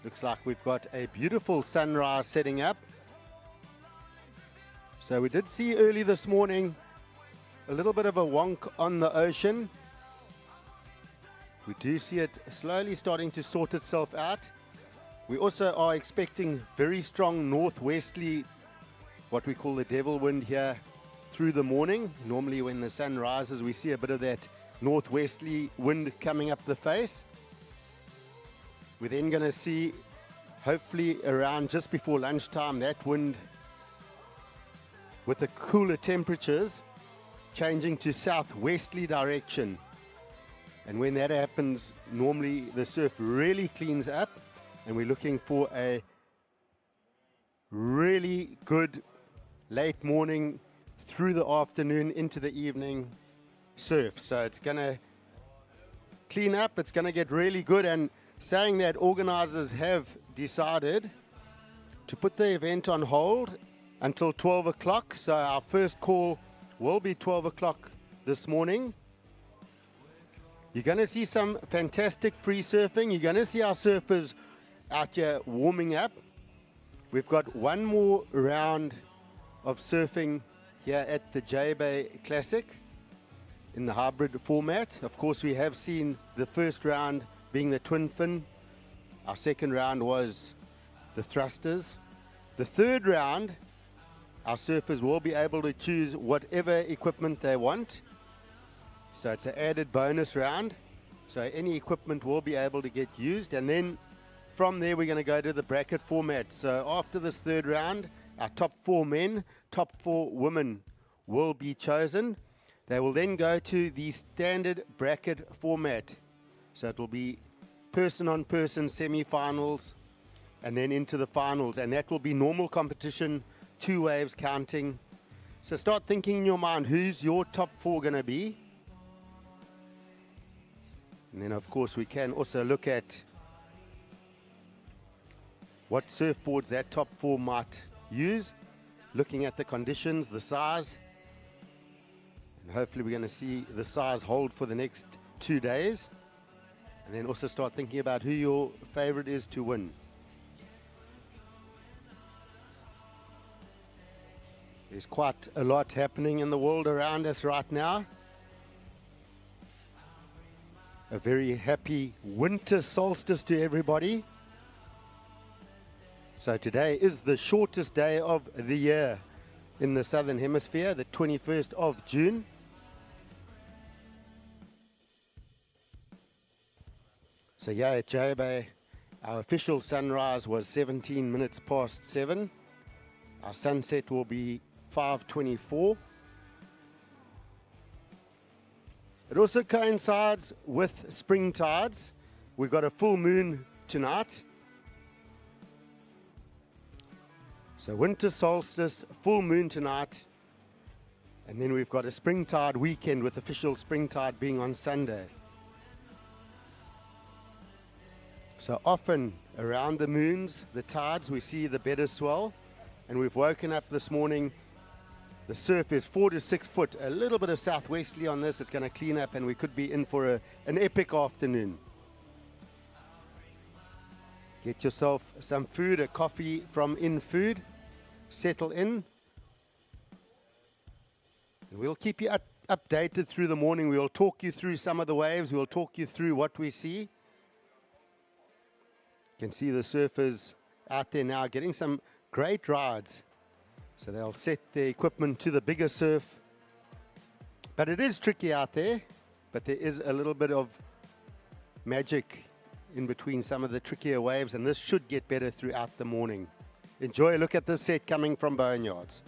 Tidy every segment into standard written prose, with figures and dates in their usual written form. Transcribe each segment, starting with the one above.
Looks like we've got a beautiful sunrise setting up. So we did see early this morning a little bit of a wonk on the ocean. We do see it slowly starting to sort itself out. We also are expecting very strong northwesterly, what we call the devil wind here through the morning. Normally when the sun rises, we see a bit of that northwesterly wind coming up the face. We're then going to see, hopefully around just before lunchtime, that wind with the cooler temperatures changing to southwesterly direction. And when that happens, normally the surf really cleans up, and we're looking for a really good late morning through the afternoon into the evening surf. So it's going to clean up, it's going to get really good. And saying that, organizers have decided to put the event on hold until 12 o'clock. So our first call will be 12 o'clock this morning. You're going to see some fantastic free surfing. You're going to see our surfers out here warming up. We've got one more round of surfing here at the Jbay Classic in the hybrid format. Of course, we have seen the first round being the twin fin. Our second round was the thrusters. The third round, our surfers will be able to choose whatever equipment they want. So it's an added bonus round. So any equipment will be able to get used. And then from there, we're going to go to the bracket format. So after this third round, our top 4 men, top 4 women will be chosen. They will then go to the standard bracket format. So it will be person-on-person semi-finals and then into the finals. And that will be normal competition, 2 waves counting. So start thinking in your mind, who's your top 4 going to be? And then, of course, we can also look at what surfboards that top 4 might use, looking at the conditions, the size. And hopefully we're going to see the size hold for the next 2 days. And then also start thinking about who your favorite is to win. There's quite a lot happening in the world around us right now. A very happy winter solstice to everybody. So today is the shortest day of the year in the Southern Hemisphere, the 21st of June. So yeah, at Jbay, our official sunrise was 17 minutes past 7. Our sunset will be 5:24. It also coincides with spring tides. We've got a full moon tonight. So winter solstice, full moon tonight. And then we've got a spring tide weekend with official spring tide being on Sunday. So often around the moons, the tides, we see the better swell. And we've woken up this morning. The surf is 4 to 6 foot, a little bit of southwesterly on this. It's going to clean up and we could be in for an epic afternoon. Get yourself some food, a coffee from In Food. Settle in. And we'll keep you updated through the morning. We'll talk you through some of the waves. We'll talk you through what we see. You can see the surfers out there now getting some great rides. So they'll set their equipment to the bigger surf. But it is tricky out there. But there is a little bit of magic in between some of the trickier waves. And this should get better throughout the morning. Enjoy a look at this set coming from Boneyards.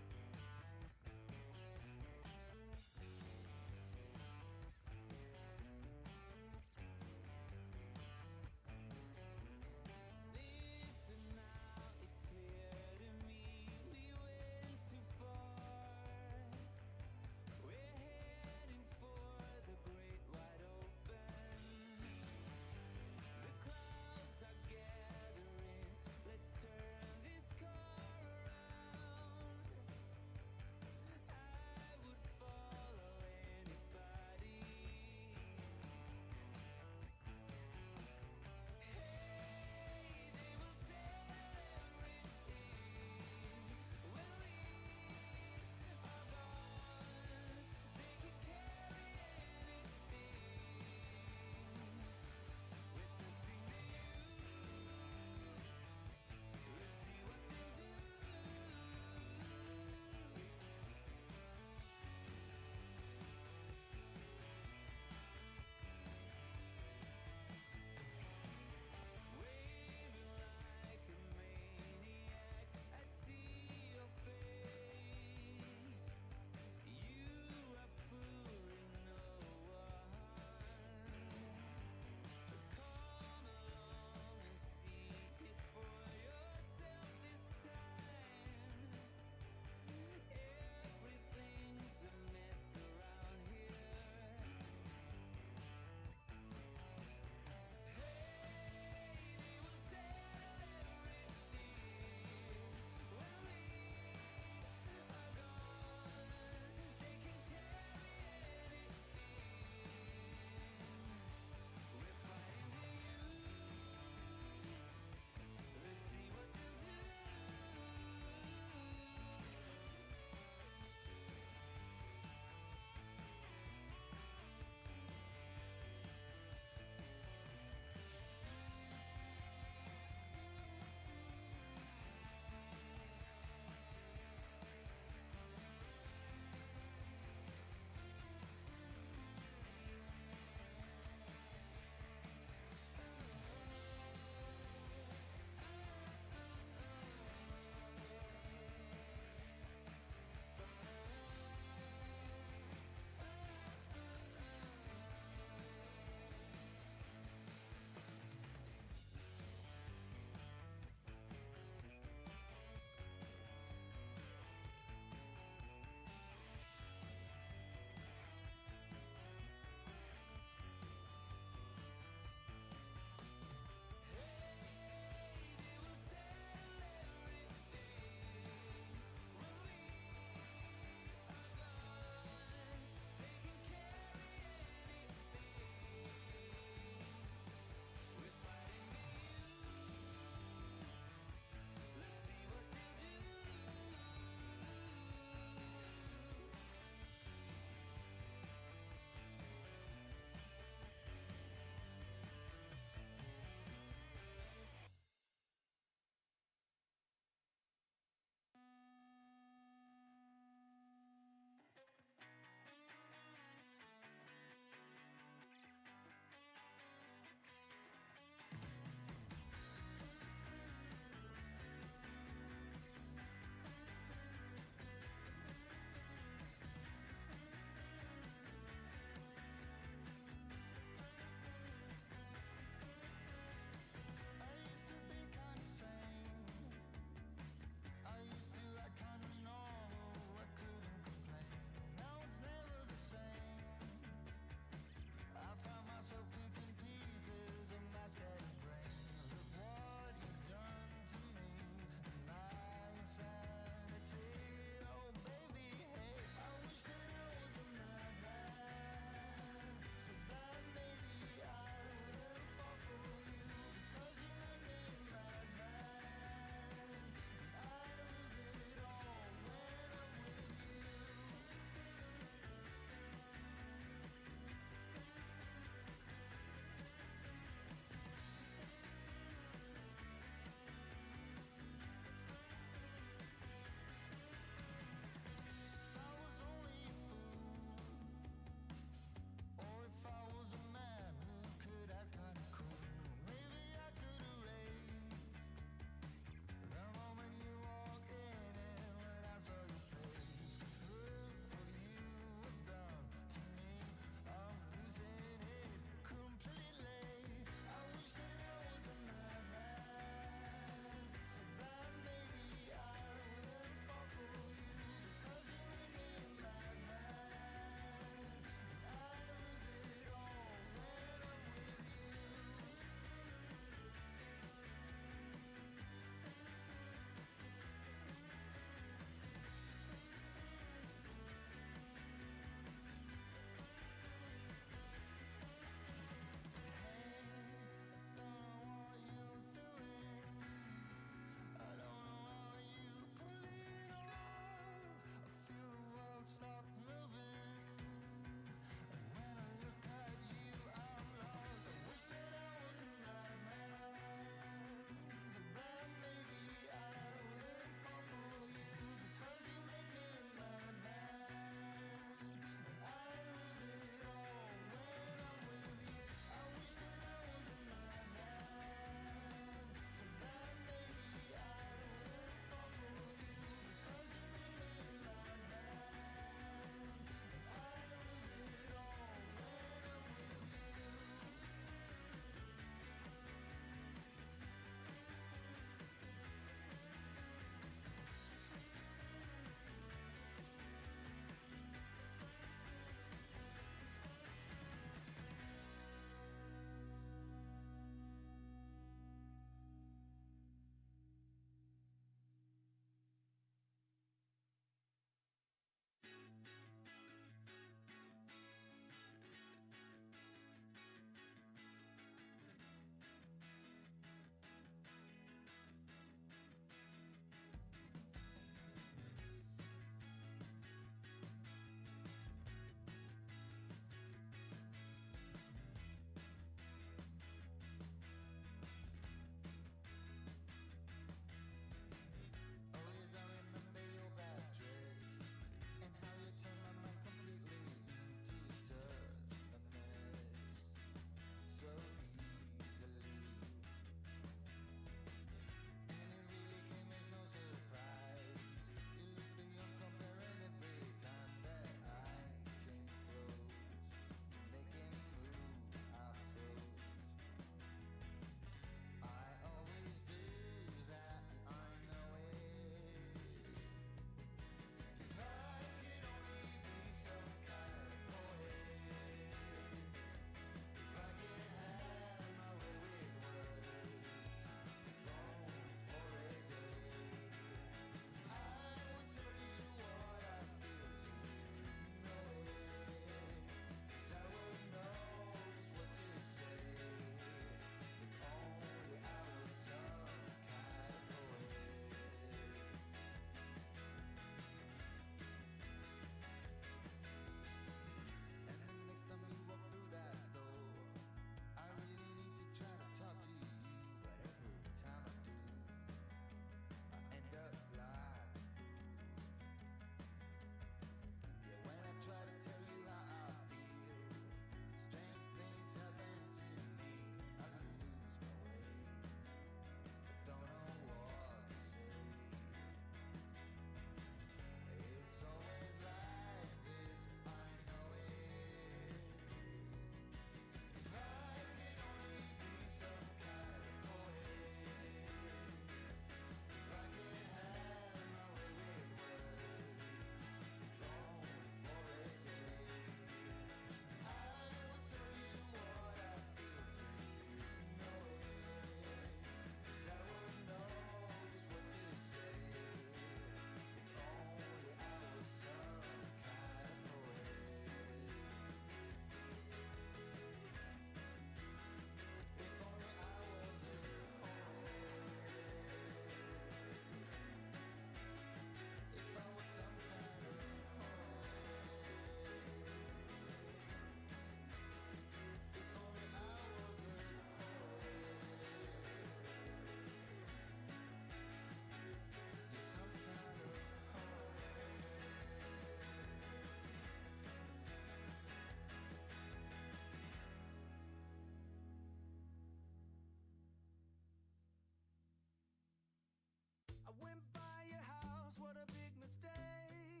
what a big mistake.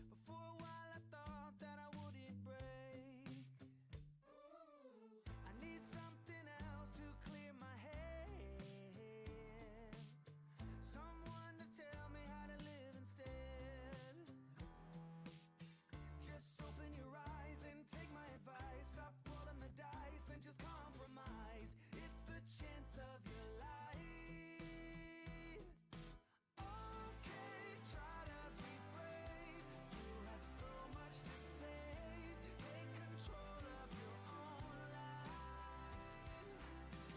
But for a while I thought that I wouldn't break. I need something else to clear my head. Someone to tell me how to live instead. Just open your eyes and take my advice. Stop rolling the dice and just compromise. It's the chance of your life. Okay, try to be brave. You have so much to save. Take control of your own life.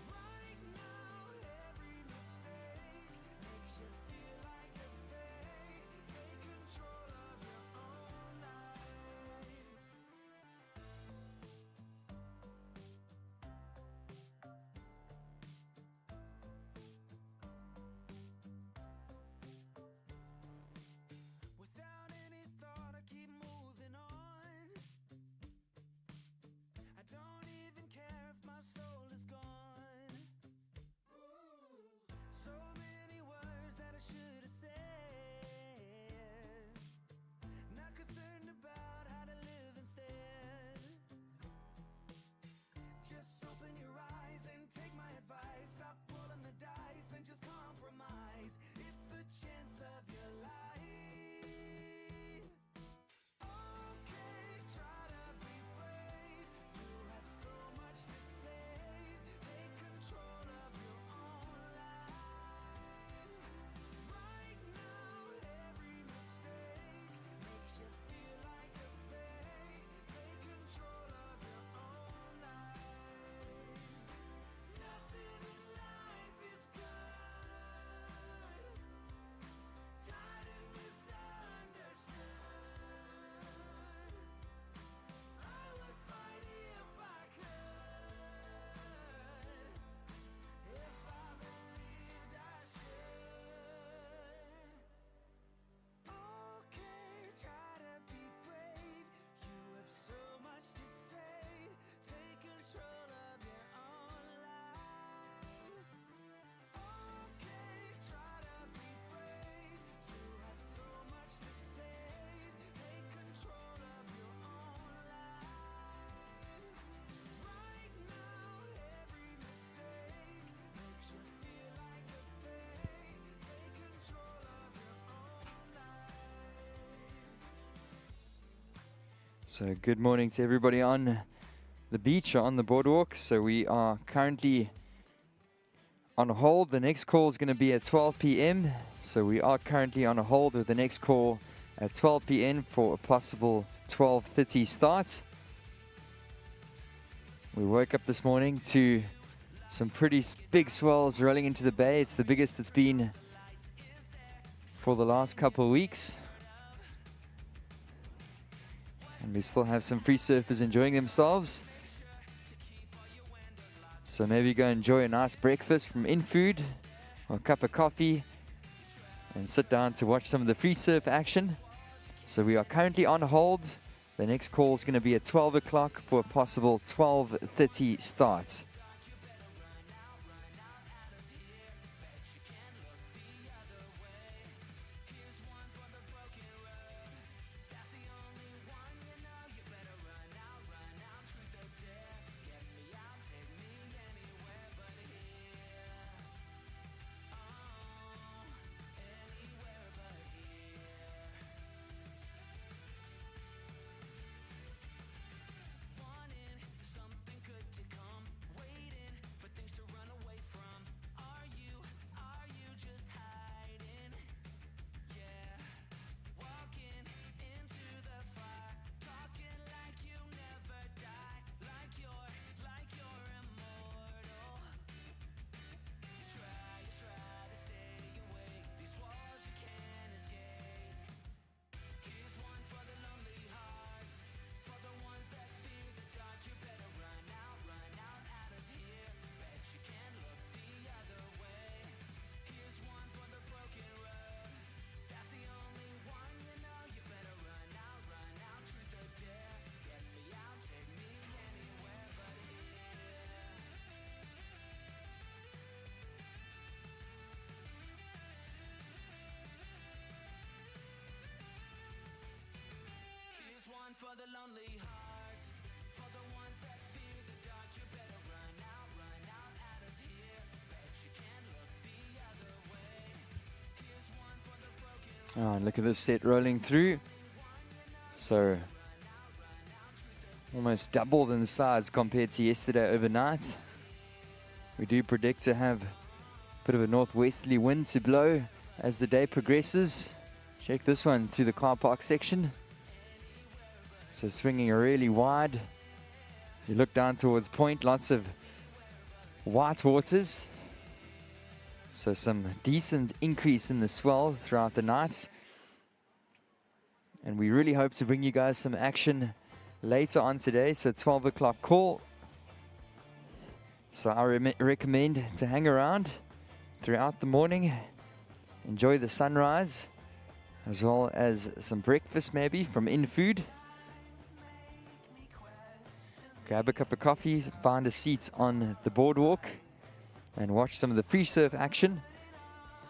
Right now, every mistake makes you feel like a fake. Take control of your own life. Without any thought, I keep moving on. I don't even care if my soul is gone. So many words that I should have said. Not concerned about how to live instead. Just open your eyes and take my advice. Stop rolling the dice and just compromise. It's the chance of your life. Okay, try to be brave. You have so much to save. Take control of your own life. Right now, every mistake makes you feel like a fake. Take control of your own life. Nothing in life is good. Tired and misunderstood. I would fight if I could. If I believed I should. Okay, try to be brave. You have so much to say. Take control of your own life. Okay, try to be brave. You have so much to say. Take control of your own life. Right now, every mistake makes you feel like a fake. Take control of your own life. So good morning to everybody on the beach or on the boardwalk. So we are currently on hold. The next call is going to be at 12 p.m. So we are currently on a hold with the next call at 12 p.m. for a possible 12:30 start. We woke up this morning to some pretty big swells rolling into the bay. It's the biggest it's been for the last couple of weeks. And we still have some free surfers enjoying themselves. So maybe go enjoy a nice breakfast from InFood or a cup of coffee and sit down to watch some of the free surf action. So we are currently on hold. The next call is going to be at 12 o'clock for a possible 12:30 start. Something good to come. for the lonely hearts, for the ones that fear the dark. You better run out of here. Bet you can't look the other way. Here's one for the broken. Oh, and look at this set rolling through. So almost doubled in size compared to yesterday overnight. We do predict to have a bit of a northwesterly wind to blow as the day progresses. Check this one through the car park section. So swinging really wide. You look down towards point, lots of white waters. So some decent increase in the swell throughout the night. And we really hope to bring you guys some action later on today. So 12 o'clock call. So I recommend to hang around throughout the morning. Enjoy the sunrise, as well as some breakfast maybe from InFood. Grab a cup of coffee, find a seat on the boardwalk, and watch some of the free surf action.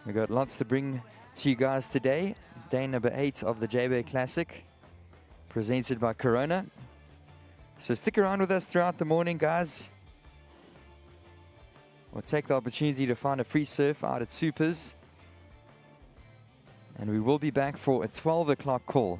We've got lots to bring to you guys today. Day number 8 of the Jbay Classic, presented by Corona. So stick around with us throughout the morning, guys. We'll take the opportunity to find a free surf out at Supers. And we will be back for a 12 o'clock call.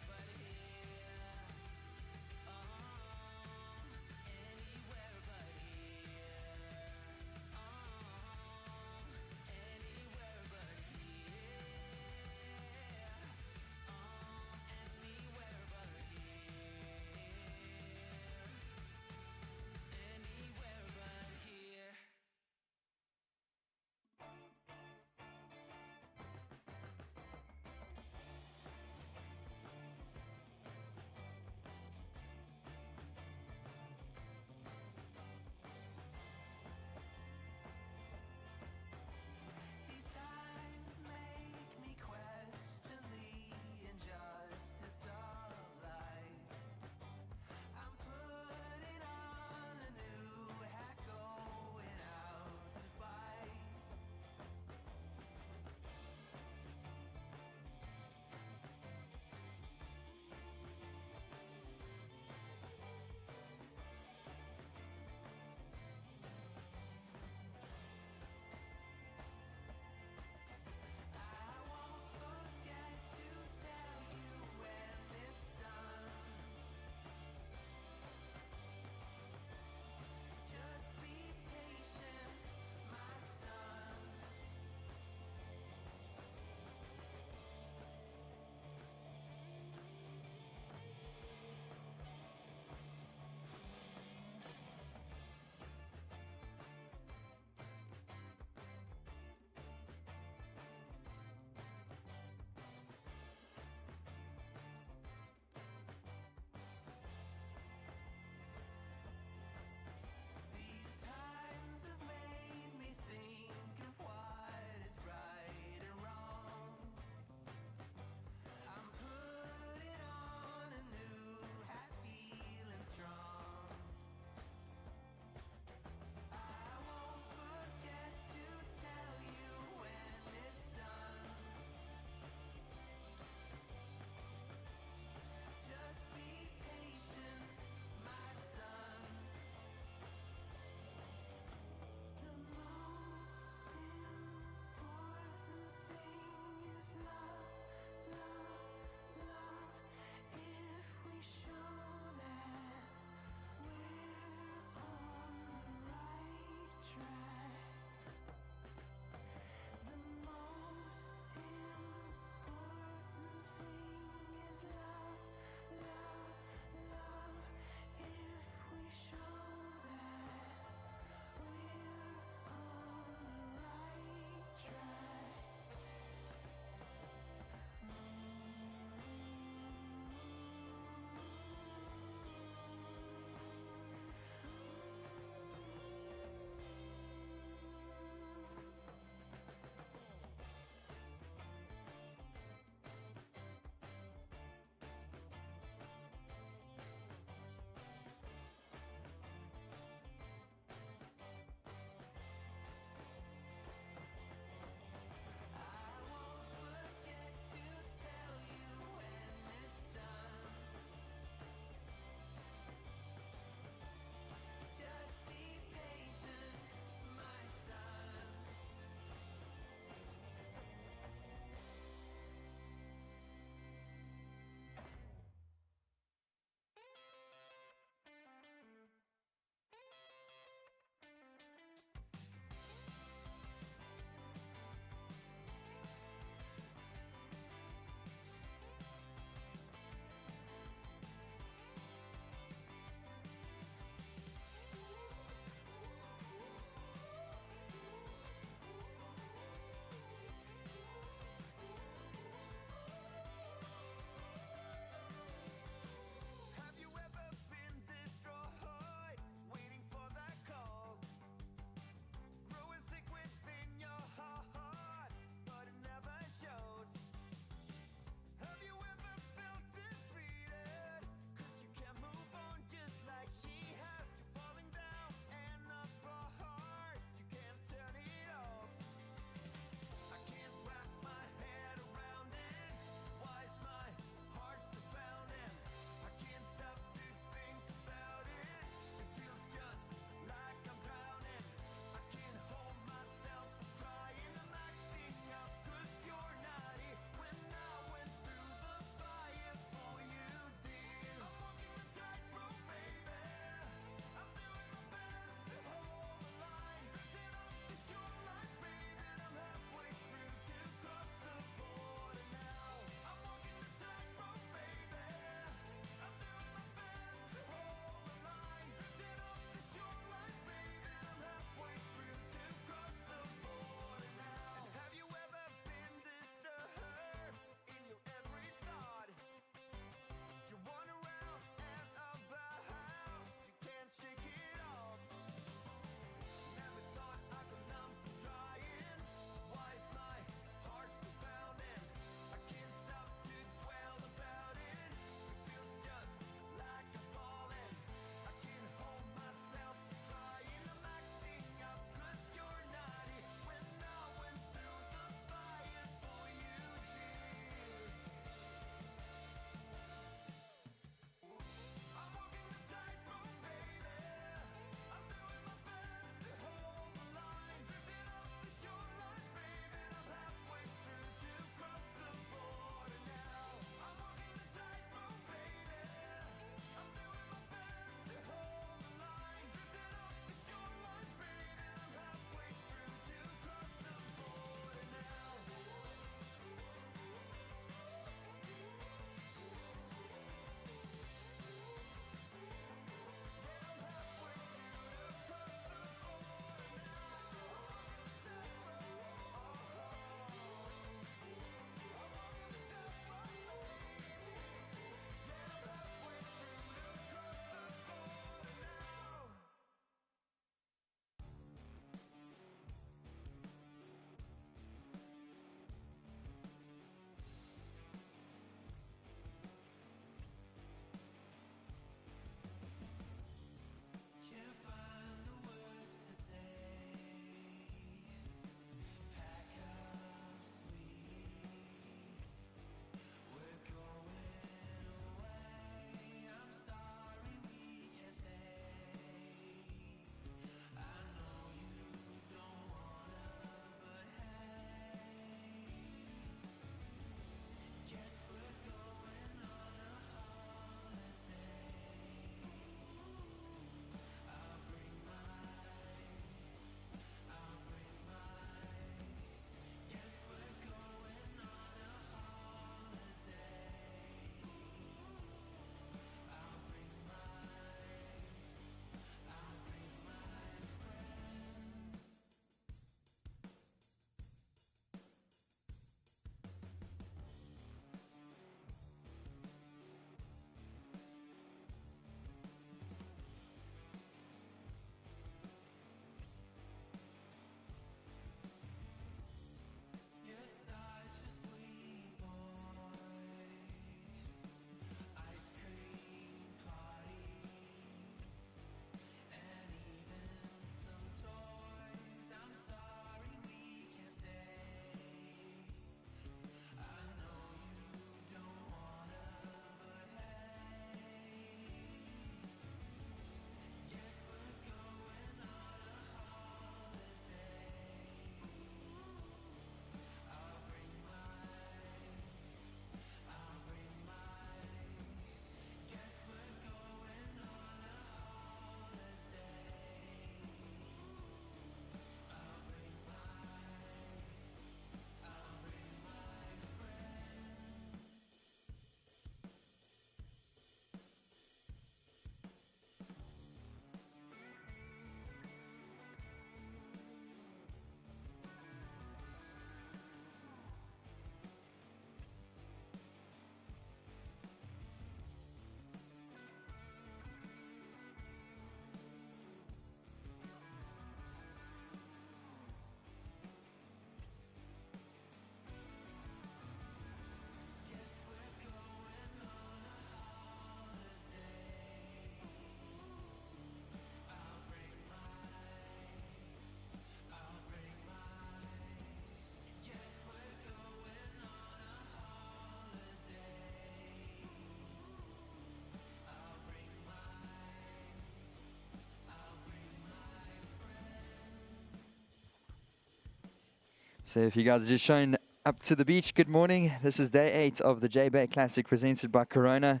So if you guys are just showing up to the beach, good morning. This is day 8 of the Jbay Classic presented by Corona.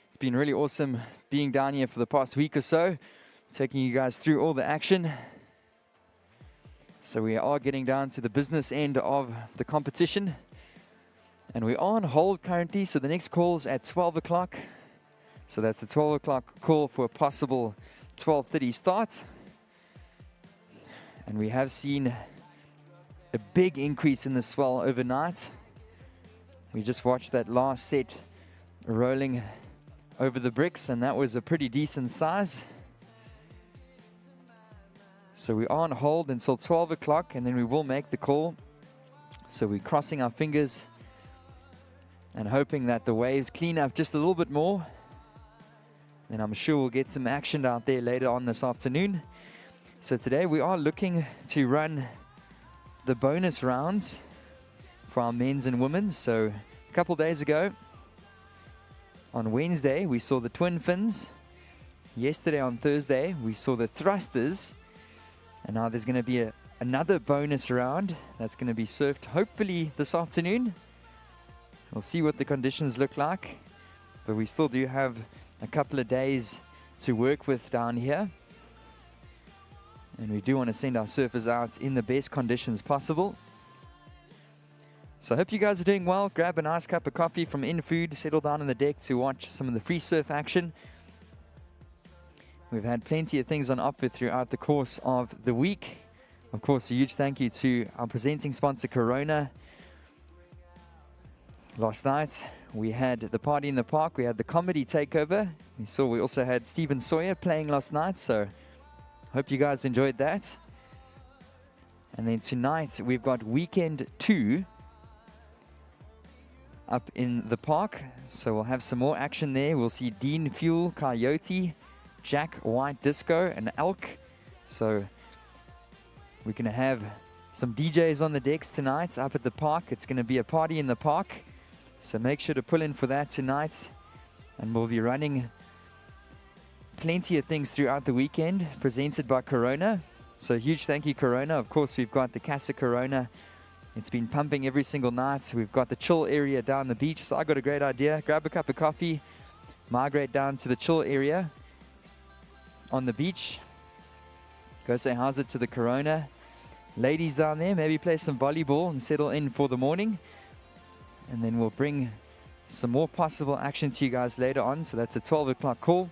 It's been really awesome being down here for the past week or so, taking you guys through all the action. So we are getting down to the business end of the competition. And we are on hold currently, so the next call is at 12 o'clock. So that's a 12 o'clock call for a possible 12:30 start. And we have seen a big increase in the swell overnight. We just watched that last set rolling over the bricks, and that was a pretty decent size. So we are on hold until 12 o'clock, and then we will make the call. So we're crossing our fingers and hoping that the waves clean up just a little bit more. And I'm sure we'll get some action out there later on this afternoon. So today we are looking to run the bonus rounds for our men's and women's. So a couple days ago, on Wednesday, we saw the twin fins. Yesterday on Thursday, we saw the thrusters. And now there's going to be another bonus round that's going to be surfed hopefully this afternoon. We'll see what the conditions look like. But we still do have a couple of days to work with down here. And we do want to send our surfers out in the best conditions possible. So I hope you guys are doing well. Grab a nice cup of coffee from InFood, settle down on the deck to watch some of the free surf action. We've had plenty of things on offer throughout the course of the week. Of course, a huge thank you to our presenting sponsor, Corona. Last night, we had the party in the park. We had the comedy takeover. We also had Stephen Sawyer playing last night. So hope you guys enjoyed that. And then tonight, we've got weekend 2 up in the park. So we'll have some more action there. We'll see Dean Fuel, Coyote, Jack White Disco, and Elk. So we're going to have some DJs on the decks tonight up at the park. It's going to be a party in the park. So make sure to pull in for that tonight. And we'll be running plenty of things throughout the weekend presented by Corona. So huge thank you, Corona. Of course, we've got the Casa Corona. It's been pumping every single night. We've got the chill area down the beach. So I got a great idea. Grab a cup of coffee, migrate down to the chill area on the beach. Go say how's it to the Corona ladies down there. Maybe play some volleyball and settle in for the morning. And then we'll bring some more possible action to you guys later on. So that's a 12 o'clock call.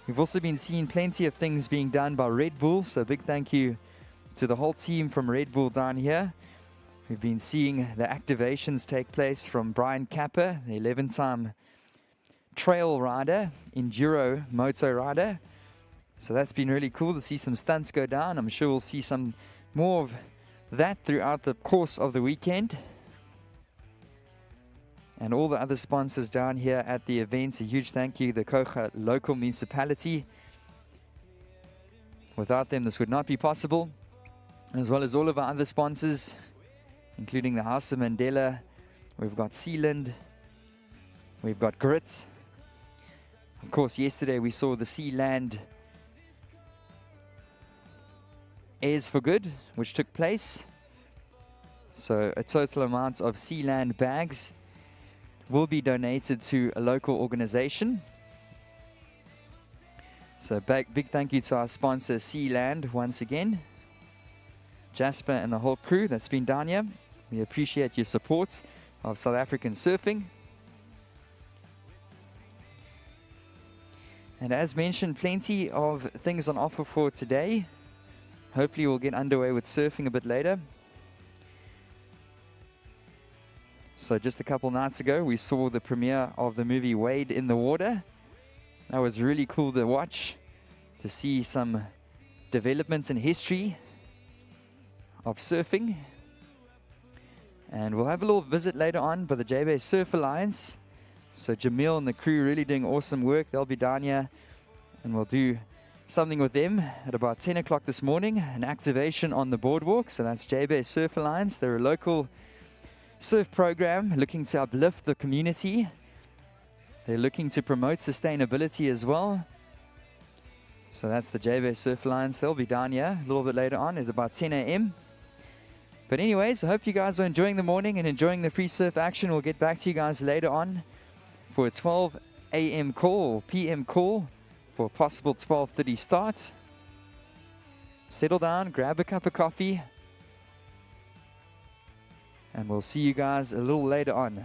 We've also been seeing plenty of things being done by Red Bull. So big thank you to the whole team from Red Bull down here. We've been seeing the activations take place from Brian Kappa, the 11-time trail rider, enduro moto rider. So that's been really cool to see some stunts go down. I'm sure we'll see some more of that throughout the course of the weekend. And all the other sponsors down here at the event, a huge thank you, the Kocha local municipality. Without them, this would not be possible. As well as all of our other sponsors, including the House of Mandela. We've got Sealand. We've got Grit. Of course, yesterday we saw the Sealand Airs for Good, which took place. So a total amount of Sealand bags will be donated to a local organization. So big thank you to our sponsor Sealand once again. Jasper and the whole crew that's been down here. We appreciate your support of South African surfing. And as mentioned, plenty of things on offer for today. Hopefully we'll get underway with surfing a bit later. So just a couple nights ago, we saw the premiere of the movie Wade in the Water. That was really cool to watch, to see some developments in history of surfing. And we'll have a little visit later on by the Jbay Surf Alliance. So Jamil and the crew really doing awesome work. They'll be down here and we'll do something with them at about 10 o'clock this morning. An activation on the boardwalk. So that's Jbay Surf Alliance. They're a local surf program looking to uplift the community. They're looking to promote sustainability as well. So that's the Jbay Surf Alliance. They'll be down here a little bit later on at about 10 a.m. But anyways, I hope you guys are enjoying the morning and enjoying the free surf action. We'll get back to you guys later on for a 12 a.m. call or p.m. call for a possible 12:30 start. Settle down, grab a cup of coffee, and we'll see you guys a little later on.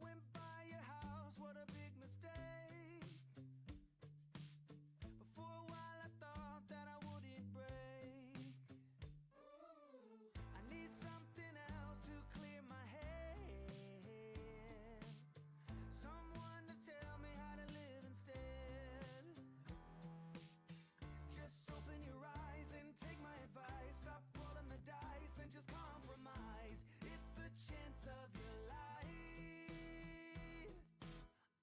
went by your house, what a big mistake. But for a while I thought that I wouldn't break. I need something else to clear my head. Someone to tell me how to live instead. Just open your eyes and take my advice. Stop rolling the dice and just compromise. It's the chance of your life.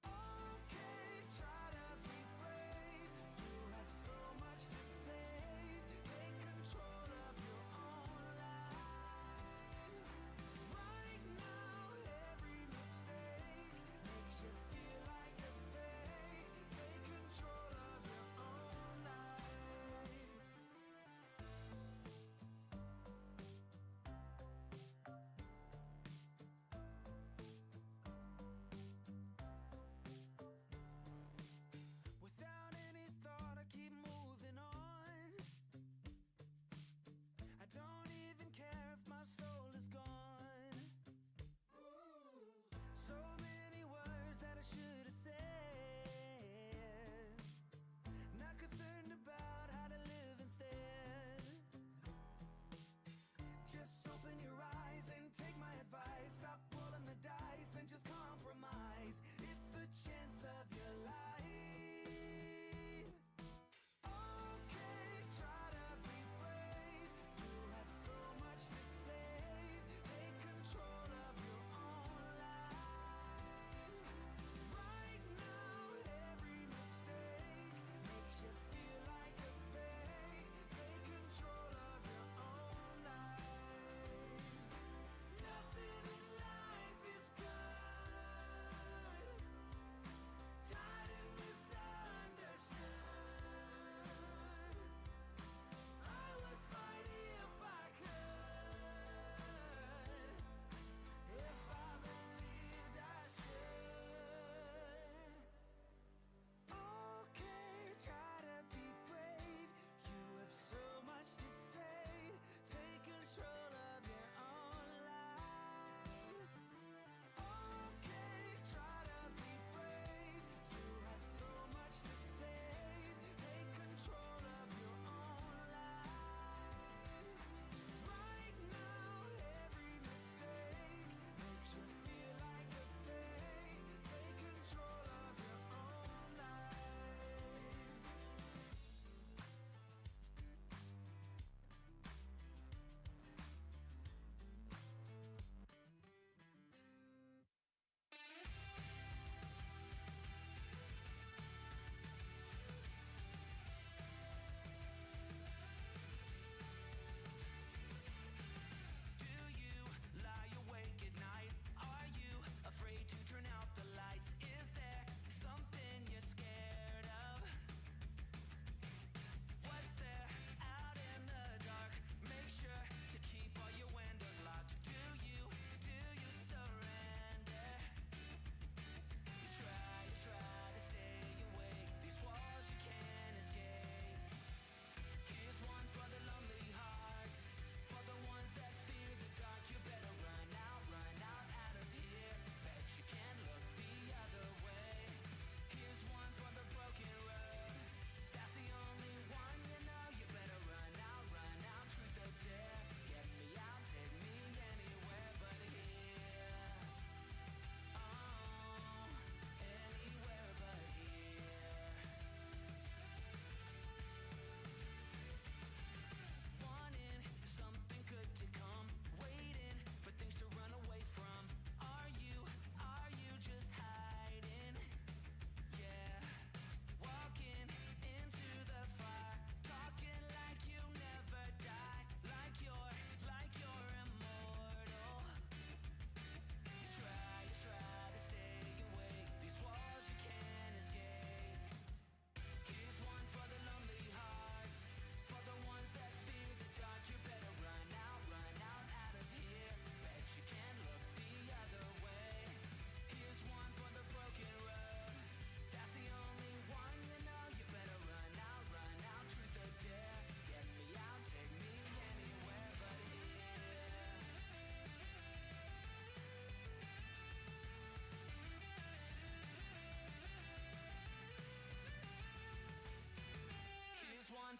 Okay.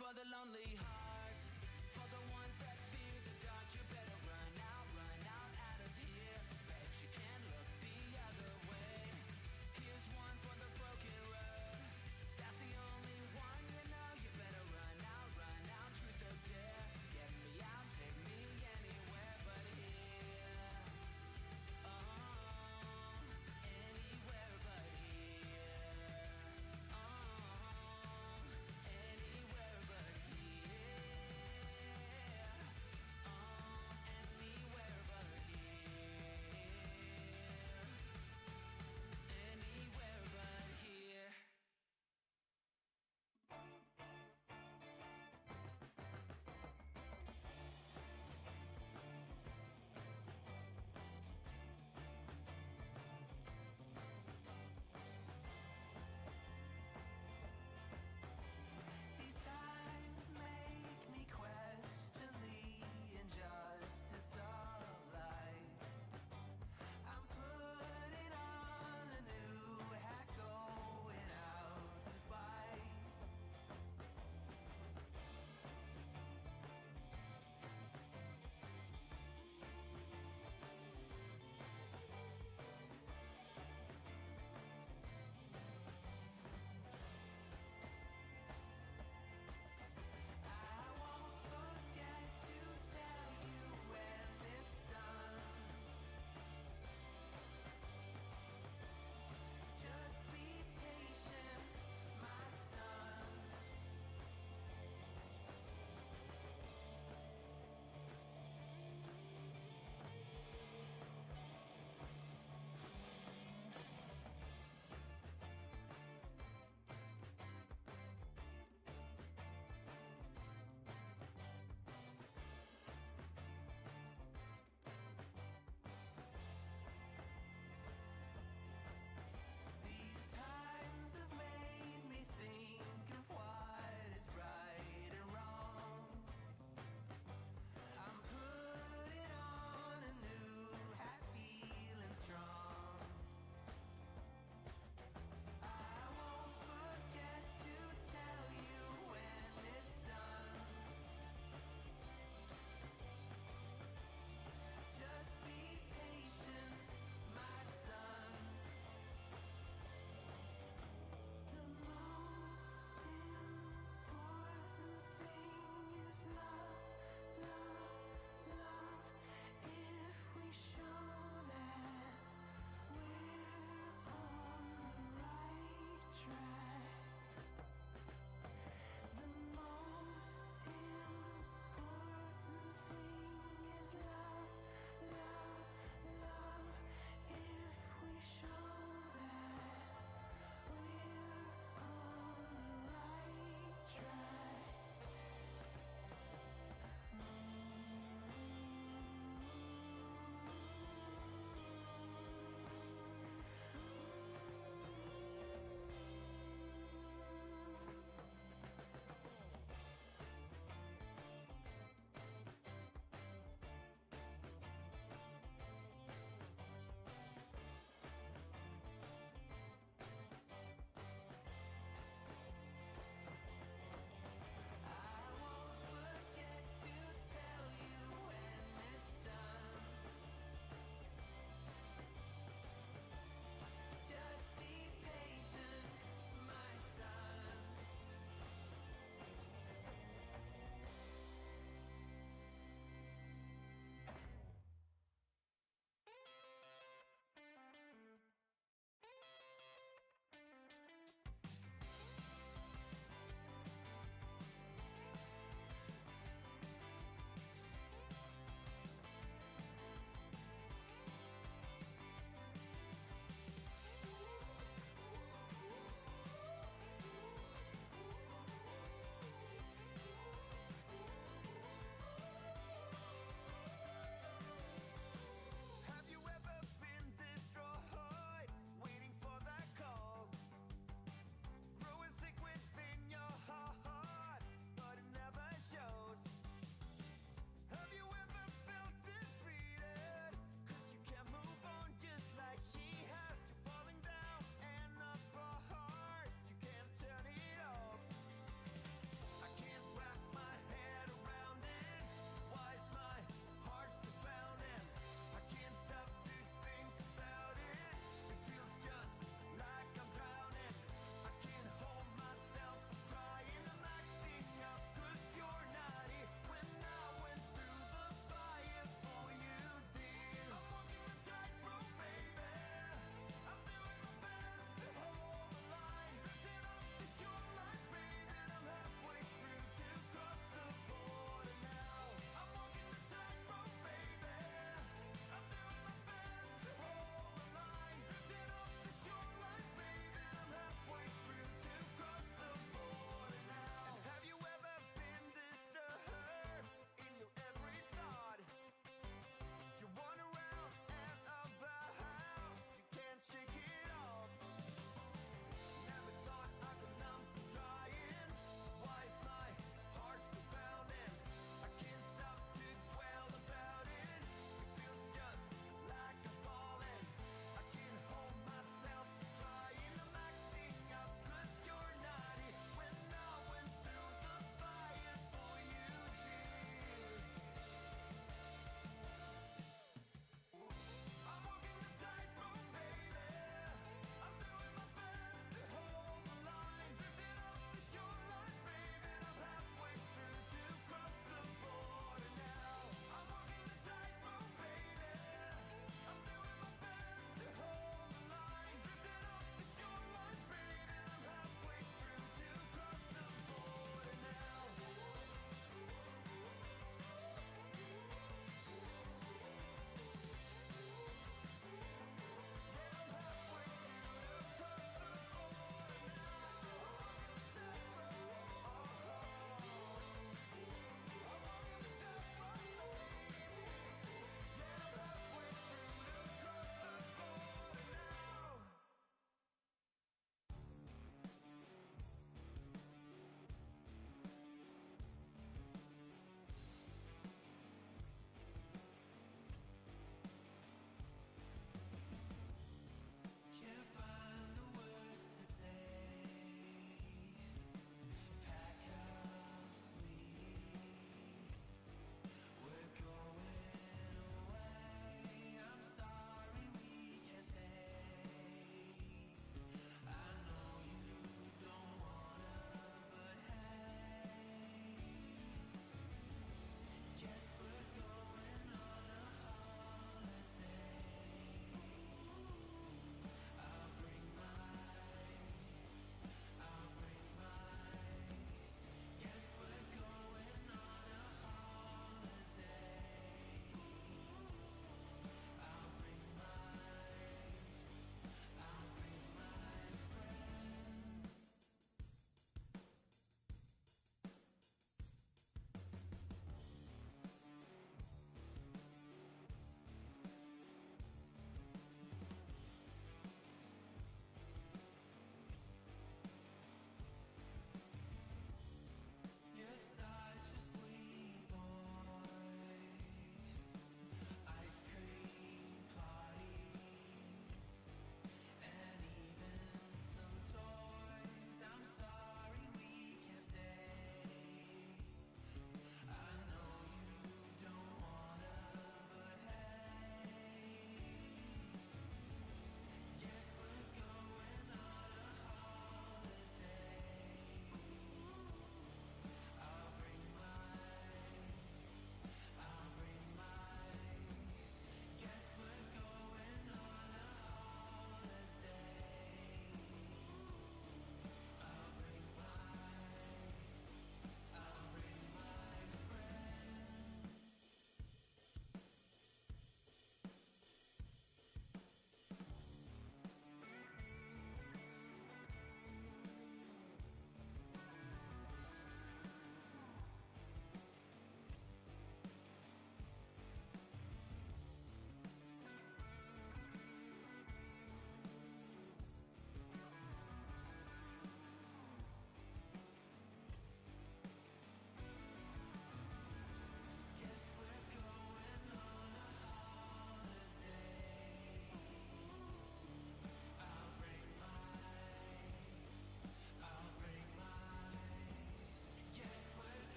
for the lonely hearts, for the ones that fear the dark. You better run out of here. Bet you can't look the other way. Here's one for the broken road. That's the only one you know. You better run out, truth or dare. Get me out, take me anywhere but here. Oh, anywhere but here. Oh, anywhere but here.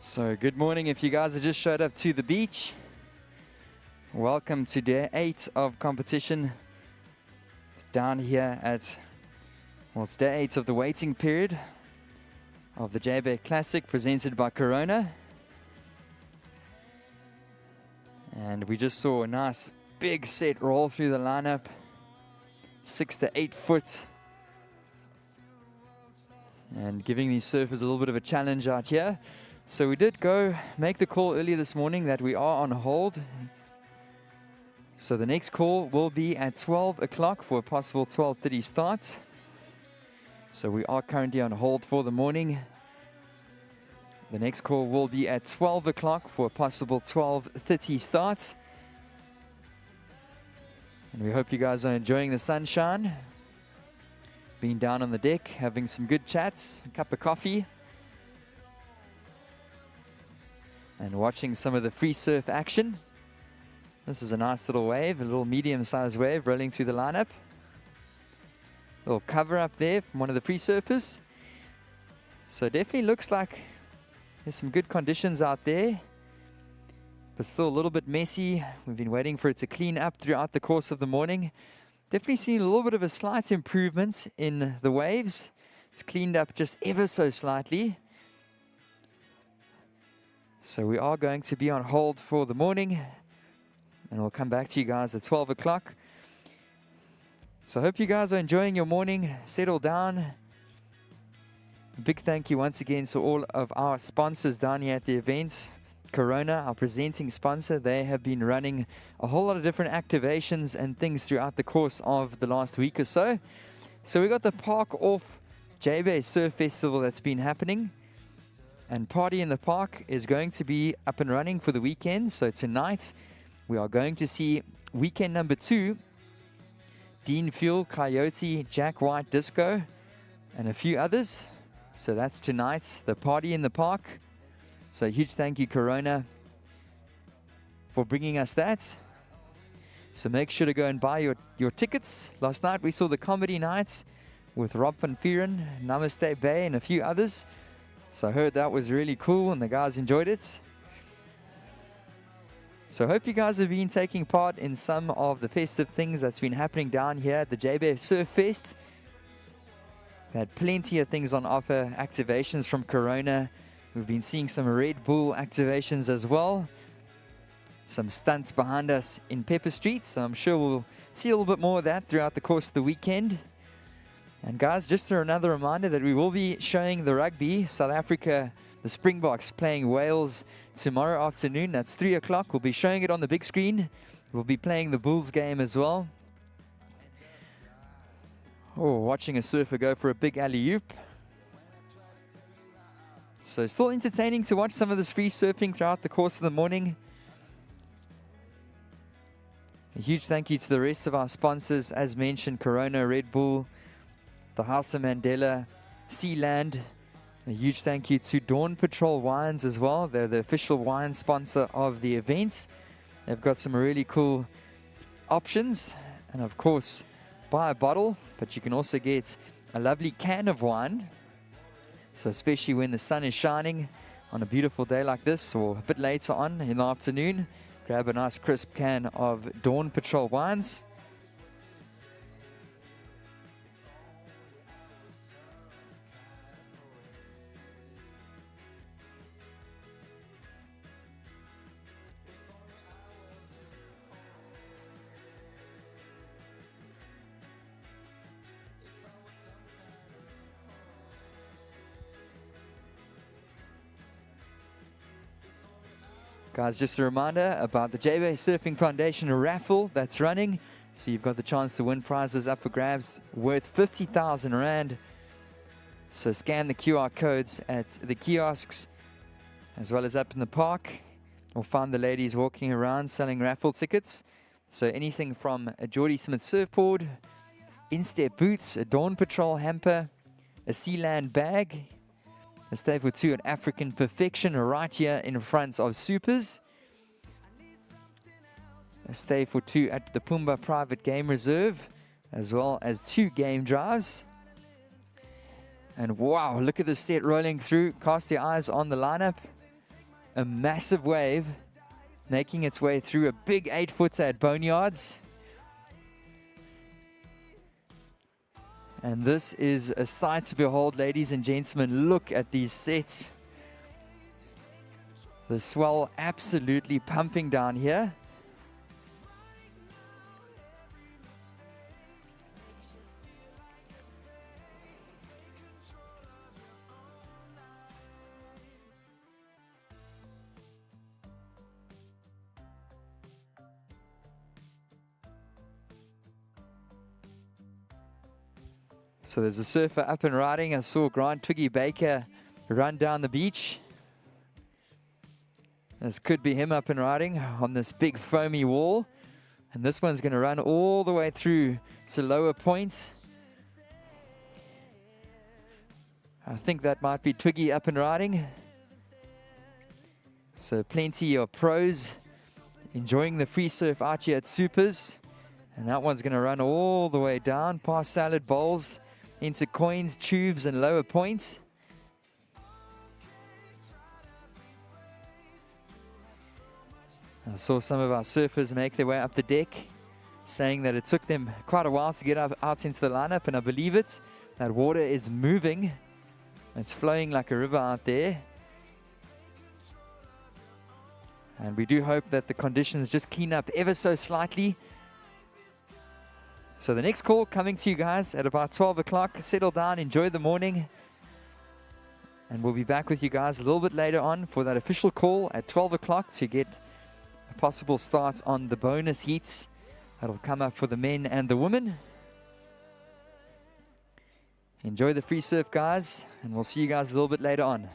So good morning if you guys have just showed up to the beach. Welcome to day 8 of competition down here at, well, it's day 8 of the waiting period of the Jbay Classic presented by Corona. And we just saw a nice big set roll through the lineup, 6 to 8 foot. And giving these surfers a little bit of a challenge out here. So we did go make the call earlier this morning that we are on hold. So the next call will be at 12 o'clock for a possible 12:30 start. So we are currently on hold for the morning. The next call will be at 12 o'clock for a possible 12:30 start. And we hope you guys are enjoying the sunshine. Being down on the deck, having some good chats, a cup of coffee. And watching some of the free surf action. This is a nice little wave, a little medium-sized wave rolling through the lineup. A little cover up there from one of the free surfers. So it definitely looks like there's some good conditions out there, but still a little bit messy. We've been waiting for it to clean up throughout the course of the morning. Definitely seen a little bit of a slight improvement in the waves. It's cleaned up just ever so slightly. So we are going to be on hold for the morning, and we'll come back to you guys at 12 o'clock. So I hope you guys are enjoying your morning. Settle down. A big thank you once again to all of our sponsors down here at the event. Corona, our presenting sponsor, they have been running a whole lot of different activations and things throughout the course of the last week or so. So we got the Park Off Jbay Surf Festival that's been happening. And Party in the Park is going to be up and running for the weekend. So tonight we are going to see weekend number 2, Dean Fuel, Coyote, Jack White Disco, and a few others. So that's tonight, the Party in the Park. So huge thank you, Corona, for bringing us that. So make sure to go and buy your tickets. Last night we saw the comedy night with Rob van Vieren, Namaste Bay, and a few others. So I heard that was really cool and the guys enjoyed it. So I hope you guys have been taking part in some of the festive things that's been happening down here at the Jbay Surf Fest. We had plenty of things on offer, activations from Corona. We've been seeing some Red Bull activations as well. Some stunts behind us in Pepper Street, so I'm sure we'll see a little bit more of that throughout the course of the weekend. And guys, just another reminder that we will be showing the rugby. South Africa, the Springboks playing Wales tomorrow afternoon. That's 3 o'clock. We'll be showing it on the big screen. We'll be playing the Bulls game as well. Oh, watching a surfer go for a big alley-oop. So still entertaining to watch some of this free surfing throughout the course of the morning. A huge thank you to the rest of our sponsors, as mentioned, Corona, Red Bull, the House of Mandela, Sealand. A huge thank you to Dawn Patrol Wines as well. They're the official wine sponsor of the event. They've got some really cool options. And of course, buy a bottle, but you can also get a lovely can of wine. So especially when the sun is shining on a beautiful day like this, or a bit later on in the afternoon, grab a nice crisp can of Dawn Patrol Wines. Guys, just a reminder about the Jbay Surfing Foundation raffle that's running. So you've got the chance to win prizes up for grabs worth 50,000 Rand. So scan the QR codes at the kiosks as well as up in the park, or find the ladies walking around selling raffle tickets. So anything from a Geordie Smith surfboard, in-step boots, a Dawn Patrol hamper, a Sealand bag, a stay for 2 at African Perfection right here in front of Supers. A stay for 2 at the Pumba Private Game Reserve, as well as 2 game drives. And wow, look at this set rolling through. Cast your eyes on the lineup. a massive wave making its way through a big 8-footer at Boneyards. And this is a sight to behold, ladies and gentlemen. Look at these sets. The Swell absolutely pumping down here. So there's a surfer up and riding. I saw Grant Twiggy Baker run down the beach. This could be him up and riding on this big foamy wall. And this one's going to run all the way through to Lower Point. I think that might be Twiggy up and riding. So plenty of pros enjoying the free surf out here at Supers. And that one's going to run all the way down past Salad Bowls into Coins, Tubes, and Lower Point. I saw some of our surfers make their way up the deck, saying that it took them quite a while to get out into the lineup, and I believe it. That water is moving. It's flowing like a river out there. And we do hope that the conditions just clean up ever so slightly. So the next call coming to you guys at about 12 o'clock. Settle down, enjoy the morning. And we'll be back with you guys a little bit later on for that official call at 12 o'clock to get a possible start on the bonus heats that'll come up for the men and the women. Enjoy the free surf, guys, and we'll see you guys a little bit later on.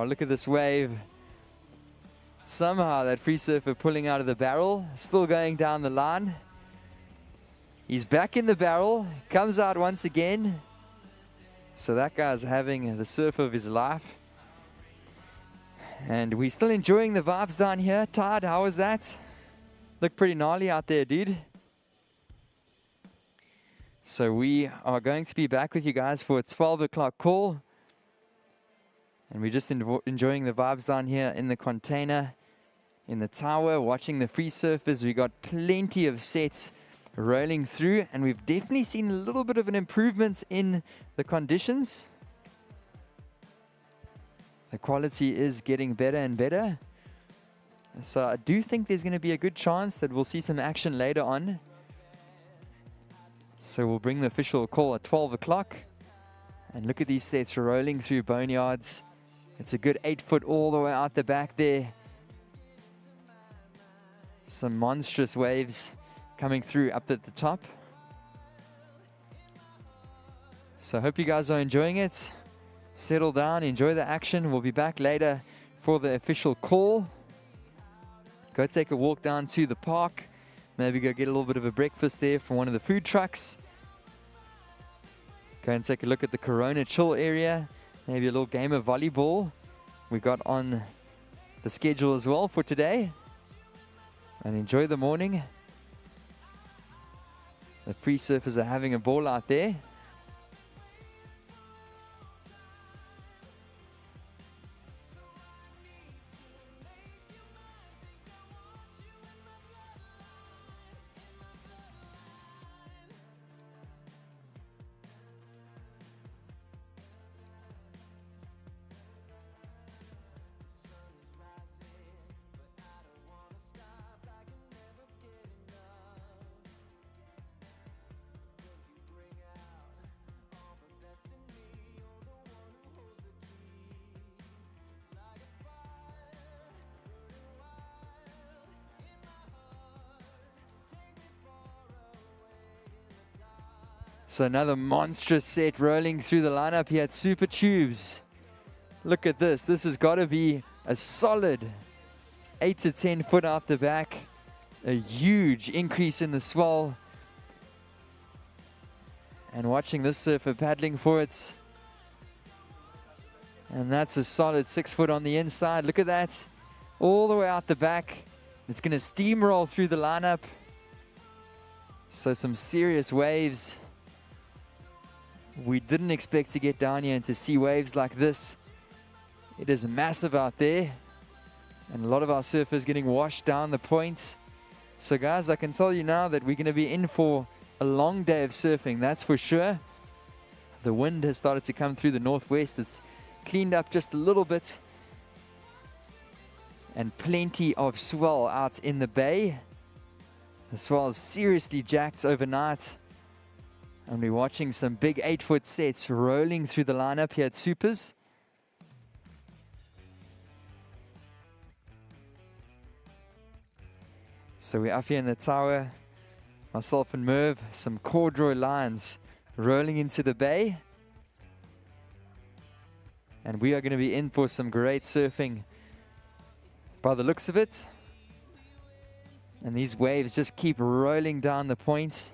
Wow, look at this wave. Somehow that free surfer pulling out of the barrel, still going down the line. He's back in the barrel, comes out once again. So that guy's having the surf of his life. And we're still enjoying the vibes down here. Todd, how was that? Look pretty gnarly out there, dude. So we are going to be back with you guys for a 12 o'clock call. And we're just enjoying the vibes down here in the container, in the tower, watching the free surfers. We got plenty of sets rolling through, and we've definitely seen a little bit of an improvement in the conditions. The quality is getting better and better. So I do think there's going to be a good chance that we'll see some action later on. So we'll bring the official call at 12 o'clock. And look at these sets rolling through boneyards. It's a good 8 foot all the way out the back there. Some monstrous waves coming through up at the top. So I hope you guys are enjoying it. Settle down, enjoy the action. We'll be back later for the official call. Go take a walk down to the park. Maybe go get a little bit of a breakfast there from one of the food trucks. Go and take a look at the Corona Chill area. Maybe a little game of volleyball we got on the schedule as well for today. And enjoy the morning. The free surfers are having a ball out there. So another monstrous set rolling through the lineup here at Super Tubes. Look at this. This has got to be a solid 8 to 10 foot out the back. A huge increase in the swell. And watching this surfer paddling for it. And that's a solid 6 foot on the inside. Look at that. All the way out the back. It's going to steamroll through the lineup. So some serious waves. We didn't expect to get down here and to see waves like this. It is massive out there. And a lot of our surfers getting washed down the point. So guys, I can tell you now that we're going to be in for a long day of surfing, that's for sure. The wind has started to come through the northwest. It's cleaned up just a little bit. And plenty of swell out in the bay. The swell is seriously jacked overnight. And we're watching some big 8 foot sets rolling through the lineup here at Supers. So we're up here in the tower. Myself and Merv, some corduroy lines rolling into the bay. And we are going to be in for some great surfing by the looks of it. And these waves just keep rolling down the point.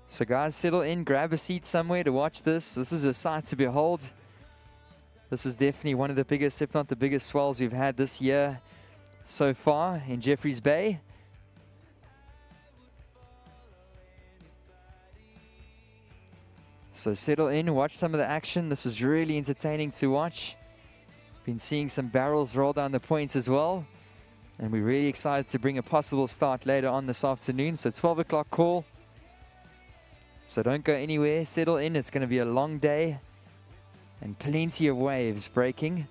So guys, settle in, grab a seat somewhere to watch this. This is a sight to behold. This is definitely one of the biggest, if not the biggest, swells we've had this year so far in Jeffreys Bay. So settle in, watch some of the action. This is really entertaining to watch. Been seeing some barrels roll down the points as well. And we're really excited to bring a possible start later on this afternoon. So 12 o'clock call. So don't go anywhere, settle in. It's going to be a long day and plenty of waves breaking.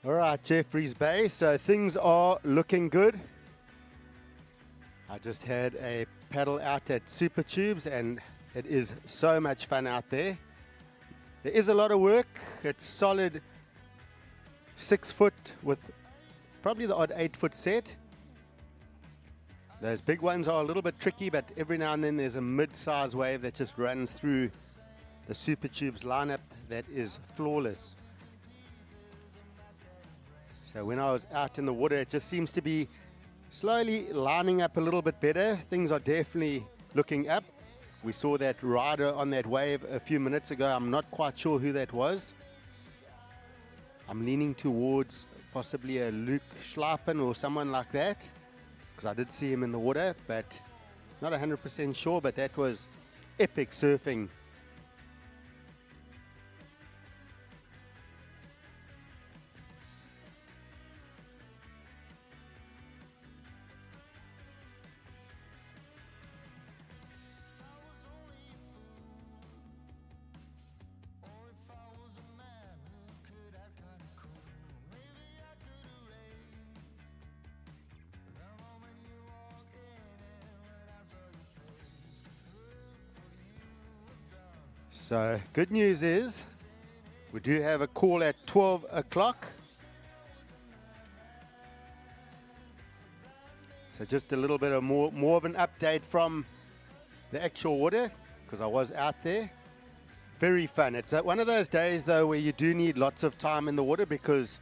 All right, Jeffreys Bay. So things are looking good. I just had a paddle out at Super Tubes and it is so much fun out there. There is a lot of work. It's solid 6 foot with probably the odd 8 foot set. Those big ones are a little bit tricky, but every now and then there's a mid-size wave that just runs through the Super Tubes lineup that is flawless. So when I was out in the water, it just seems to be slowly lining up a little bit better. Things are definitely looking up. We saw that rider on that wave a few minutes ago. I'm not quite sure who that was. I'm leaning towards possibly a Luke Schleipen or someone like that, because I did see him in the water, but not 100% sure, but that was epic surfing. So good news is we do have a call at 12 o'clock. So just a little bit of more of an update from the actual water, because I was out there. Very fun. It's one of those days though where you do need lots of time in the water, because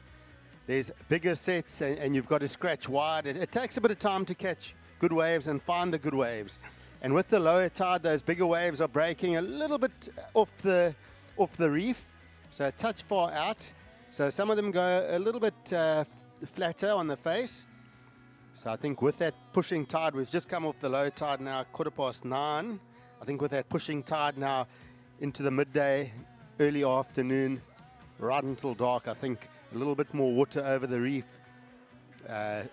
there's bigger sets and you've got to scratch wide. It takes a bit of time to catch good waves and find the good waves. And with the lower tide, those bigger waves are breaking a little bit off the reef, so a touch far out. So some of them go a little bit flatter on the face. So I think with that pushing tide, we've just come off the low tide now, 9:15. I think with that pushing tide now into the midday, early afternoon, right until dark, I think a little bit more water over the reef.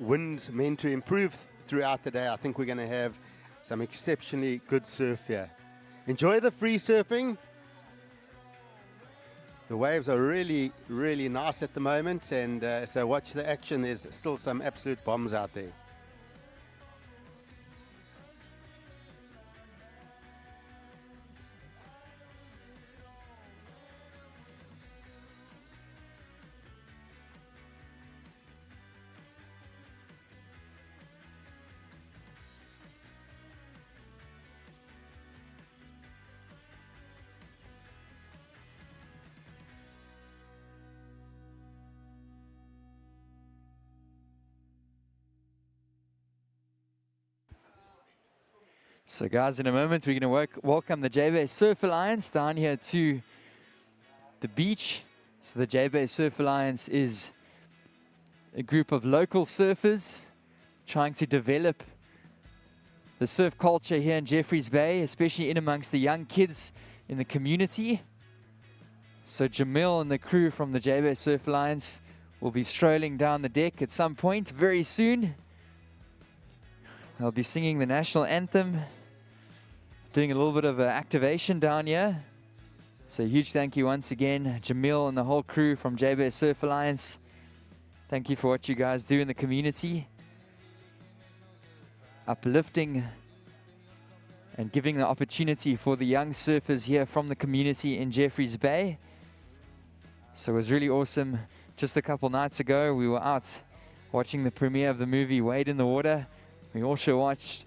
Winds meant to improve throughout the day. I think we're going to have some exceptionally good surf here. Enjoy the free surfing. The waves are really, really nice at the moment, and so watch the action. There's still some absolute bombs out there. So guys, in a moment we're going to welcome the Jbay Surf Alliance down here to the beach. So the Jbay Surf Alliance is a group of local surfers trying to develop the surf culture here in Jeffreys Bay, especially in amongst the young kids in the community. So Jamil and the crew from the Jbay Surf Alliance will be strolling down the deck at some point very soon. They'll be singing the national anthem, doing a little bit of activation down here. So huge thank you once again, Jamil and the whole crew from Jbay Surf Alliance. Thank you for what you guys do in the community. Uplifting and giving the opportunity for the young surfers here from the community in Jeffreys Bay. So it was really awesome. Just a couple nights ago, we were out watching the premiere of the movie Wade in the Water. We also watched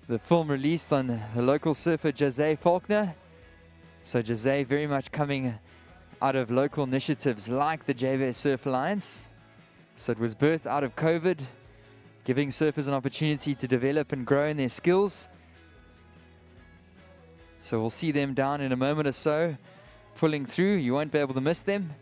the film released on the local surfer Jbay Faulkner. So Jbay very much coming out of local initiatives like the Jbay Surf Alliance. So it was birthed out of COVID, giving surfers an opportunity to develop and grow in their skills. So we'll see them down in a moment or so, pulling through. You won't be able to miss them.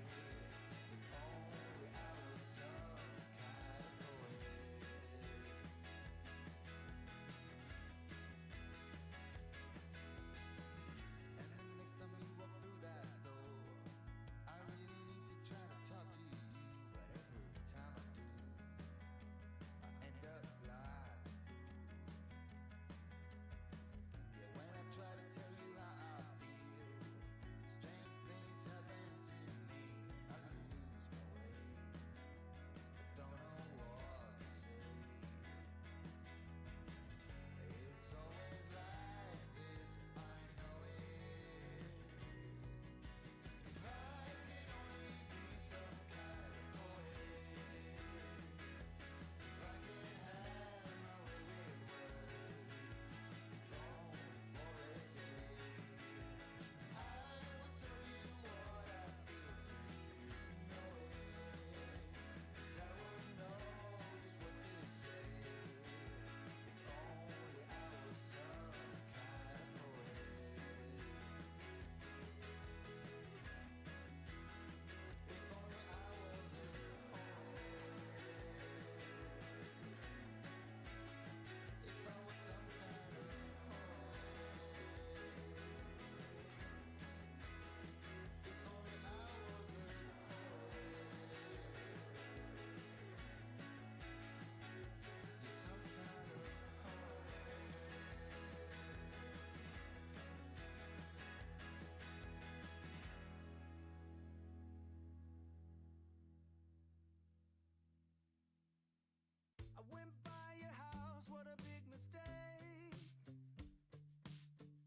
went by your house, what a big mistake.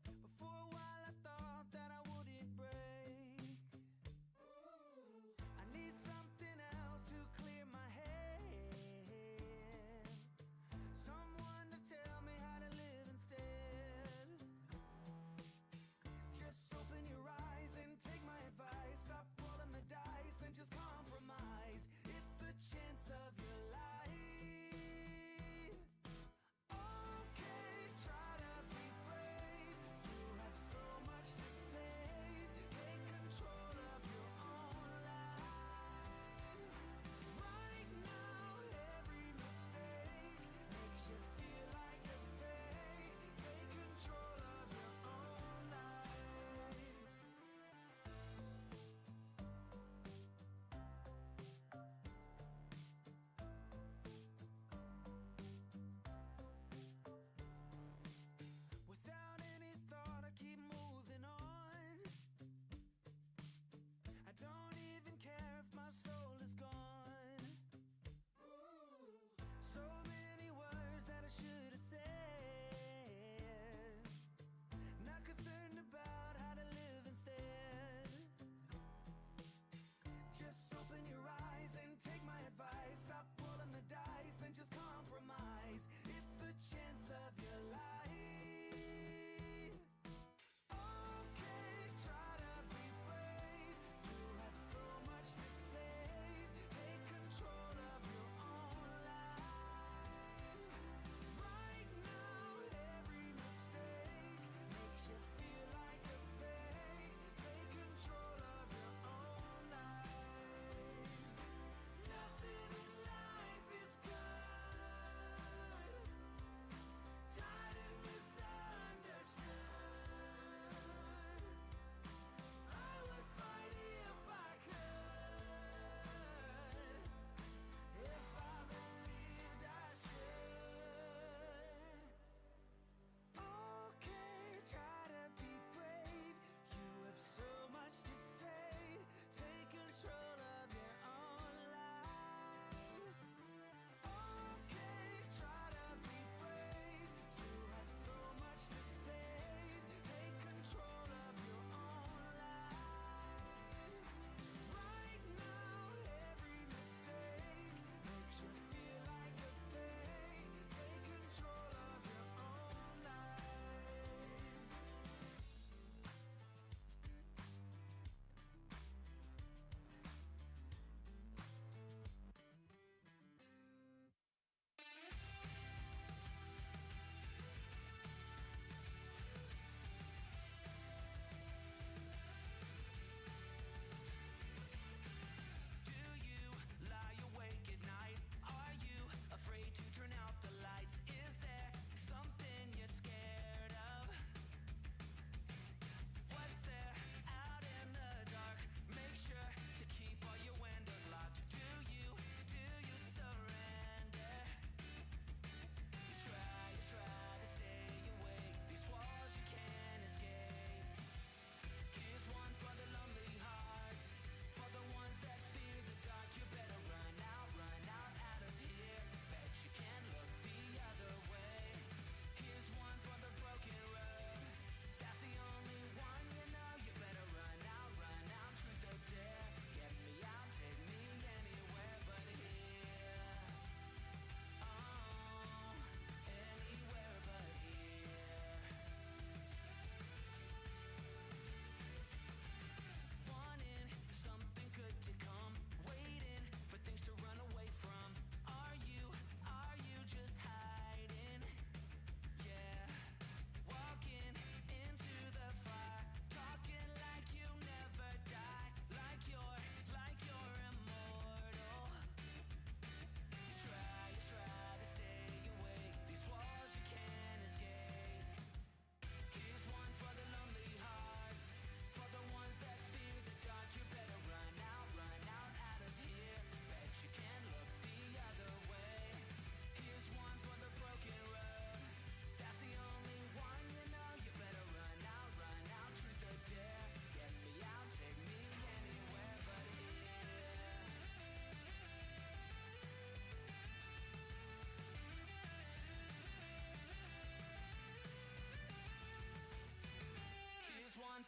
But for a while I thought that I wouldn't break. I need something else to clear my head. Someone to tell me how to live instead. Just open your eyes and take my advice. Stop rolling the dice and just compromise. It's the chance of your life. Oh,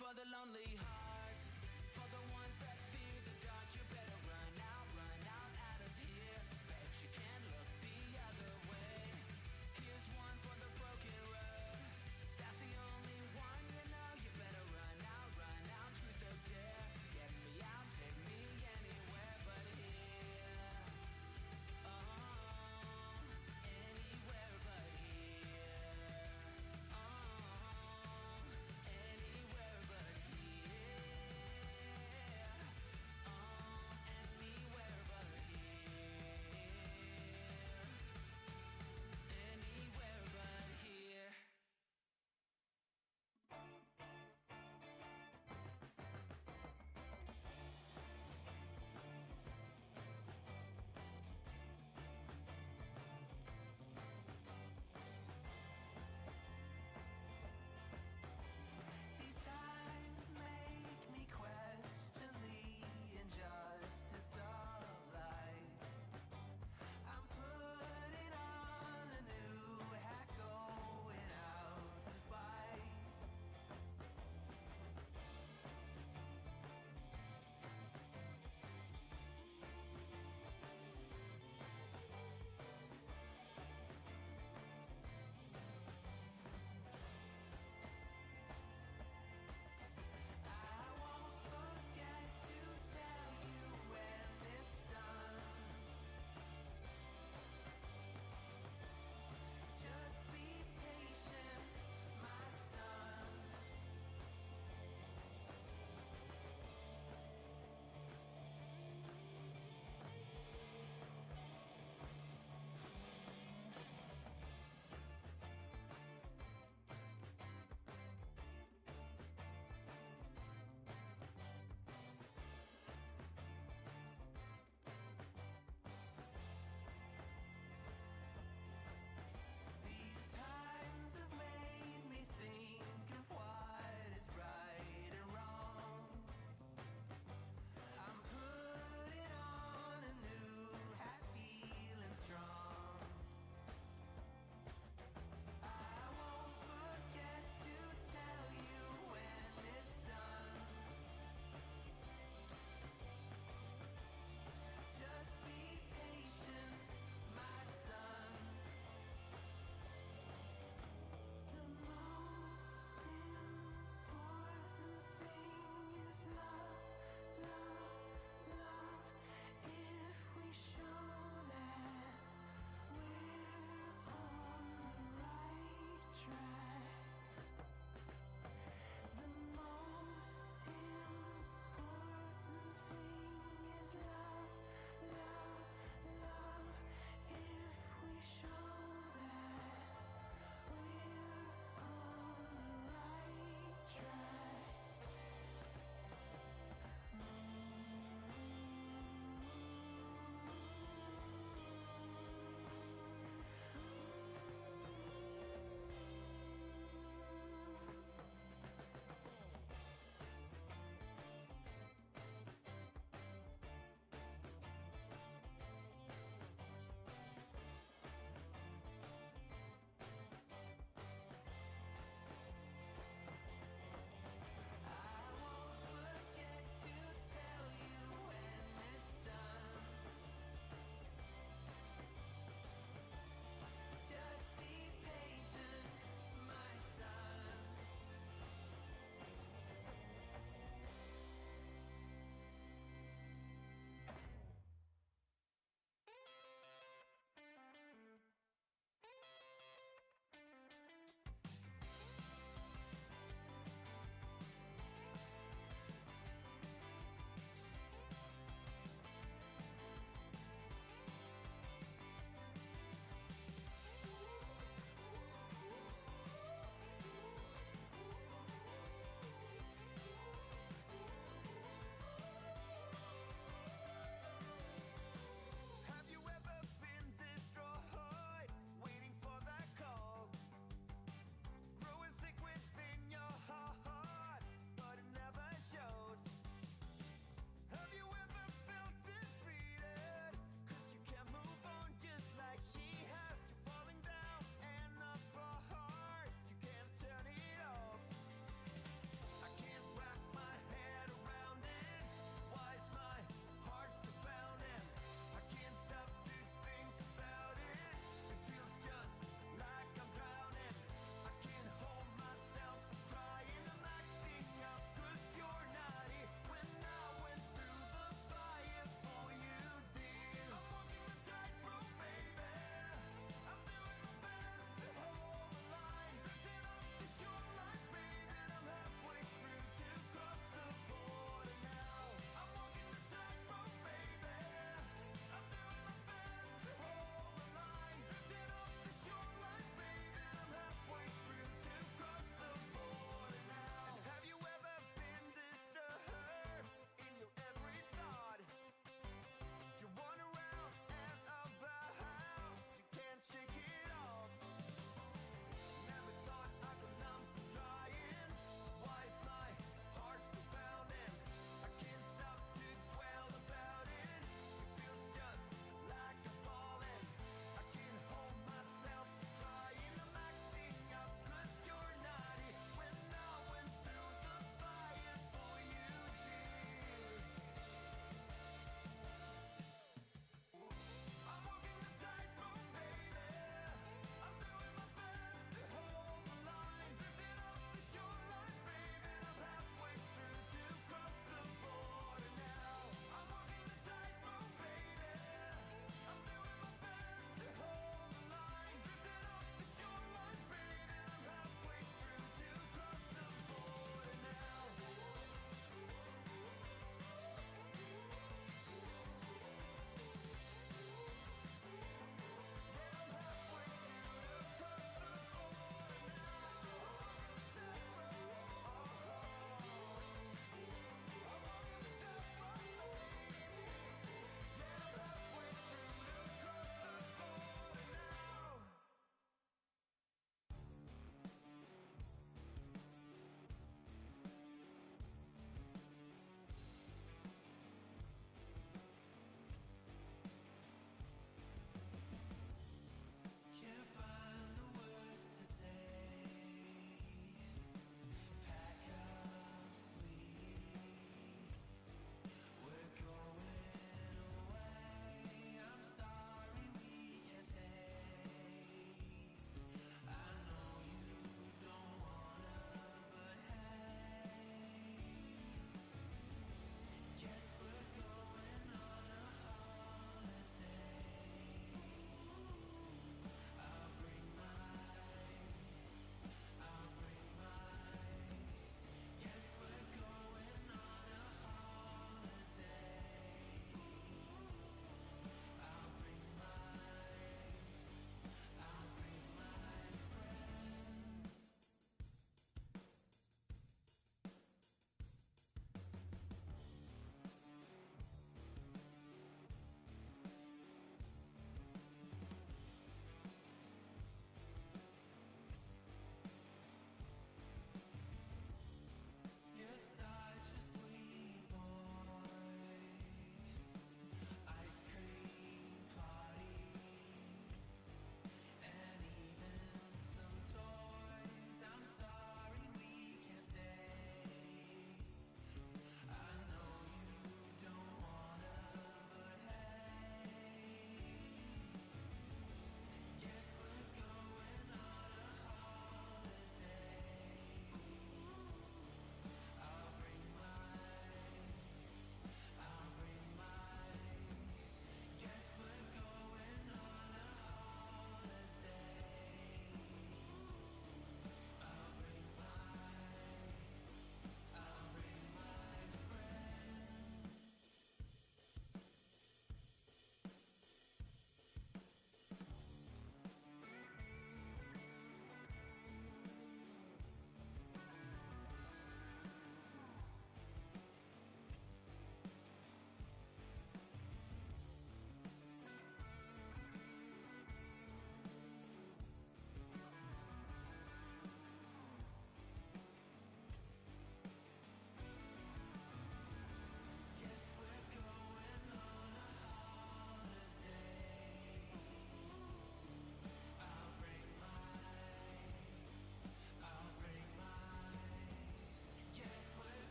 for the lonely hearts, for the ones that fear the dark. You better run out of here. Bet you can't look the other way. Here's one for the broken road. That's the only one you know. You better run out, truth or dare. Get me out, take me anywhere but here. Oh, anywhere but here. Oh, anywhere but here.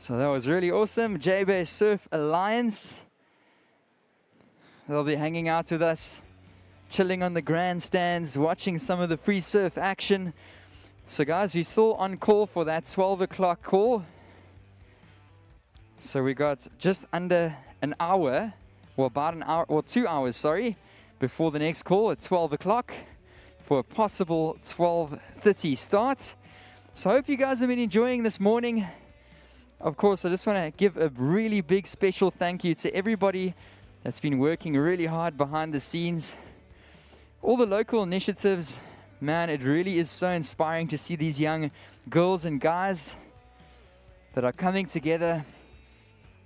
So that was really awesome. Jbay Surf Alliance. They'll be hanging out with us, chilling on the grandstands, watching some of the free surf action. So guys, we're still on call for that 12 o'clock call. So we got just under an hour, or about an hour, or 2 hours, sorry, before the next call at 12 o'clock for a possible 12:30 start. So I hope you guys have been enjoying this morning. Of course, I just want to give a really big special thank you to everybody that's been working really hard behind the scenes. All the local initiatives, man, it really is so inspiring to see these young girls and guys that are coming together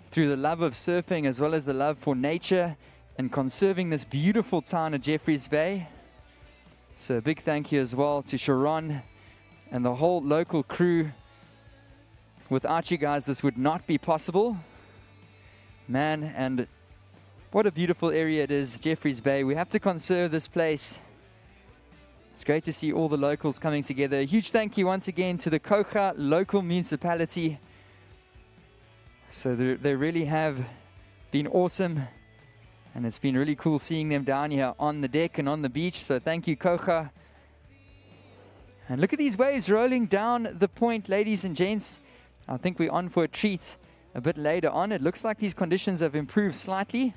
through the love of surfing as well as the love for nature and conserving this beautiful town of Jeffreys Bay. So a big thank you as well to Sharon and the whole local crew. Without you guys, this would not be possible. Man, and what a beautiful area it is, Jeffreys Bay. We have to conserve this place. It's great to see all the locals coming together. A huge thank you once again to the Kocha local municipality. So they really have been awesome. And it's been really cool seeing them down here on the deck and on the beach. So thank you, Kocha. And look at these waves rolling down the point, ladies and gents. I think we're on for a treat a bit later on. It looks like these conditions have improved slightly.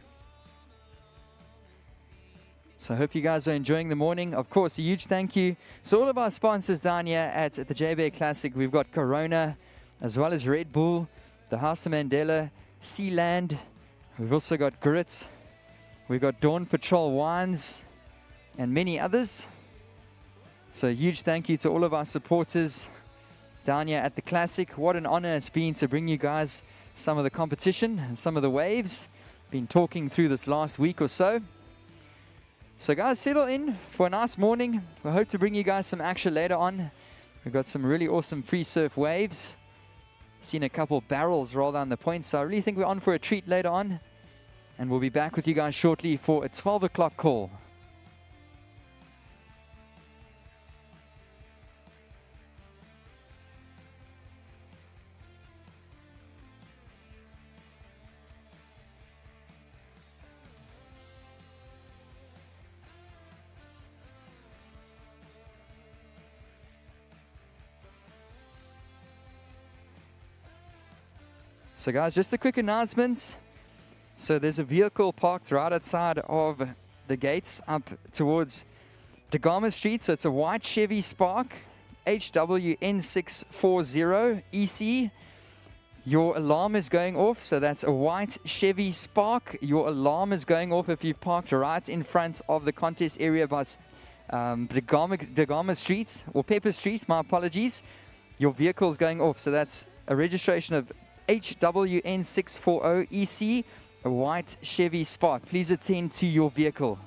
So I hope you guys are enjoying the morning. Of course, a huge thank you to all of our sponsors down here at the Jbay Classic. We've got Corona, as well as Red Bull, the House of Mandela, Sealand. We've also got Grits. We've got Dawn Patrol Wines and many others. So a huge thank you to all of our supporters down here at the Classic. What an honor it's been to bring you guys some of the competition and some of the waves. Been talking through this last week or so. So guys, settle in for a nice morning. We hope to bring you guys some action later on. We've got some really awesome free surf waves. Seen a couple barrels roll down the point, so I really think we're on for a treat later on. And we'll be back with you guys shortly for a 12 o'clock call. So guys, just a quick announcement. So there's a vehicle parked right outside of the gates up towards Degama Street. So it's a white Chevy Spark, HWN640EC. Your alarm is going off. So that's a white Chevy Spark. Your alarm is going off if you've parked right in front of the contest area by Degama Street, or Pepper Street, my apologies. Your vehicle is going off. So that's a registration of HWN640EC, a white Chevy Spark. Please attend to your vehicle.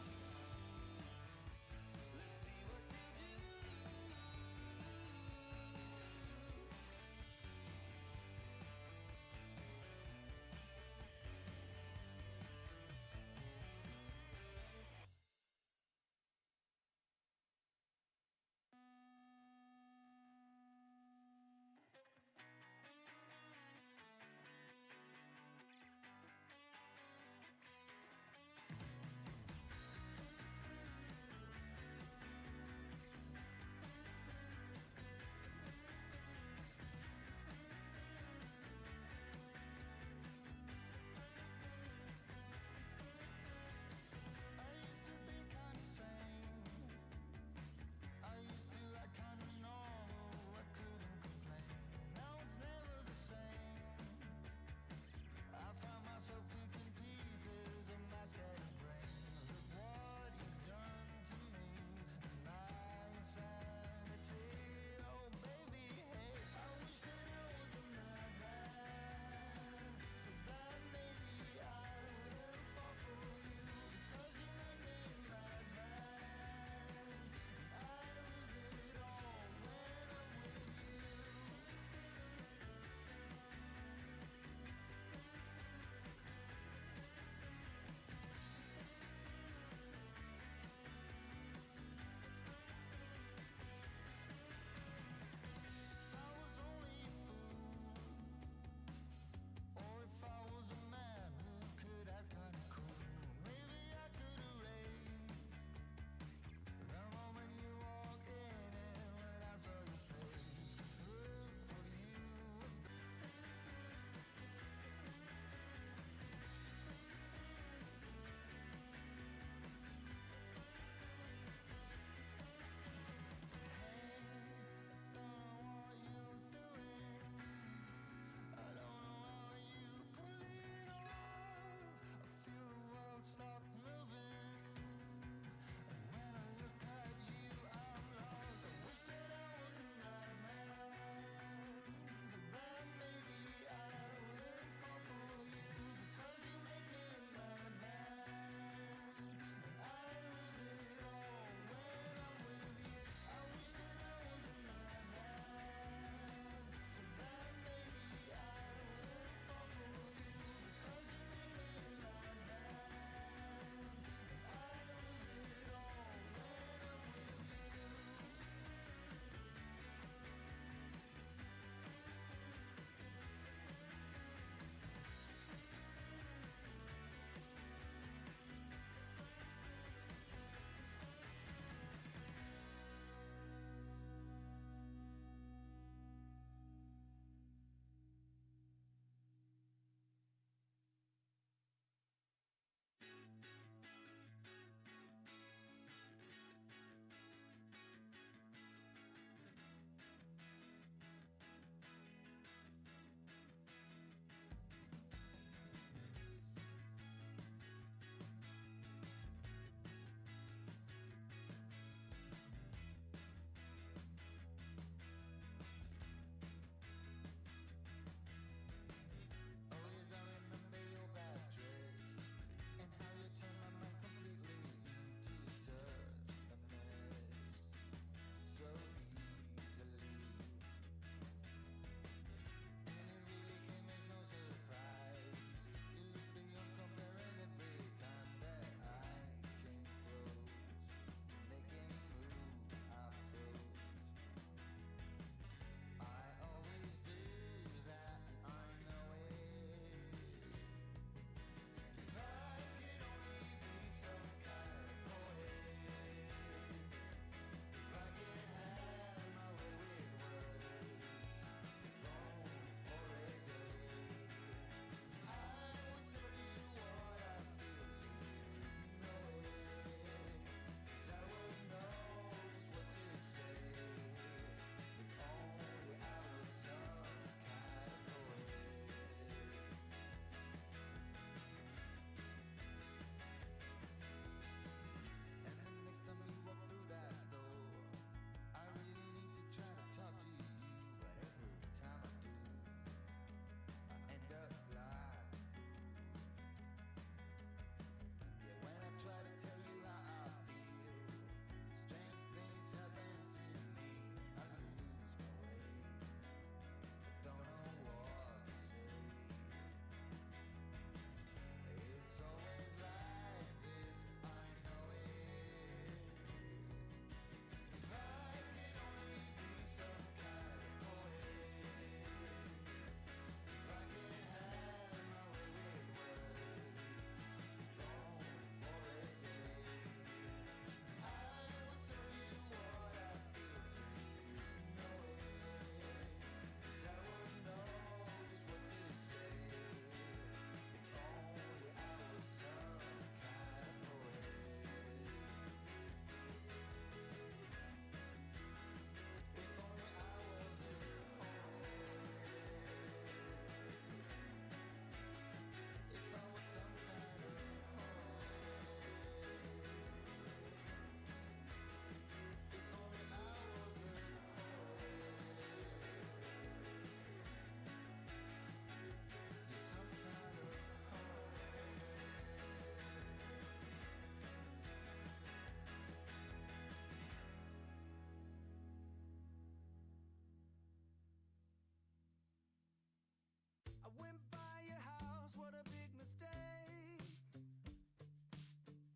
what a big mistake.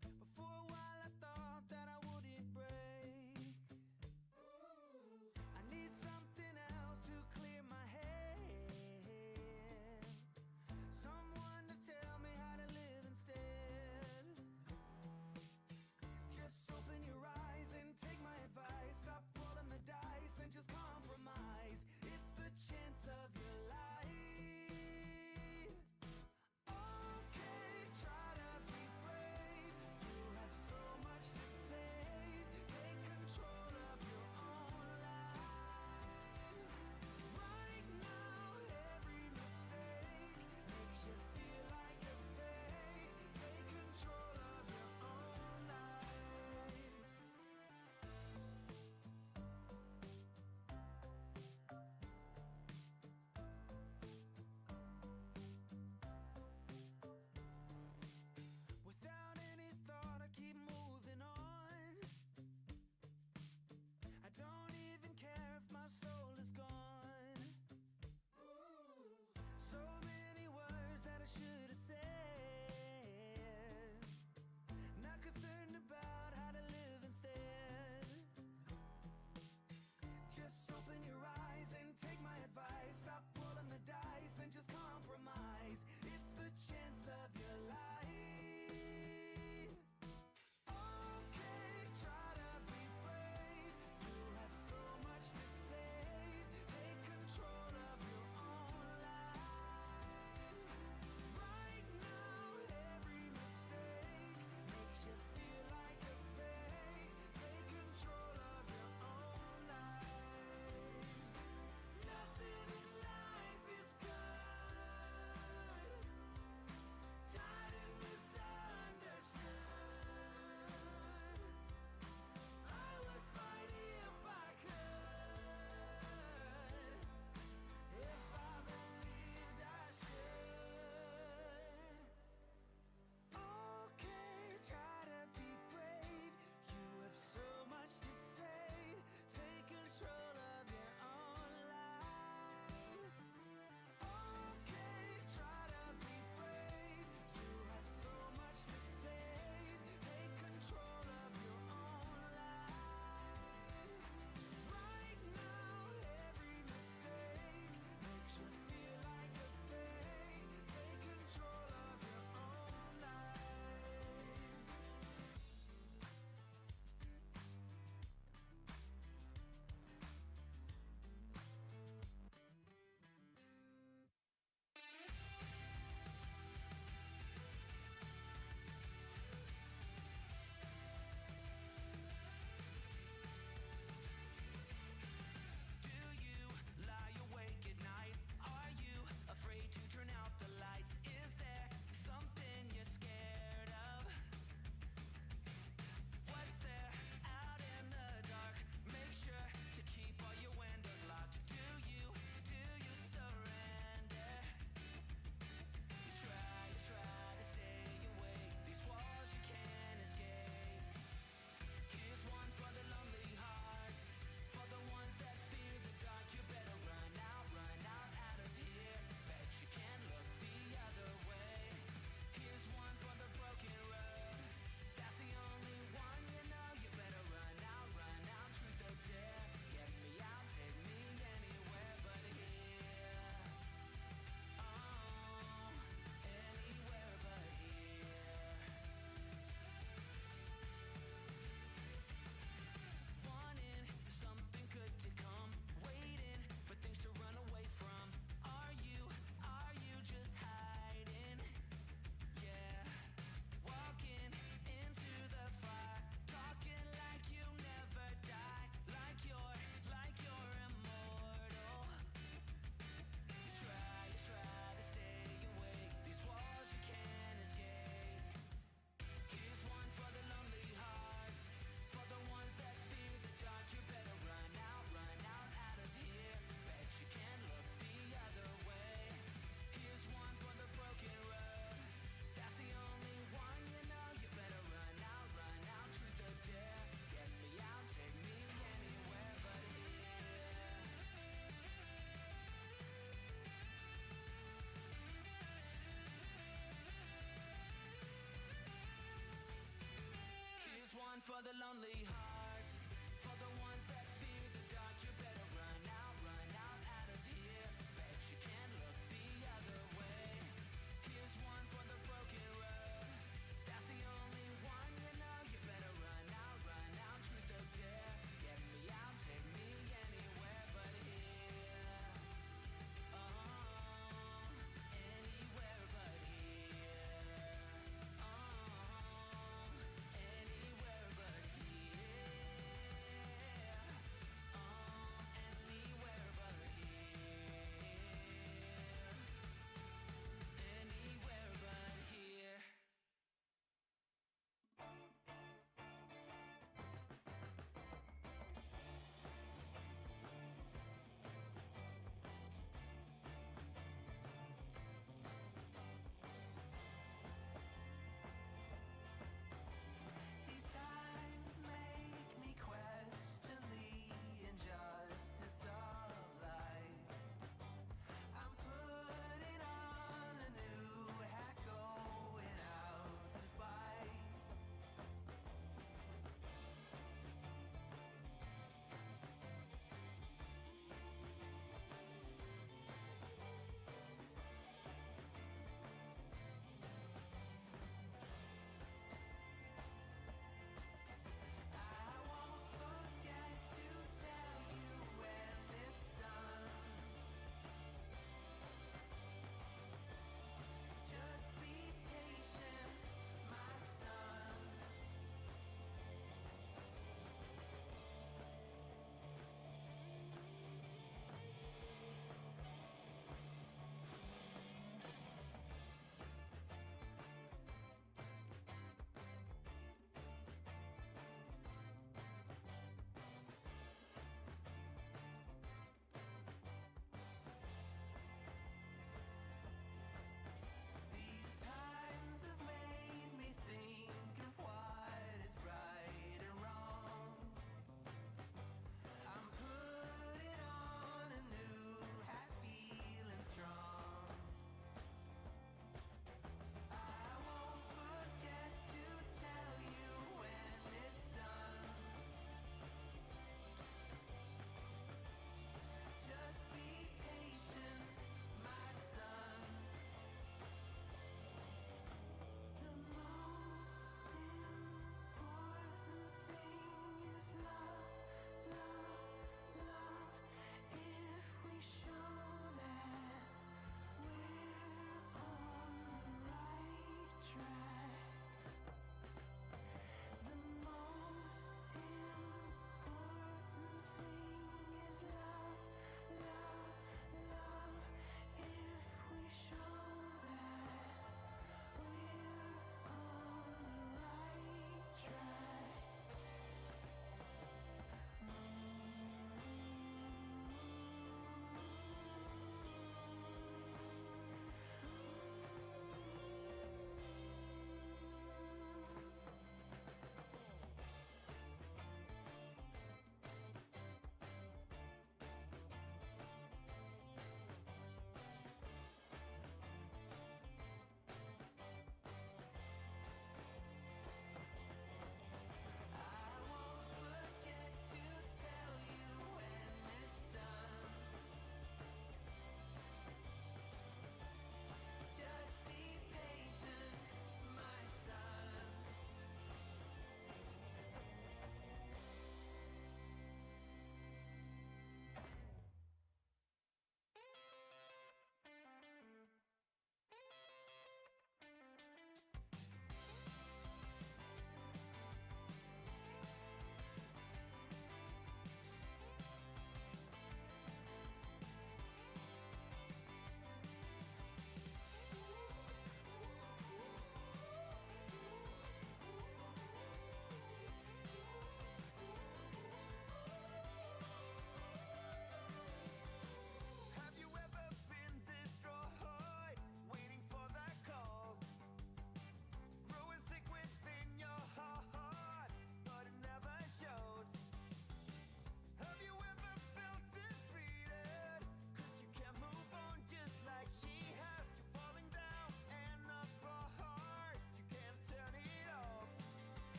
But for a while I thought that I wouldn't break. I need something else to clear my head. Someone to tell me how to live instead. Just open your eyes and take my advice. Stop rolling the dice and just compromise. It's the chance of your life. Okay, try to be brave. You have so much to save. Take control of your own life. Right now, every mistake makes you feel like a fake. Take control of your own life. Without any thought, I keep moving on. I don't even care if my soul is gone. So many words that I should have said. Not concerned about how to live instead. Just open your eyes and take my advice. Stop rolling the dice and just compromise. It's the chance of your life. Okay, try to be brave. You have so much to save. Take control of your own life. Right now, every mistake makes you feel like a fake. Take control of your own life. Nothing in life is good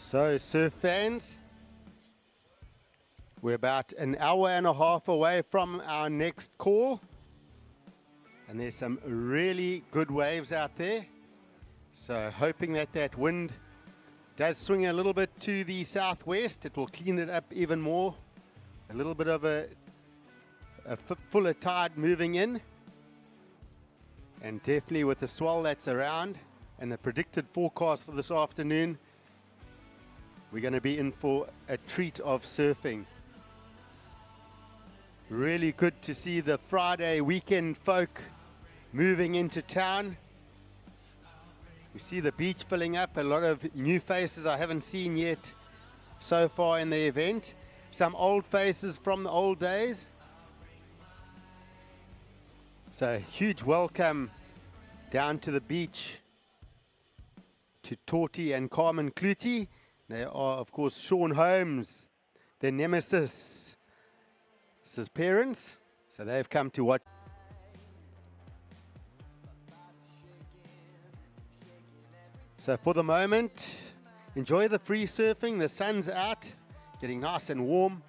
So, surf fans, we're about an hour and a half away from our next call. And there's some really good waves out there. So, hoping that that wind does swing a little bit to the southwest. It will clean it up even more. A little bit of a fuller tide moving in. And definitely with the swell that's around and the predicted forecast for this afternoon, we're going to be in for a treat of surfing. Really good to see the Friday weekend folk moving into town. We see the beach filling up, a lot of new faces I haven't seen yet so far in the event. Some old faces from the old days. So huge welcome down to the beach to Torty and Carmen Clutie. They are, of course, Sean Holmes, their nemesis, his parents. So they've come to watch. So for the moment, enjoy the free surfing. The sun's out, getting nice and warm.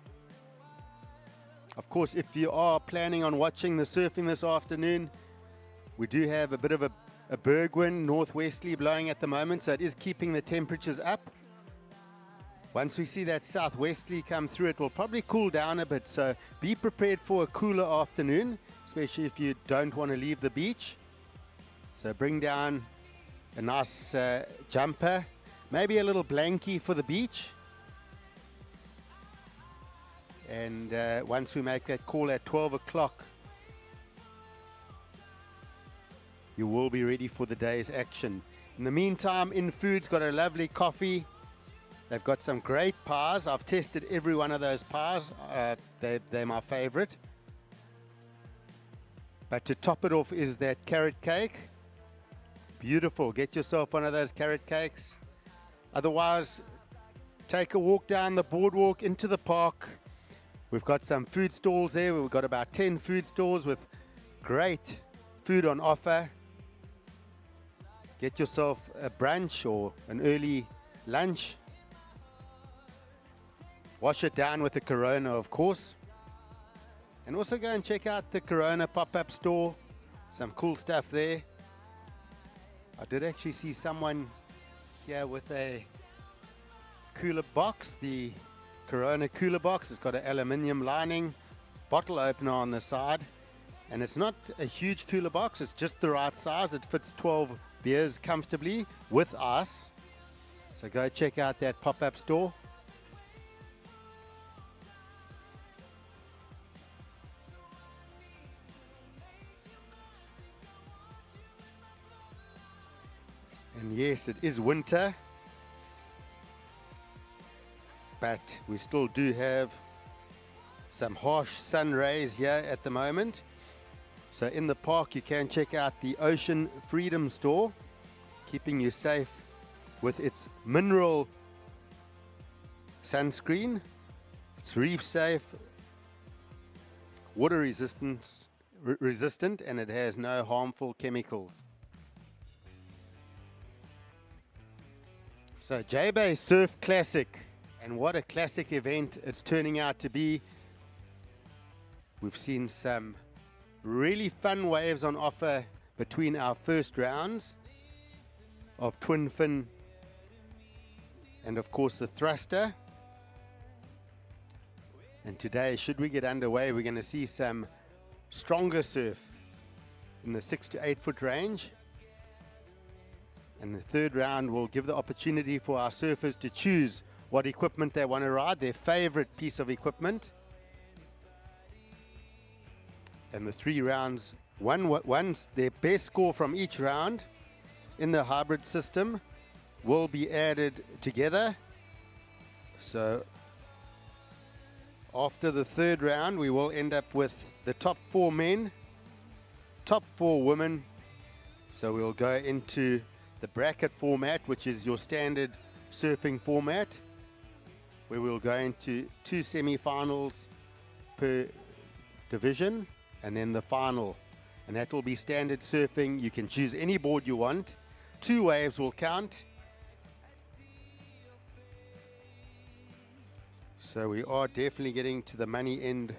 Of course, if you are planning on watching the surfing this afternoon, we do have a bit of a berg wind, northwesterly blowing at the moment, so it is keeping the temperatures up. Once we see that southwesterly come through, it will probably cool down a bit, so be prepared for a cooler afternoon, especially if you don't want to leave the beach. So bring down a nice jumper, maybe a little blankie for the beach. And once we make that call at 12 o'clock, you will be ready for the day's action. In the meantime, In Food's got a lovely coffee. They've got some great pies. I've tested every one of those pies. They're my favorite. But to top it off is that carrot cake. Beautiful. Get yourself one of those carrot cakes. Otherwise, take a walk down the boardwalk into the park. We've got some food stalls there. We've got about 10 food stalls with great food on offer. Get yourself a brunch or an early lunch. Wash it down with a Corona, of course. And also go and check out the Corona pop-up store. Some cool stuff there. I did actually see someone here with a cooler box. The Corona cooler box has got an aluminium lining, bottle opener on the side. And it's not a huge cooler box. It's just the right size. It fits 12 beers comfortably with ice. So go check out that pop-up store. And yes, it is winter, but we still do have some harsh sun rays here at the moment. So in the park you can check out the Ocean Freedom store, keeping you safe with its mineral sunscreen. It's reef safe, water resistant, and it has no harmful chemicals. So Jbay Surf Classic, and what a classic event it's turning out to be. We've seen some really fun waves on offer between our first rounds of twin fin and of course the thruster. And today, should we get underway, we're going to see some stronger surf in the 6 to 8 foot range. And the third round will give the opportunity for our surfers to choose what equipment they want to ride, their favorite piece of equipment. And the 3 rounds, once their best score from each round in the hybrid system will be added together. So after the third round, we will end up with the top 4 men, top 4 women. So we'll go into the bracket format, which is your standard surfing format, where we'll go into 2 semi-finals per division, and then the final. And that will be standard surfing. You can choose any board you want. 2 waves will count. So we are definitely getting to the money end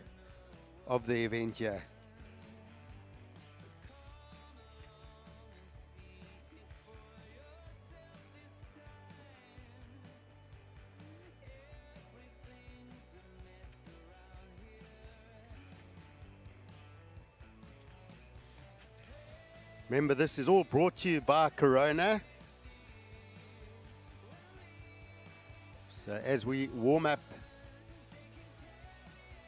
of the event here. Remember, this is all brought to you by Corona. So as we warm up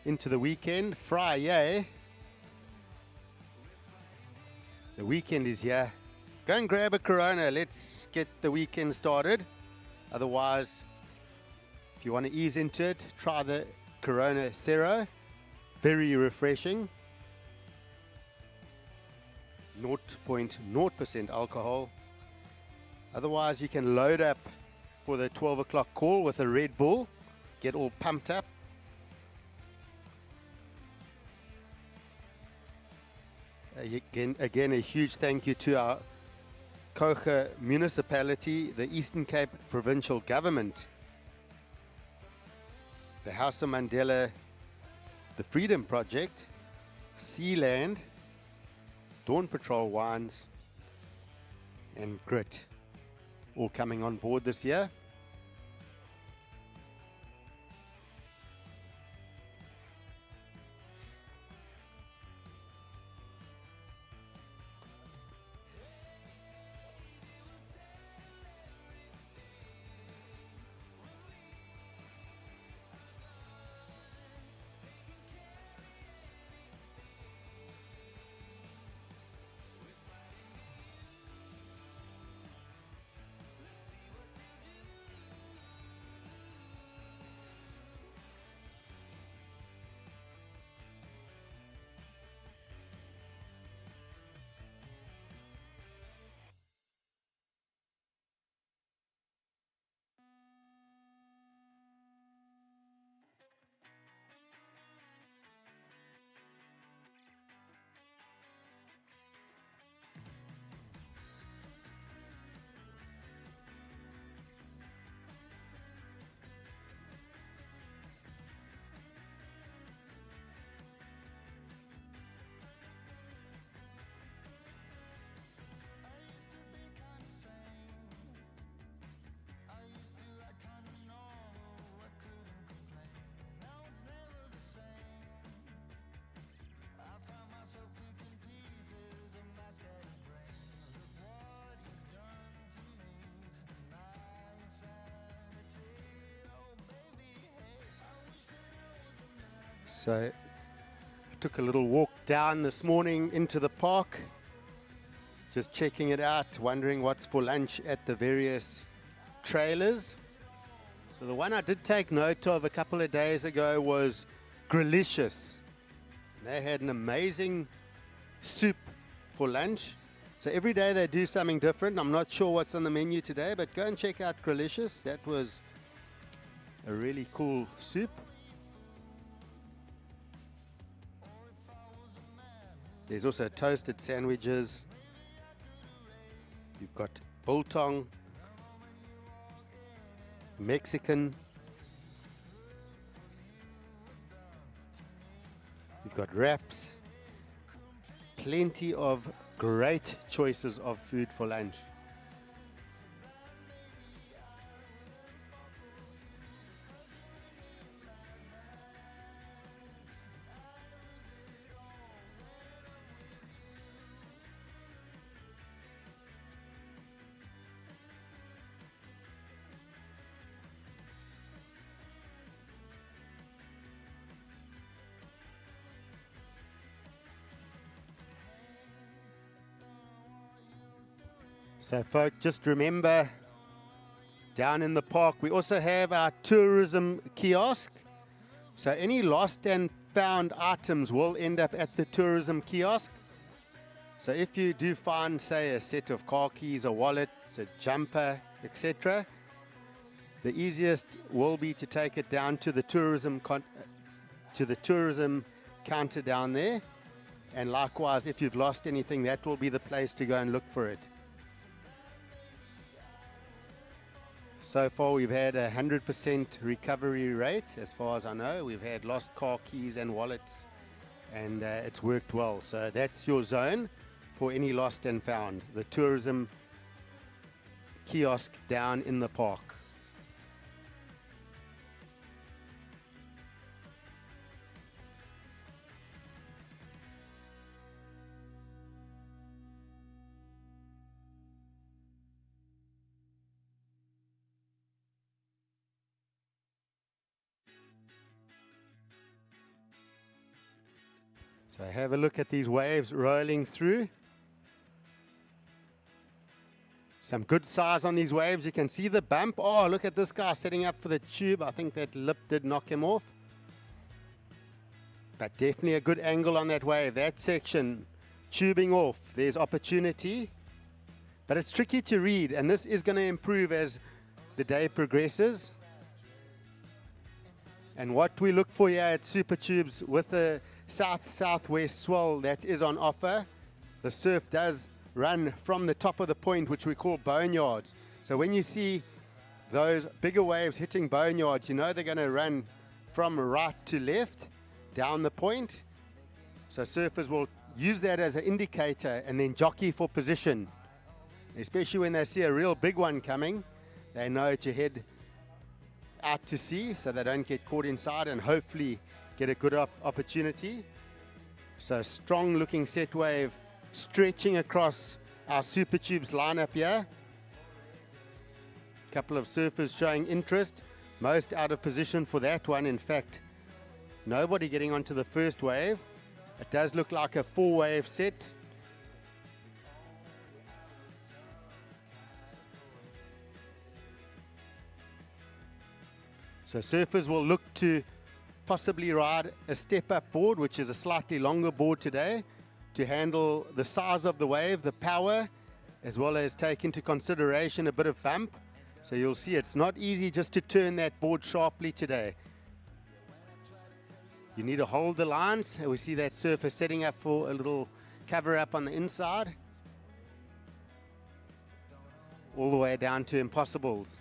into the weekend, Friday, the weekend is here. Go and grab a Corona. Let's get the weekend started. Otherwise, if you want to ease into it, try the Corona Zero. Very refreshing. 0.0% alcohol. Otherwise, you can load up for the 12 o'clock call with a Red Bull. Get all pumped up. Again, a huge thank you to our Kocha municipality, the Eastern Cape Provincial Government, the House of Mandela, the Freedom Project, Sealand, Dawn Patrol Wines, and Grit, all coming on board this year. So I took a little walk down this morning into the park, just checking it out, wondering what's for lunch at the various trailers. So the one I did take note of a couple of days ago was Grillicious. They had an amazing soup for lunch. So every day they do something different. I'm not sure what's on the menu today, but go and check out Grillicious. That was a really cool soup. There's also toasted sandwiches. You've got biltong, Mexican. You've got wraps. Plenty of great choices of food for lunch. So folk, just remember, down in the park, we also have our tourism kiosk. So any lost and found items will end up at the tourism kiosk. So if you do find, say, a set of car keys, a wallet, a jumper, etc., the easiest will be to take it down to the tourism counter down there. And likewise, if you've lost anything, that will be the place to go and look for it. So far, we've had 100% recovery rate, as far as I know. We've had lost car keys and wallets, and it's worked well. So that's your zone for any lost and found. The tourism kiosk down in the park. So have a look at these waves rolling through. Some good size on these waves. You can see the bump. Oh, look at this guy setting up for the tube. I think that lip did knock him off. But definitely a good angle on that wave. That section, tubing off. There's opportunity. But it's tricky to read, and this is going to improve as the day progresses. And what we look for here at Super Tubes with the south-southwest swell that is on offer, the surf does run from the top of the point, which we call boneyards. So when you see those bigger waves hitting boneyards, you know they're going to run from right to left down the point. So surfers will use that as an indicator and then jockey for position. Especially when they see a real big one coming, they know to head out to sea so they don't get caught inside and hopefully get a good opportunity. So strong looking set wave stretching across our Super Tubes lineup here. Couple of surfers showing interest, most out of position for that one. In fact, nobody getting onto the first wave. It does look like a 4-wave set. So surfers will look to possibly ride a step-up board, which is a slightly longer board today, to handle the size of the wave, the power, as well as take into consideration a bit of bump. So you'll see it's not easy just to turn that board sharply today. You need to hold the lines. We see that surfer setting up for a little cover-up on the inside, all the way down to impossibles.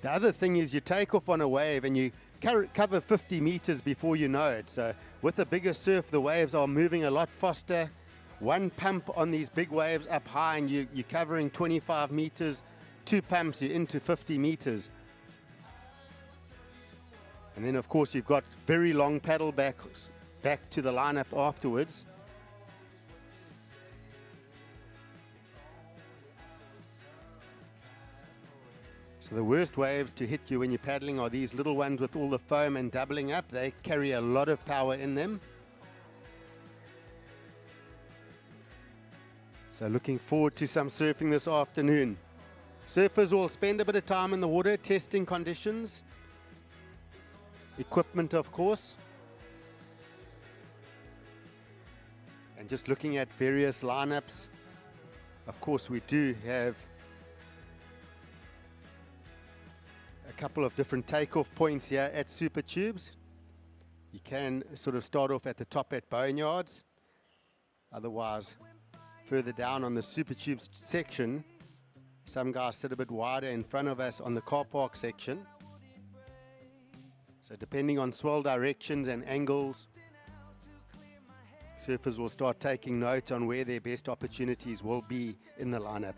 The other thing is you take off on a wave and you cover 50 meters before you know it. So with a bigger surf, the waves are moving a lot faster. One pump on these big waves up high and you're covering 25 meters. 2 pumps, you're into 50 meters. And then of course you've got very long paddle back to the lineup afterwards. So the worst waves to hit you when you're paddling are these little ones with all the foam and doubling up. They carry a lot of power in them. So looking forward to some surfing this afternoon. Surfers will spend a bit of time in the water testing conditions. Equipment, of course. And just looking at various lineups. Of course, we do have a couple of different takeoff points here at Super Tubes. You can sort of start off at the top at boneyards. Otherwise, further down on the Super Tubes section, some guys sit a bit wider in front of us on the car park section. So depending on swell directions and angles, surfers will start taking note on where their best opportunities will be in the lineup.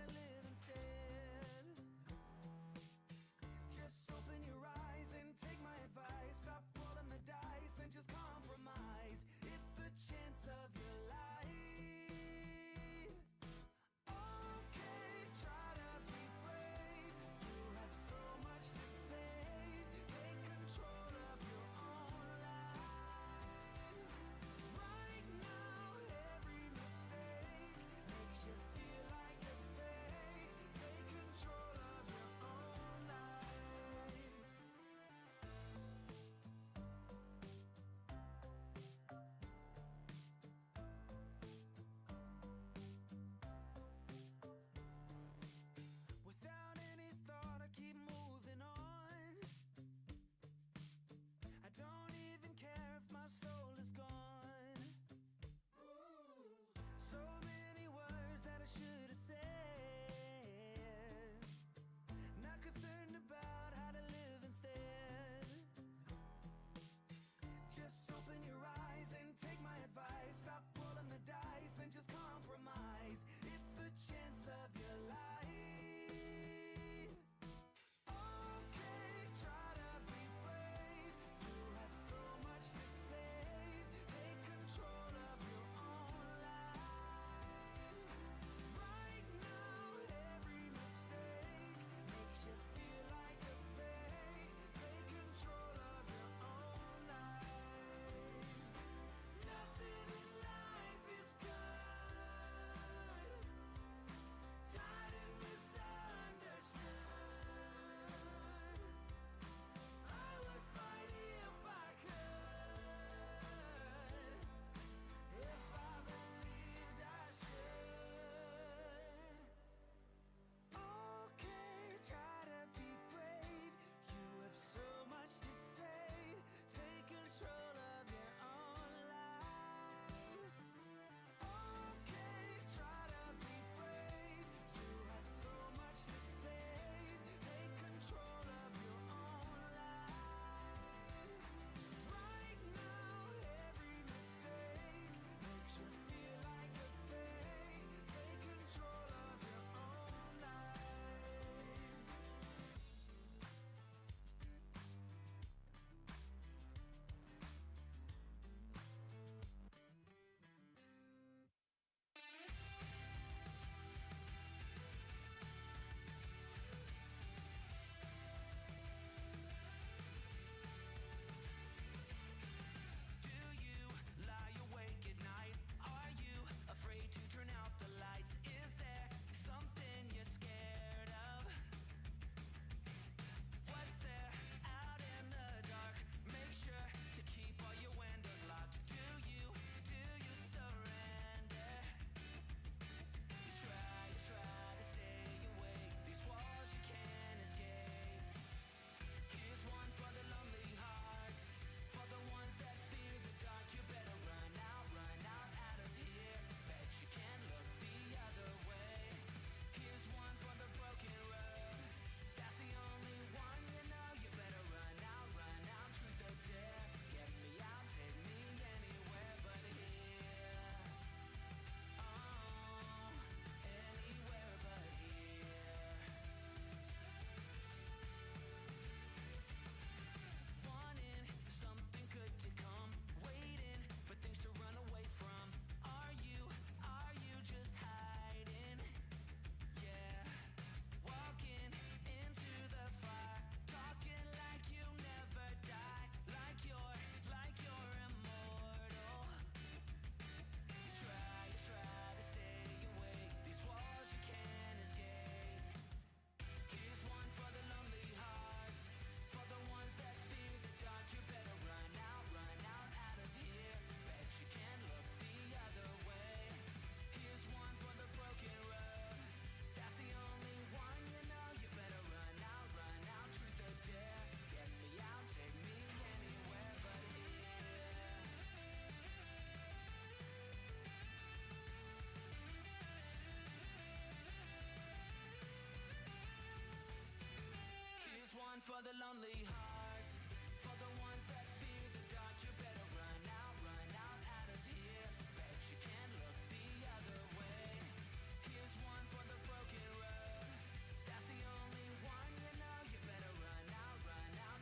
for the lonely hearts, for the ones that fear the dark. You better run out of here. Bet you can't look the other way. Here's one for the broken road. That's the only one you know. You better run out,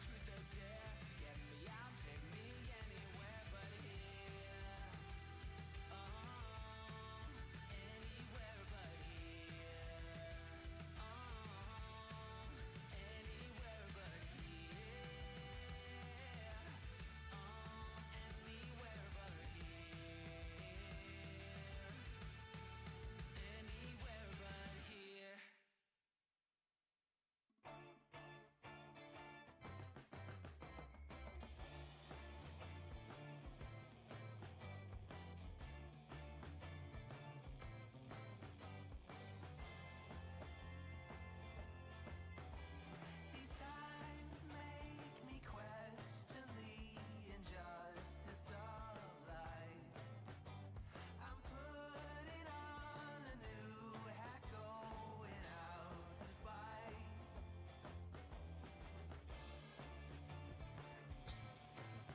truth or dare. Get me out, take me anywhere but here. Oh, anywhere but here. Oh, anywhere but here. Oh, anywhere but here. Anywhere but here. These times make me question the injustice of life. I'm putting on a new hat, going out to fight.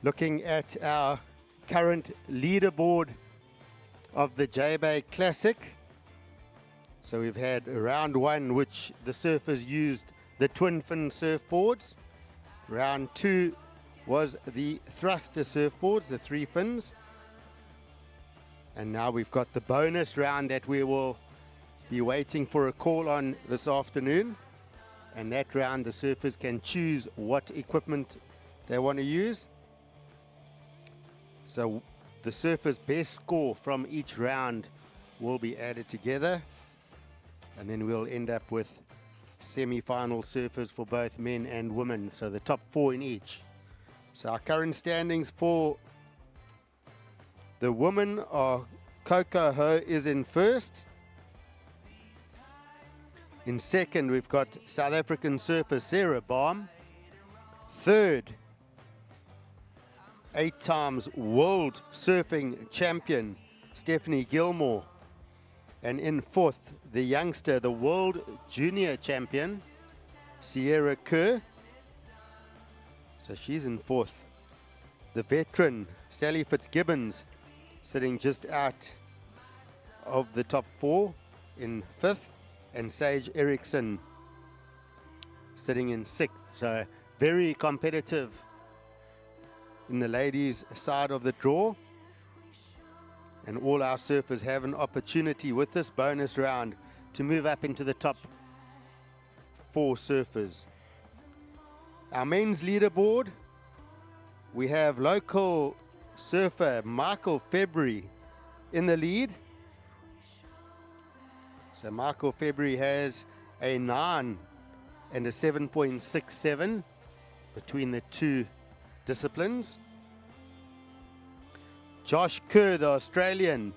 Looking at our current leaderboard of the Jbay Classic. So we've had round one, which the surfers used the twin fin surfboards. Round two was the thruster surfboards, the 3 fins. And now we've got the bonus round that we will be waiting for a call on this afternoon. And that round, the surfers can choose what equipment they want to use. So the surfer's best score from each round will be added together. And then we'll end up with semi-final surfers for both men and women. So the top 4 in each. So our current standings for the women are Coco Ho is in first. In second, we've got South African surfer Sarah Baum. Third, 8 times world surfing champion Stephanie Gilmore. And in fourth, the youngster, the world junior champion Sierra Kerr. So she's in fourth. The veteran Sally Fitzgibbons sitting just out of the top 4 in fifth. And Sage Eriksson sitting in sixth. So very competitive in the ladies' side of the draw. And all our surfers have an opportunity with this bonus round to move up into the top 4 surfers. Our men's leaderboard, we have local surfer Michael February in the lead. So Michael February has a 9 and a 7.67 between the 2 disciplines. Josh Kerr, the Australian,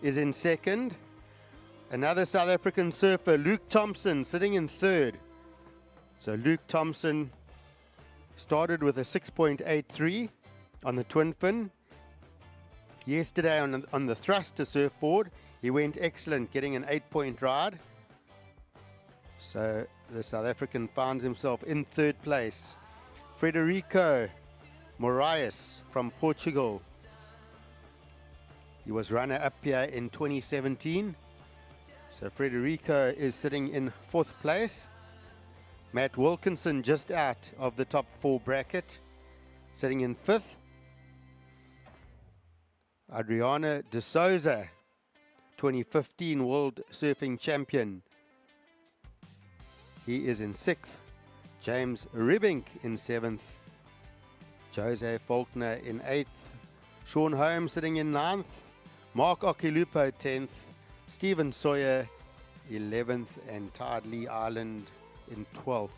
is in second. Another South African surfer, Luke Thompson, sitting in third. So Luke Thompson started with a 6.83 on the twin fin. Yesterday on the thruster surfboard, he went excellent, getting an 8-point ride. So the South African finds himself in third place. Frederico Moraes from Portugal. He was runner-up here in 2017. So Frederico is sitting in fourth place. Matt Wilkinson just out of the top 4 bracket, sitting in fifth. Adriana de Souza, 2015 World Surfing Champion. He is in sixth. James Ribbink in seventh. Jose Faulkner in eighth. Sean Holmes sitting in ninth. Mark Okilupo 10th. Stephen Sawyer 11th. And Todd Lee Island in 12th.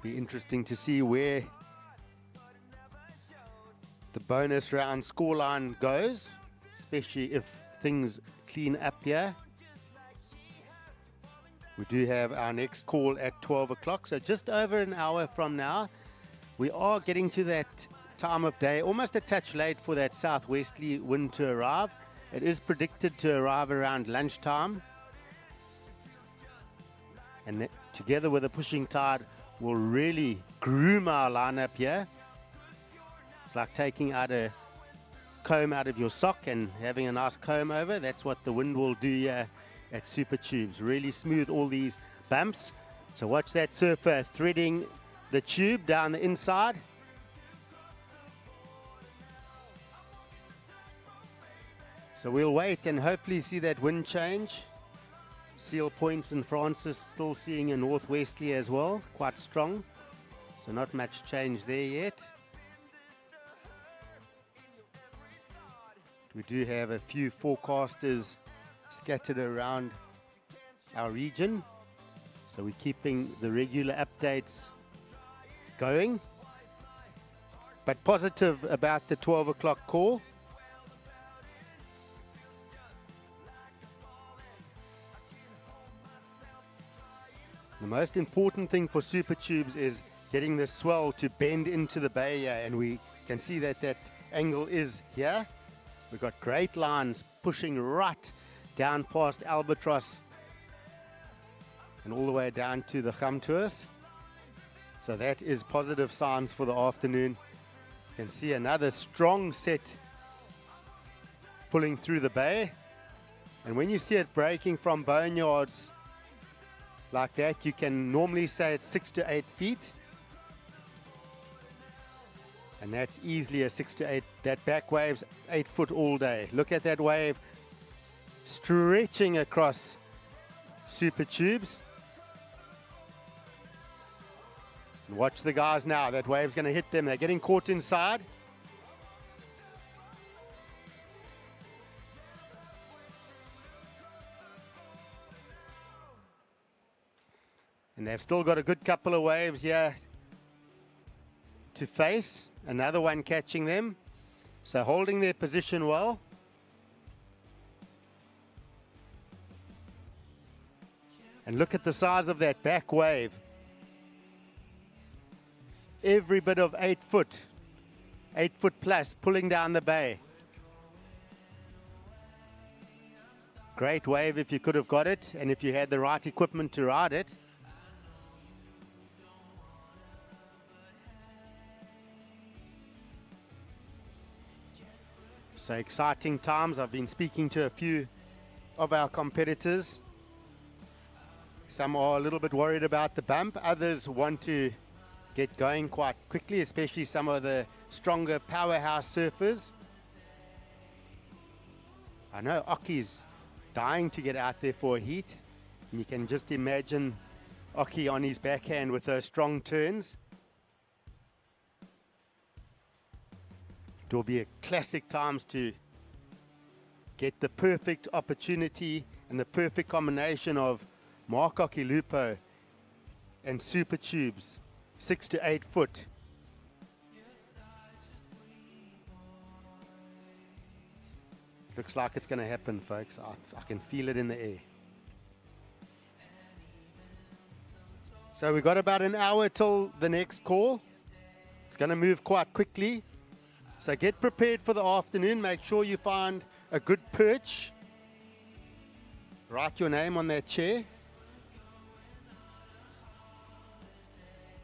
Be interesting to see where the bonus round scoreline goes, especially if things clean up here. We do have our next call at 12 o'clock, so just over an hour from now, We are getting to that time of day, almost a touch late for that southwesterly wind to arrive. It is predicted to arrive around lunchtime. And that, together with a pushing tide, will really groom our lineup here. It's like taking out a comb out of your sock and having a nice comb over. That's what the wind will do here at Super Tubes. Really smooth all these bumps. So watch that surfer threading the tube down the inside. So we'll wait and hopefully see that wind change. Seal Points and Francis still seeing a northwesterly as well, quite strong. So not much change there yet. We do have a few forecasters scattered around our region. So we're keeping the regular updates going. But positive about the 12 o'clock call. The most important thing for Super Tubes is getting the swell to bend into the bay here, and we can see that that angle is here. We've got great lines pushing right down past Albatross and all the way down to the Gamtours. So that is positive signs for the afternoon. You can see another strong set pulling through the bay. And when you see it breaking from boneyards like that, you can normally say it's 6 to 8 feet. And that's easily a 6 to 8. That back wave's 8 foot all day. Look at that wave stretching across Super Tubes. And watch the guys now. That wave's going to hit them. They're getting caught inside. And they've still got a good couple of waves here to face. Another one catching them. So holding their position well. And look at the size of that back wave. Every bit of 8 foot plus, pulling down the bay. Great wave if you could have got it, and if you had the right equipment to ride it. So exciting times. I've been speaking to a few of our competitors. Some are a little bit worried about the bump. Others want to get going quite quickly, especially some of the stronger powerhouse surfers. I know Oki's dying to get out there for a heat. And you can just imagine Oki on his backhand with those strong turns. It will be a classic times to get the perfect opportunity and the perfect combination of Mark Oki Lupo and Super Tubes, 6 to 8 foot. Looks like it's going to happen, folks. I can feel it in the air. So we've got about an hour till the next call. It's going to move quite quickly. So get prepared for the afternoon. Make sure you find a good perch. Write your name on that chair.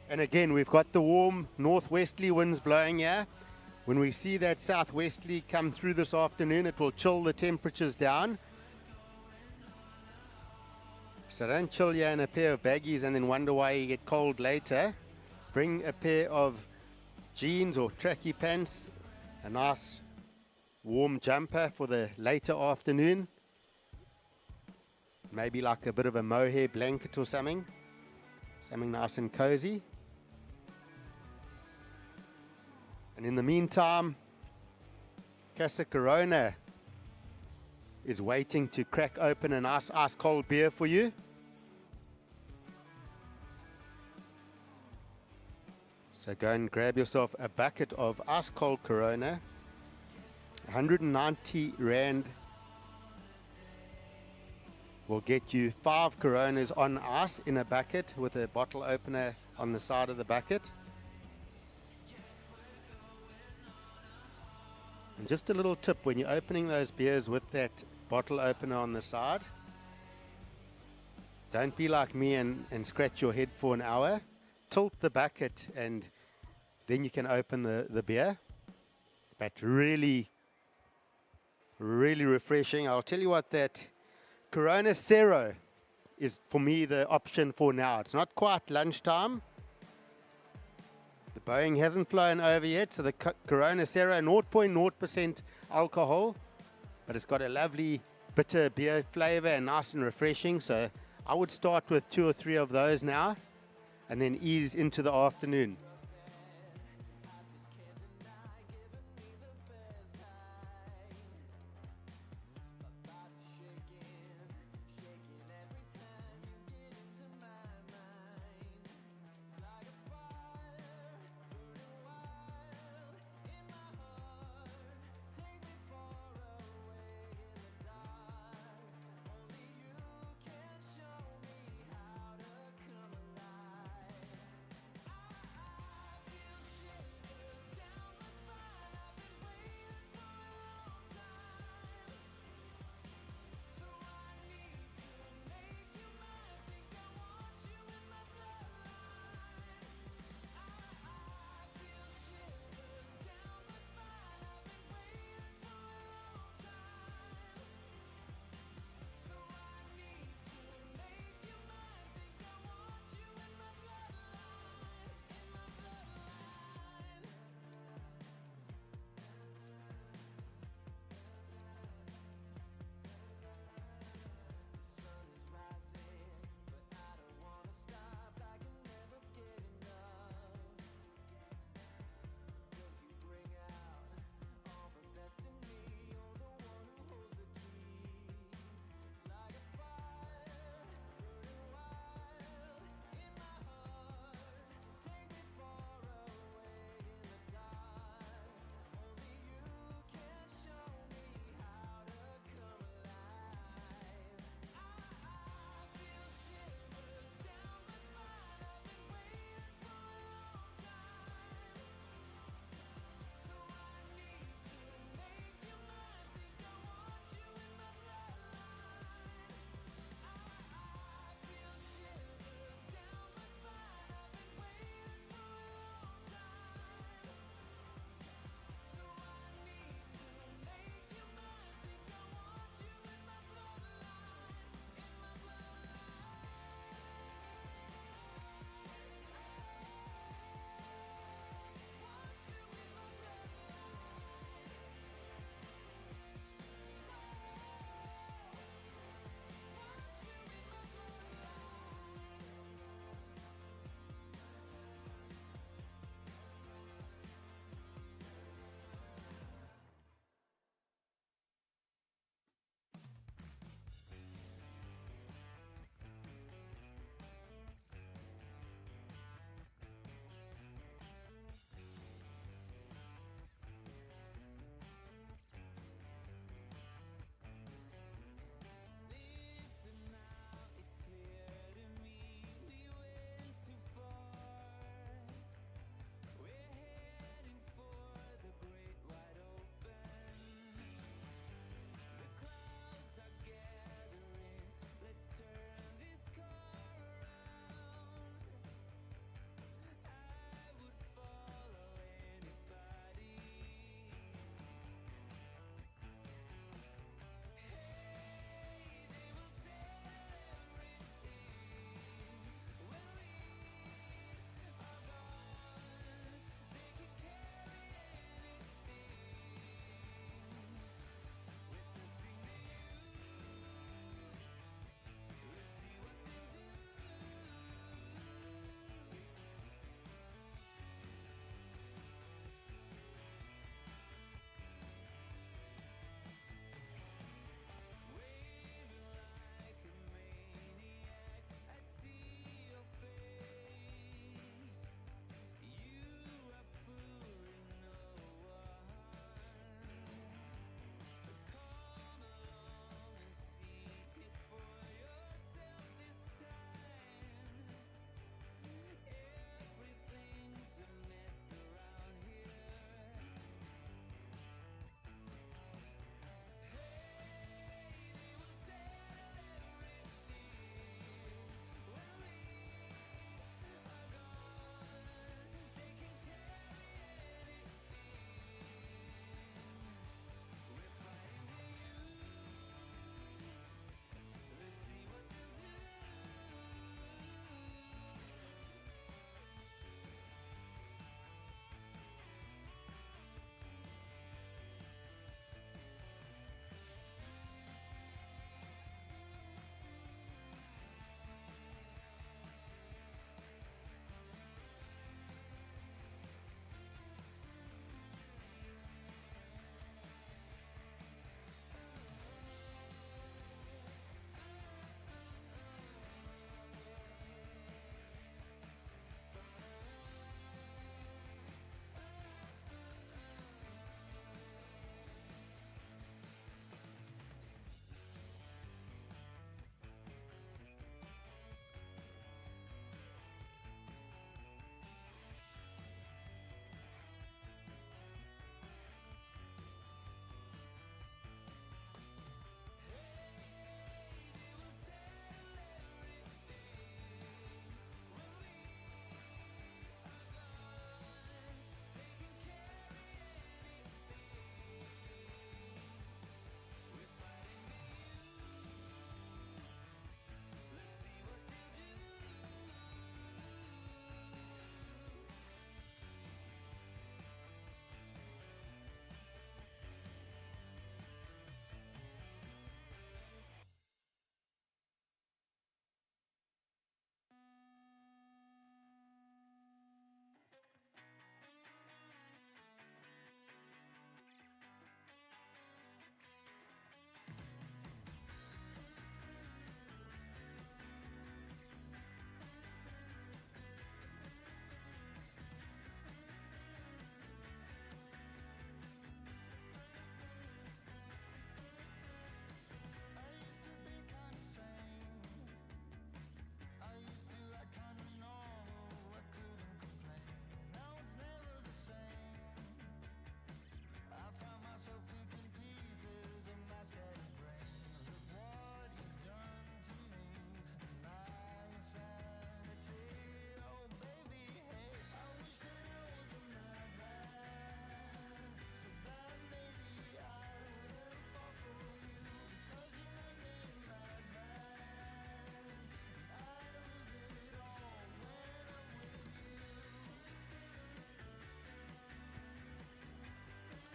And again, we've got the warm northwesterly winds blowing here. When we see that southwesterly come through this afternoon, it will chill the temperatures down. So don't chill you in a pair of baggies and then wonder why you get cold later. Bring a pair of jeans or tracky pants, a nice warm jumper for the later afternoon. Maybe like a bit of a mohair blanket or something. Something nice and cozy. And in the meantime, Casa Corona is waiting to crack open a nice ice cold beer for you. So go and grab yourself a bucket of ice cold Corona. 190 Rand will get you 5 Coronas on ice in a bucket with a bottle opener on the side of the bucket. And just a little tip, when you're opening those beers with that bottle opener on the side, don't be like me and scratch your head for an hour. Tilt the bucket and then you can open the beer. But really, really refreshing. I'll tell you what, that Corona Zero is for me the option for now. It's not quite lunchtime. The Boeing hasn't flown over yet, so the Corona Zero, 0.0% alcohol, but it's got a lovely bitter beer flavor and nice and refreshing. So I would start with 2 or 3 of those now and then ease into the afternoon.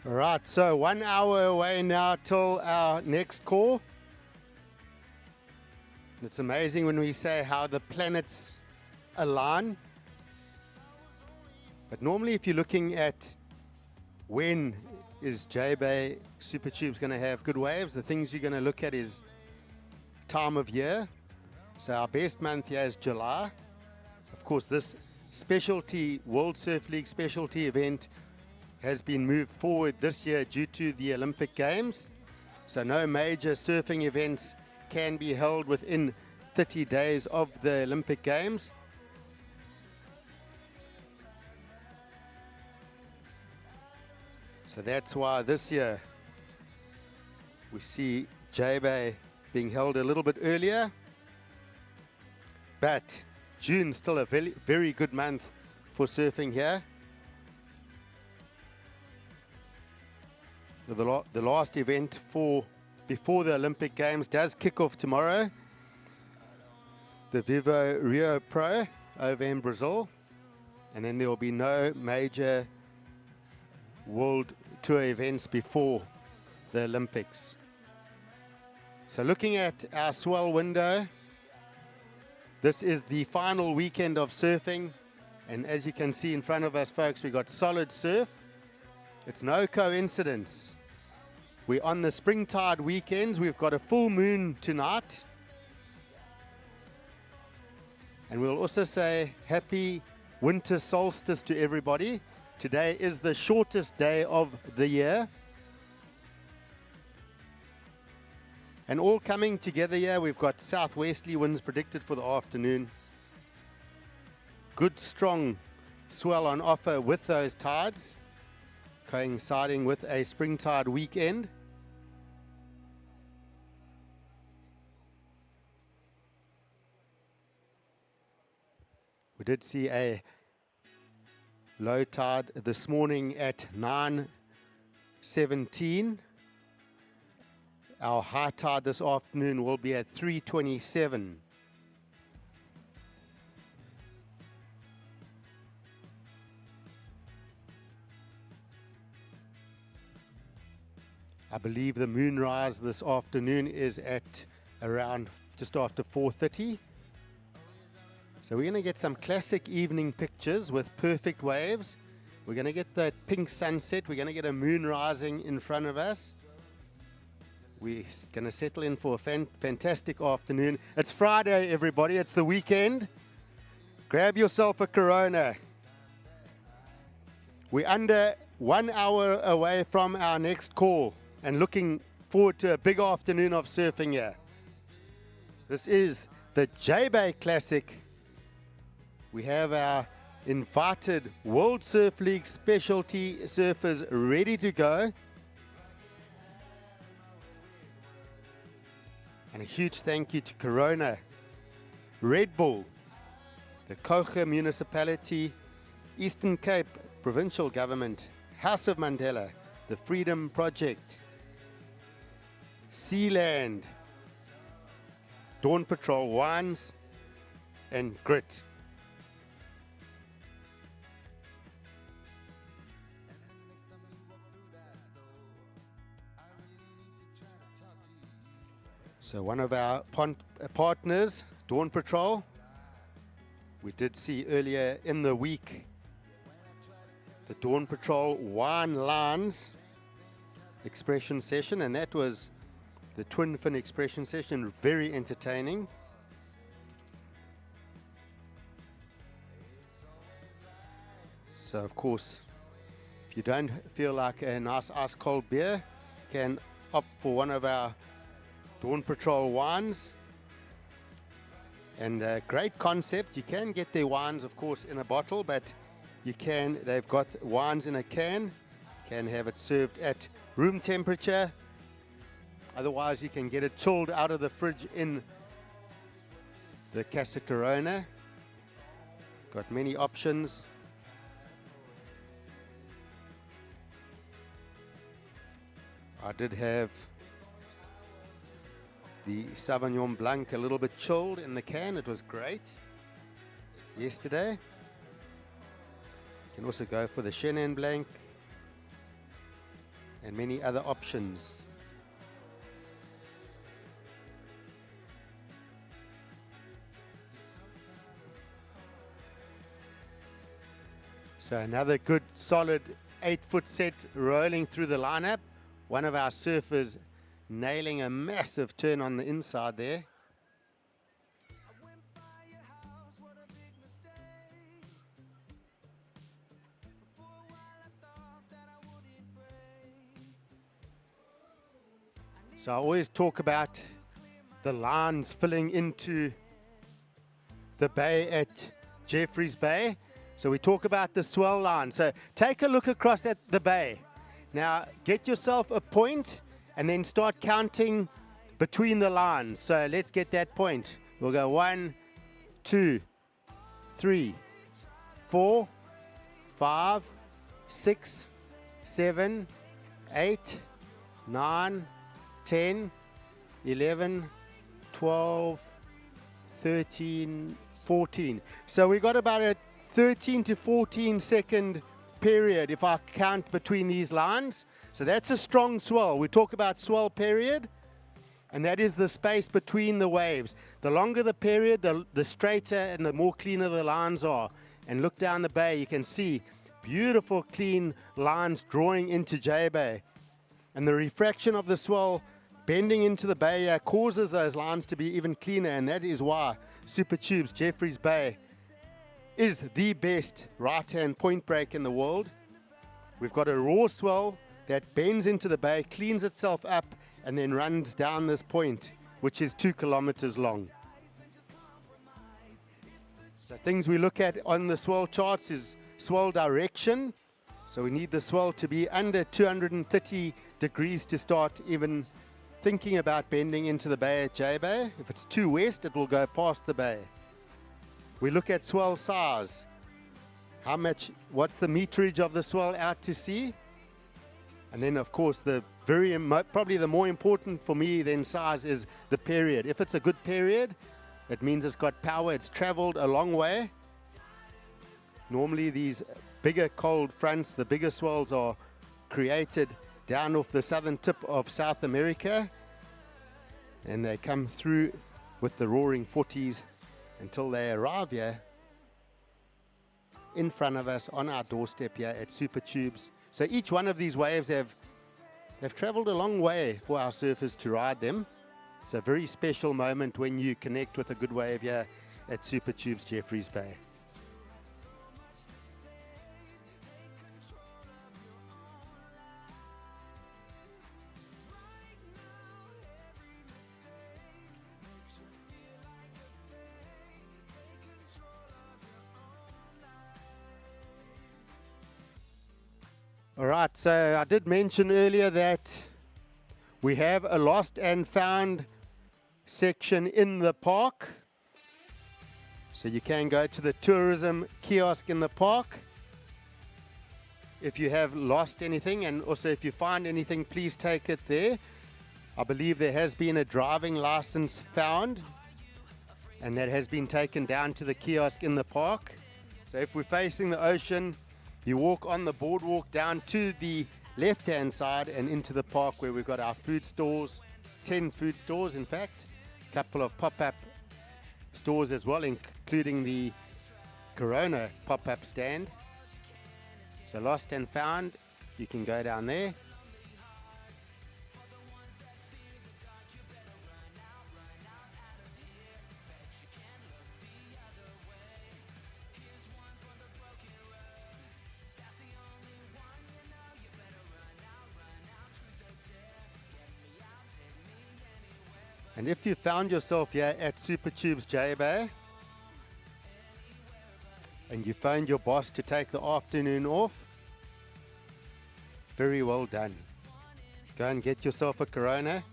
All right, so 1 hour away now till our next call. It's amazing when we say how the planets align. But normally if you're looking at when is Jbay Super Tubes going to have good waves, the things you're going to look at is time of year. So our best month here is July. Of course, this specialty World Surf League specialty event has been moved forward this year due to the Olympic Games. So no major surfing events can be held within 30 days of the Olympic Games. So that's why this year we see Jbay being held a little bit earlier. But June still a very, very good month for surfing here. The last event before the Olympic Games does kick off tomorrow. The Vivo Rio Pro over in Brazil. And then there will be no major World Tour events before the Olympics. So looking at our Swell window, this is the final weekend of surfing. And as you can see in front of us, folks, we got solid surf. It's no coincidence. We're on the springtide weekends. We've got a full moon tonight. And we'll also say happy winter solstice to everybody. Today is the shortest day of the year. And all coming together here, we've got southwesterly winds predicted for the afternoon. Good strong swell on offer with those tides, coinciding with a springtide weekend. We did see a low tide this morning at 9:17. Our high tide this afternoon will be at 3:27. I believe the moonrise this afternoon is at around just after 4:30. So we're going to get some classic evening pictures with perfect waves. We're going to get that pink sunset. We're going to get a moon rising in front of us. We're going to settle in for a fantastic afternoon. It's Friday, everybody. It's the weekend. Grab yourself a Corona. We're under 1 hour away from our next call and looking forward to a big afternoon of surfing here. This is the Jbay Classic. We have our invited World Surf League specialty surfers ready to go. And a huge thank you to Corona, Red Bull, the Kerr Municipality, Eastern Cape Provincial Government, House of Mandela, the Freedom Project, Sealand, Dawn Patrol Wines, and Grit. So one of our partners, Dawn Patrol, we did see earlier in the week the Dawn Patrol Wine Lines expression session, and that was the twin fin expression session, very entertaining. So of course, if you don't feel like a nice ice cold beer, you can opt for one of our Dawn Patrol wines. And a great concept. You can get their wines, of course, in a bottle, but they've got wines in a can. You can have it served at room temperature. Otherwise, you can get it chilled out of the fridge in the Casa Corona. Got many options. I did have the Sauvignon Blanc a little bit chilled in the can. It was great yesterday. You can also go for the Chenin Blanc. and many other options. So another good solid 8-foot set rolling through the lineup. One of our surfers nailing a massive turn on the inside there. So I always talk about the lines filling into the bay at Jeffreys Bay. So we talk about the swell line. So take a look across at the bay. Now get yourself a point and then start counting between the lines. So let's get that point. We'll go 1, 2, 3, 4, 5, 6, 7, 8, 9, 10, 11, 12, 13, 14. So we got about a 13 to 14 second period if I count between these lines. So that's a strong swell. We talk about swell period, and that is the space between the waves. The longer the period, the straighter and the more cleaner the lines are. And look down the bay, you can see beautiful clean lines drawing into Jbay. And the refraction of the swell bending into the bay causes those lines to be even cleaner, and that is why Super Tubes Jeffreys Bay is the best right-hand point break in the world. We've got a raw swell that bends into the bay, cleans itself up, and then runs down this point, which is 2 kilometers long. So things we look at on the swell charts is swell direction. So we need the swell to be under 230 degrees to start even thinking about bending into the bay at Jbay. If it's too west, it will go past the bay. We look at swell size. What's the meterage of the swell out to sea? And then of course probably the more important for me than size is the period. If it's a good period, it means it's got power, it's traveled a long way. Normally these bigger cold fronts, the bigger swells are created down off the southern tip of South America, and they come through with the roaring 40s until they arrive here in front of us on our doorstep here at Super Tubes. So each one of these waves they've traveled a long way for our surfers to ride them. It's a very special moment when you connect with a good wave here at Super Tubes Jeffreys Bay. All right, so I did mention earlier that we have a lost and found section in the park. So you can go to the tourism kiosk in the park if you have lost anything, and also if you find anything, please take it there. I believe there has been a driving license found, and that has been taken down to the kiosk in the park. So if we're facing the ocean, you walk on the boardwalk down to the left-hand side and into the park where we've got our food stores, 10 food stores in fact, a couple of pop-up stores as well, including the Corona pop-up stand. So lost and found, you can go down there. And if you found yourself here at Super Tubes Jbay and you phoned your boss to take the afternoon off, very well done. Go and get yourself a Corona,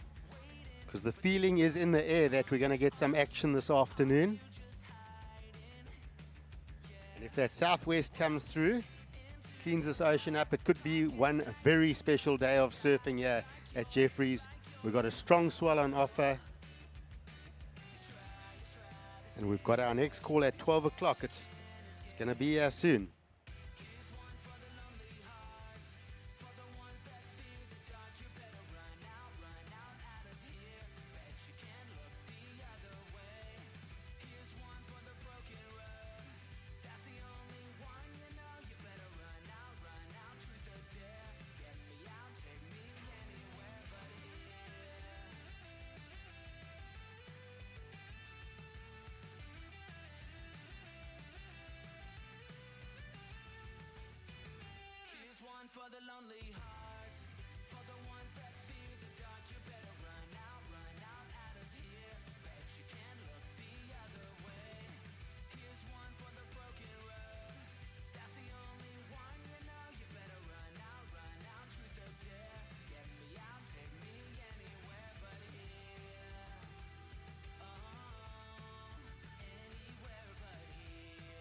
because the feeling is in the air that we're going to get some action this afternoon. And if that southwest comes through, cleans this ocean up, it could be one very special day of surfing here at Jeffreys. We've got a strong swell on offer. And we've got our next call at 12 o'clock. It's going to be here soon. for the lonely hearts, for the ones that fear the dark. You better run out of here. Bet you can't look the other way. Here's one for the broken road. That's the only one you know. You better run out, truth or dare. Get me out, take me anywhere but here. Anywhere but here.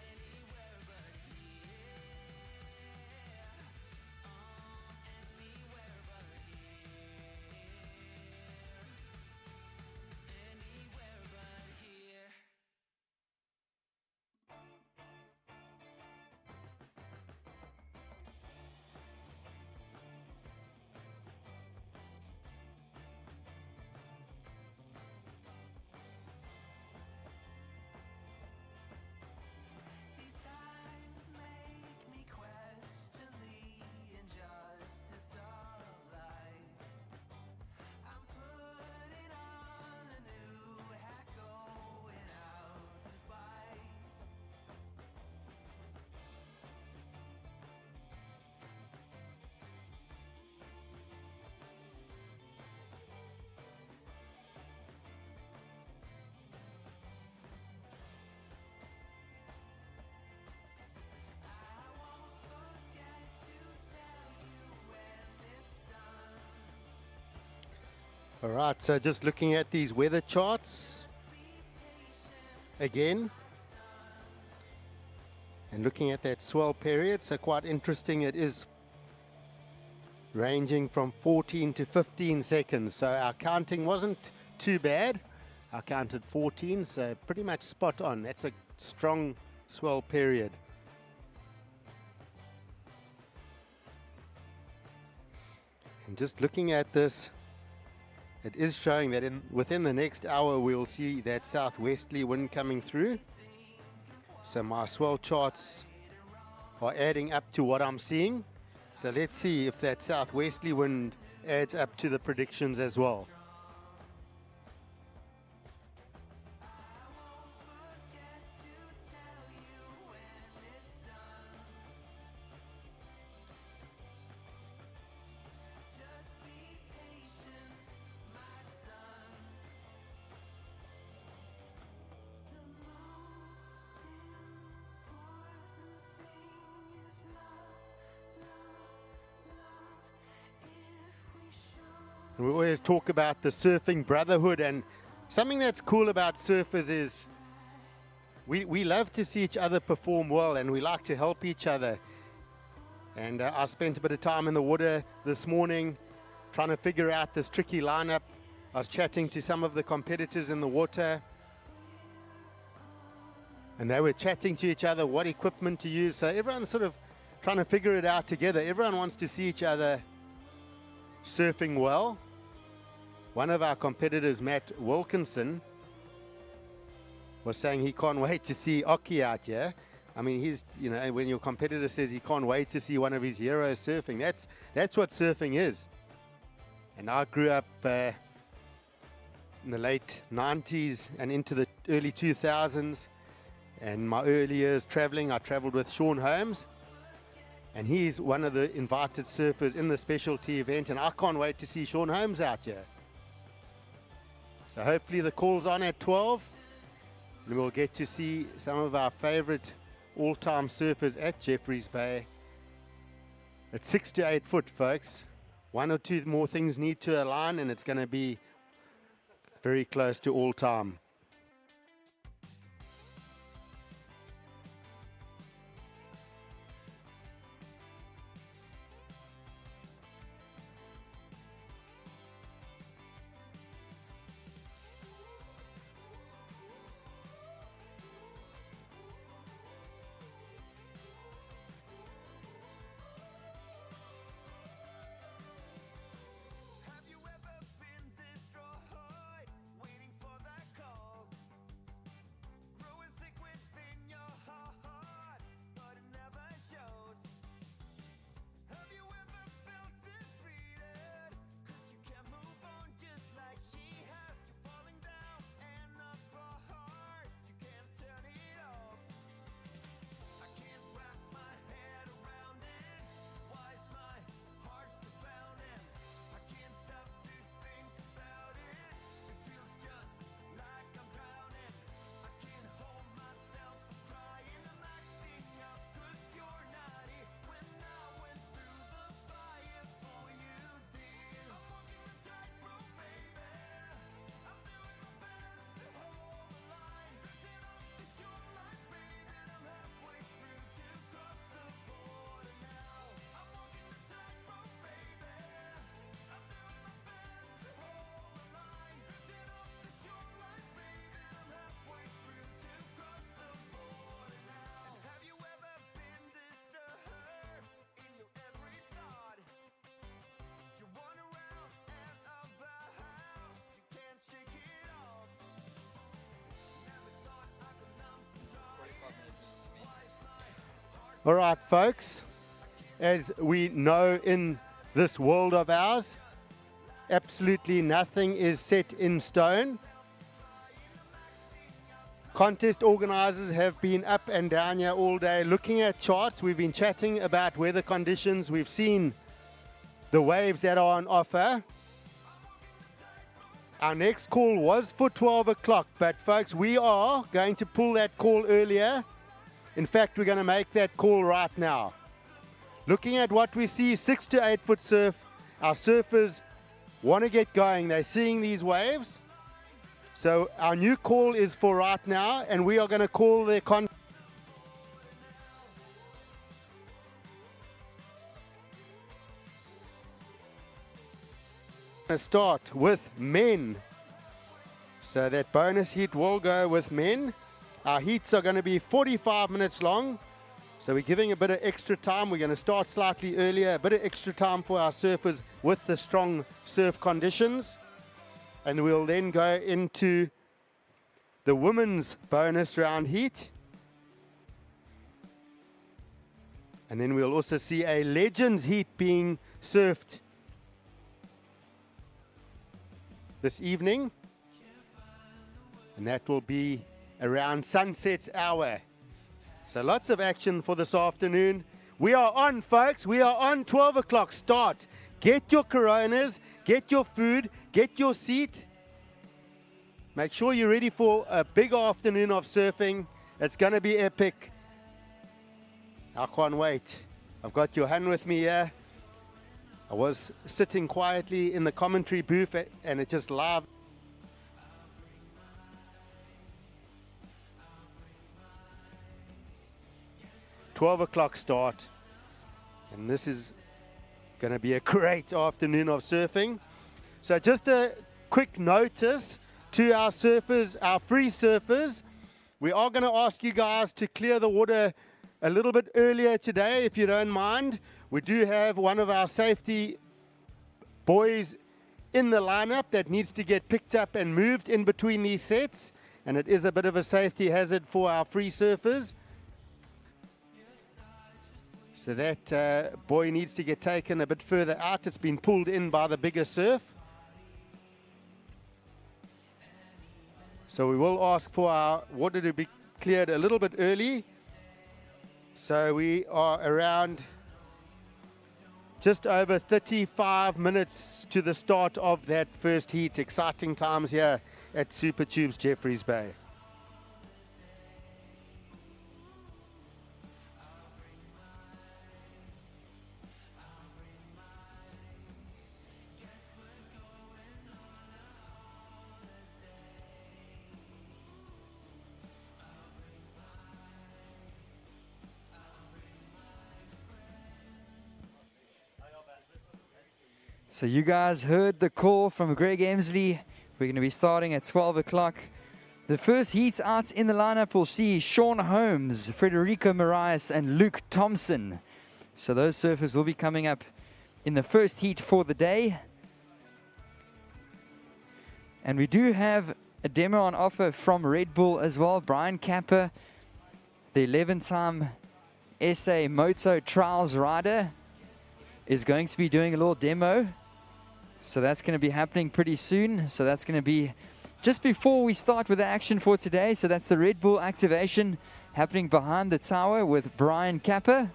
Anywhere but here. Anywhere but here. Anywhere but here. These times make me question the injustice of life. I'm putting on a new hat, going out to fight. I won't forget to tell you when it's done. All right, so just looking at these weather charts again. And looking at that swell period, so quite interesting. It is ranging from 14 to 15 seconds. So our counting wasn't too bad. I counted 14, so pretty much spot on. That's a strong swell period. And just looking at this, it is showing that within the next hour we'll see that southwesterly wind coming through. So my swell charts are adding up to what I'm seeing. So let's see if that southwesterly wind adds up to the predictions as well. And we always talk about the surfing brotherhood, and something that's cool about surfers is we love to see each other perform well, and we like to help each other. And I spent a bit of time in the water this morning trying to figure out this tricky lineup. I was chatting to some of the competitors in the water, and they were chatting to each other what equipment to use. So everyone's sort of trying to figure it out together. Everyone wants to see each other surfing well. One of our competitors, Matt Wilkinson, was saying he can't wait to see Oki out here. I mean, he's, you know, when your competitor says he can't wait to see one of his heroes surfing, that's what surfing is. And I grew up in the late 90s and into the early 2000s. And my early years traveling, I traveled with Sean Holmes. And he's one of the invited surfers in the specialty event. And I can't wait to see Sean Holmes out here. So hopefully the call's on at 12. And we'll get to see some of our favorite all-time surfers at Jeffreys Bay. It's 6 to 8 foot, folks. One or two more things need to align, and it's going to be very close to all-time. Have you ever been destroyed, waiting for that call? All right, folks, as we know in this world of ours, absolutely nothing is set in stone. Contest organizers have been up and down here all day looking at charts. We've been chatting about weather conditions. We've seen the waves that are on offer. Our next call was for 12 o'clock, but folks, we are going to pull that call earlier. In fact, we're going to make that call right now. Looking at what we see, 6 to 8 foot surf. Our surfers want to get going. They're seeing these waves. So our new call is for right now, and we are going to call the start with men. So that bonus heat will go with men. Our heats are going to be 45 minutes long. So we're giving a bit of extra time. We're going to start slightly earlier, a bit of extra time for our surfers with the strong surf conditions. And we'll then go into the women's bonus round heat. And then we'll also see a Legends heat being surfed this evening. And that will be around sunset hour. So lots of action for this afternoon. We are on, folks. We are on 12 o'clock start. Get your Coronas, get your food, get your seat. Make sure you're ready for a big afternoon of surfing. It's going to be epic. I can't wait. I've got Johan with me here. I was sitting quietly in the commentary booth and it just live. "12 o'clock start, and this is going to be a great afternoon of surfing." So just a quick notice to our surfers, our free surfers. We are going to ask you guys to clear the water a little bit earlier today, if you don't mind. We do have one of our safety boys in the lineup that needs to get picked up and moved in between these sets, and it is a bit of a safety hazard for our free surfers. So that boy needs to get taken a bit further out. It's been pulled in by the bigger surf. So we will ask for our water to be cleared a little bit early. So we are around just over 35 minutes to the start of that first heat. Exciting times here at Super Tubes Jeffreys Bay. So you guys heard the call from Greg Emsley. We're going to be starting at 12 o'clock. The first heats out in the lineup will see Sean Holmes, Frederico Marias, and Luke Thompson. So those surfers will be coming up in the first heat for the day. And we do have a demo on offer from Red Bull as well. Brian Kappa, the 11-time SA Moto Trials rider, is going to be doing a little demo. So that's going to be happening pretty soon. So that's going to be just before we start with the action for today. So that's the Red Bull activation happening behind the tower with Brian Kappa.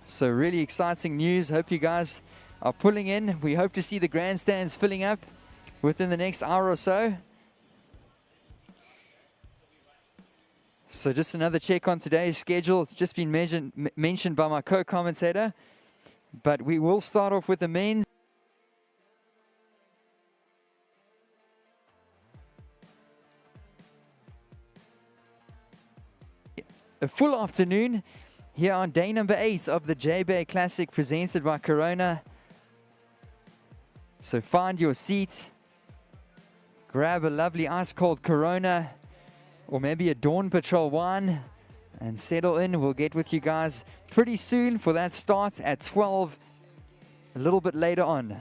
So really exciting news. Hope you guys are pulling in. We hope to see the grandstands filling up within the next hour or so. So just another check on today's schedule. It's just been mentioned by my co-commentator. But we will start off with the men's. A full afternoon here on day number 8 of the Jbay Classic presented by Corona. So find your seat. Grab a lovely ice-cold Corona or maybe a Dawn Patrol wine and settle in. We'll get with you guys pretty soon for that start at 12, a little bit later on.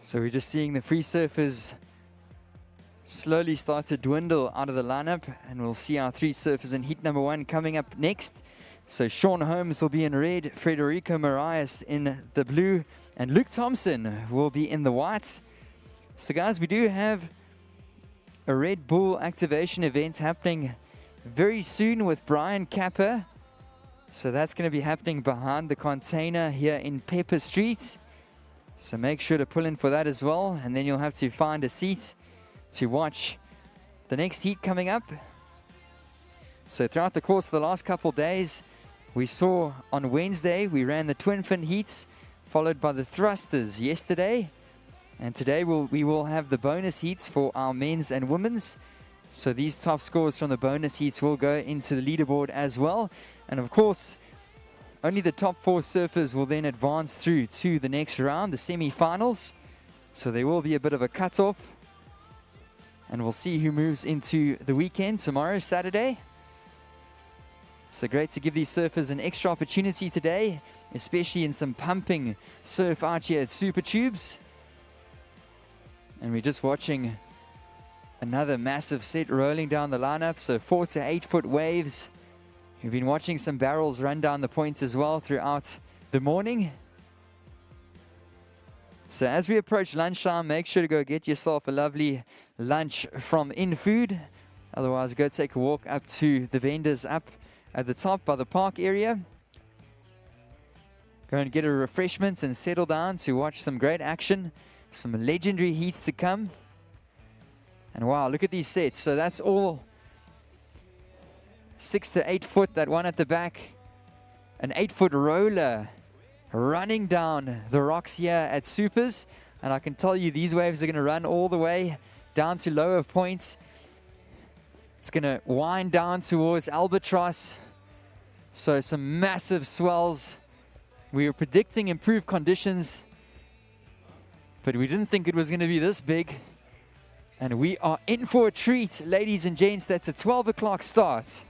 So we're just seeing the free surfers slowly start to dwindle out of the lineup, and we'll see our 3 surfers in heat number 1 coming up next. So Sean Holmes will be in red, Frederico Marias in the blue, and Luke Thompson will be in the white. So guys, we do have a Red Bull activation event happening very soon with Brian Kappa. So that's going to be happening behind the container here in Pepper Street. So make sure to pull in for that as well, and then you'll have to find a seat to watch the next heat coming up. So throughout the course of the last couple days, we saw on Wednesday we ran the twin fin heats, followed by the thrusters yesterday, and today we will have the bonus heats for our men's and women's. So these top scores from the bonus heats will go into the leaderboard as well, and of course only the top 4 surfers will then advance through to the next round, the semi-finals. So there will be a bit of a cut-off, and we'll see who moves into the weekend tomorrow, Saturday. So great to give these surfers an extra opportunity today, especially in some pumping surf out here at Super Tubes. And we're just watching another massive set rolling down the lineup, so 4 to 8 foot waves. We've been watching some barrels run down the points as well throughout the morning. So as we approach lunchtime, make sure to go get yourself a lovely lunch from InFood. Otherwise, go take a walk up to the vendors up at the top by the park area. Go and get a refreshment and settle down to watch some great action, some legendary heats to come. And wow, look at these sets. So that's all 6 to 8 foot, that one at the back. An 8 foot roller running down the rocks here at Supers. And I can tell you these waves are going to run all the way down to lower points. It's going to wind down towards Albatross. So some massive swells. We were predicting improved conditions, but we didn't think it was going to be this big. And we are in for a treat, ladies and gents. That's a 12 o'clock start.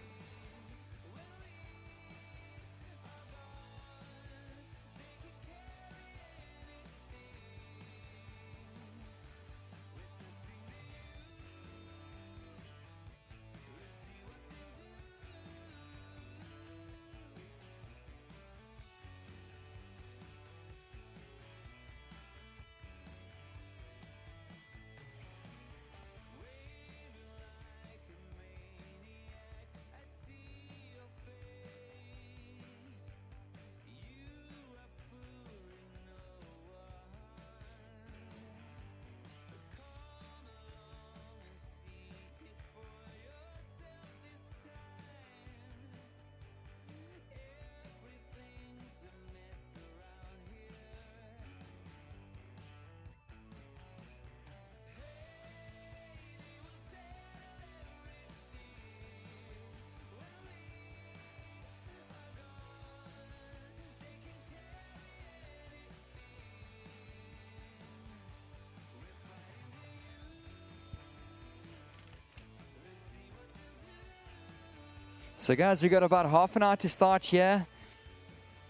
So guys, we've got about half an hour to start here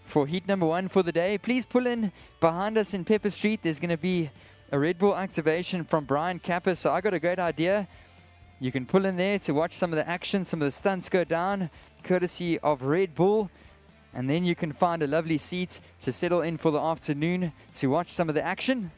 for heat number 1 for the day. Please pull in behind us in Pepper Street. There's going to be a Red Bull activation from Brian Kappa. So I got a great idea. You can pull in there to watch some of the action, some of the stunts go down, courtesy of Red Bull. And then you can find a lovely seat to settle in for the afternoon to watch some of the action.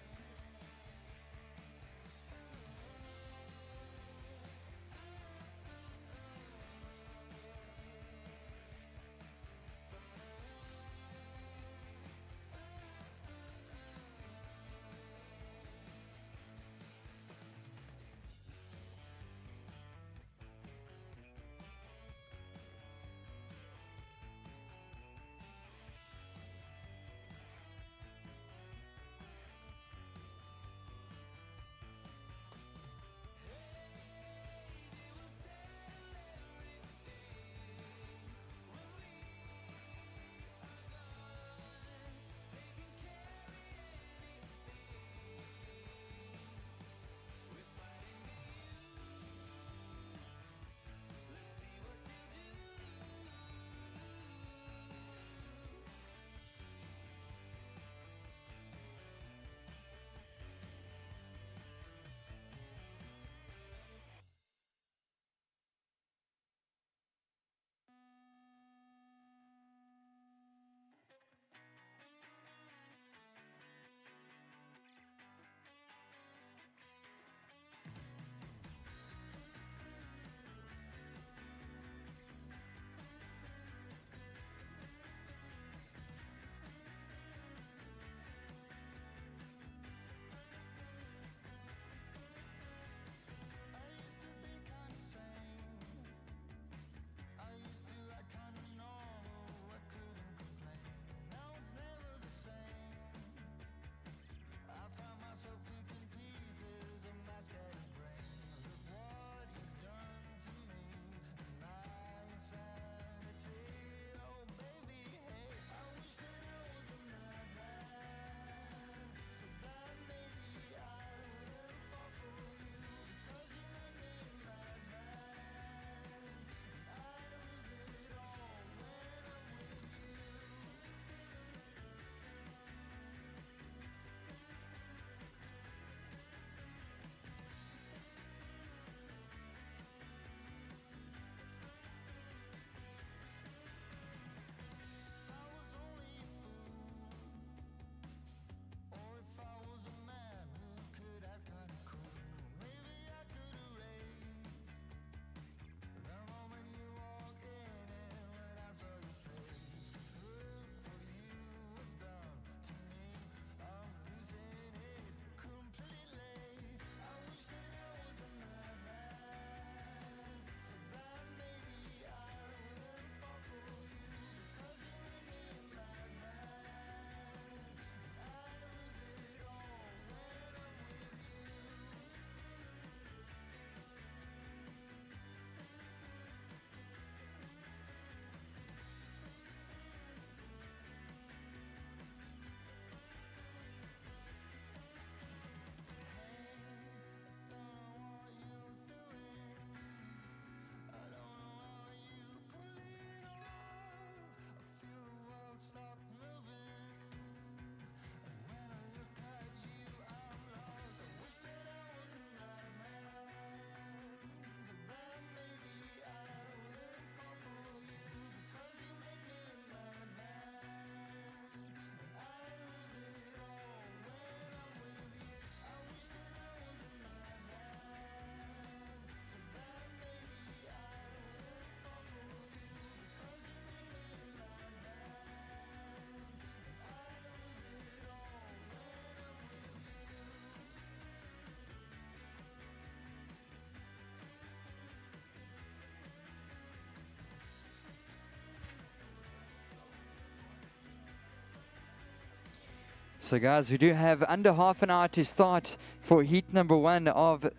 So guys, we do have under half an hour to start for heat number 1 of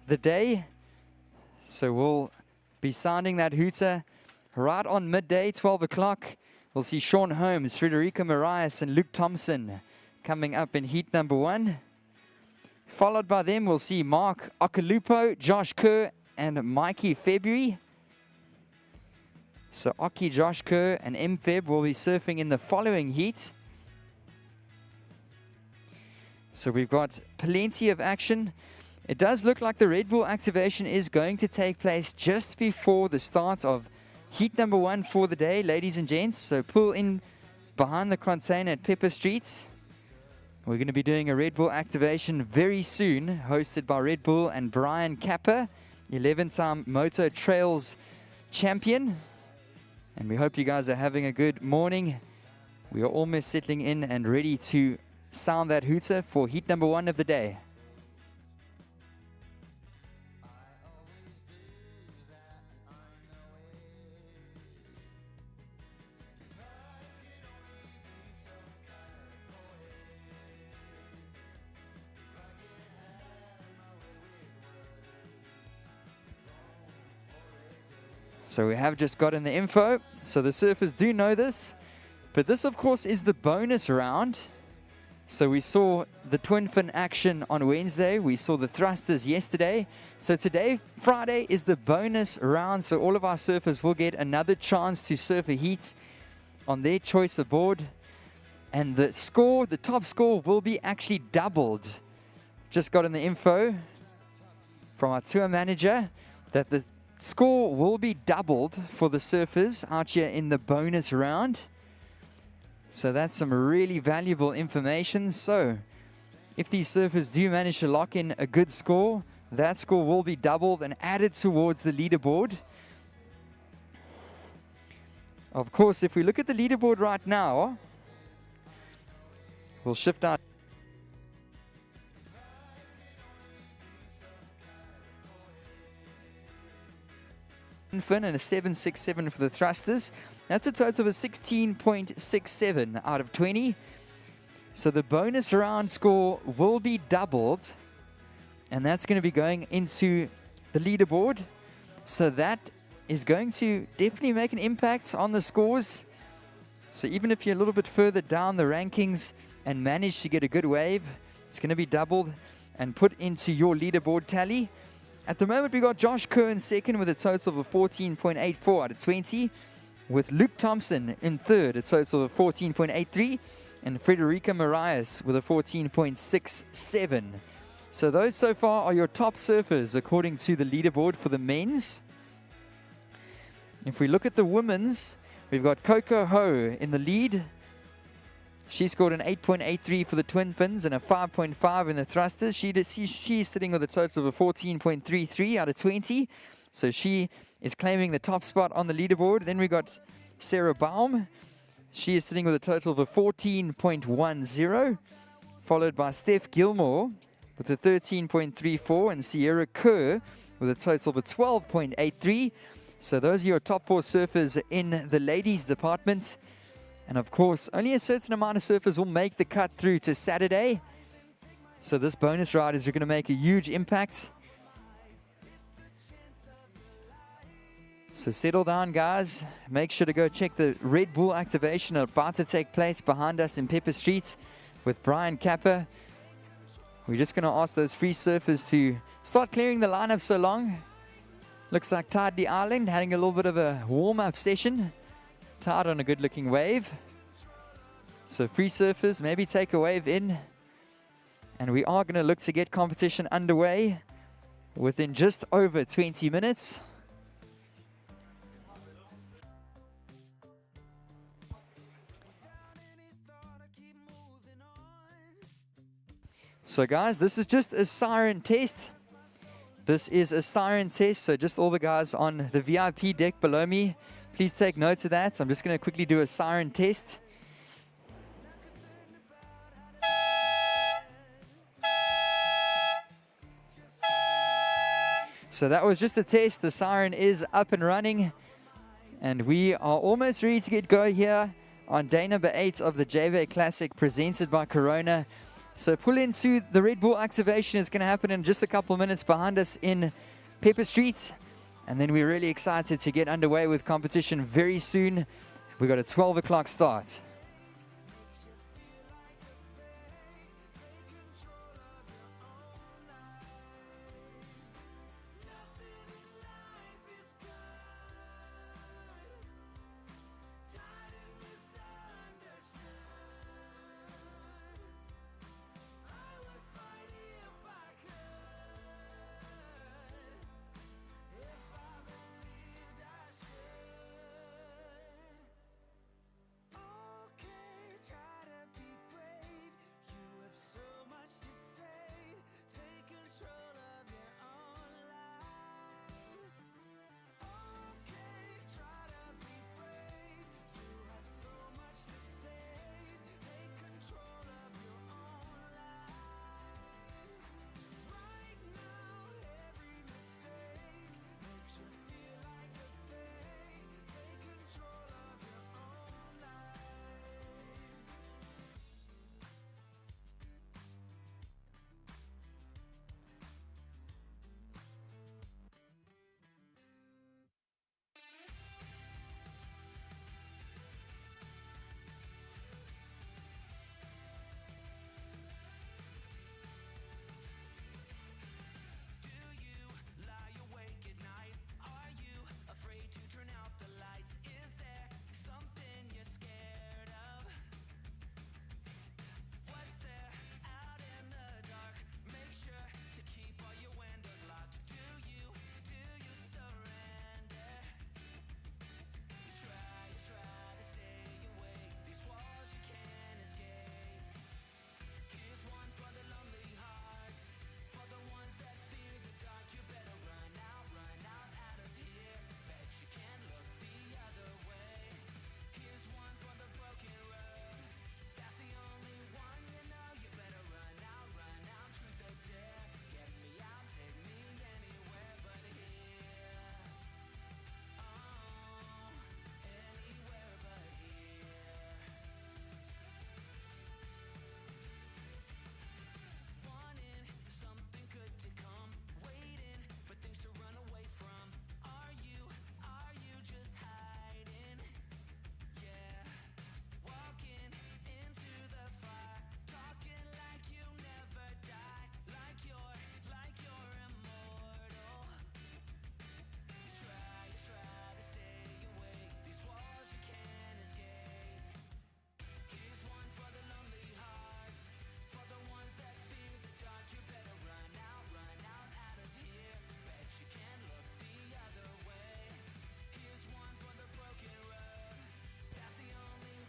the day. So we'll be sounding that hooter right on midday, 12 o'clock. We'll see Sean Holmes, Frederico Marias, and Luke Thompson coming up in heat number 1. Followed by them, we'll see Mark Okalupo, Josh Kerr, and Mikey February. So Oki, Josh Kerr, and M Feb will be surfing in the following heat. So we've got plenty of action. It does look like the Red Bull activation is going to take place just before the start of heat number 1 for the day, ladies and gents. So pull in behind the container at Pepper Street. We're going to be doing a Red Bull activation very soon, hosted by Red Bull and Brian Kappa, 11-time Moto Trails champion. And we hope you guys are having a good morning. We are almost settling in and ready to sound that hooter for heat number 1 of the day. So we have just gotten the info, so the surfers do know this, but this of course is the bonus round. So we saw the twin fin action on Wednesday, we saw the thrusters yesterday, so today, Friday, is the bonus round, so all of our surfers will get another chance to surf a heat on their choice of board, and the score, the top score, will be actually doubled. Just gotten the info from our tour manager that the score will be doubled for the surfers out here in the bonus round. So that's some really valuable information. So if these surfers do manage to lock in a good score, that score will be doubled and added towards the leaderboard. Of course, if we look at the leaderboard right now, we'll shift our fin and a 767 for the thrusters. That's a total of a 16.67 out of 20. So the bonus round score will be doubled, and that's going to be going into the leaderboard. So that is going to definitely make an impact on the scores. So even if you're a little bit further down the rankings and manage to get a good wave, it's going to be doubled and put into your leaderboard tally. At the moment, we got Josh Kerr in second with a total of a 14.84 out of 20. With Luke Thompson in third, a total of 14.83. And Frederico Marias with a 14.67. So those so far are your top surfers according to the leaderboard for the men's. If we look at the women's, we've got Coco Ho in the lead. She scored an 8.83 for the twin fins and a 5.5 in the thrusters. She's sitting with a total of a 14.33 out of 20. So she is claiming the top spot on the leaderboard. Then we got Sarah Baum. She is sitting with a total of a 14.10. Followed by Steph Gilmore with a 13.34 and Sierra Kerr with a total of a 12.83. So those are your top 4 surfers in the ladies department. And of course, only a certain amount of surfers will make the cut through to Saturday. So this bonus ride is going to make a huge impact. So settle down, guys. Make sure to go check the Red Bull activation about to take place behind us in Pepper Street with Brian Kappa. We're just going to ask those free surfers to start clearing the lineup so long. Looks like Tidy Island having a little bit of a warm-up session. Tied on a good looking wave. So free surfers, maybe take a wave in. And we are going to look to get competition underway within just over 20 minutes. So guys, this is just a Siren test. This is a Siren test, so just all the guys on the VIP deck below me, please take note of that. I'm just going to quickly do a Siren test. So that was just a test. The Siren is up and running. And we are almost ready to get going here on day number 8 of the Jbay Classic presented by Corona. So pull into the Red Bull activation. It's going to happen in just a couple minutes behind us in Pepper Street. And then we're really excited to get underway with competition very soon. We've got a 12 o'clock start.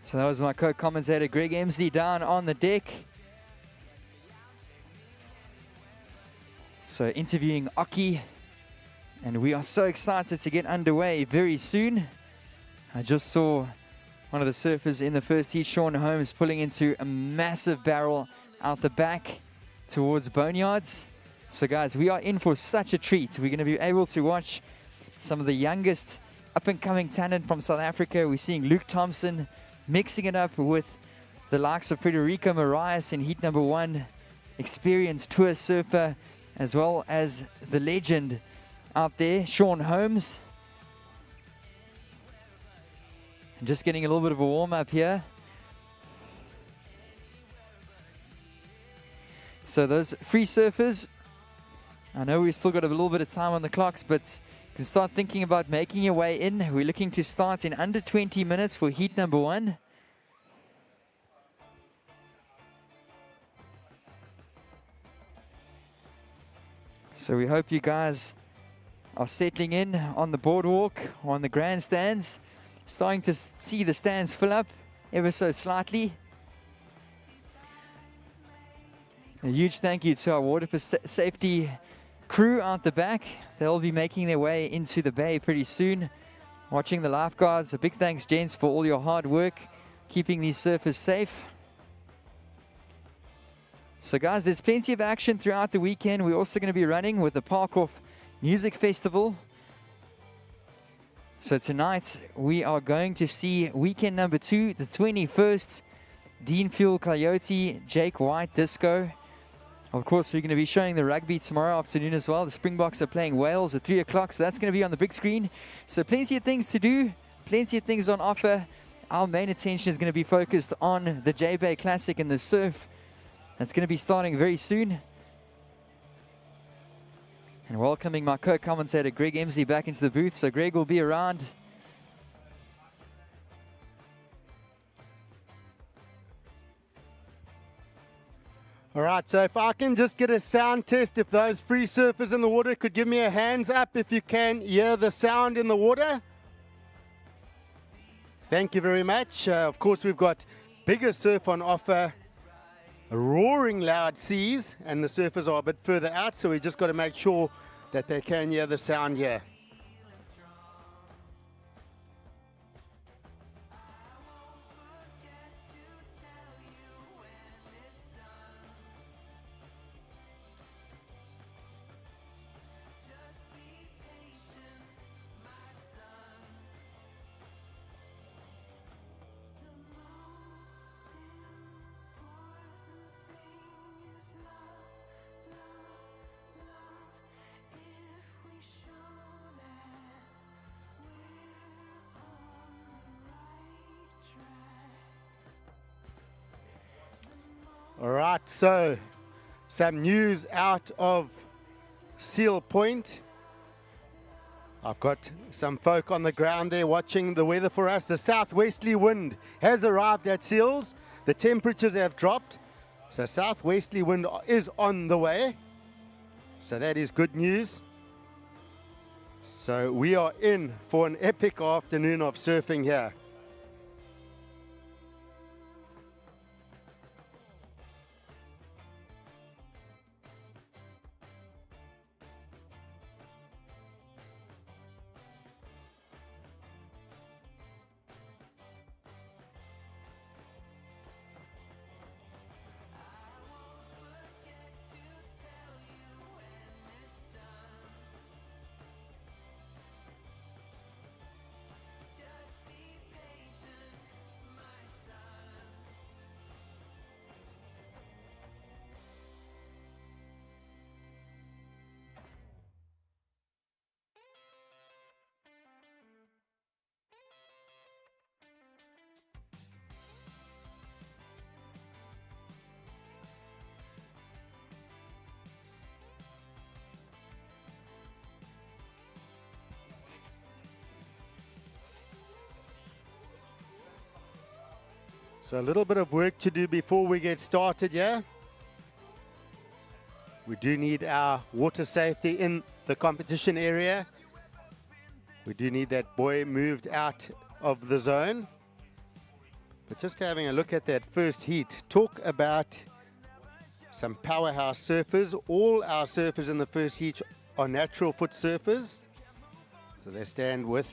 So that was my co-commentator Greg Emsley down on the deck. So interviewing Aki, and we are so excited to get underway very soon. I just saw one of the surfers in the first heat, Sean Holmes, pulling into a massive barrel out the back towards Boneyards. So guys, we are in for such a treat. We're going to be able to watch some of the youngest up-and-coming talent from South Africa. We're seeing Luke Thompson mixing it up with the likes of Frederico Marias in heat number 1, experienced tour surfer, as well as the legend out there, Sean Holmes. And just getting a little bit of a warm-up here. So those free surfers, I know we've still got a little bit of time on the clocks, but you can start thinking about making your way in. We're looking to start in under 20 minutes for heat number 1. So we hope you guys are settling in on the boardwalk, on the grandstands. Starting to see the stands fill up ever so slightly. A huge thank you to our water safety crew out the back. They'll be making their way into the bay pretty soon. Watching the lifeguards. A big thanks, gents, for all your hard work keeping these surfers safe. So guys, there's plenty of action throughout the weekend. We're also going to be running with the Park Off Music Festival. So tonight we are going to see weekend number 2, the 21st, Dean Fuel Coyote, Jake White Disco. Of course, we're going to be showing the rugby tomorrow afternoon as well. The Springboks are playing Wales at 3 o'clock, so that's going to be on the big screen. So plenty of things to do, plenty of things on offer. Our main attention is going to be focused on the Jbay Classic and the surf. That's going to be starting very soon. And welcoming my co-commentator Greg Emsley back into the booth. So Greg will be around. All right, so if I can just get a sound test, if those free surfers in the water could give me a hands up if you can hear the sound in the water. Thank you very much. Of course, we've got bigger surf on offer, roaring loud seas, and the surfers are a bit further out, so we just got to make sure that they can hear the sound here. All right, so some news out of Seal Point. I've got some folk on the ground there watching the weather for us. The southwesterly wind has arrived at Seals. The temperatures have dropped, so southwesterly wind is on the way. So that is good news. So we are in for an epic afternoon of surfing here. So a little bit of work to do before we get started, yeah? We do need our water safety in the competition area. We do need that buoy moved out of the zone. But just having a look at that first heat, talk about some powerhouse surfers. All our surfers in the first heat are natural foot surfers. So they stand with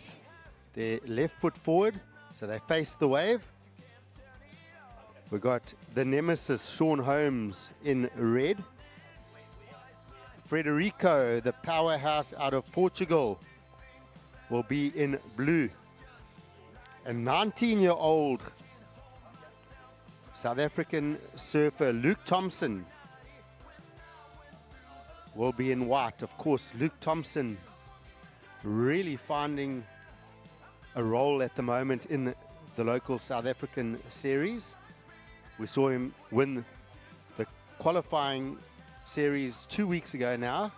their left foot forward, so they face the wave. We got the nemesis, Sean Holmes, in red. Frederico, the powerhouse out of Portugal, will be in blue. A 19-year-old South African surfer, Luke Thompson, will be in white. Of course, Luke Thompson really finding a role at the moment in the local South African series. We saw him win the qualifying series 2 weeks ago now,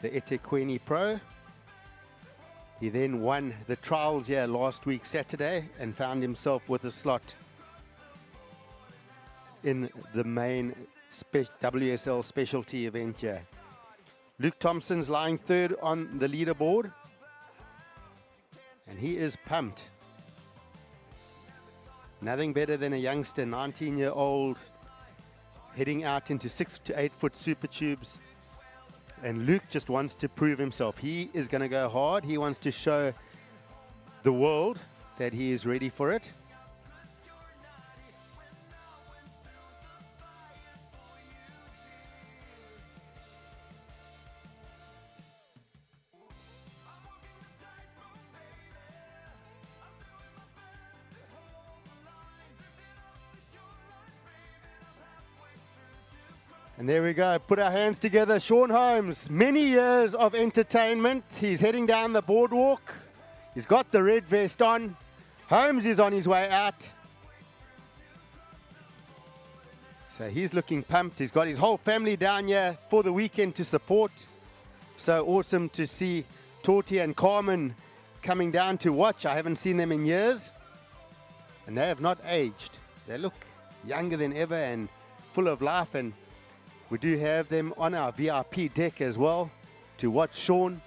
the eThekwini Pro. He then won the trials here last week Saturday and found himself with a slot in the main WSL specialty event here. Luke Thompson's lying third on the leaderboard, and he is pumped. Nothing better than a youngster, 19-year-old, heading out into 6 to 8 foot super tubes. And Luke just wants to prove himself. He is going to go hard. He wants to show the world that he is ready for it. And there we go. Put our hands together. Sean Holmes, many years of entertainment. He's heading down the boardwalk. He's got the red vest on. Holmes is on his way out. So he's looking pumped. He's got his whole family down here for the weekend to support. So awesome to see Torti and Carmen coming down to watch. I haven't seen them in years. And they have not aged. They look younger than ever and full of life. And we do have them on our VIP deck as well to watch Sean.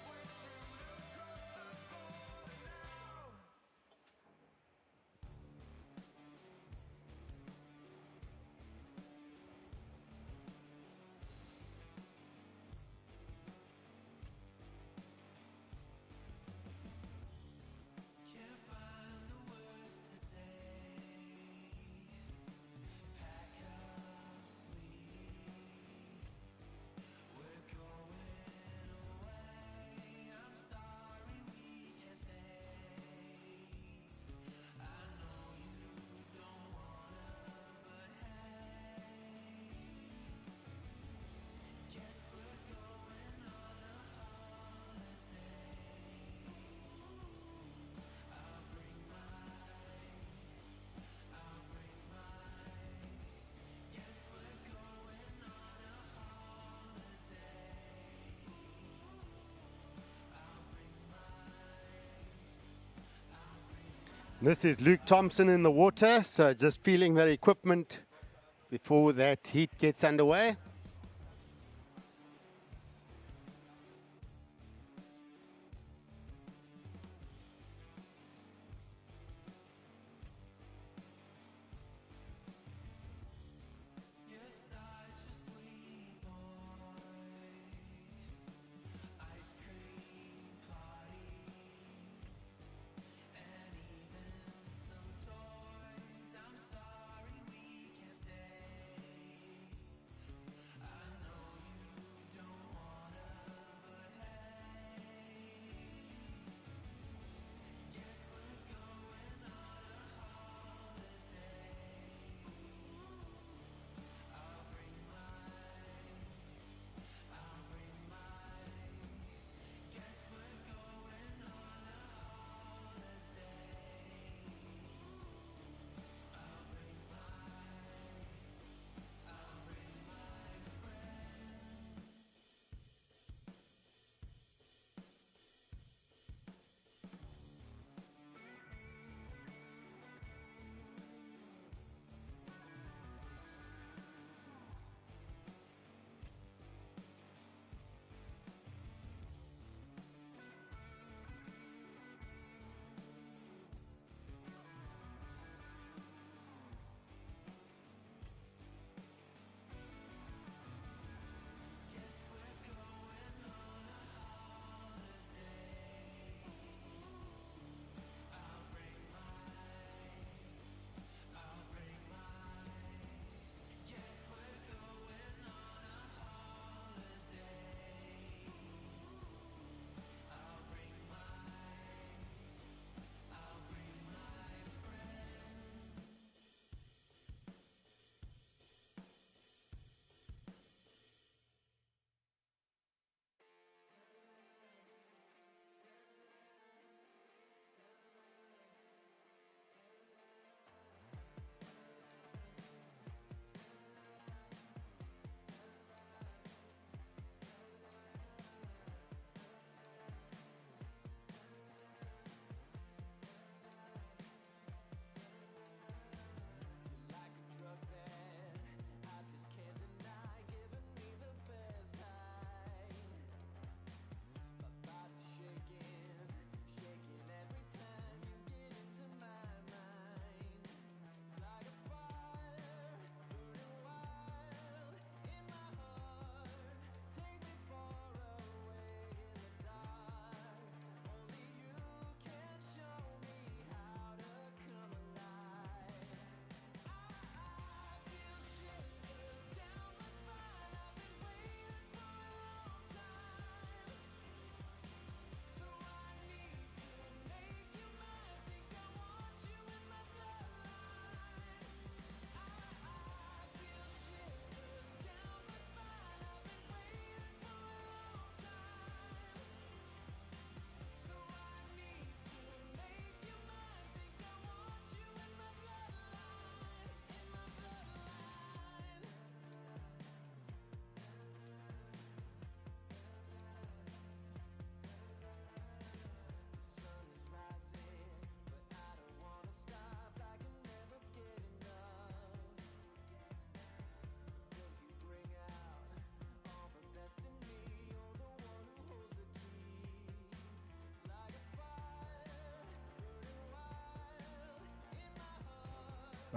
This is Luke Thompson in the water, so just feeling that equipment before that heat gets underway.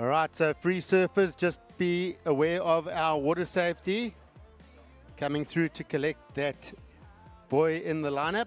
All right, so free surfers, just be aware of our water safety. Coming through to collect that boy in the lineup.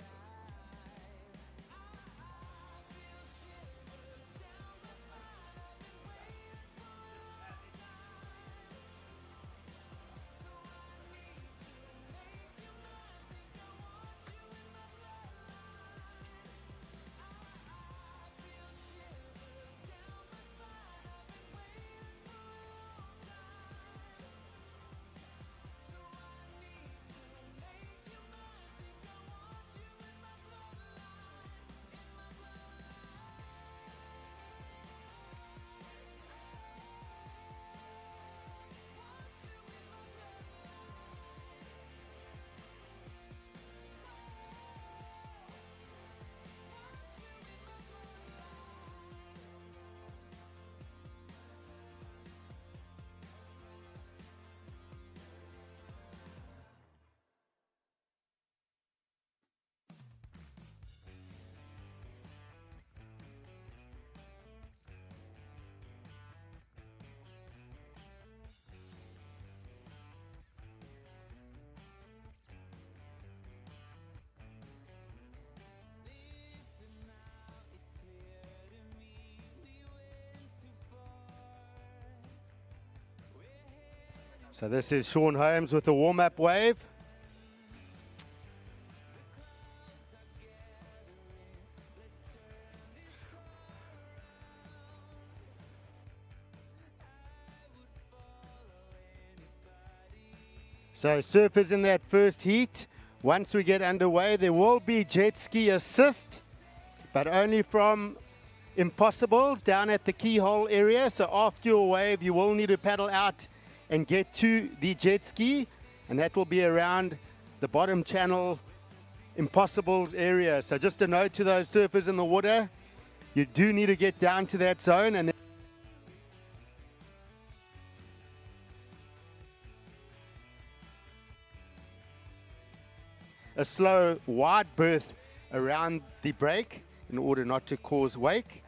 So this is Sean Holmes with a warm-up wave. So surfers in that first heat. Once we get underway, there will be jet ski assist, but only from impossibles down at the keyhole area. So after your wave, you will need to paddle out and get to the jet ski, and that will be around the bottom channel impossibles area. So just a note to those surfers in the water, you do need to get down to that zone, and then a slow wide berth around the break in order not to cause wake.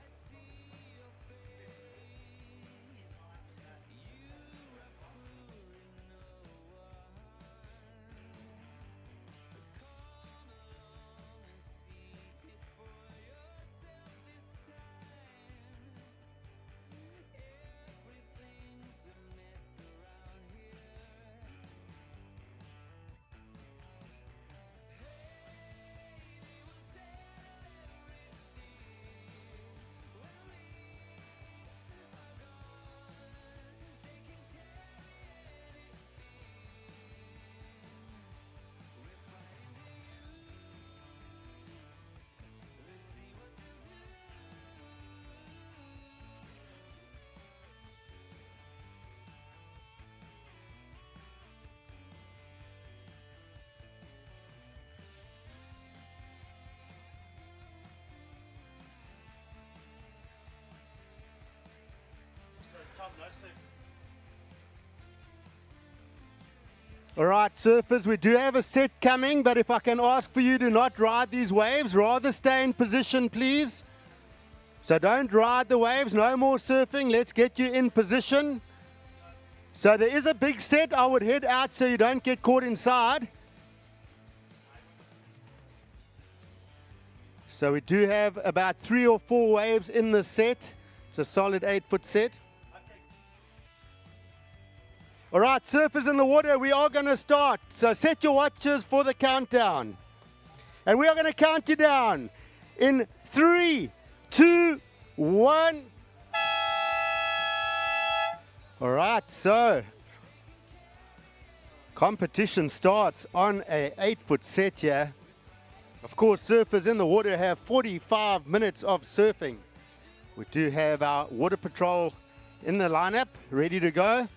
All right, surfers, we do have a set coming, but if I can ask for you to not ride these waves, rather stay in position, please. So don't ride the waves, no more surfing. Let's get you in position. So there is a big set. I would head out so you don't get caught inside. So we do have about 3 or 4 waves in the set. It's a solid 8-foot set. All right, surfers in the water, we are going to start. So set your watches for the countdown. And we are going to count you down in 3, 2, 1. All right, so competition starts on a 8-foot set here. Of course, surfers in the water have 45 minutes of surfing. We do have our water patrol in the lineup, ready to go.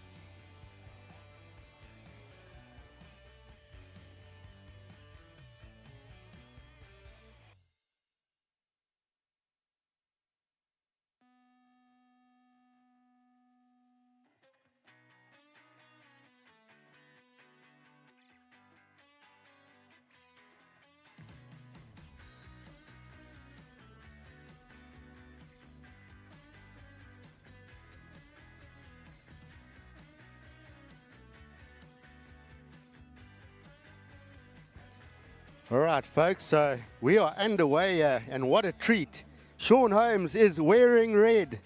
All right, folks, so we are underway, and what a treat. Sean Holmes is wearing red.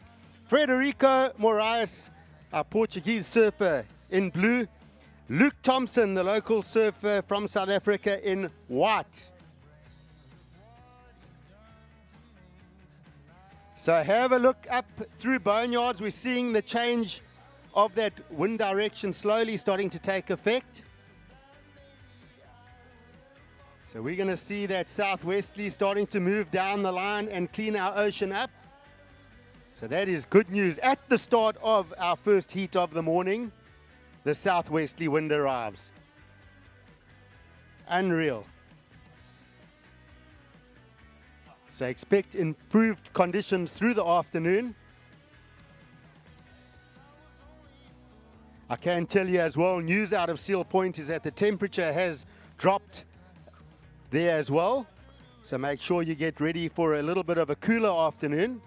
Frederico Moraes, our Portuguese surfer, in blue. Luke Thompson, the local surfer from South Africa, in white. So have a look up through Boneyards. We're seeing the change of that wind direction slowly starting to take effect. So we're going to see that southwesterly starting to move down the line and clean our ocean up. So that is good news. At the start of our first heat of the morning, the southwesterly wind arrives. Unreal. So expect improved conditions through the afternoon. I can tell you as well, news out of Seal Point is that the temperature has dropped there as well. So make sure you get ready for a little bit of a cooler afternoon.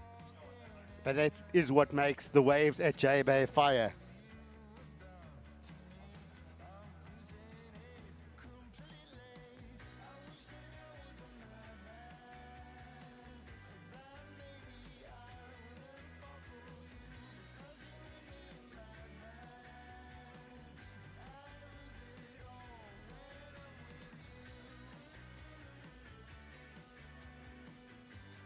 But that is what makes the waves at Jbay fire.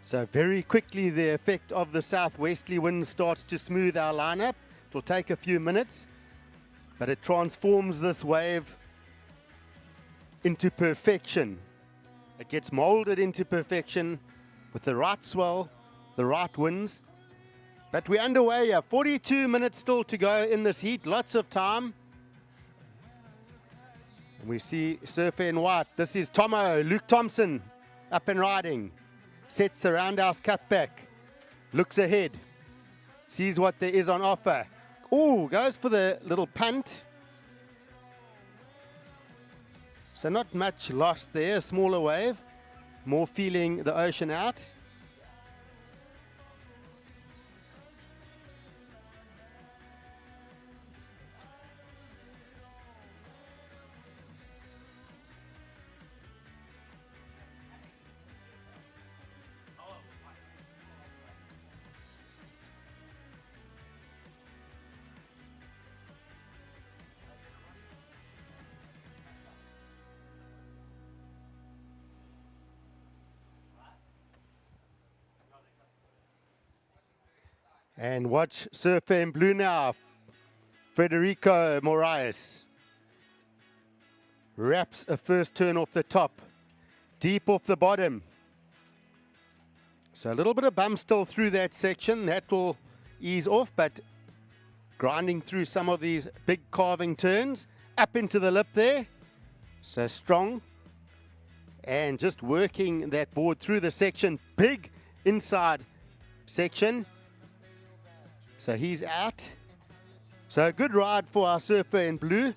So very quickly the effect of the southwesterly wind starts to smooth our lineup. It will take a few minutes, but it transforms this wave into perfection. It gets molded into perfection with the right swell, the right winds. But we're underway here. 42 minutes still to go in this heat, lots of time. And we see surfer in white. This is Tomo, Luke Thompson, up and riding. Sets the roundhouse cutback, looks ahead, sees what there is on offer. Oh, goes for the little punt. So not much lost there, a smaller wave, more feeling the ocean out. And watch surfer in blue now, Frederico Moraes. Wraps a first turn off the top, deep off the bottom. So a little bit of bump still through that section. That will ease off, but grinding through some of these big carving turns. Up into the lip there. So strong. And just working that board through the section. Big inside section. So he's out. So a good ride for our surfer in blue.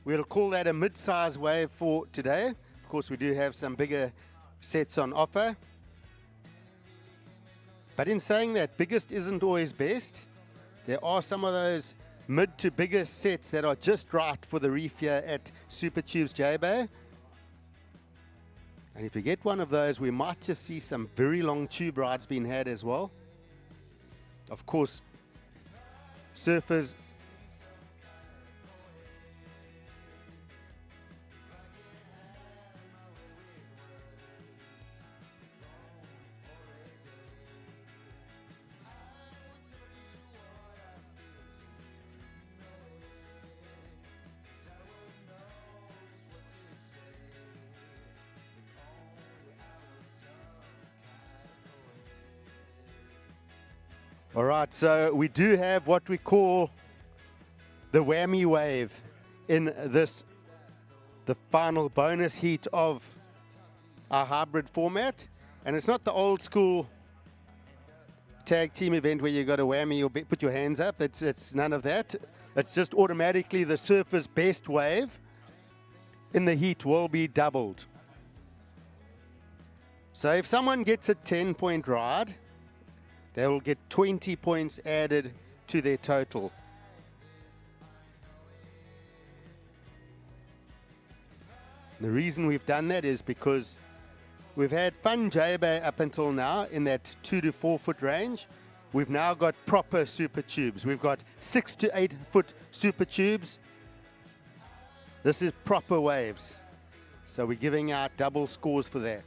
We'll call that a mid-size wave for today. Of course, we do have some bigger sets on offer. But in saying that, biggest isn't always best. There are some of those mid to bigger sets that are just right for the reef here at Super Tubes Jbay. And if you get one of those, we might just see some very long tube rides being had as well. Of course, surfers All right, so we do have what we call the whammy wave in this, the final bonus heat of our hybrid format. And it's not the old school tag team event where you got a whammy or put your hands up. It's none of that. It's just automatically the surfer's best wave in the heat will be doubled. So if someone gets a 10-point ride, they will get 20 points added to their total. The reason we've done that is because we've had fun Jbay up until now in that 2 to 4 foot range. We've now got proper super tubes. We've got 6 to 8 foot super tubes. This is proper waves. So we're giving out double scores for that.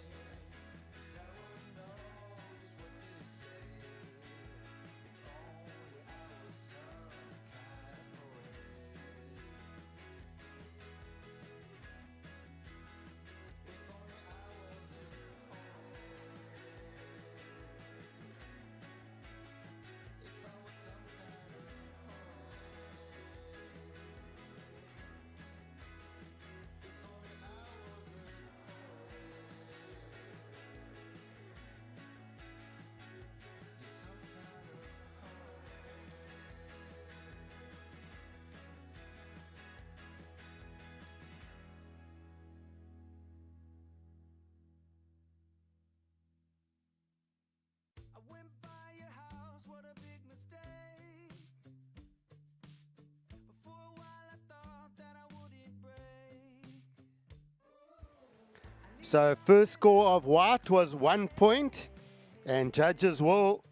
I went by your house, what a big mistake. But for a while I thought that I wouldn't break. So first score of white was 1 point, and judges will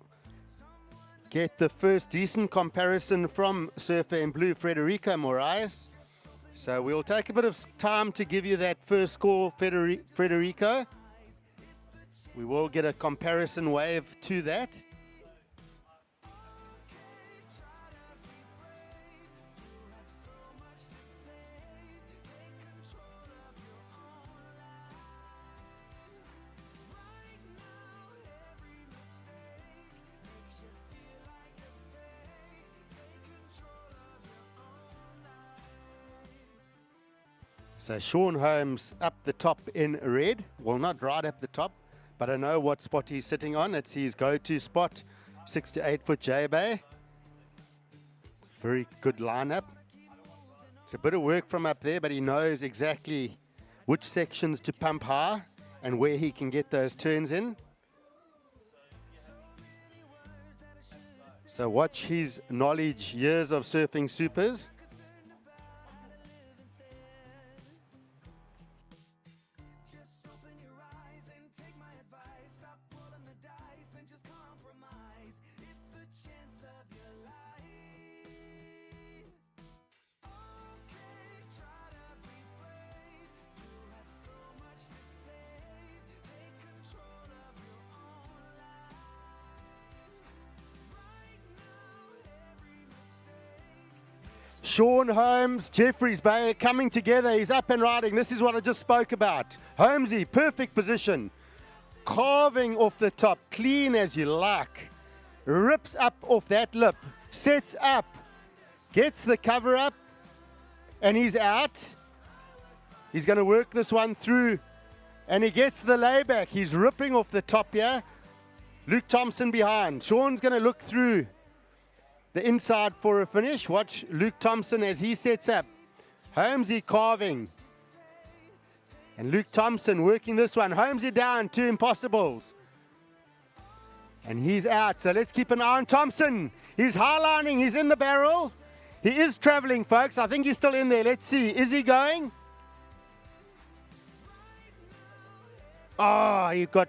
get the first decent comparison from surfer in blue, Frederico Moraes. So we'll take a bit of time to give you that first score, Frederico. We will get a comparison wave to that. So Sean Holmes up the top in red. Well, not right up the top, but I know what spot he's sitting on. It's his go-to spot, 6 to 8 foot Jbay. Very good lineup. It's a bit of work from up there, but he knows exactly which sections to pump high and where he can get those turns in. So watch his knowledge, years of surfing supers. Sean Holmes, Jeffreys Bay coming together. He's up and riding. This is what I just spoke about. Holmesy, perfect position. Carving off the top, clean as you like. Rips up off that lip, sets up, gets the cover up, and he's out. He's going to work this one through, and he gets the layback. He's ripping off the top here. Luke Thompson behind. Sean's going to look through the inside for a finish. Watch Luke Thompson as he sets up. Holmesy carving. And Luke Thompson working this one. Holmesy down, 2 impossibles. And he's out. So let's keep an eye on Thompson. He's highlining. He's in the barrel. He is traveling, folks. I think he's still in there. Let's see. Is he going? Oh, he got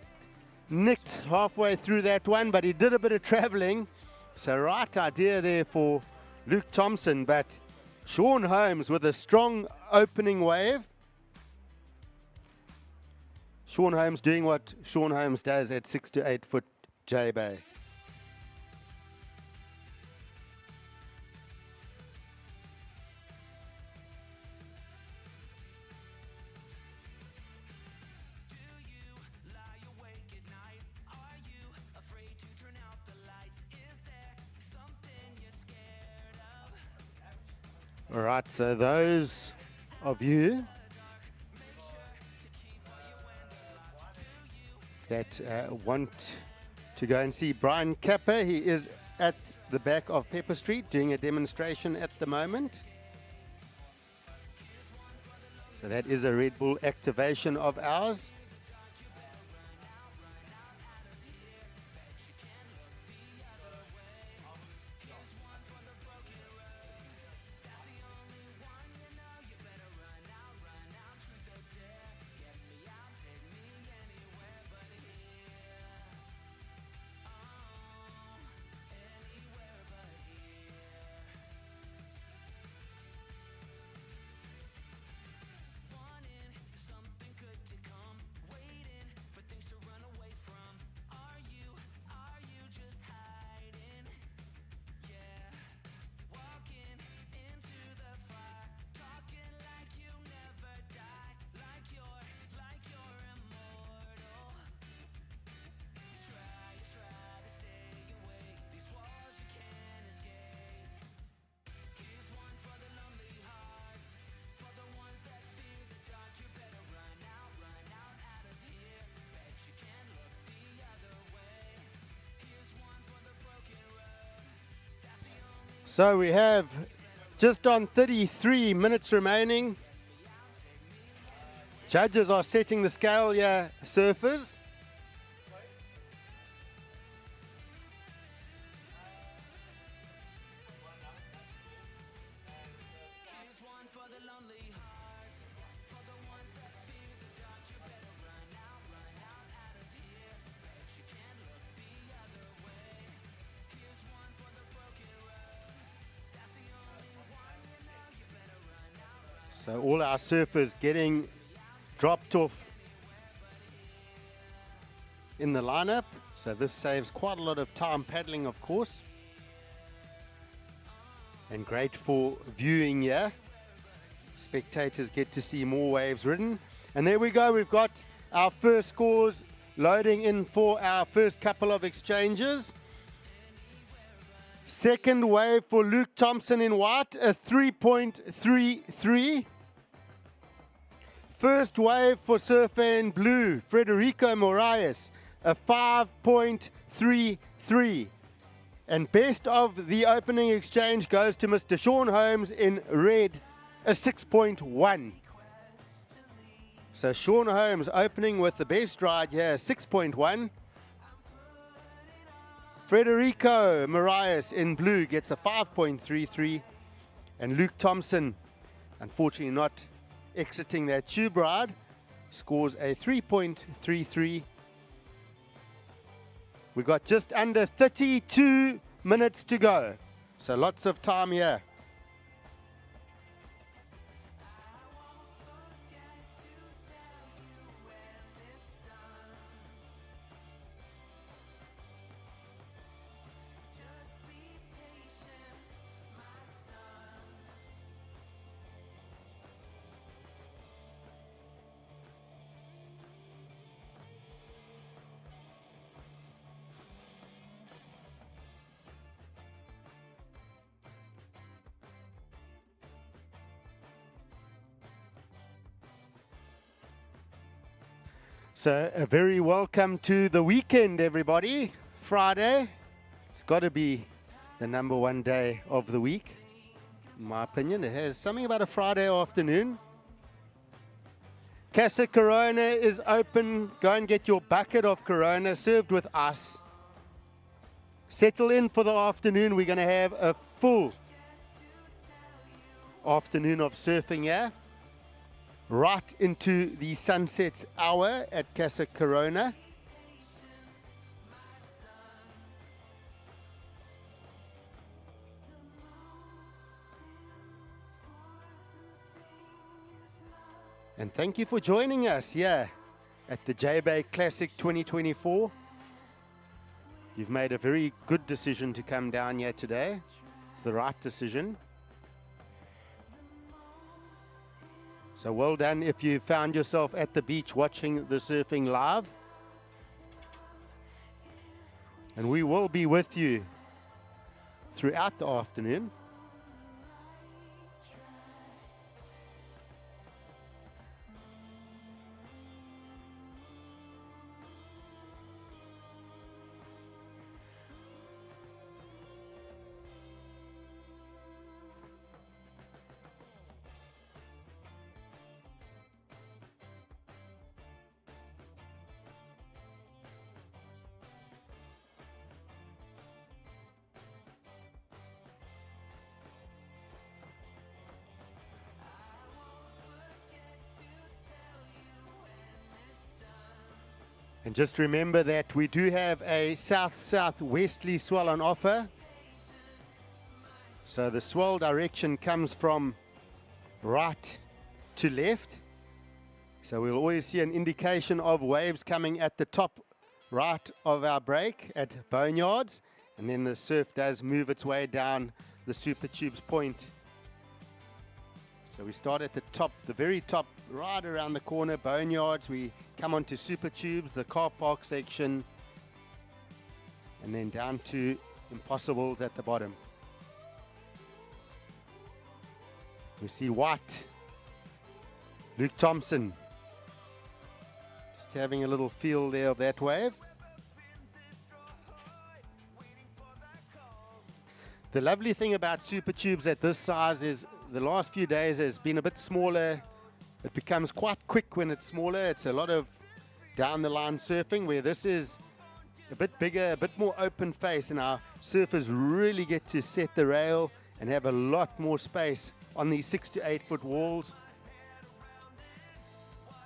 nicked halfway through that one, but he did a bit of traveling. So right idea there for Luke Thompson, but Sean Holmes with a strong opening wave. Sean Holmes doing what Sean Holmes does at 6 to 8 foot Jbay. All right, so those of you that want to go and see Brian Kappa, he is at the back of Pepper Street doing a demonstration at the moment. So that is a Red Bull activation of ours. So we have just on 33 minutes remaining. Judges are setting the scale here, surfers. So all our surfers getting dropped off in the lineup. So this saves quite a lot of time paddling, of course. And great for viewing here. Spectators get to see more waves ridden. And there we go, we've got our first scores loading in for our first couple of exchanges. Second wave for Luke Thompson in white, a 3.33. First wave for surfer in blue, Frederico Moraes, a 5.33. And best of the opening exchange goes to Mr. Sean Holmes in red, a 6.1. So Sean Holmes opening with the best ride here, 6.1. Frederico Moraes in blue gets a 5.33. And Luke Thompson, unfortunately not exiting that tube ride, scores a 3.33. We got just under 32 minutes to go. So lots of time here. So a very welcome to the weekend, everybody. Friday. It's got to be the number one day of the week, in my opinion. It has something about a Friday afternoon. Casa Corona is open. Go and get your bucket of Corona served with ice. Settle in for the afternoon. We're going to have a full afternoon of surfing here. Right into the sunset hour at Casa Corona. And thank you for joining us here at the Jbay Classic 2024. You've made a very good decision to come down here today. It's the right decision. So well done if you found yourself at the beach watching the surfing live. And we will be with you throughout the afternoon. And just remember that we do have a south-southwesterly swell on offer. So the swell direction comes from right to left. So we'll always see an indication of waves coming at the top right of our break at Boneyards. And then the surf does move its way down the Super Tubes point. So we start at the top, the very top, right around the corner, Boneyards. We come onto Super Tubes, the car park section, and then down to Impossibles at the bottom. We see white, Luke Thompson, just having a little feel there of that wave. The lovely thing about super tubes at this size is the last few days has been a bit smaller. It becomes quite quick when it's smaller. It's a lot of down the line surfing, where this is a bit bigger, a bit more open face, and our surfers really get to set the rail and have a lot more space on these 6 to 8 foot walls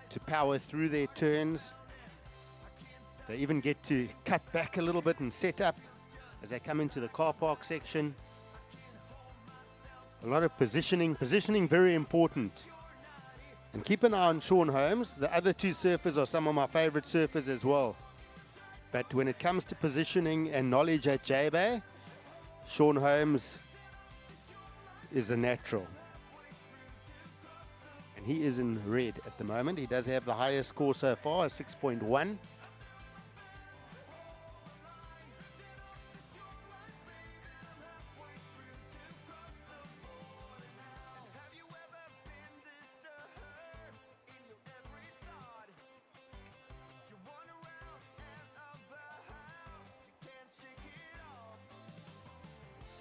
to power through their turns. They even get to cut back a little bit and set up as they come into the car park section. A lot of positioning very important. And keep an eye on Sean Holmes. The other two surfers are some of my favorite surfers as well. But when it comes to positioning and knowledge at Jbay, Sean Holmes is a natural. And he is in red at the moment. He does have the highest score so far, a 6.1.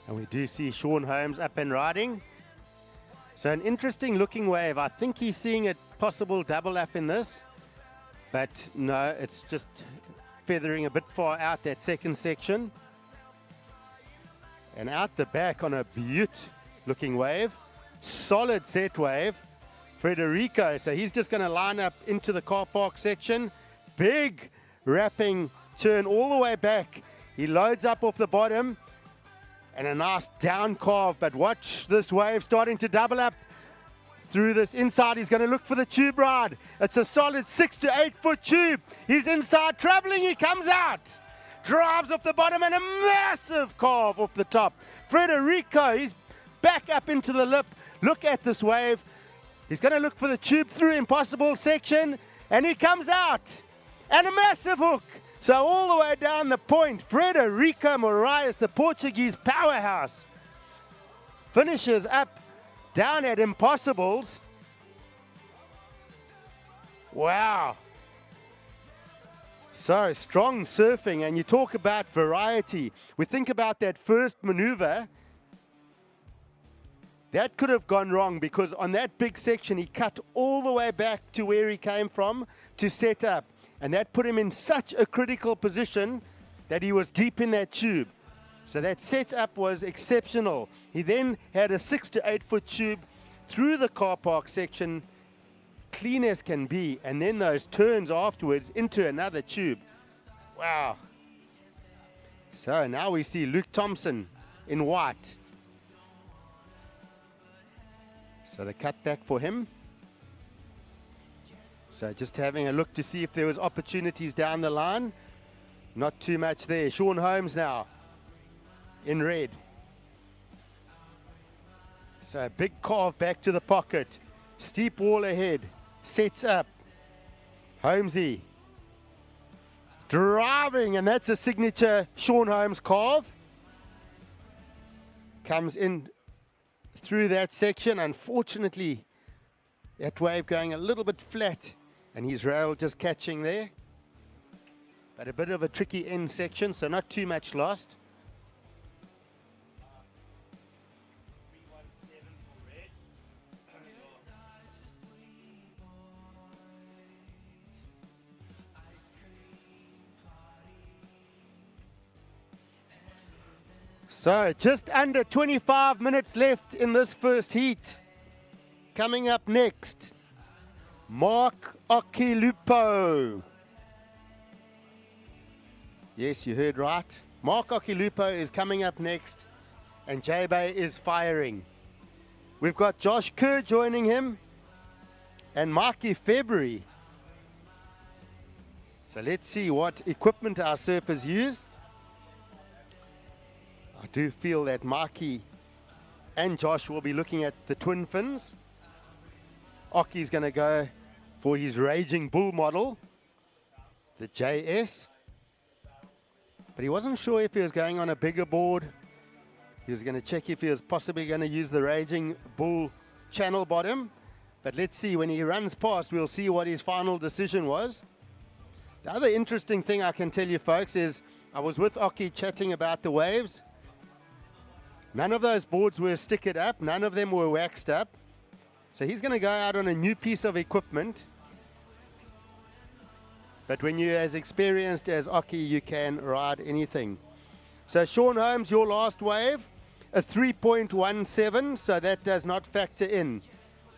And we do see Sean Holmes up and riding. So an interesting looking wave. I think he's seeing a possible double up in this. But no, it's just feathering a bit far out that second section. And out the back on a beaut looking wave. Solid set wave. Frederico. So he's just going to line up into the car park section. Big wrapping turn all the way back. He loads up off the bottom. And a nice down carve, but watch this wave starting to double up through this inside. He's going to look for the tube ride. It's a solid 6 to 8 foot tube. He's inside traveling. He comes out, drives off the bottom, and a massive carve off the top. Frederico, he's back up into the lip. Look at this wave. He's going to look for the tube through impossible section, and he comes out, and a massive hook. So all the way down the point, Frederico Moraes, the Portuguese powerhouse, finishes up down at impossibles. Wow. So strong surfing, and you talk about variety. We think about that first maneuver. That could have gone wrong because on that big section, he cut all the way back to where he came from to set up. And that put him in such a critical position that he was deep in that tube. So that setup was exceptional. He then had a 6 to 8 foot tube through the car park section, clean as can be, and then those turns afterwards into another tube. Wow. So now we see Luke Thompson in white. So the cut back for him. So just having a look to see if there was opportunities down the line. Not too much there. Sean Holmes now in red. So a big carve back to the pocket. Steep wall ahead. Sets up. Holmesy driving, and that's a signature Sean Holmes carve. Comes in through that section. Unfortunately, that wave going a little bit flat. And his rail just catching there. But a bit of a tricky end section, so not too much lost. So just under 25 minutes left in this first heat. Coming up next, Mark Okilupo. Yes, you heard right. Mark Okilupo is coming up next, and Jbay is firing. We've got Josh Kerr joining him, and Marky February. So let's see what equipment our surfers use. I do feel that Marky and Josh will be looking at the twin fins. Oki's going to go for his Raging Bull model, the JS. But he wasn't sure if he was going on a bigger board. He was going to check if he was possibly going to use the Raging Bull channel bottom. But let's see, when he runs past, we'll see what his final decision was. The other interesting thing I can tell you, folks, is I was with Oki chatting about the waves. None of those boards were stickered up. None of them were waxed up. So he's going to go out on a new piece of equipment. But when you're as experienced as Aki, you can ride anything. So Sean Holmes, your last wave, a 3.17, so that does not factor in.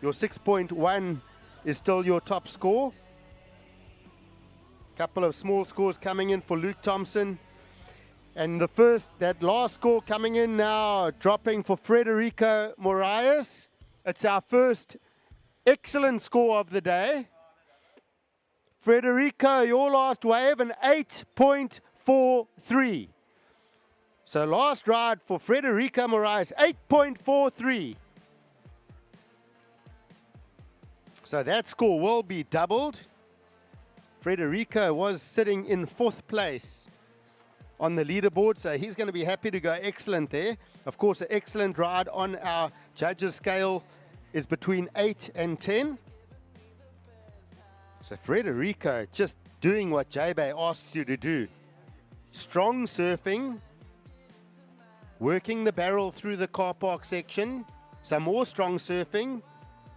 Your 6.1 is still your top score. Couple of small scores coming in for Luke Thompson. And that last score coming in now, dropping for Frederico Moraes. It's our first excellent score of the day. Frederico, your last wave, an 8.43. So last ride for Frederico Moraes, 8.43. So that score will be doubled. Frederico was sitting in 4th place on the leaderboard, so he's going to be happy to go excellent there. Of course, an excellent ride on our judges scale is between 8 and 10. So Frederico just doing what Jbay asked you to do. Strong surfing, working the barrel through the car park section, some more strong surfing,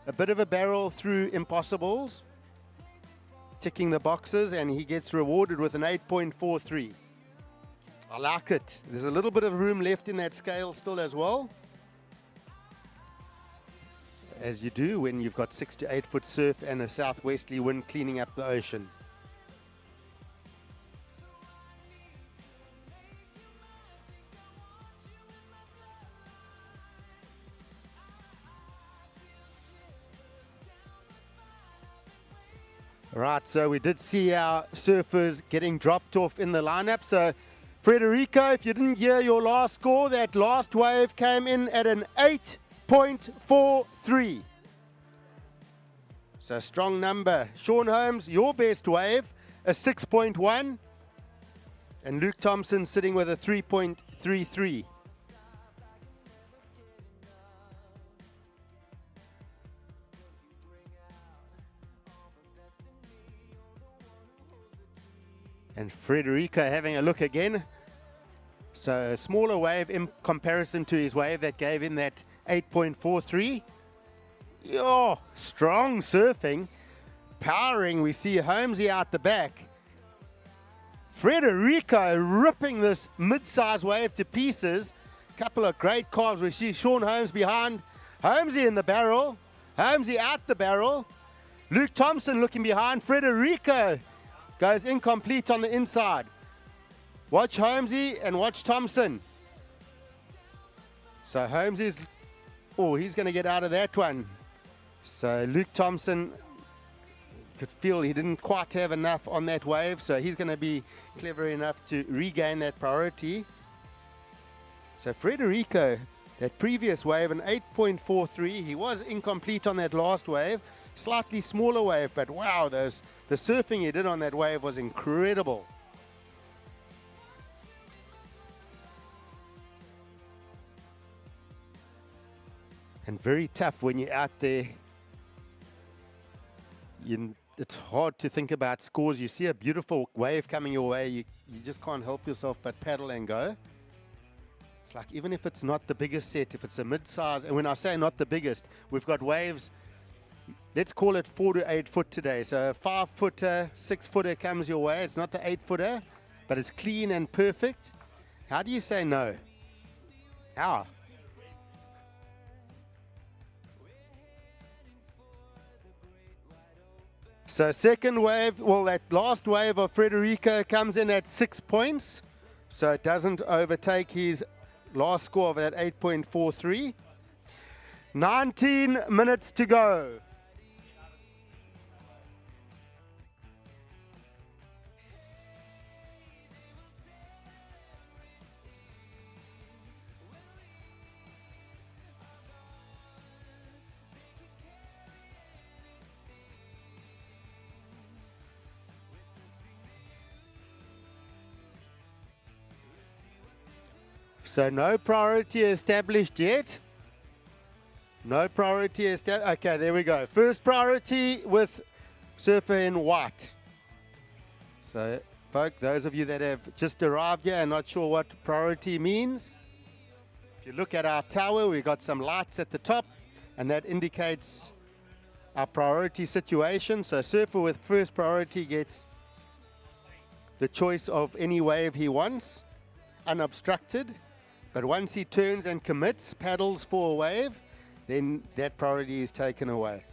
a bit of a barrel through impossibles, ticking the boxes, and he gets rewarded with an 8.43. I like it. There's a little bit of room left in that scale still as well, as you do when you've got 6 to 8 foot surf and a southwesterly wind cleaning up the ocean. Right, so we did see our surfers getting dropped off in the lineup. So Frederico, if you didn't hear your last score, that last wave came in at an 8.43. So strong number. Sean Holmes, your best wave, a 6.1. And Luke Thompson sitting with a 3.33. And Frederico having a look again. So a smaller wave in comparison to his wave that gave him that 8.43. Yo, strong surfing. Powering, we see Holmesy out the back. Frederico ripping this mid-size wave to pieces. Couple of great carves. We see Sean Holmes behind. Holmesy in the barrel. Holmesy out the barrel. Luke Thompson looking behind. Frederico goes incomplete on the inside. Watch Holmesy and watch Thompson. So Holmesy's, oh, he's going to get out of that one. So Luke Thompson could feel he didn't quite have enough on that wave, so he's going to be clever enough to regain that priority. So Frederico, that previous wave, an 8.43, he was incomplete on that last wave. Slightly smaller wave, but wow, the surfing he did on that wave was incredible. And very tough when you're out there. It's hard to think about scores. You see a beautiful wave coming your way, you just can't help yourself but paddle and go. It's like, even if it's not the biggest set, if it's a mid-size, and when I say not the biggest, we've got waves, let's call it 4 to 8 foot today. So a 5-footer, 6-footer comes your way. It's not the 8-footer, but it's clean and perfect. How do you say no? How? So second wave, well, that last wave of Frederico comes in at 6 points. So it doesn't overtake his last score of that 8.43. 19 minutes to go. So no priority established yet. No priority established. Okay, there we go. First priority with surfer in white. So, folk, those of you that have just arrived here and not sure what priority means, if you look at our tower, we've got some lights at the top, and that indicates our priority situation. So surfer with first priority gets the choice of any wave he wants, unobstructed. But once he turns and commits, paddles for a wave, then that priority is taken away.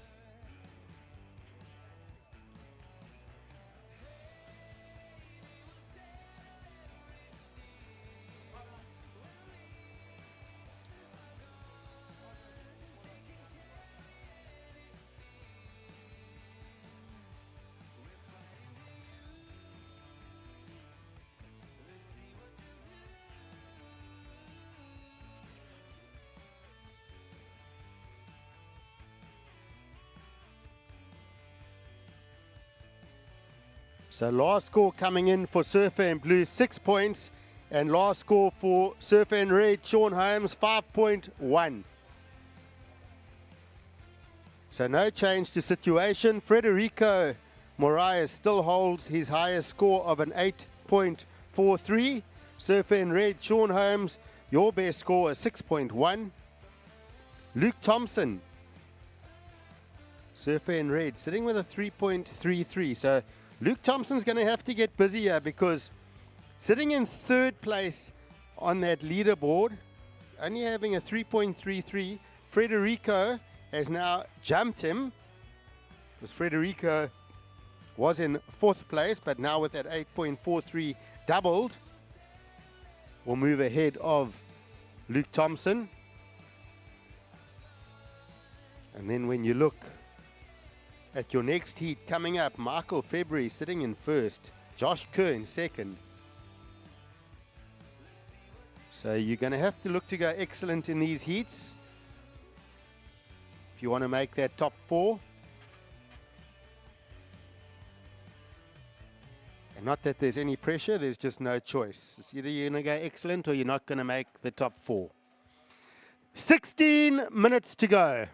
So last score coming in for Surfer in Blue, 6 points. And last score for Surfer in Red, Sean Holmes, 5.1. So no change to situation. Frederico Moraes still holds his highest score of an 8.43. Surfer in Red, Sean Holmes, your best score is 6.1. Luke Thompson, Surfer in Red, sitting with a 3.33. So Luke Thompson's going to have to get busy here, because sitting in third place on that leaderboard, only having a 3.33, Frederico has now jumped him, because Frederico was in fourth place, but now with that 8.43 doubled, will move ahead of Luke Thompson. And then when you look at your next heat coming up, Michael February sitting in first, Josh Kerr in second. So you're going to have to look to go excellent in these heats if you want to make that top four. And not that there's any pressure, there's just no choice. It's either you're going to go excellent or you're not going to make the top four. 16 minutes to go.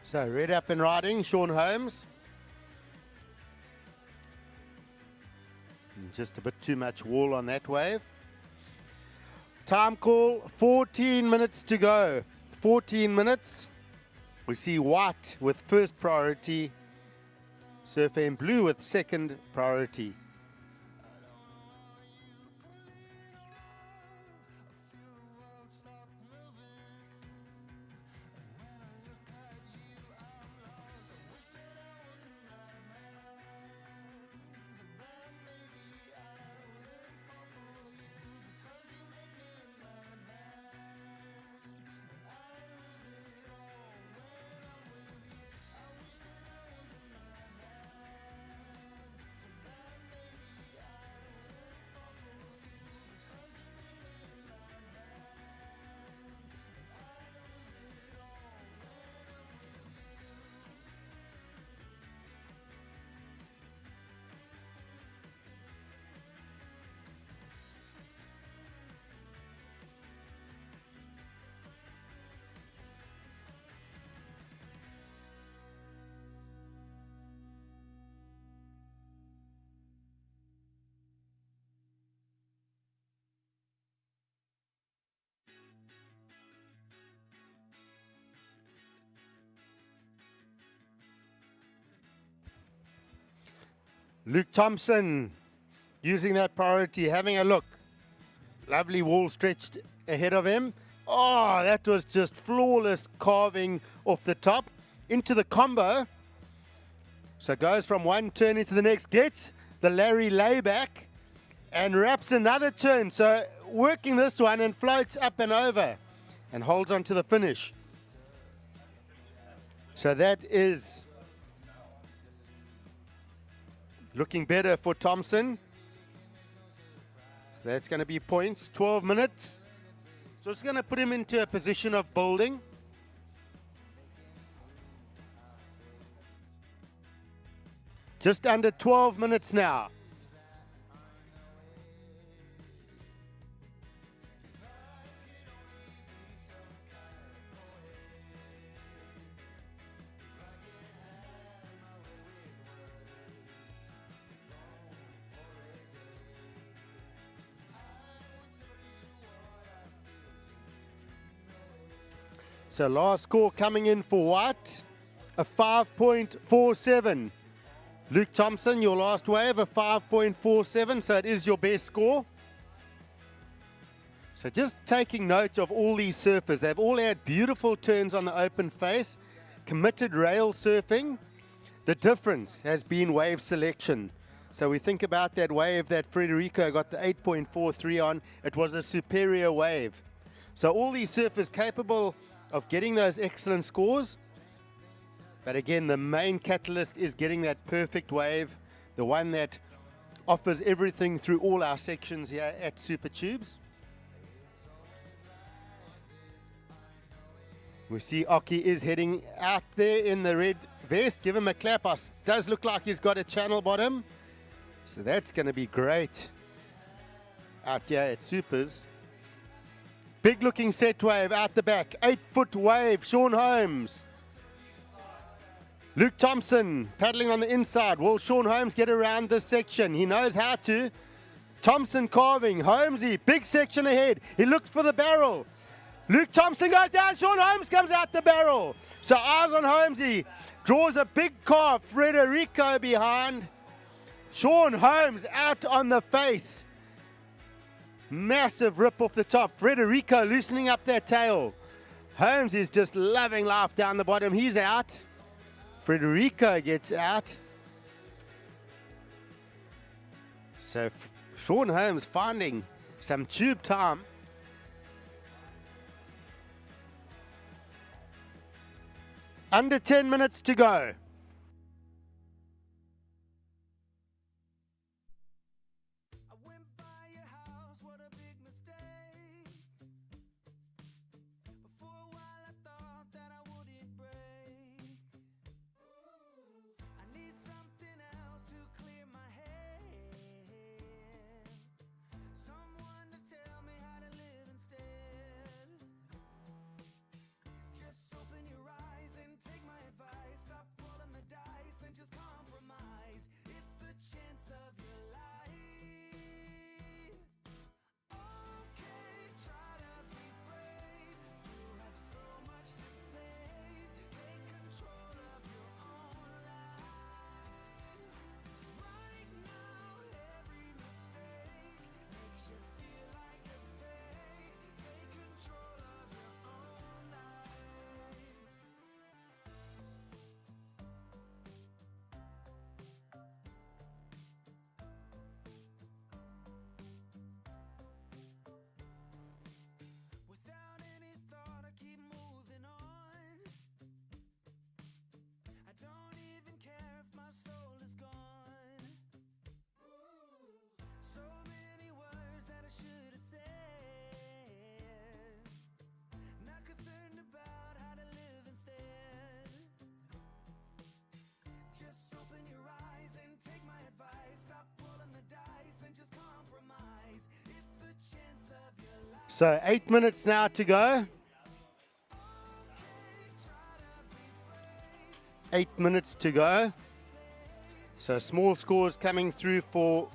So red up and riding, Sean Holmes. And just a bit too much wall on that wave. Time call, 14 minutes to go. 14 minutes. We see white with first priority. Surfer in blue with second priority. Luke Thompson using that priority, having a look. Lovely wall stretched ahead of him. Oh, that was just flawless carving off the top into the combo. So goes from one turn into the next, gets the Larry layback and wraps another turn. So working this one and floats up and over and holds on to the finish. So that is looking better for Thompson. So that's going to be points, 12 minutes. So it's going to put him into a position of building. Just under 12 minutes now. So last score coming in for White, a 5.47. Luke Thompson, your last wave, a 5.47, so it is your best score. So just taking note of all these surfers. They've all had beautiful turns on the open face, committed rail surfing. The difference has been wave selection. So we think about that wave that Frederico got the 8.43 on. It was a superior wave. So all these surfers capable of getting those excellent scores. But again, the main catalyst is getting that perfect wave, the one that offers everything through all our sections here at Super Tubes. We see Oki is heading out there in the red vest. Give him a clap. Does look like he's got a channel bottom. So that's going to be great out here at Supers. Big looking set wave out the back. 8-foot wave, Sean Holmes. Luke Thompson paddling on the inside. Will Sean Holmes get around this section? He knows how to. Thompson carving. Holmesy, big section ahead. He looks for the barrel. Luke Thompson goes down. Sean Holmes comes out the barrel. So eyes on Holmesy. Draws a big carve. Frederico behind. Sean Holmes out on the face. Massive rip off the top. Frederico loosening up that tail. Holmes is just loving life down the bottom. He's out. Frederico gets out. So Sean Holmes finding some tube time. Under 10 minutes to go. So 8 minutes now to go. 8 minutes to go. So small scores coming through for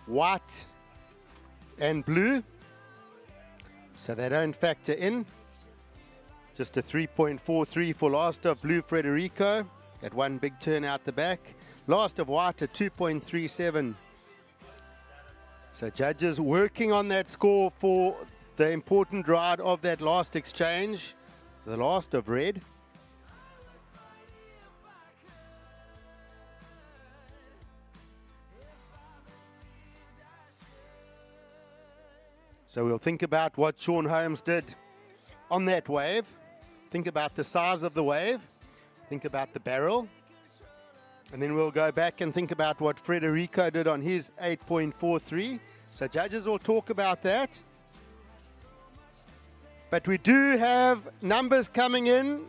white and blue. So they don't factor in. Just a 3.43 for last of blue Frederico. That one big turn out the back. Last of white at 2.37. So judges working on that score for the important ride of that last exchange. The last of red. So we'll think about what Sean Holmes did on that wave. Think about the size of the wave. Think about the barrel. And then we'll go back and think about what Frederico did on his 8.43. So judges will talk about that. But we do have numbers coming in.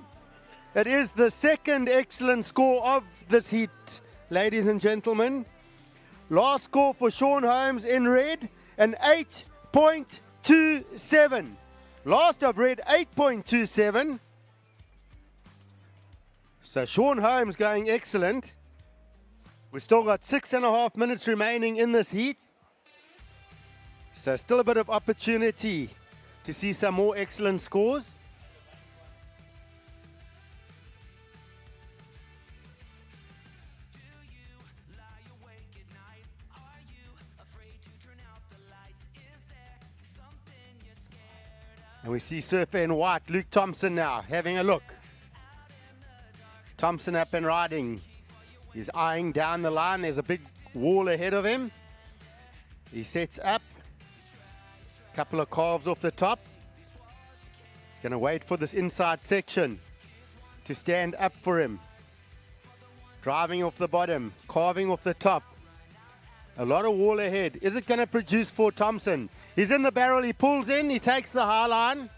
It is the second excellent score of this heat, ladies and gentlemen. Last score for Sean Holmes in red, an 8.27. Last of red, 8.27. So Sean Holmes going excellent. We've still got 6.5 minutes remaining in this heat. So still a bit of opportunity to see some more excellent scores. And we see surfer in white, Luke Thompson now, having a look. Thompson up and riding. He's eyeing down the line. There's a big wall ahead of him. He sets up. Couple of calves off the top. He's going to wait for this inside section to stand up for him. Driving off the bottom, carving off the top. A lot of wall ahead. Is it going to produce for Thompson? He's in the barrel, he pulls in, he takes the high line.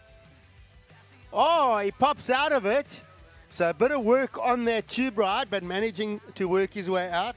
Oh, he pops out of it. So a bit of work on that tube ride, but managing to work his way out.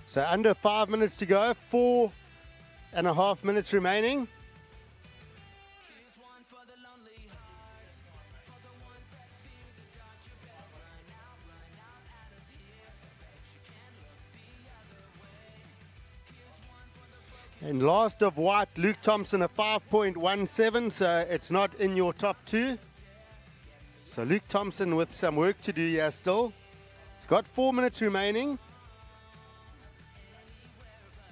So under 5 minutes to go, 4.5 minutes remaining. And last of white, Luke Thompson, a 5.17, so it's not in your top two. So Luke Thompson with some work to do here still. He's got 4 minutes remaining.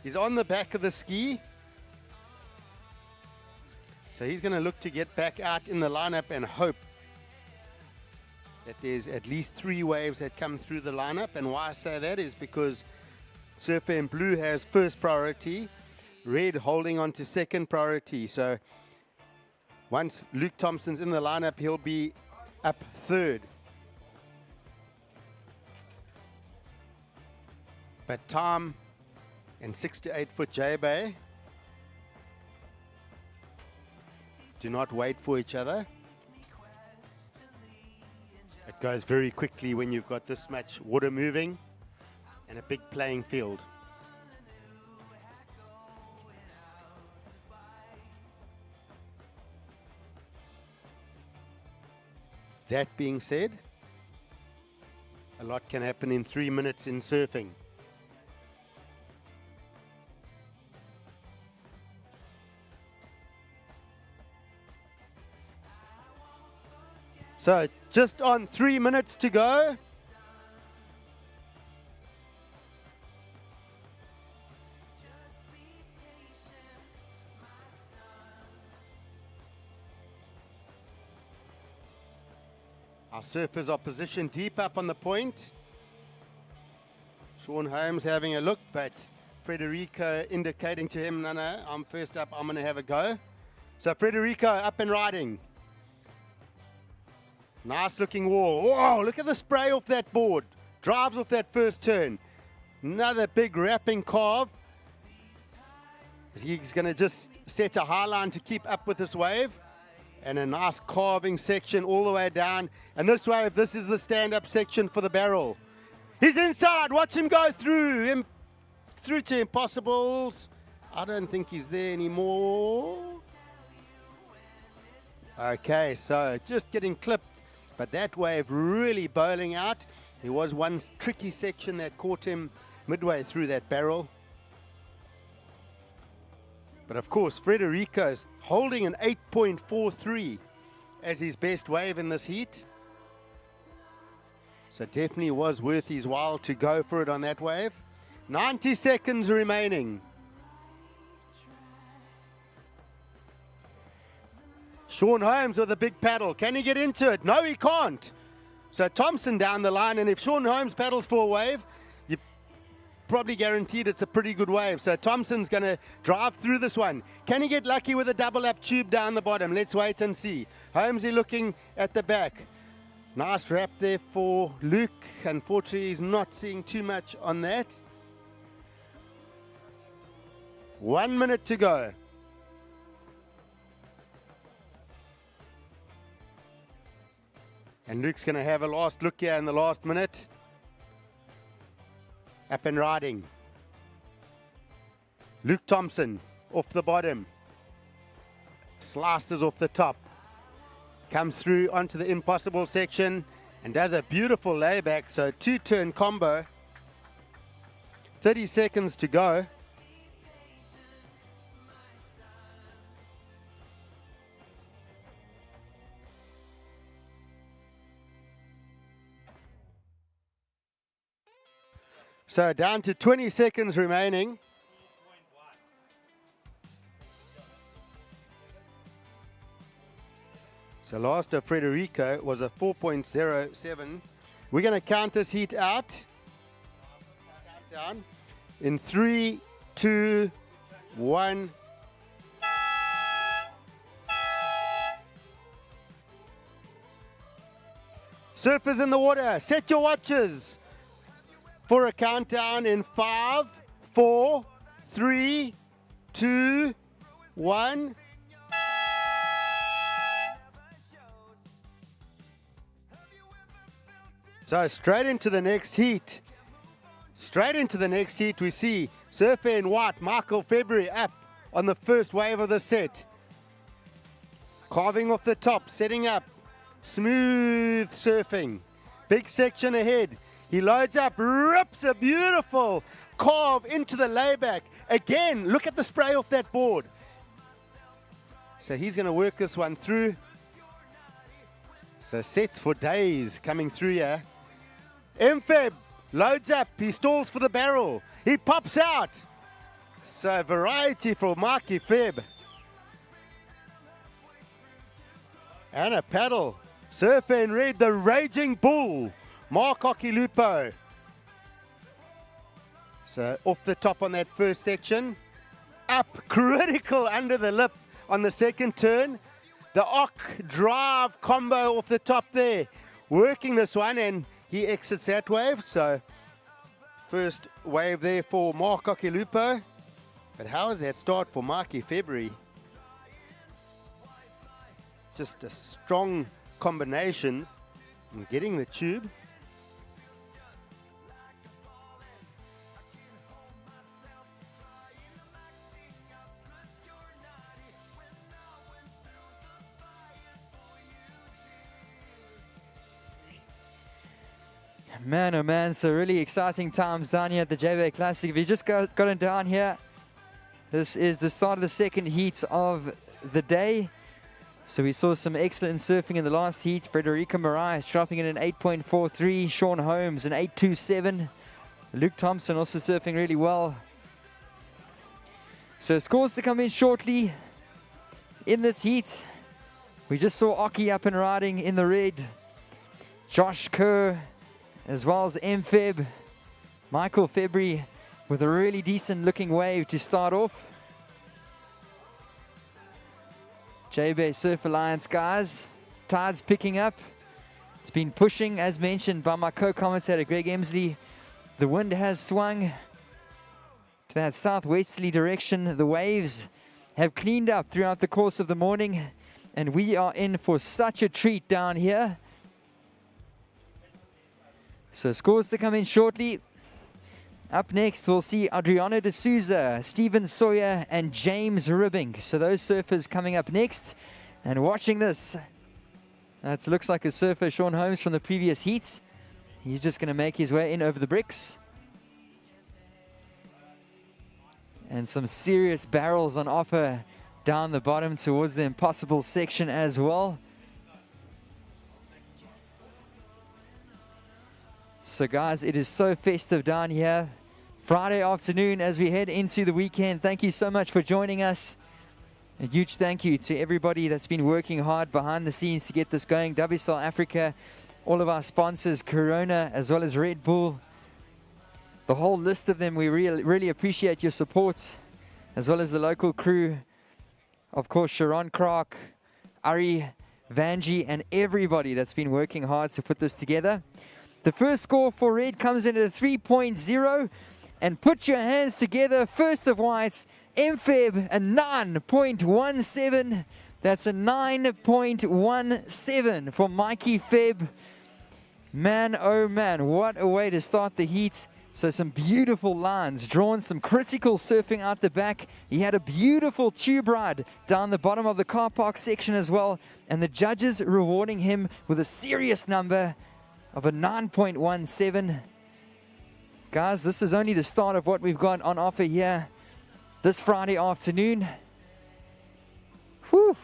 He's on the back of the ski. So he's going to look to get back out in the lineup and hope that there's at least 3 waves that come through the lineup. And why I say that is because surfer in blue has first priority, red holding on to second priority. So once Luke Thompson's in the lineup, he'll be up third. But Tom and 6 to 8 foot Jbay do not wait for each other. It goes very quickly when you've got this much water moving and a big playing field. That being said, a lot can happen in 3 minutes in surfing. So just on 3 minutes to go. Our surfers are positioned deep up on the point. Sean Holmes having a look, but Frederico indicating to him, no, I'm first up, I'm going to have a go. So Frederico up and riding. Nice looking wall. Whoa, look at the spray off that board. Drives off that first turn. Another big wrapping carve. He's going to just set a high line to keep up with this wave. And a nice carving section all the way down. And this wave, this is the stand-up section for the barrel. He's inside. Watch him go through. Through to Impossibles. I don't think he's there anymore. Okay, so just getting clipped. But that wave really bowling out. There was one tricky section that caught him midway through that barrel. But of course, Frederico's holding an 8.43 as his best wave in this heat. So definitely was worth his while to go for it on that wave. 90 seconds remaining. Sean Holmes with a big paddle. Can he get into it? No, he can't. So Thompson down the line, and if Sean Holmes paddles for a wave, you're probably guaranteed it's a pretty good wave. So Thompson's going to drive through this one. Can he get lucky with a double up tube down the bottom? Let's wait and see. Holmesy looking at the back. Nice wrap there for Luke. Unfortunately, he's not seeing too much on that. 1 minute to go. And Luke's going to have a last look here in the last minute. Up and riding. Luke Thompson off the bottom. Slices off the top. Comes through onto the impossible section and does a beautiful layback. So 2-turn combo. 30 seconds to go. So down to 20 seconds remaining. So last of Frederico was a 4.07. We're going to count this heat out. Countdown. In 3, 2, 1. Surfers in the water, set your watches for a countdown in 5, 4, 3, 2, 1. So straight into the next heat. Straight into the next heat, we see surfer in white, Michael February up on the first wave of the set. Carving off the top, setting up. Smooth surfing. Big section ahead. He loads up, rips a beautiful carve into the layback. Again, look at the spray off that board. So he's going to work this one through. So sets for days coming through here. MFeb loads up. He stalls for the barrel. He pops out. So variety for Mikey Feb. And a paddle. Surfer in red, the Raging Bull. Mark Okilupo. So off the top on that first section. Up critical under the lip on the second turn. The Ock drive combo off the top there. Working this one, and he exits that wave. So first wave there for Mark Okilupo. But how is that start for Mikey February? Just a strong combinations and getting the tube. Man, oh man, so really exciting times down here at the Jbay Classic. If you just gotten down here, this is the start of the second heat of the day. So we saw some excellent surfing in the last heat. Frederico Marais dropping in an 8.43. Sean Holmes an 8.27. Luke Thompson also surfing really well. So scores to come in shortly in this heat. We just saw Oki up and riding in the red. Josh Kerr, as well as MFeb, Michael February with a really decent looking wave to start off. Jbay Surf Alliance guys, tide's picking up. It's been pushing, as mentioned by my co-commentator Greg Emsley. The wind has swung to that southwesterly direction. The waves have cleaned up throughout the course of the morning, and we are in for such a treat down here. So scores to come in shortly. Up next, we'll see Adriano de Souza, Stephen Sawyer, and James Ribbing. So those surfers coming up next. And watching this, that looks like a surfer, Sean Holmes, from the previous heat. He's just going to make his way in over the bricks. And some serious barrels on offer down the bottom towards the impossible section as well. So guys, it is so festive down here. Friday afternoon as we head into the weekend. Thank you so much for joining us. A huge thank you to everybody that's been working hard behind the scenes to get this going. WSL Africa, all of our sponsors, Corona, as well as Red Bull. The whole list of them, we really appreciate your support, as well as the local crew. Of course, Sharon Kroc, Ari, Vanji, and everybody that's been working hard to put this together. The first score for Red comes in at a 3.0. And put your hands together. First of whites, MFeb, a 9.17. That's a 9.17 for Mikey Feb. Man, oh man, what a way to start the heat. So some beautiful lines drawn, some critical surfing out the back. He had a beautiful tube ride down the bottom of the car park section as well. And the judges rewarding him with a serious number of a 9.17. Guys, this is only the start of what we've got on offer here this Friday afternoon. Whew.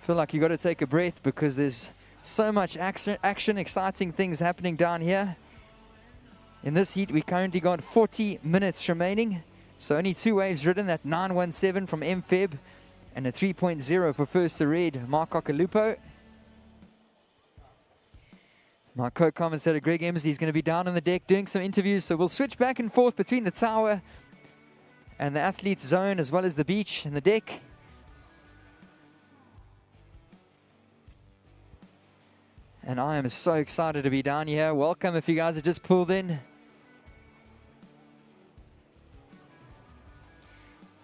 Feel like you got to take a breath because there's so much action, exciting things happening down here. In this heat, we currently got 40 minutes remaining. So only 2 waves ridden, that 9.17 from MFeb and a 3.0 for first to Red, Mark Okalupo. My co-commentator Greg Emsley is going to be down on the deck doing some interviews, so we'll switch back and forth between the tower and the athlete zone, as well as the beach and the deck. And I am so excited to be down here. Welcome if you guys have just pulled in.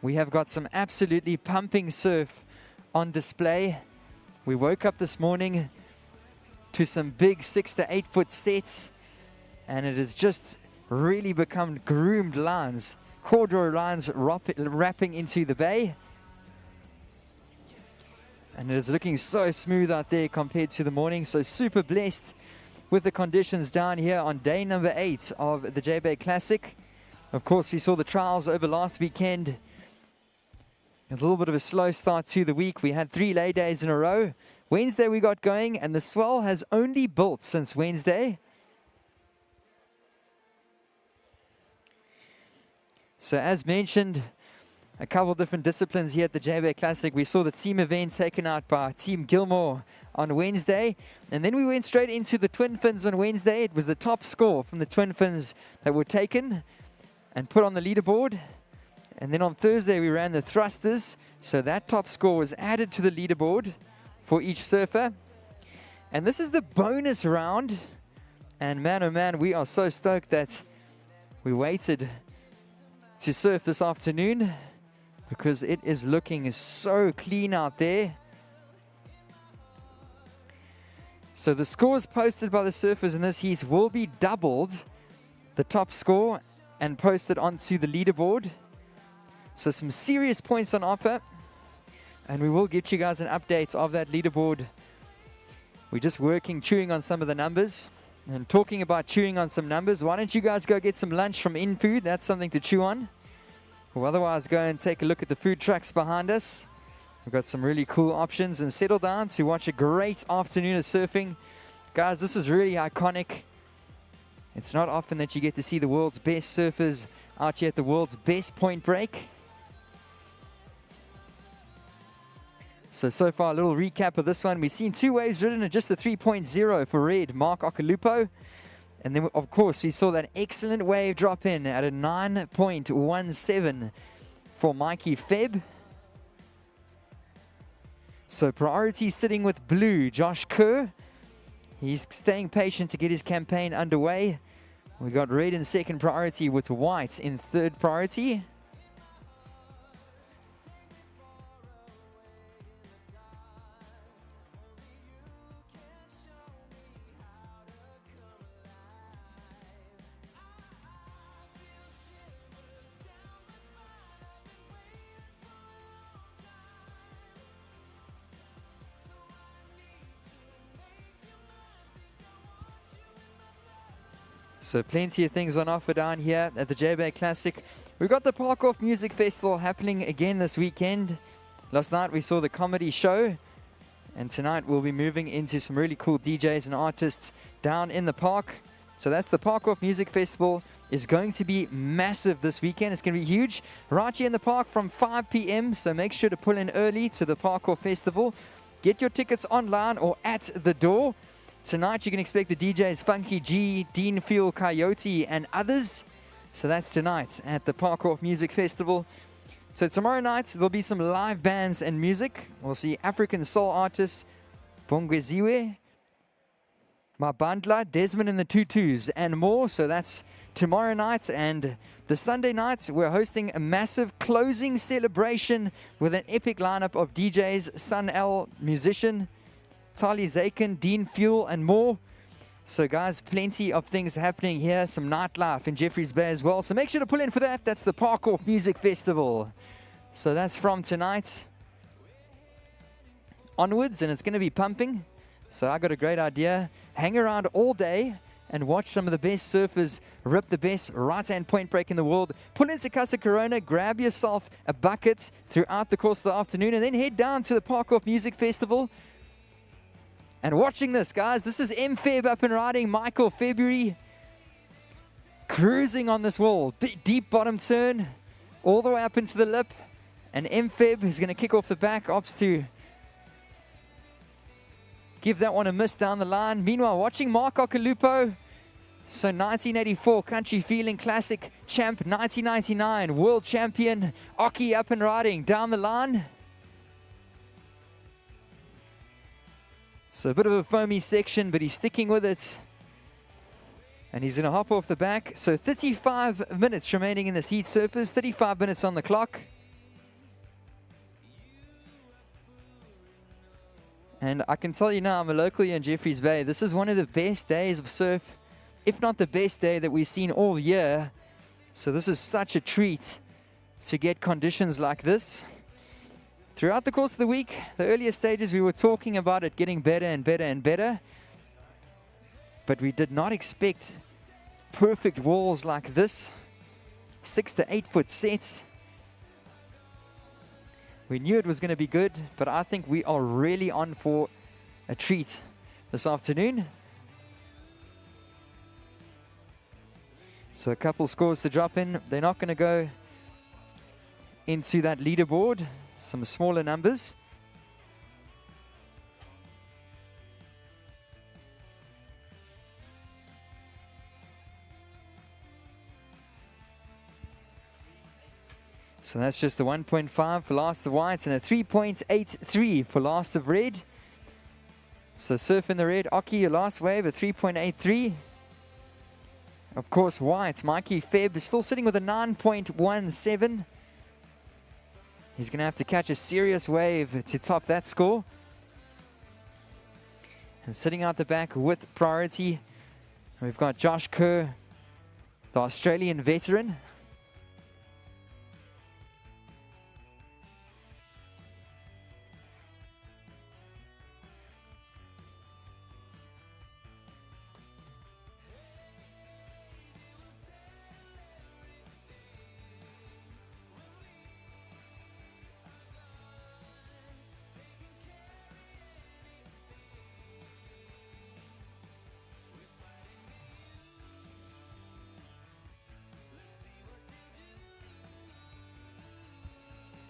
We have got some absolutely pumping surf on display. We woke up this morning to some big 6 to 8 foot sets, and it has just really become groomed lines, corduroy lines wrapping into the bay, and it is looking so smooth out there compared to the morning. So super blessed with the conditions down here on day number 8 of the Jbay Classic. Of course, we saw the trials over last weekend. A little bit of a slow start to the week. We had 3 lay days in a row. Wednesday we got going, and the Swell has only built since Wednesday. So as mentioned, a couple different disciplines here at the Jbay Classic. We saw the team event taken out by Team Gilmore on Wednesday, and then we went straight into the twin fins on Wednesday. It was the top score from the twin fins that were taken and put on the leaderboard. And then on Thursday we ran the thrusters, so that top score was added to the leaderboard for each surfer. And this is the bonus round, and man oh man, we are so stoked that we waited to surf this afternoon because it is looking so clean out there. So the scores posted by the surfers in this heat will be doubled, the top score, and posted onto the leaderboard. So some serious points on offer, and we will get you guys an update of that leaderboard. We're just chewing on some of the numbers. And talking about chewing on some numbers, why don't you guys go get some lunch from InFood? That's something to chew on. Or otherwise, go and take a look at the food trucks behind us. We've got some really cool options, and settle down to watch a great afternoon of surfing. Guys, this is really iconic. It's not often that you get to see the world's best surfers out here at the world's best point break. So far, a little recap of this one. We've seen 2 waves ridden at just a 3.0 for red, Mark Okalupo. And then, of course, we saw that excellent wave drop in at a 9.17 for Mikey Feb. So priority sitting with blue, Josh Kerr. He's staying patient to get his campaign underway. We got red in second priority with white in third priority. So plenty of things on offer down here at the Jbay Classic. We've got the Park Off Music Festival happening again this weekend. Last night we saw the comedy show. And tonight we'll be moving into some really cool DJs and artists down in the park. So that's the Park Off Music Festival. Is going to be massive this weekend. It's going to be huge. Right here in the park from 5 p.m. So make sure to pull in early to the Park Off Festival. Get your tickets online or at the door. Tonight you can expect the DJs Funky G, Dean Fuel Coyote and others. So that's tonight at the Park Off Music Festival. So tomorrow night there'll be some live bands and music. We'll see African soul artists Bongweziwe, Mabandla, Desmond and the Tutus and more. So that's tomorrow night. And the Sunday night we're hosting a massive closing celebration with an epic lineup of DJs, Sun L musician, Tali Zaken, Dean Fuel, and more. So, guys, plenty of things happening here. Some nightlife in Jeffreys Bay as well. So make sure to pull in for that. That's the Park Off Music Festival. So that's from tonight onwards, and it's going to be pumping. So I got a great idea. Hang around all day and watch some of the best surfers rip the best right-hand point break in the world. Pull into Casa Corona, grab yourself a bucket throughout the course of the afternoon, and then head down to the Park Off Music Festival. And watching this, guys, this is M Feb up and riding, Michael February, cruising on this wall. Deep bottom turn, all the way up into the lip. And M Feb is going to kick off the back, opts to give that one a miss down the line. Meanwhile, watching Mark Okalupo. So 1984 Country Feeling Classic champ, 1999 world champion, Oki up and riding down the line. So a bit of a foamy section, but he's sticking with it. And he's going to hop off the back. So 35 minutes remaining in this heat surface, 35 minutes on the clock. And I can tell you now, I'm a local here in Jeffreys Bay. This is one of the best days of surf, if not the best day that we've seen all year. So this is such a treat to get conditions like this. Throughout the course of the week, the earlier stages, we were talking about it getting better and better and better. But we did not expect perfect walls like this. 6 to 8 foot sets. We knew it was going to be good, but I think we are really on for a treat this afternoon. So a couple scores to drop in. They're not going to go into that leaderboard. Some smaller numbers. So that's just a 1.5 for last of white and a 3.83 for last of red. So surf in the red, Oki, your last wave, a 3.83. Of course, white, Mikey Feb is still sitting with a 9.17. He's going to have to catch a serious wave to top that score. And sitting out the back with priority, we've got Josh Kerr, the Australian veteran.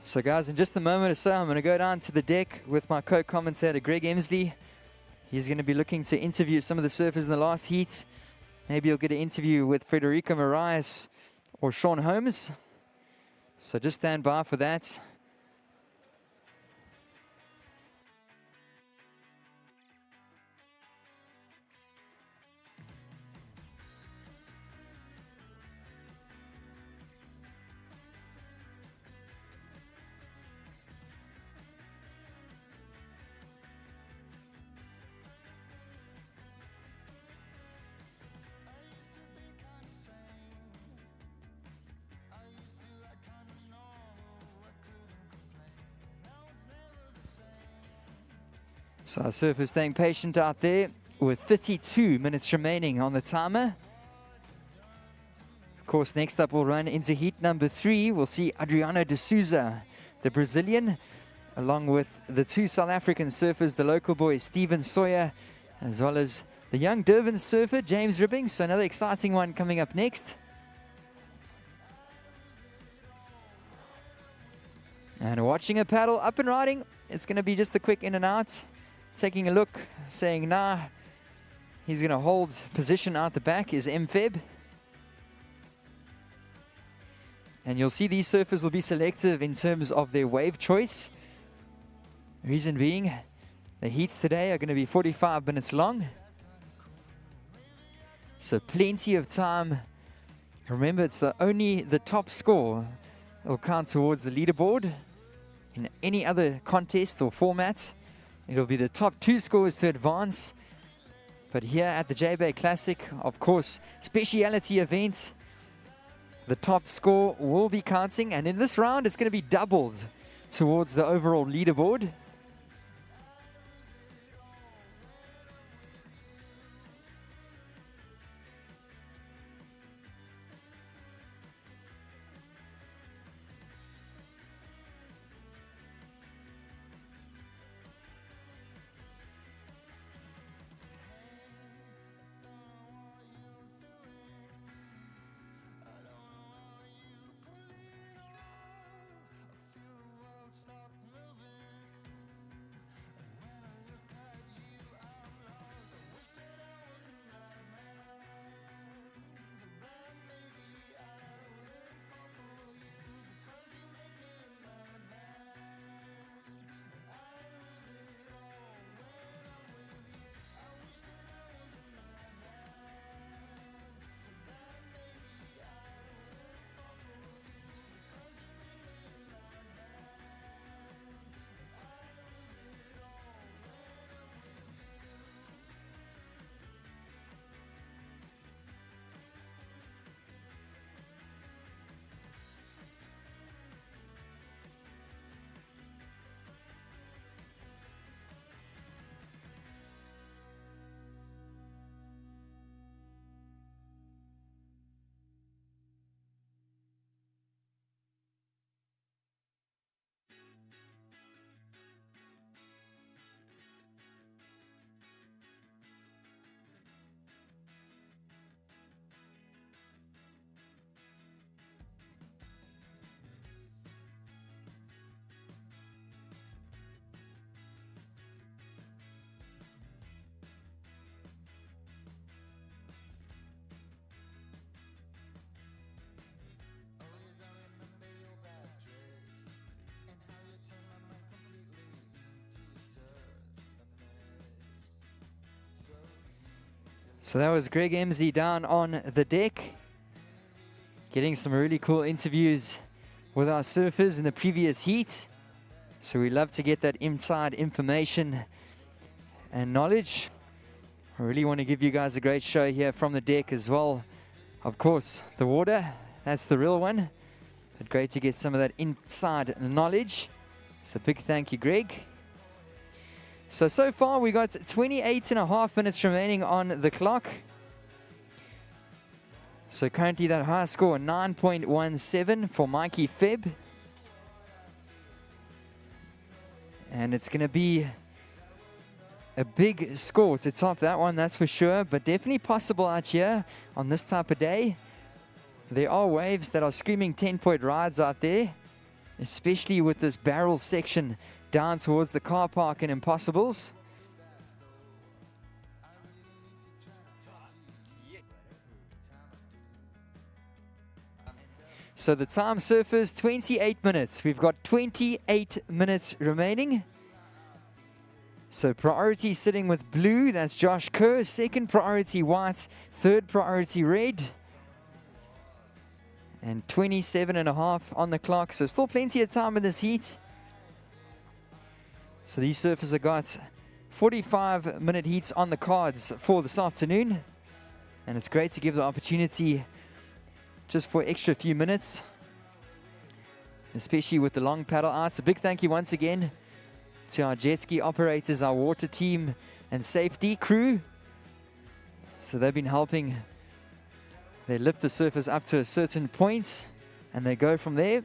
So guys, in just a moment or so, I'm going to go down to the deck with my co-commentator Greg Emsley. He's going to be looking to interview some of the surfers in the last heat. Maybe he'll get an interview with Frederico Moraes or Sean Holmes. So just stand by for that. So our surfers staying patient out there with 32 minutes remaining on the timer. Of course, next up we'll run into heat number 3. We'll see Adriano de Souza, the Brazilian, along with the 2 South African surfers, the local boy Steven Sawyer, as well as the young Durban surfer James Ribbing. So another exciting one coming up next. And watching a paddle up and riding. It's going to be just a quick in and out. Taking a look, saying nah. He's going to hold position out the back is MFeb. And you'll see these surfers will be selective in terms of their wave choice. Reason being, the heats today are going to be 45 minutes long. So plenty of time. Remember, it's only the top score that will count towards the leaderboard. In any other contest or format, it'll be the top 2 scores to advance. But here at the Jbay Classic, of course, speciality event, the top score will be counting. And in this round, it's going to be doubled towards the overall leaderboard. So that was Greg Emsley down on the deck, getting some really cool interviews with our surfers in the previous heat. So we love to get that inside information and knowledge. I really want to give you guys a great show here from the deck as well. Of course, the water, that's the real one. But great to get some of that inside knowledge. So big thank you, Greg. So far we got 28.5 minutes remaining on the clock. So currently that high score, 9.17 for Mikey Feb. And it's going to be a big score to top that one, that's for sure. But definitely possible out here on this type of day. There are waves that are screaming 10-point rides out there. especially with this barrel section down towards the car park and Impossibles. So the time, surfers, 28 minutes. We've got 28 minutes remaining. So priority sitting with blue, that's Josh Kerr. Second priority white, third priority red. And 27.5 on the clock, so still plenty of time in this heat. So these surfers have got 45-minute heats on the cards for this afternoon. And it's great to give the opportunity just for extra few minutes, especially with the long paddle outs. A big thank you once again to our jet ski operators, our water team and safety crew. So they've been helping. They lift the surfers up to a certain point and they go from there.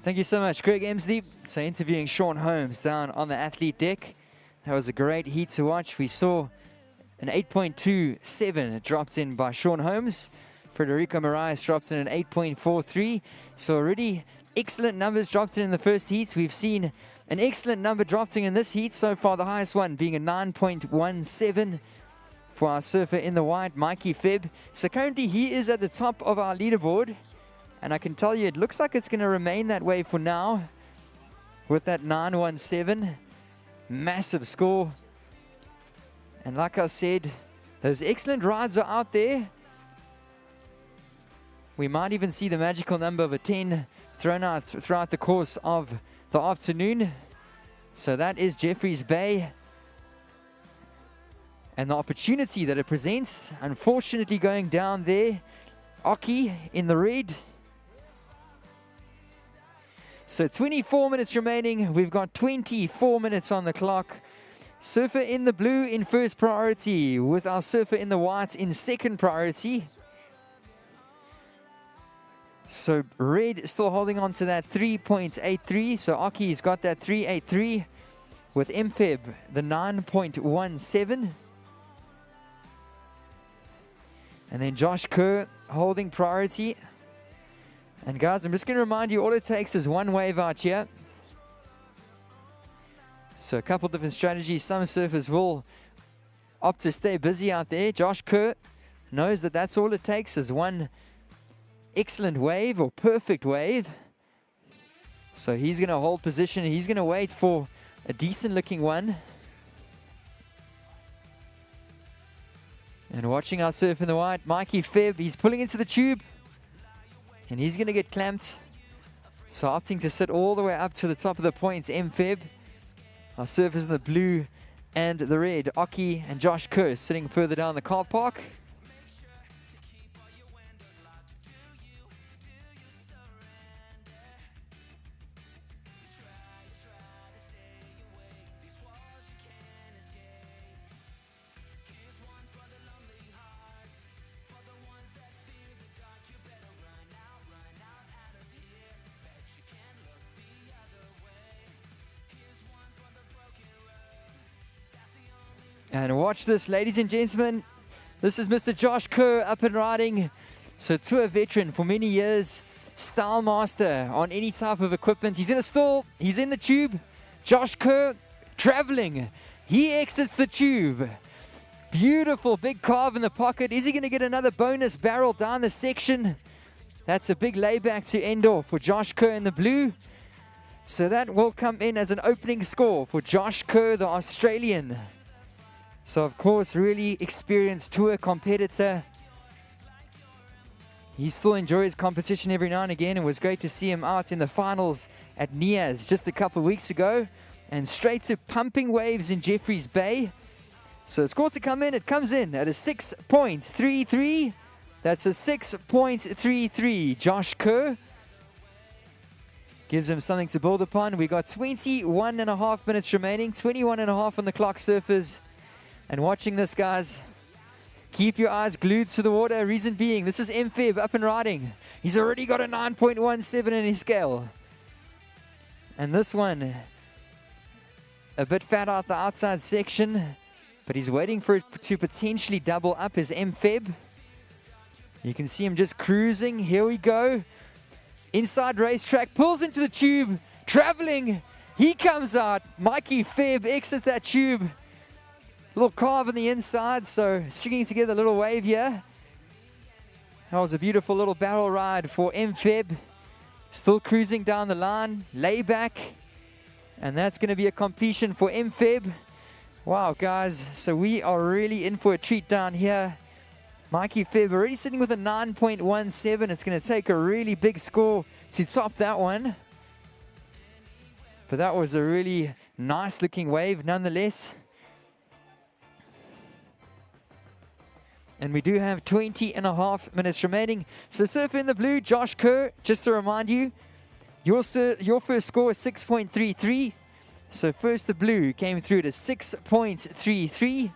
Thank you so much, Greg Emsley. So interviewing Sean Holmes down on the athlete deck. That was a great heat to watch. We saw an 8.27 dropped in by Sean Holmes. Frederico Moraes dropped in an 8.43. So already excellent numbers dropped in the first heats. We've seen an excellent number dropped in this heat so far, the highest one being a 9.17 for our surfer in the white, Mikey Febb. So currently he is at the top of our leaderboard. And I can tell you, it looks like it's going to remain that way for now with that 917. Massive score. And like I said, those excellent rides are out there. We might even see the magical number of a 10 thrown out throughout the course of the afternoon. So that is Jeffreys Bay. And the opportunity that it presents, unfortunately going down there, Aki in the red. So 24 minutes remaining. We've got 24 minutes on the clock. Surfer in the blue in first priority with our surfer in the white in second priority. So red still holding on to that 3.83. So Aki's got that 3.83 with MFeb the 9.17. And then Josh Kerr holding priority. And guys, I'm just going to remind you, all it takes is one wave out here. So a couple different strategies. Some surfers will opt to stay busy out there. Josh Kerr knows that that's all it takes is one excellent wave or perfect wave. So he's going to hold position. He's going to wait for a decent looking one. And watching our surf in the white, Mikey Febb, he's pulling into the tube. And he's going to get clamped. So opting to sit all the way up to the top of the points, M Febb. Our surfers in the blue and the red, Aki and Josh Kerr sitting further down the car park. And watch this, ladies and gentlemen. This is Mr. Josh Kerr up and riding. So tour veteran for many years. Style master on any type of equipment. He's in a stall. He's in the tube. Josh Kerr traveling. He exits the tube. Beautiful big carve in the pocket. Is he going to get another bonus barrel down the section? That's a big layback to end off for Josh Kerr in the blue. So that will come in as an opening score for Josh Kerr, the Australian. So, of course, really experienced tour competitor. He still enjoys competition every now and again. It was great to see him out in the finals at Nias just a couple of weeks ago. And straight to pumping waves in Jeffreys Bay. So, score to come in. It comes in at a 6.33. That's a 6.33. Josh Kerr gives him something to build upon. We got 21.5 minutes remaining. 21.5 on the clock, surfers. And watching this, guys, keep your eyes glued to the water. Reason being, this is MFeb up and riding. He's already got a 9.17 in his scale. And this one, a bit fat out the outside section, but he's waiting for it to potentially double up his MFeb. You can see him just cruising. Here we go. Inside racetrack, pulls into the tube, traveling. He comes out. Mikey Feb exits that tube. Little carve on the inside, so stringing together a little wave here. That was a beautiful little barrel ride for MFeb. Still cruising down the line, layback. And that's going to be a completion for MFeb. Wow, guys, so we are really in for a treat down here. Mikey Feb already sitting with a 9.17. It's going to take a really big score to top that one. But that was a really nice looking wave nonetheless. And we do have 20.5 minutes remaining. So surfer in the blue, Josh Kerr, just to remind you, your first score is 6.33. So first the blue came through to 6.33.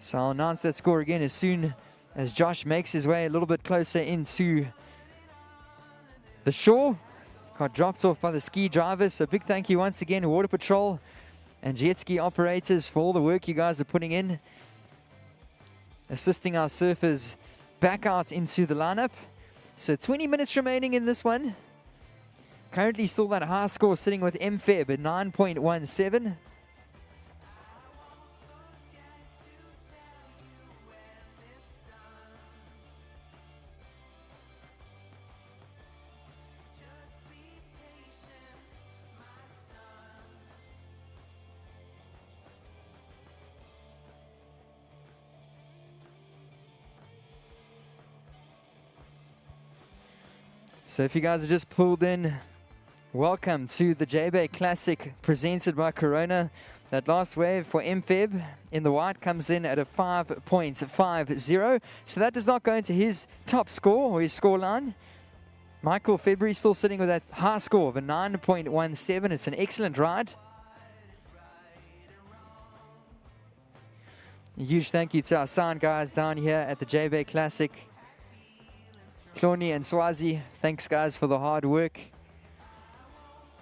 So I'll announce that score again as soon as Josh makes his way a little bit closer into the shore. Got dropped off by the ski drivers. So big thank you once again to Water Patrol and jet ski operators for all the work you guys are putting in, assisting our surfers back out into the lineup. So 20 minutes remaining in this one. Currently still that high score sitting with MFeb at 9.17. So if you guys are just pulled in, welcome to the Jbay Classic presented by Corona. That last wave for MFeb in the white comes in at a 5.50. So that does not go into his top score or his score line. Michael February still sitting with that high score of a 9.17. It's an excellent ride. A huge thank you to our sound guys down here at the Jbay Classic. Cloney and Swazi, thanks guys for the hard work.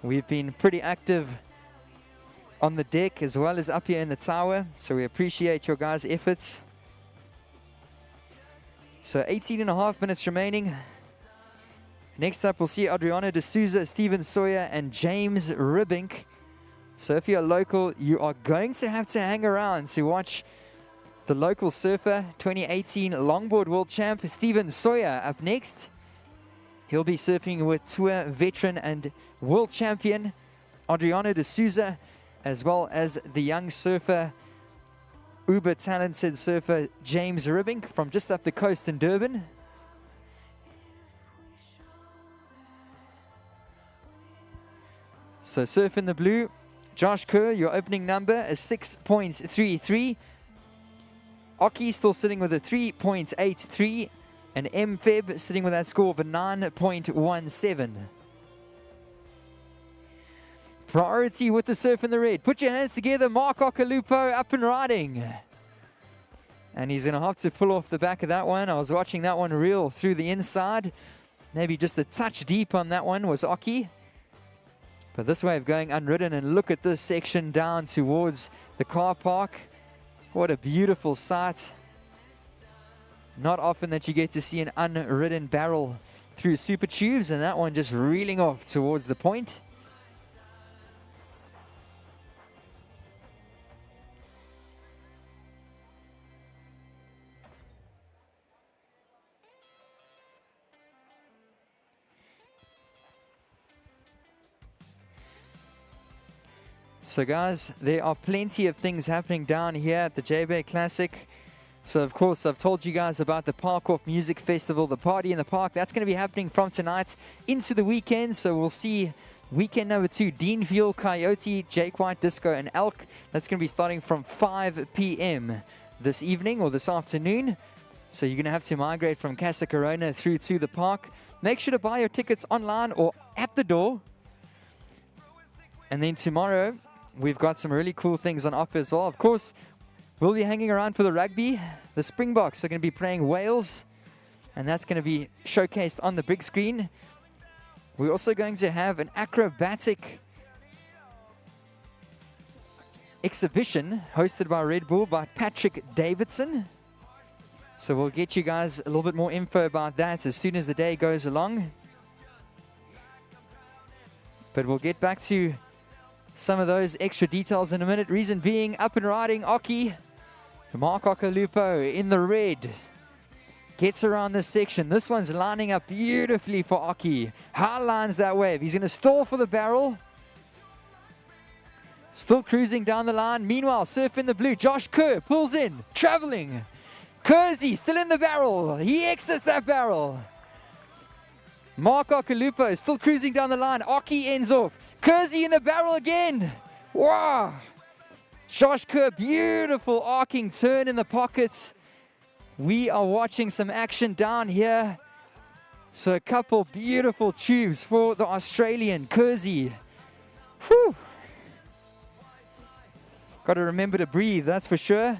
We've been pretty active on the deck as well as up here in the tower, so we appreciate your guys' efforts. So 18.5 minutes remaining. Next up, we'll see Adriano D'Souza, Steven Sawyer, and James Ribbink. So if you're local, you are going to have to hang around to watch the local surfer, 2018 longboard world champ, Steven Sawyer, up next. He'll be surfing with tour veteran and world champion Adriano D'Souza, as well as the young surfer, uber talented surfer James Ribbink from just up the coast in Durban. So Surf in the blue, Josh Kerr, your opening number is 6.33. Oki still sitting with a 3.83. And MFeb sitting with that score of a 9.17. Priority with the Surf in the red. Put your hands together. Mark Okalupo up and riding. And he's going to have to pull off the back of that one. I was watching that one reel through the inside. Maybe just a touch deep on that one was Oki. But this way of going unridden, and look at this section down towards the car park. What a beautiful sight. Not often that you get to see an unridden barrel through super tubes, and that one just reeling off towards the point. So guys, there are plenty of things happening down here at the Jbay Classic. So of course, I've told you guys about the Park Off Music Festival, the party in the park. That's going to be happening from tonight into the weekend. So we'll see weekend number 2, Dean Fuel, Coyote, Jake White, Disco, and Elk. That's going to be starting from 5 p.m. this evening or this afternoon. So you're going to have to migrate from Casa Corona through to the park. Make sure to buy your tickets online or at the door. And then tomorrow, we've got some really cool things on offer as well. Of course, we'll be hanging around for the rugby. The Springboks are going to be playing Wales, and that's going to be showcased on the big screen. We're also going to have an acrobatic exhibition hosted by Red Bull by Patrick Davidson. So we'll get you guys a little bit more info about that as soon as the day goes along. But we'll get back to some of those extra details in a minute. Reason being, up and riding Oki. Mark Okalupo in the red. Gets around this section. This one's lining up beautifully for Oki. High lines that wave. He's going to stall for the barrel. Still cruising down the line. Meanwhile, Surf in the blue. Josh Kerr pulls in. Traveling. Kersey still in the barrel. He exits that barrel. Mark Okalupo still cruising down the line. Oki ends off. Kersey in the barrel again. Wow. Josh Kerr, beautiful arcing turn in the pockets. We are watching some action down here. So a couple beautiful tubes for the Australian Kersey. Whew. Got to remember to breathe, that's for sure.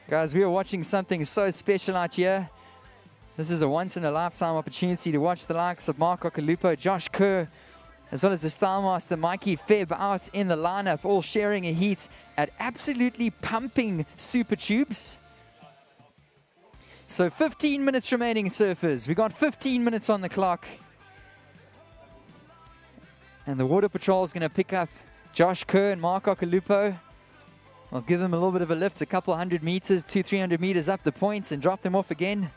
Guys, we are watching something so special out here. This is a once-in-a-lifetime opportunity to watch the likes of Mark Okalupo, Josh Kerr, as well as the Style Master Mikey Febb out in the lineup, all sharing a heat at absolutely pumping super tubes. So 15 minutes remaining, surfers. We got 15 minutes on the clock. And the Water Patrol is going to pick up Josh Kerr and Mark Okalupo. I'll give them a little bit of a lift, a couple 100 meters, 200-300 meters up the points, and drop them off again.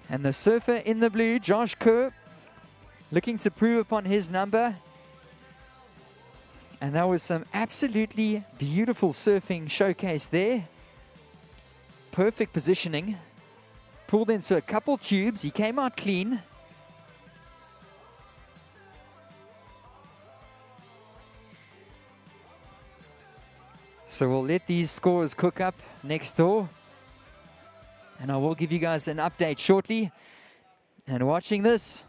And the surfer in the blue, Josh Kerr, looking to prove upon his number. And that was some absolutely beautiful surfing showcase there. Perfect positioning. Pulled into a couple tubes. He came out clean. So we'll let these scores cook up next door. And I will give you guys an update shortly. And watching this,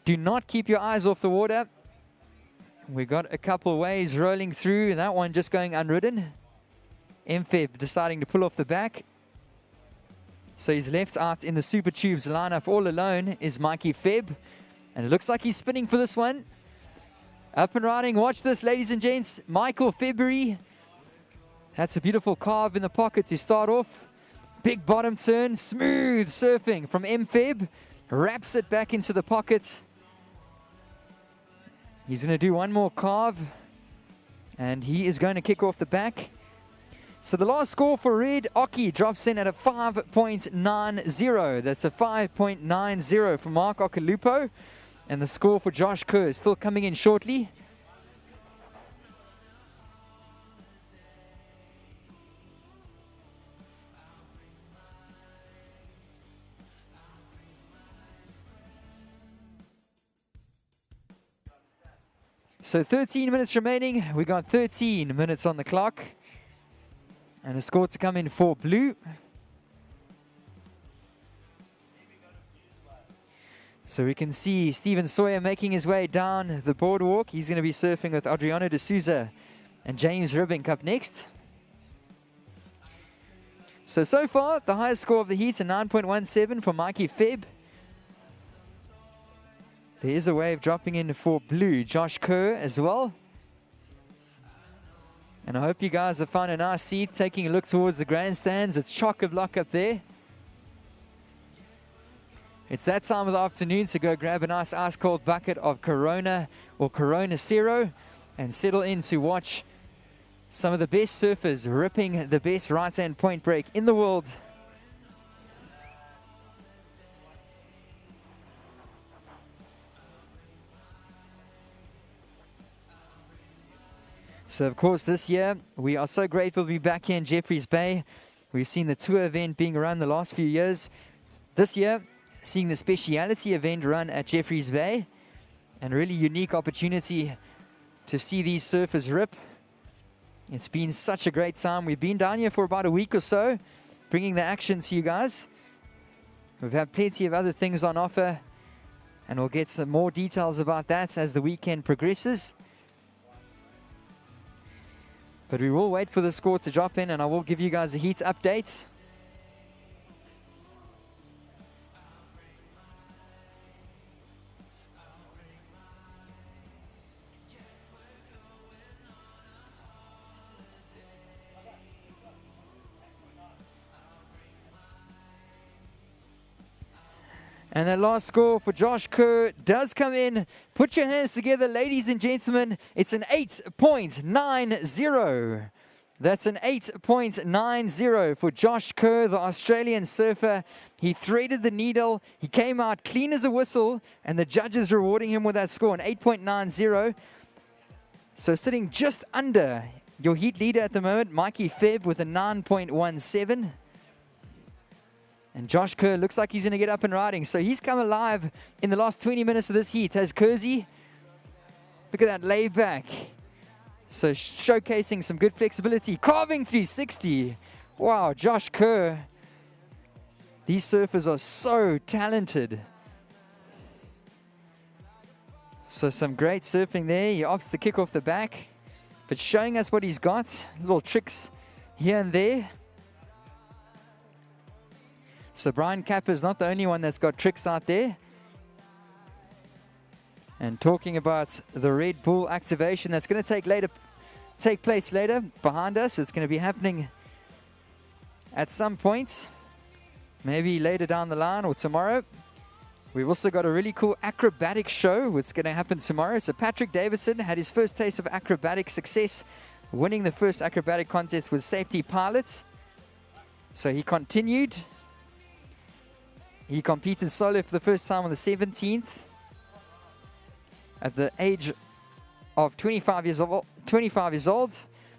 do not keep your eyes off the water. We got a couple waves rolling through. That one just going unridden. MFeb deciding to pull off the back. So he's left out in the Super Tubes lineup all alone is Mikey Febb. And it looks like he's spinning for this one. Up and riding. Watch this, ladies and gents. Michael February. That's a beautiful carve in the pocket to start off. Big bottom turn. Smooth surfing from MFeb. Wraps it back into the pocket. He's going to do one more carve. And he is going to kick off the back. So the last score for Red, Oki drops in at a 5.90. That's a 5.90 for Mark Okalupo. And the score for Josh Kerr is still coming in shortly. So 13 minutes remaining. We got 13 minutes on the clock. And a score to come in for blue. So we can see Stephen Sawyer making his way down the boardwalk. He's going to be surfing with Adriano de Souza and James Ribbink up next. So far, the highest score of the heat, a 9.17 for Mikey Febb. There is a wave dropping in for blue, Josh Kerr as well. And I hope you guys have found a nice seat, taking a look towards the grandstands. It's chock-a-block up there. It's that time of the afternoon to go grab a nice ice-cold bucket of Corona or Corona Zero and settle in to watch some of the best surfers ripping the best right-hand point break in the world. So, of course, this year, we are so grateful to be back here in Jeffreys Bay. We've seen the tour event being run the last few years. This year, seeing the speciality event run at Jeffreys Bay, and a really unique opportunity to see these surfers rip. It's been such a great time. We've been down here for about a week or so, bringing the action to you guys. We've had plenty of other things on offer, and we'll get some more details about that as the weekend progresses. But we will wait for the score to drop in, and I will give you guys a heat update. And that last score for Josh Kerr does come in. Put your hands together, ladies and gentlemen. It's an 8.90. That's an 8.90 for Josh Kerr, the Australian surfer. He threaded the needle. He came out clean as a whistle, and the judges rewarding him with that score, an 8.90. So sitting just under your heat leader at the moment, Mikey Febb, with a 9.17. And Josh Kerr looks like he's going to get up and riding. So he's come alive in the last 20 minutes of this heat. Has Kersey. Look at that lay back. So showcasing some good flexibility. Carving 360. Wow, Josh Kerr. These surfers are so talented. So some great surfing there. He opts to kick off the back. But showing us what he's got. Little tricks here and there. So Brian Kappa is not the only one that's got tricks out there. And talking about the Red Bull activation that's going to take place later behind us. It's going to be happening at some point, maybe later down the line or tomorrow. We've also got a really cool acrobatic show that's going to happen tomorrow. So Patrick Davidson had his first taste of acrobatic success, winning the first acrobatic contest with Safety Pilots. So he continued. He competed solo for the first time on the 17th at the age of 25 years old.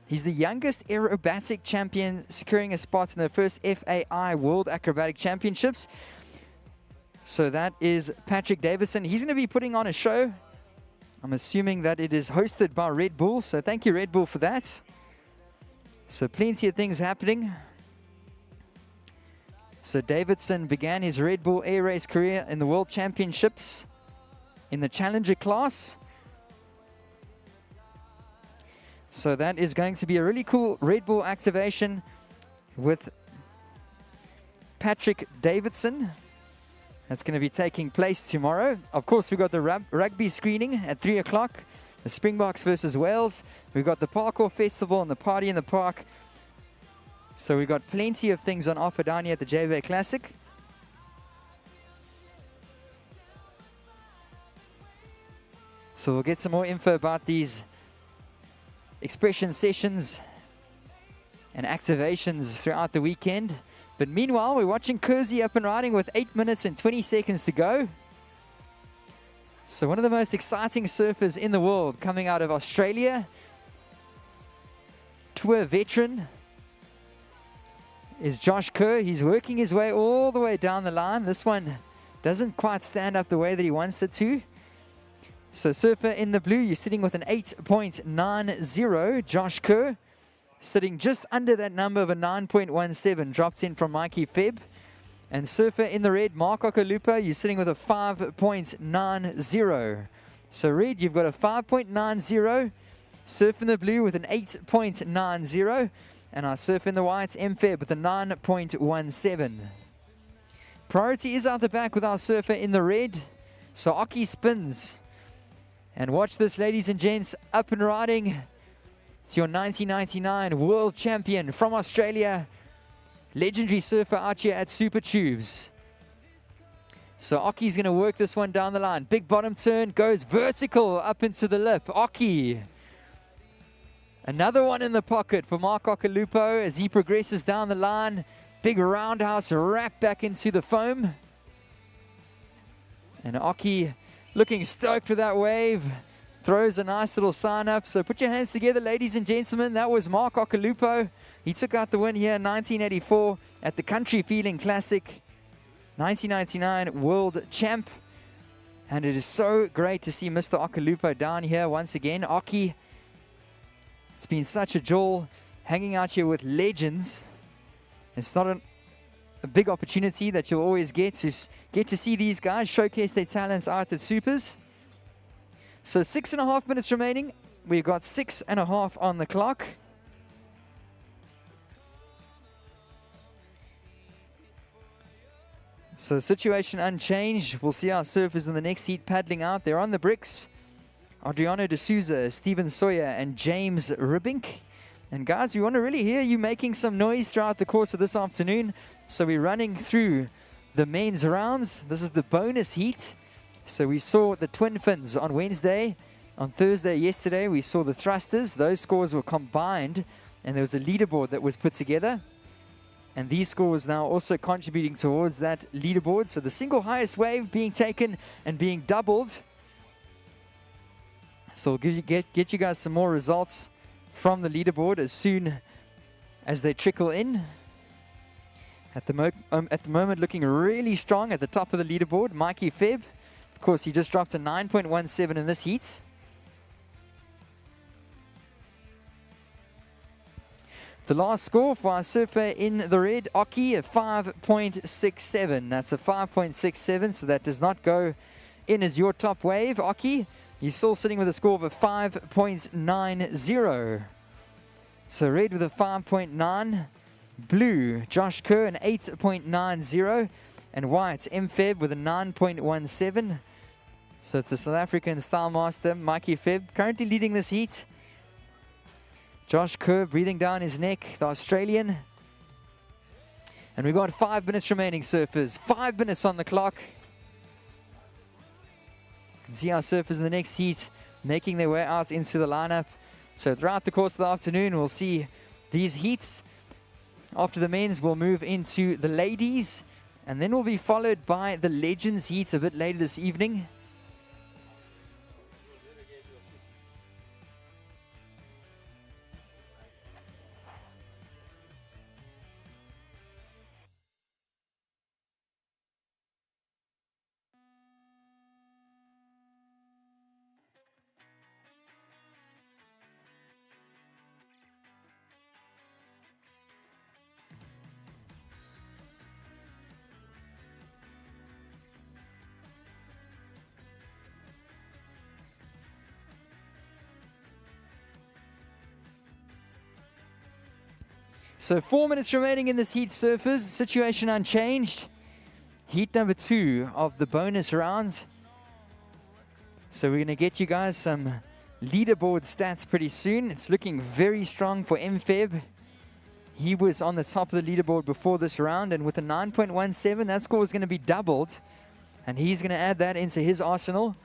He's the youngest aerobatic champion, securing a spot in the first FAI World Acrobatic Championships. So that is Patrick Davison. He's going to be putting on a show. I'm assuming that it is hosted by Red Bull. So thank you, Red Bull, for that. So plenty of things happening. So Davidson began his Red Bull Air Race career in the World Championships in the Challenger class. So that is going to be a really cool Red Bull activation with Patrick Davidson. That's going to be taking place tomorrow. Of course, we've got the rugby screening at 3 o'clock. The Springboks versus Wales. We've got the Parkour Festival and the Party in the Park. So we've got plenty of things on offer down here at the Jbay Classic. So we'll get some more info about these expression sessions and activations throughout the weekend. But meanwhile, we're watching Kersey up and riding with 8 minutes and 20 seconds to go. So one of the most exciting surfers in the world coming out of Australia. Tour veteran is Josh Kerr. He's working his way all the way down the line. This one doesn't quite stand up the way that he wants it to. So surfer in the blue, you're sitting with an 8.90. Josh Kerr sitting just under that number of a 9.17. Drops in from Mikey Febb. And surfer in the red, Mark Okolupa, you're sitting with a 5.90. So red, you've got a 5.90. Surf in the blue with an 8.90. And our surf in the whites, M-Feb with a 9.17. Priority is out the back with our surfer in the red. So Aki spins. And watch this, ladies and gents, up and riding. It's your 1999 world champion from Australia. Legendary surfer out here at Super Tubes. So Aki's going to work this one down the line. Big bottom turn, goes vertical up into the lip. Aki. Another one in the pocket for Mark Okolupo as he progresses down the line. Big roundhouse wrap back into the foam. And Aki looking stoked with that wave. Throws a nice little sign up. So put your hands together, ladies and gentlemen. That was Mark Okolupo. He took out the win here in 1984 at the Country Feeling Classic. 1999 World Champ. And it is so great to see Mr. Okolupo down here once again. Aki, it's been such a jewel hanging out here with legends. It's not a big opportunity that you'll always get to see these guys showcase their talents out at Supers. So 6.5 minutes remaining. We've got 6.5 on the clock. So situation unchanged. We'll see our surfers in the next heat paddling out. They're on the bricks. Adriano D'Souza, Stephen Sawyer, and James Ribink. And guys, we want to really hear you making some noise throughout the course of this afternoon. So we're running through the men's rounds. This is the bonus heat. So we saw the twin fins on Wednesday. On Thursday, yesterday, we saw the thrusters. Those scores were combined, and there was a leaderboard that was put together. And these scores now also contributing towards that leaderboard. So the single highest wave being taken and being doubled. So we'll get you guys some more results from the leaderboard as soon as they trickle in. At the moment, looking really strong at the top of the leaderboard, Mikey Febb. Of course, he just dropped a 9.17 in this heat. The last score for our surfer in the red, Aki, a 5.67. That's a 5.67, so that does not go in as your top wave. Aki, you're still sitting with a score of a 5.90. So red with a 5.9. Blue, Josh Kerr, an 8.90. And white, M-Feb with a 9.17. So it's the South African style master, Mikey Febb, currently leading this heat. Josh Kerr breathing down his neck, the Australian. And we've got 5 minutes remaining, surfers. 5 minutes on the clock. You can see our surfers in the next heat making their way out into the lineup. So throughout the course of the afternoon, we'll see these heats. After the men's, we'll move into the ladies. And then we'll be followed by the legends heats a bit later this evening. So 4 minutes remaining in this heat, surfers. Situation unchanged. Heat number 2 of the bonus rounds. So we're going to get you guys some leaderboard stats pretty soon. It's looking very strong for M-Feb. He was on the top of the leaderboard before this round, and with a 9.17, that score is going to be doubled. And he's going to add that into his arsenal.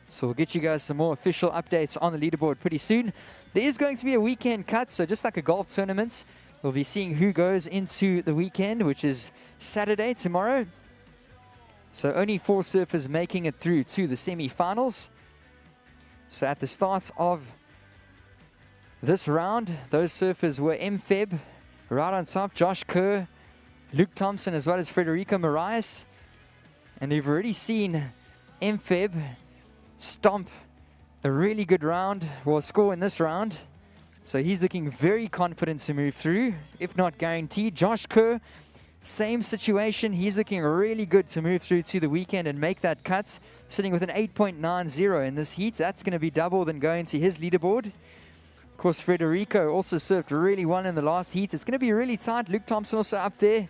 So we'll get you guys some more official updates on the leaderboard pretty soon. There is going to be a weekend cut, so just like a golf tournament, we'll be seeing who goes into the weekend, which is Saturday, tomorrow. So only 4 surfers making it through to the semi-finals. So at the start of this round, those surfers were M-Feb, right on top, Josh Kerr, Luke Thompson, as well as Frederico Marias. And we've already seen MFeb stomp a really good round, or score in this round. So he's looking very confident to move through, if not guaranteed. Josh Kerr, same situation. He's looking really good to move through to the weekend and make that cut, sitting with an 8.90 in this heat. That's going to be doubled and going to his leaderboard. Of course, Frederico also served really well in the last heat. It's going to be really tight. Luke Thompson also up there.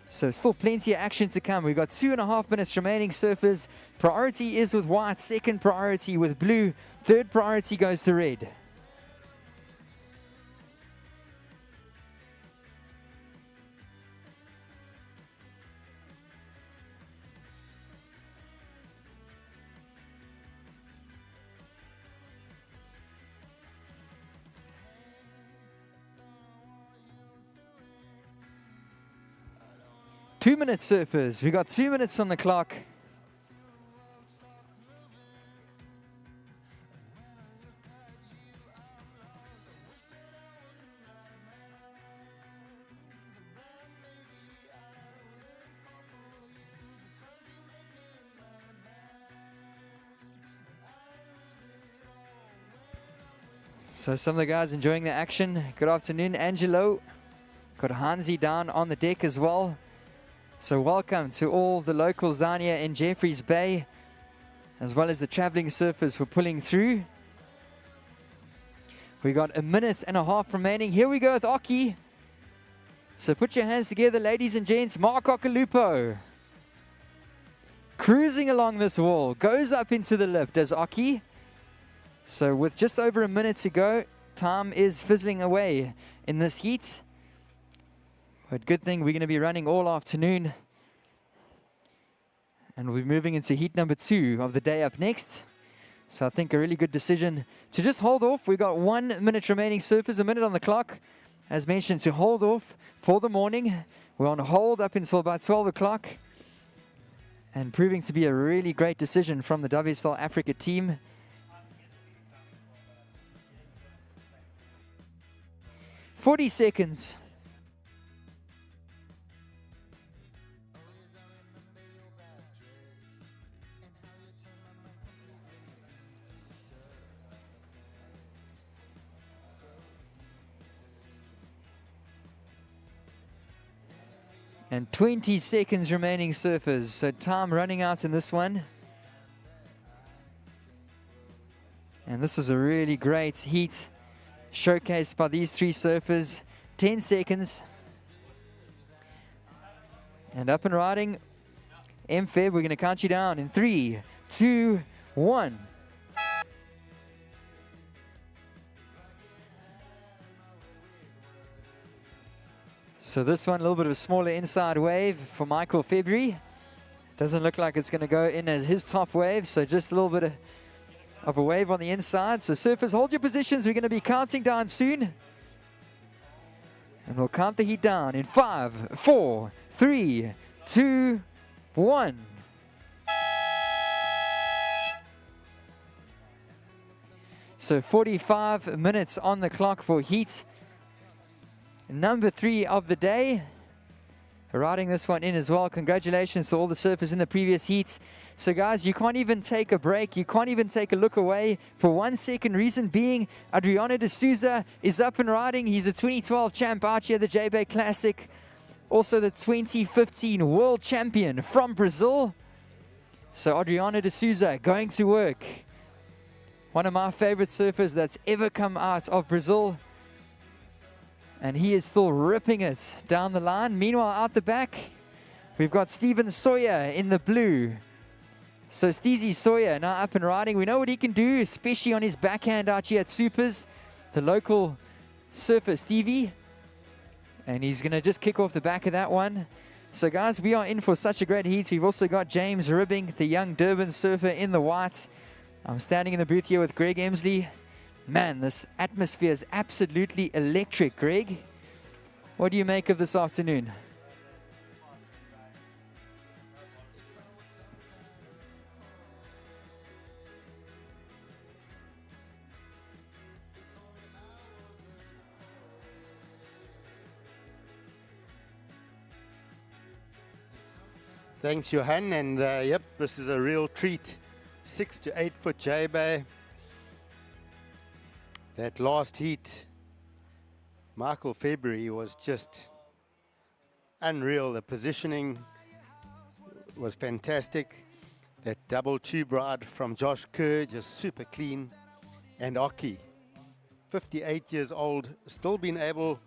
So still plenty of action to come. We've got 2.5 minutes remaining, surfers. Priority is with white, second priority with blue, third priority goes to red. Two-minute surfers. We got 2 minutes on the clock. So some of the guys enjoying the action. Good afternoon, Angelo. Got Hansi down on the deck as well. So welcome to all the locals down here in Jeffreys Bay, as well as the traveling surfers for pulling through. We got 1.5 minutes remaining. Here we go with Oki. So put your hands together, ladies and gents. Mark Okalupo. Cruising along this wall. Goes up into the lip, does Oki. So with just over 1 minute to go, time is fizzling away in this heat. But good thing we're going to be running all afternoon. And we'll be moving into heat number 2 of the day up next. So I think a really good decision to just hold off. We've got 1 minute remaining, surfers, 1 minute on the clock. As mentioned, to hold off for the morning. We're on hold up until about 12 o'clock. And proving to be a really great decision from the WSL Africa team. "40 seconds. And 20 seconds remaining, surfers. So time running out in this one. And this is a really great heat showcased by these 3 surfers. 10 seconds. And up and riding. MFeb, we're going to count you down in 3, 2, 1. So this one, a little bit of a smaller inside wave for Michael February. Doesn't look like it's going to go in as his top wave, so just a little bit of a wave on the inside. So surfers, hold your positions. We're going to be counting down soon. And we'll count the heat down in 5, 4, 3, 2, 1. So 45 minutes on the clock for heat number 3 of the day. Riding this one in as well. Congratulations to all the surfers in the previous heats. So guys, you can't even take a break. You can't even take a look away for 1 second. Reason being, Adriano de Souza is up and riding. He's a 2012 champ out here, the Jbay Classic. Also the 2015 world champion from Brazil. So Adriano de Souza going to work. One of my favorite surfers that's ever come out of Brazil. And he is still ripping it down the line. Meanwhile, out the back, we've got Steven Sawyer in the blue. So Steezy Sawyer now up and riding. We know what he can do, especially on his backhand out here at Supers. The local surfer, Stevie. And he's going to just kick off the back of that one. So guys, we are in for such a great heat. We've also got James Ribbing, the young Durban surfer in the white. I'm standing in the booth here with Greg Emsley. Man, this atmosphere is absolutely electric, Greg. What do you make of this afternoon? Thanks, Johan. And yep, this is a real treat. 6 to 8 foot Jbay. That last heat, Michael February, was just unreal. The positioning was fantastic. That double tube ride from Josh Kerr, just super clean. And Oki, 58 years old, still been able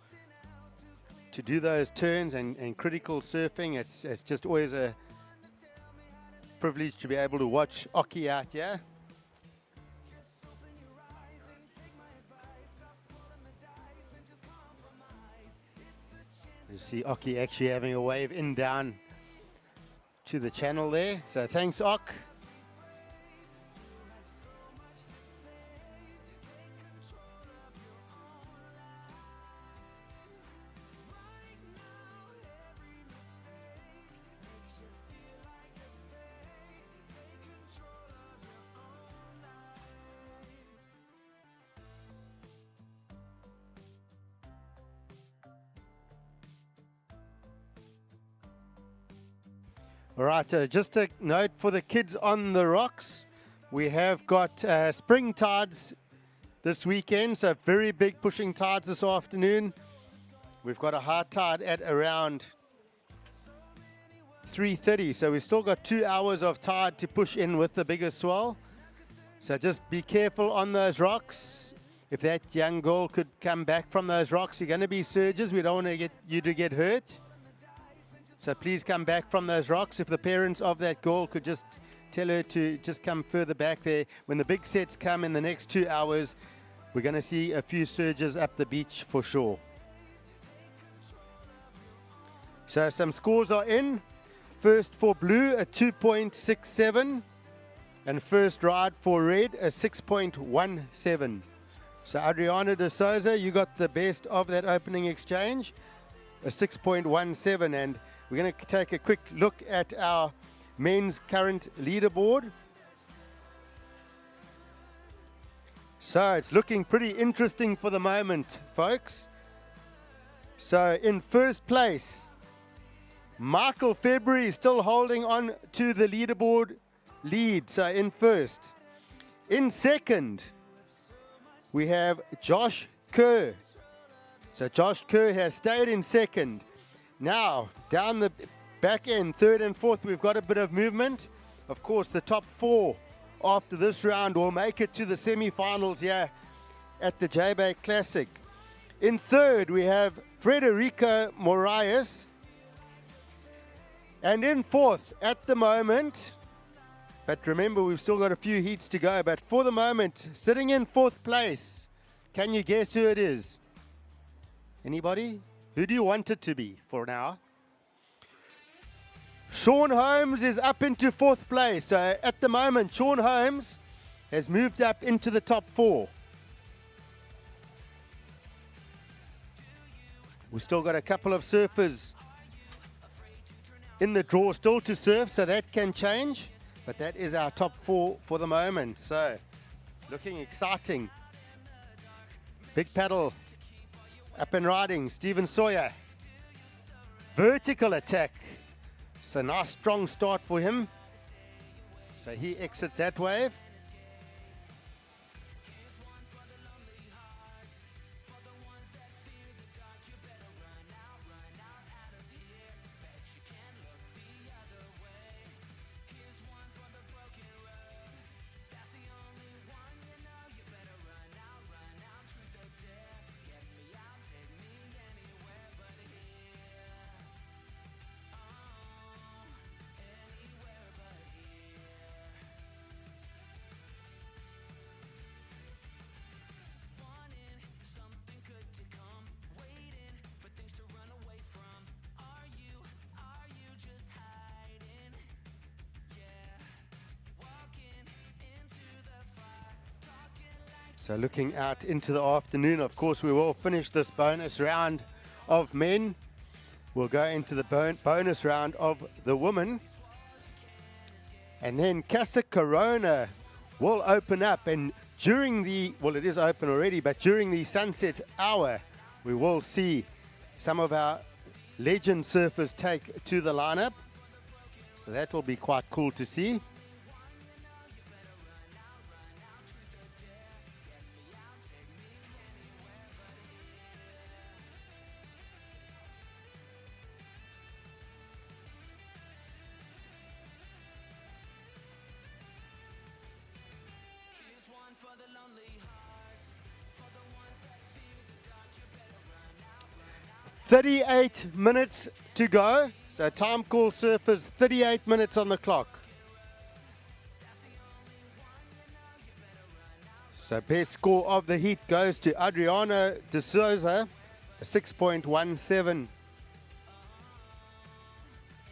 to do those turns and critical surfing. It's just always a privilege to be able to watch Oki out here. You see Oki actually having a wave in down to the channel there. So thanks, Ok. All right, just a note for the kids on the rocks. We have got spring tides this weekend, so very big pushing tides this afternoon. We've got a high tide at around 3:30, so we've still got 2 hours of tide to push in with the bigger swell. So just be careful on those rocks. If that young girl could come back from those rocks, you're going to be surges. We don't want to get you to get hurt. So please come back from those rocks. If the parents of that girl could just tell her to just come further back there. When the big sets come in the next 2 hours, we're going to see a few surges up the beach for sure. So some scores are in. First for blue, a 2.67. And first ride for red, a 6.17. So Adriana de Souza, you got the best of that opening exchange, a 6.17. And we're going to take a quick look at our men's current leaderboard. So it's looking pretty interesting for the moment, folks. So in first place, Michael February is still holding on to the leaderboard lead, so in first. In second, we have Josh Kerr. So Josh Kerr has stayed in second. Now, down the back end, third and fourth, we've got a bit of movement. Of course, the top four after this round will make it to the semi-finals here at the Jbay Classic. In third, we have Frederico Moraes. And in fourth, at the moment, but remember, we've still got a few heats to go, but for the moment, sitting in fourth place, can you guess who it is? Anybody? Who do you want it to be for now? Sean Holmes is up into fourth place. So at the moment, Sean Holmes has moved up into the top four. We've still got a couple of surfers in the draw still to surf, so that can change. But that is our top four for the moment. So looking exciting. Big paddle. Up and riding, Stephen Sawyer. Vertical attack. So nice strong start for him. So he exits that wave. So looking out into the afternoon, of course, we will finish this bonus round of men. We'll go into the bonus round of the women. And then Casa Corona will open up. And during the, well, it is open already, but during the sunset hour, we will see some of our legend surfers take to the lineup. So So that will be quite cool to see. Here's one for the lonely hearts, for the ones that feel the dark. You better run out, 38 minutes to go. So time call surfers, 38 minutes on the clock. So best score of the heat goes to Adriana de Souza, a 6.17.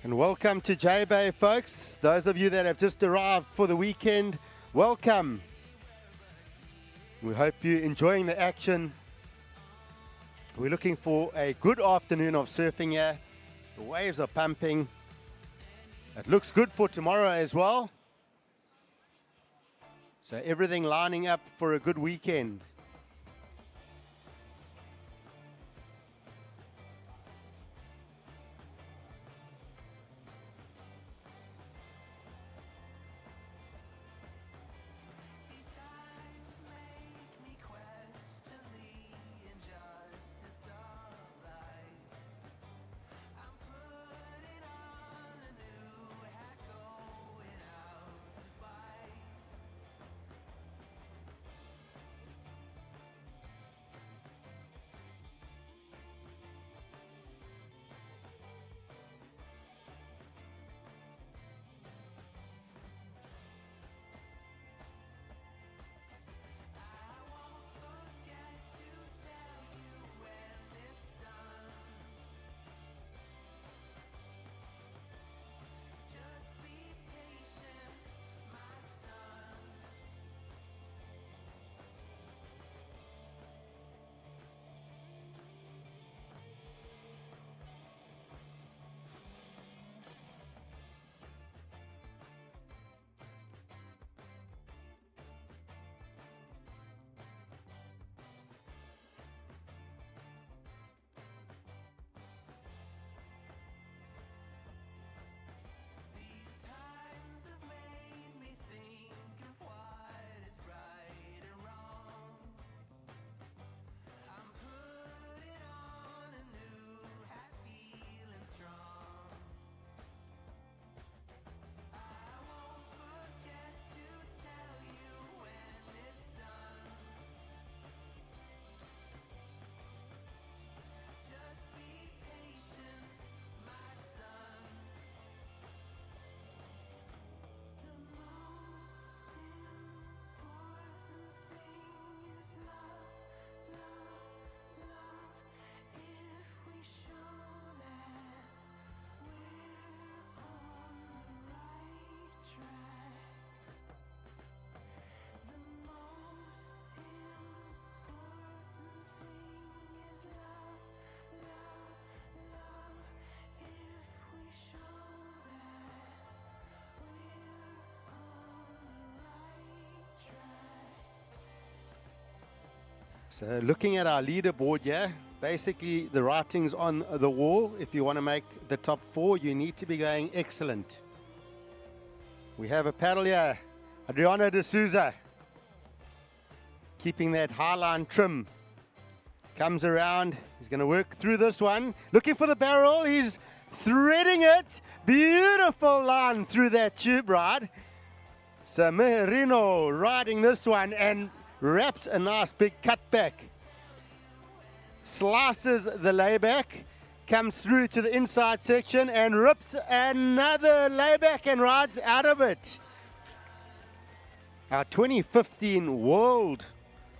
And welcome to Jbay, folks. Those of you that have just arrived for the weekend, welcome. We hope you're enjoying the action. We're looking for a good afternoon of surfing here. The waves are pumping. It looks good for tomorrow as well. So everything lining up for a good weekend. these times make me question the injustice of life. I'm putting on a new hat, going out to fight. I won't forget to tell you when it's done. Just be patient, my son. These times have made me think of what is right and wrong. I'm putting on a new hat, feeling strong. I won't forget to tell you when it's done. Just be patient, my son. The most important thing is love, love, love. If we show that we're on the right track. The most important thing is love, love, love. If we show that we're on the right track. So looking at our leaderboard here, basically the writing's on the wall. If you want to make the top 4, you need to be going excellent. We have a paddle here, Adriana de Souza, keeping that high line trim. Comes around, he's going to work through this one. Looking for the barrel, he's threading it. Beautiful line through that tube ride. So Meherino riding this one and wraps a nice big cutback. Slices the layback, comes through to the inside section and rips another layback and rides out of it. Our 2015 World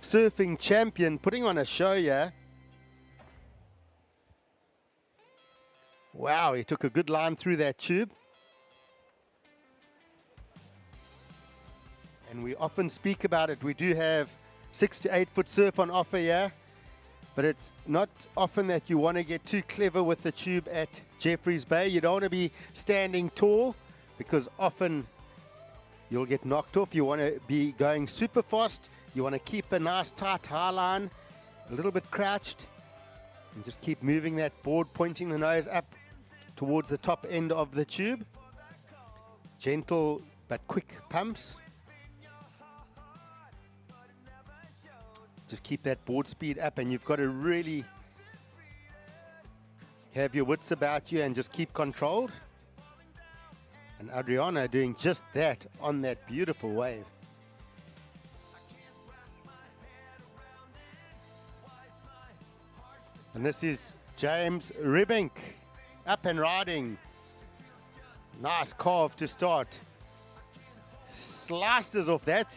Surfing Champion putting on a show here. Wow, he took a good line through that tube. And we often speak about it. We do have 6 to 8 foot surf on offer here. But it's not often that you want to get too clever with the tube at Jeffreys Bay. You don't want to be standing tall because often you'll get knocked off. You want to be going super fast. You want to keep a nice tight high line, a little bit crouched, and just keep moving that board, pointing the nose up towards the top end of the tube. gentle but quick pumps. Just keep that board speed up, and you've got to really have your wits about you and just keep controlled. And Adriana doing just that on that beautiful wave. And this is James Ribbink up and riding. Nice carve to start. Slices off that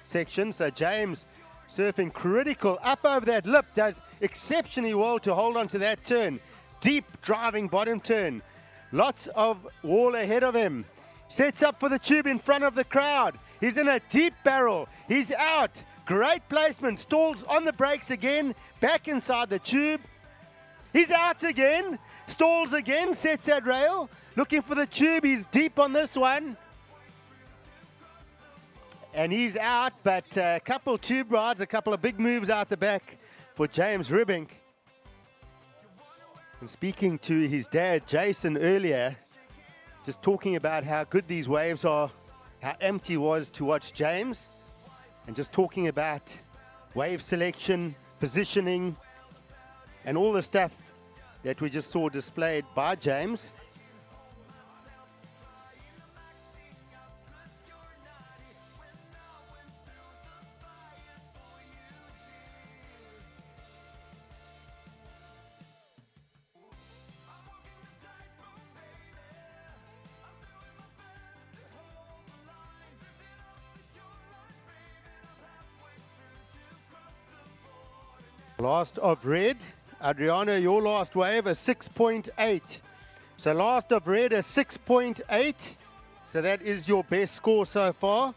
section. So James surfing critical up over that lip, does exceptionally well to hold on to that turn. Deep driving bottom turn. Lots of wall ahead of him. Sets up for the tube in front of the crowd. He's in a deep barrel. He's out. Great placement. Stalls on the brakes again. Back inside the tube. He's out again. Stalls again. Sets that rail. Looking for the tube. He's deep on this one. And he's out, but a couple tube rides, a couple of big moves out the back for James Ribbink. And speaking to his dad, Jason, earlier, just talking about how good these waves are, how empty it was to watch James, and just talking about wave selection, positioning, and all the stuff that we just saw displayed by James. Last of red. Adriana, your last wave, a 6.8. So last of red, a 6.8. So that is your best score so far.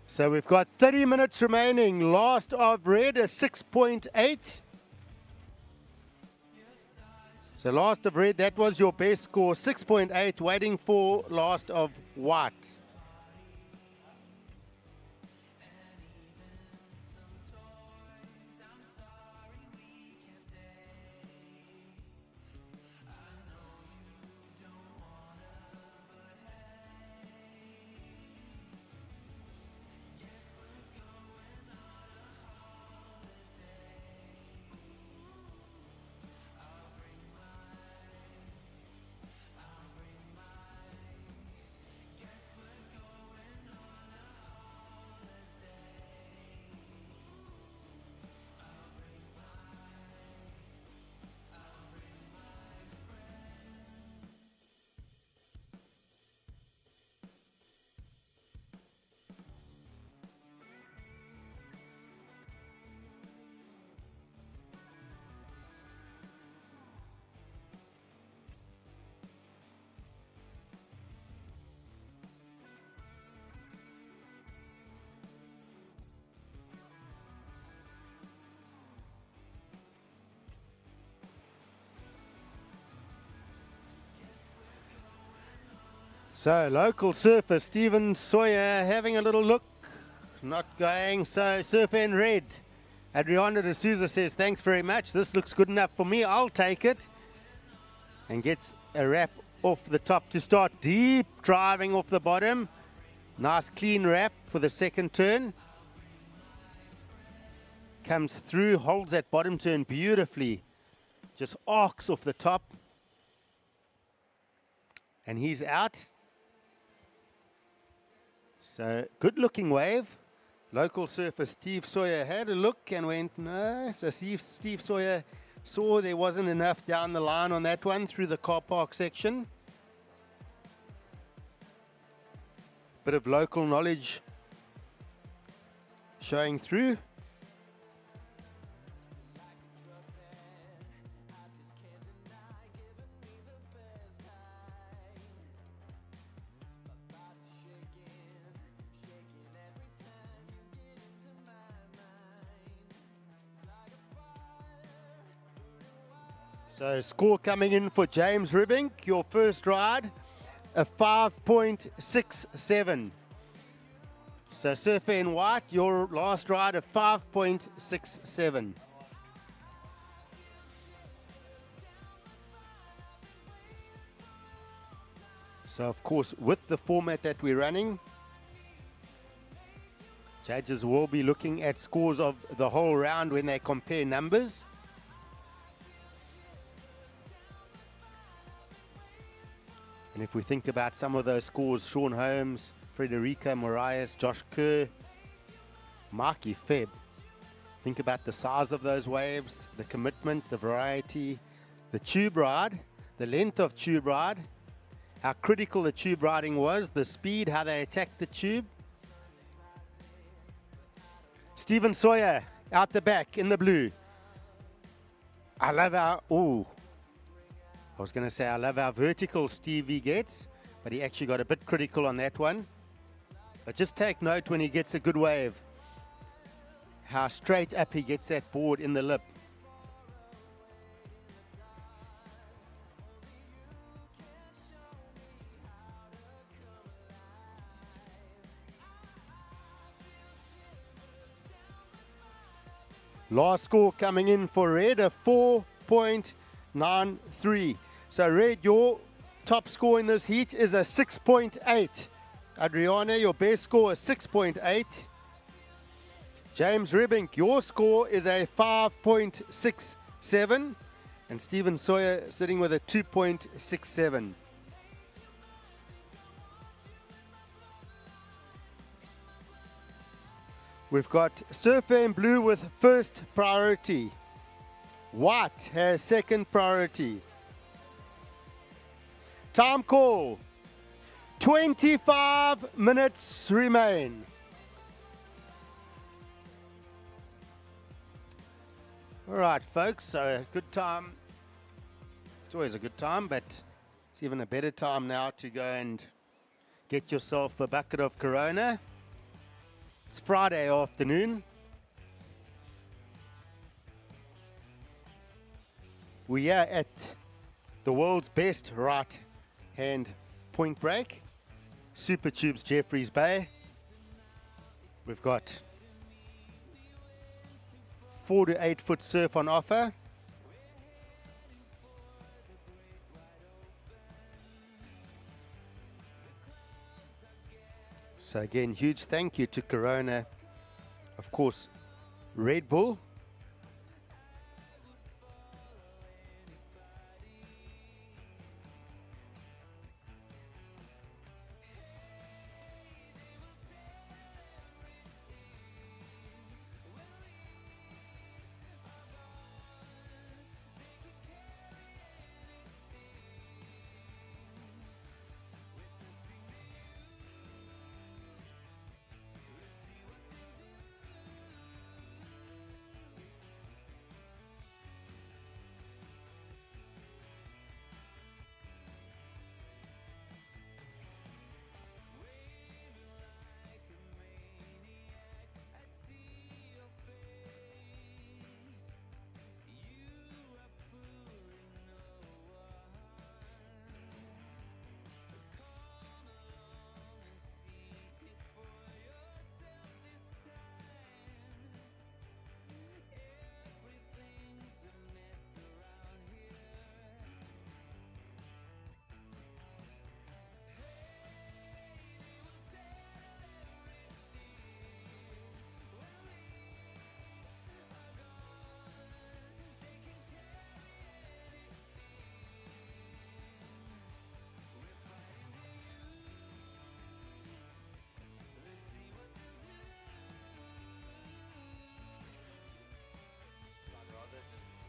So we've got 30 minutes remaining. Last of red, a 6.8. So last of red, that was your best score, 6.8. Waiting for last of white. So, local surfer, Stephen Sawyer, having a little look. Not going. So, surfer in red. Adriana de Souza says, thanks very much. This looks good enough for me. I'll take it. And gets a wrap off the top to start. Deep driving off the bottom. Nice clean wrap for the second turn. Comes through, holds that bottom turn beautifully. Just arcs off the top. And he's out. So, good looking wave. Local surfer Steve Sawyer had a look and went, no. So Steve Sawyer saw there wasn't enough down the line on that one through the car park section. Bit of local knowledge showing through. So score coming in for James Ribbink, your first ride, a 5.67. So surfer in white, your last ride, a 5.67. So of course, with the format that we're running, judges will be looking at scores of the whole round when they compare numbers. And if we think about some of those scores, Sean Holmes, Frederico Moraes, Josh Kerr, Marky Febb. Think about the size of those waves, the commitment, the variety, the tube ride, the length of tube ride, how critical the tube riding was, the speed, how they attacked the tube. Stephen Sawyer out the back in the blue. I love our, I was going to say I love how vertical Stevie gets, but he actually got a bit critical on that one. But just take note when he gets a good wave, how straight up he gets that board in the lip. Last score coming in for Red, a 4.93. So Red, your top score in this heat is a 6.8. Adriana, your best score is 6.8. James Ribbink, your score is a 5.67. And Stephen Sawyer sitting with a 2.67. We've got Surfer in blue with first priority. White has second priority. Time call. 25 minutes remain. All right, folks, so good time. It's always a good time, but it's even a better time now to go and get yourself a bucket of Corona. It's Friday afternoon. We are at the world's best right-hand point break, Super Tubes Jeffreys Bay. We've got 4 to 8 foot surf on offer. So again, huge thank you to Corona, of course, Red Bull.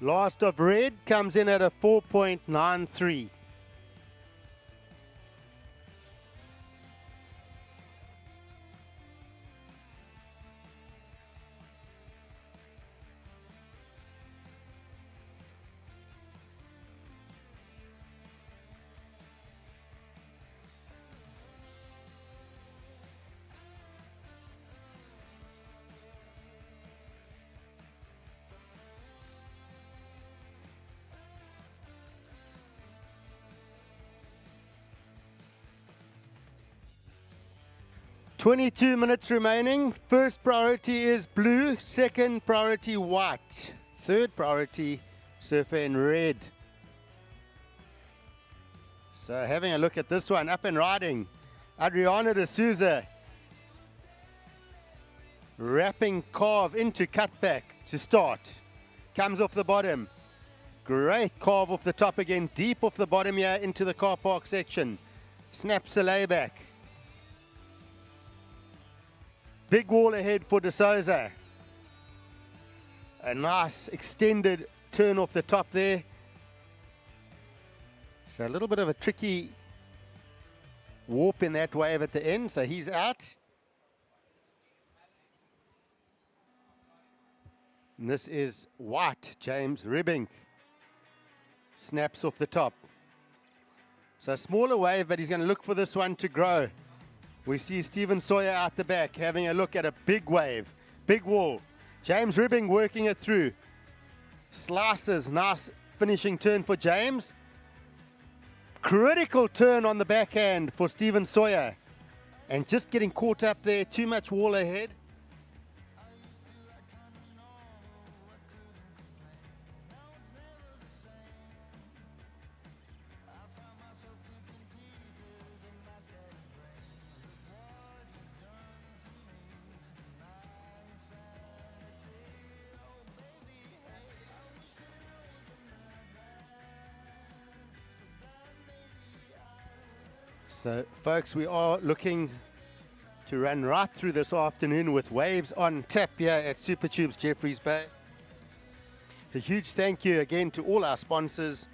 Last of red comes in at a 4.93. "22 minutes remaining. First priority is blue, second priority white, third priority surfer in red." So having a look at this one, up and riding, Adriana de Souza, wrapping carve into cutback to start, comes off the bottom, great carve off the top again, deep off the bottom here into the car park section, snaps a layback. Big wall ahead for De Souza. A nice extended turn off the top there. So a little bit of a tricky warp in that wave at the end, so he's out. And this is white, James Ribbing. Snaps off the top. So a smaller wave, but he's going to look for this one to grow. We see Stephen Sawyer out the back having a look at a big wave, big wall. James Ribbing working it through. Slices, nice finishing turn for James. Critical turn on the backhand for Stephen Sawyer. And just getting caught up there, too much wall ahead. So, folks, we are looking to run right through this afternoon with waves on tap here at Super Tubes Jeffreys Bay. A huge thank you again to all our sponsors.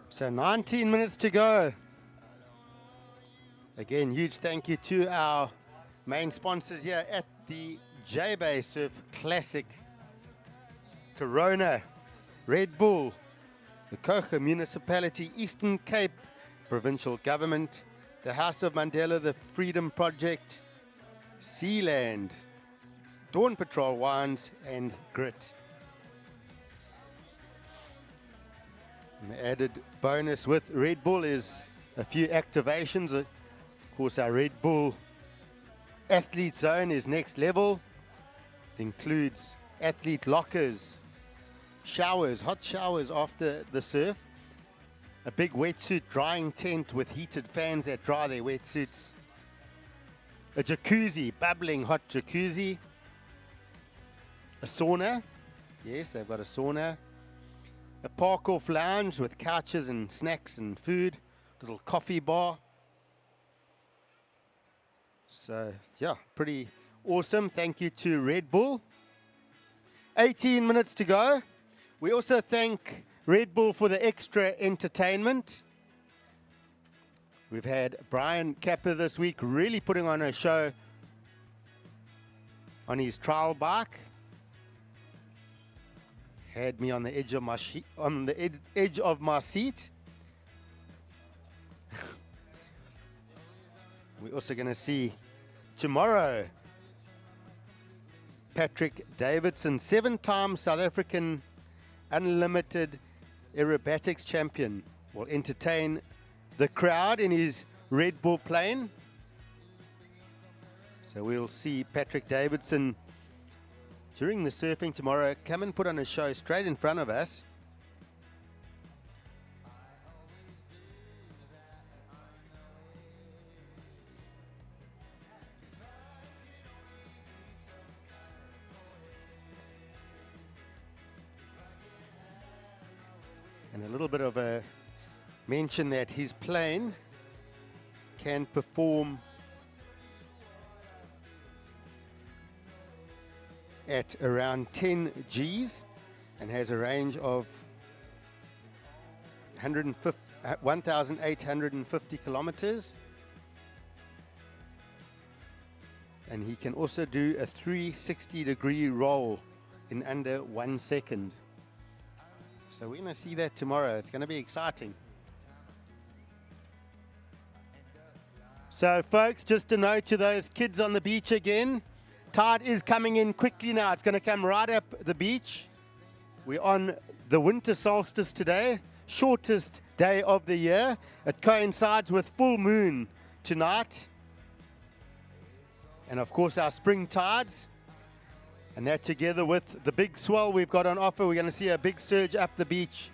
So 19 minutes to go. Again, huge thank you to our main sponsors here at the Jbay Surf Classic. Corona, Red Bull, the Kerr Municipality, Eastern Cape Provincial Government, the House of Mandela, the Freedom Project, Sealand, Dawn Patrol Wines, and Grit. An added bonus with Red Bull is a few activations. Of course, our Red Bull Athlete Zone is next level. It includes athlete lockers, showers, hot showers after the surf, a big wetsuit drying tent with heated fans that dry their wetsuits, a jacuzzi, bubbling hot jacuzzi, a sauna. Yes, they've got a sauna. A park off lounge with couches and snacks and food, little coffee bar. So, yeah, pretty awesome. Thank you to Red Bull. 18 minutes to go. We also thank Red Bull for the extra entertainment. We've had Brian Capper this week really putting on a show on his trial bike. Had me on the edge of my edge of my seat. We're also going to see tomorrow Patrick Davidson, 7-time South African unlimited aerobatics champion, will entertain the crowd in his Red Bull plane. So we'll see Patrick Davidson during the surfing tomorrow come and put on a show straight in front of us. And a little bit of a mention that his plane can perform at around 10 Gs and has a range of 1,850 kilometers. And he can also do a 360-degree roll in under 1 second. So we're going to see that tomorrow. It's going to be exciting. So folks, just a note to those kids on the beach again. Tide is coming in quickly now. It's going to come right up the beach. We're on the winter solstice today, shortest day of the year. It coincides with full moon tonight. And of course our spring tides. And that together with the big swell we've got on offer, we're going to see a big surge up the beach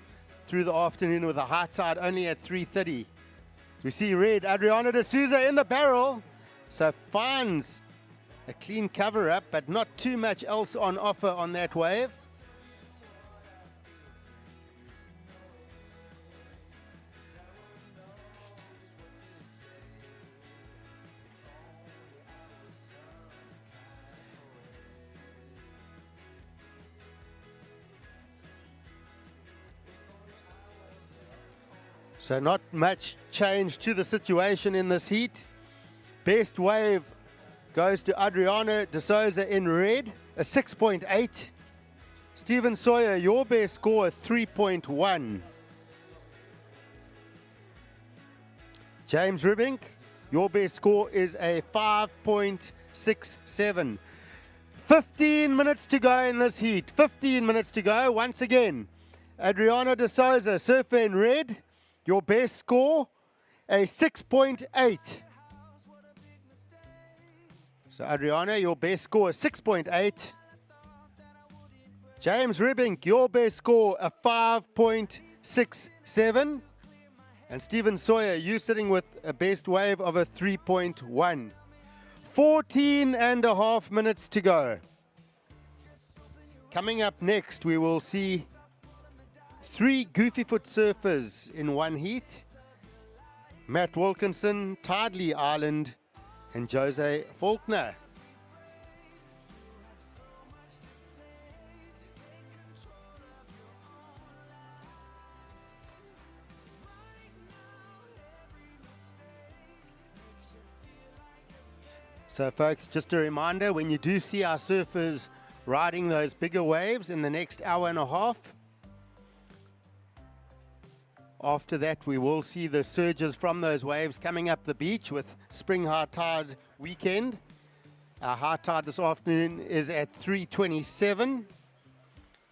through the afternoon with a high tide only at 3:30. We see red, Adriana de Souza in the barrel. So finds a clean cover up, but not too much else on offer on that wave. So not much change to the situation in this heat. Best wave goes to Adriana de Souza in red, a 6.8. Stephen Sawyer, your best score, a 3.1. James Ribink, your best score is a 5.67. 15 minutes to go in this heat. 15 minutes to go. Once again, Adriana de Souza, surfer in red, your best score, a 6.8. So Adriana, your best score is 6.8. James Ribink, your best score, a 5.67. And Stephen Sawyer, you sitting with a best wave of a 3.1. 14 and a half minutes to go. Coming up next, we will see 3 Goofy Foot surfers in one heat. Matt Wilkinson, Tidley Island, and Jose Faulkner. So folks, just a reminder, when you do see our surfers riding those bigger waves in the next hour and a half, after that we will see the surges from those waves coming up the beach with spring high tide weekend. Our high tide this afternoon is at 3:27.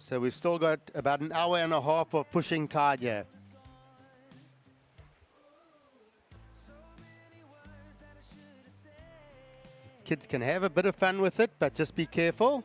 So we've still got about an hour and a half of pushing tide here. Kids can have a bit of fun with it, but just be careful.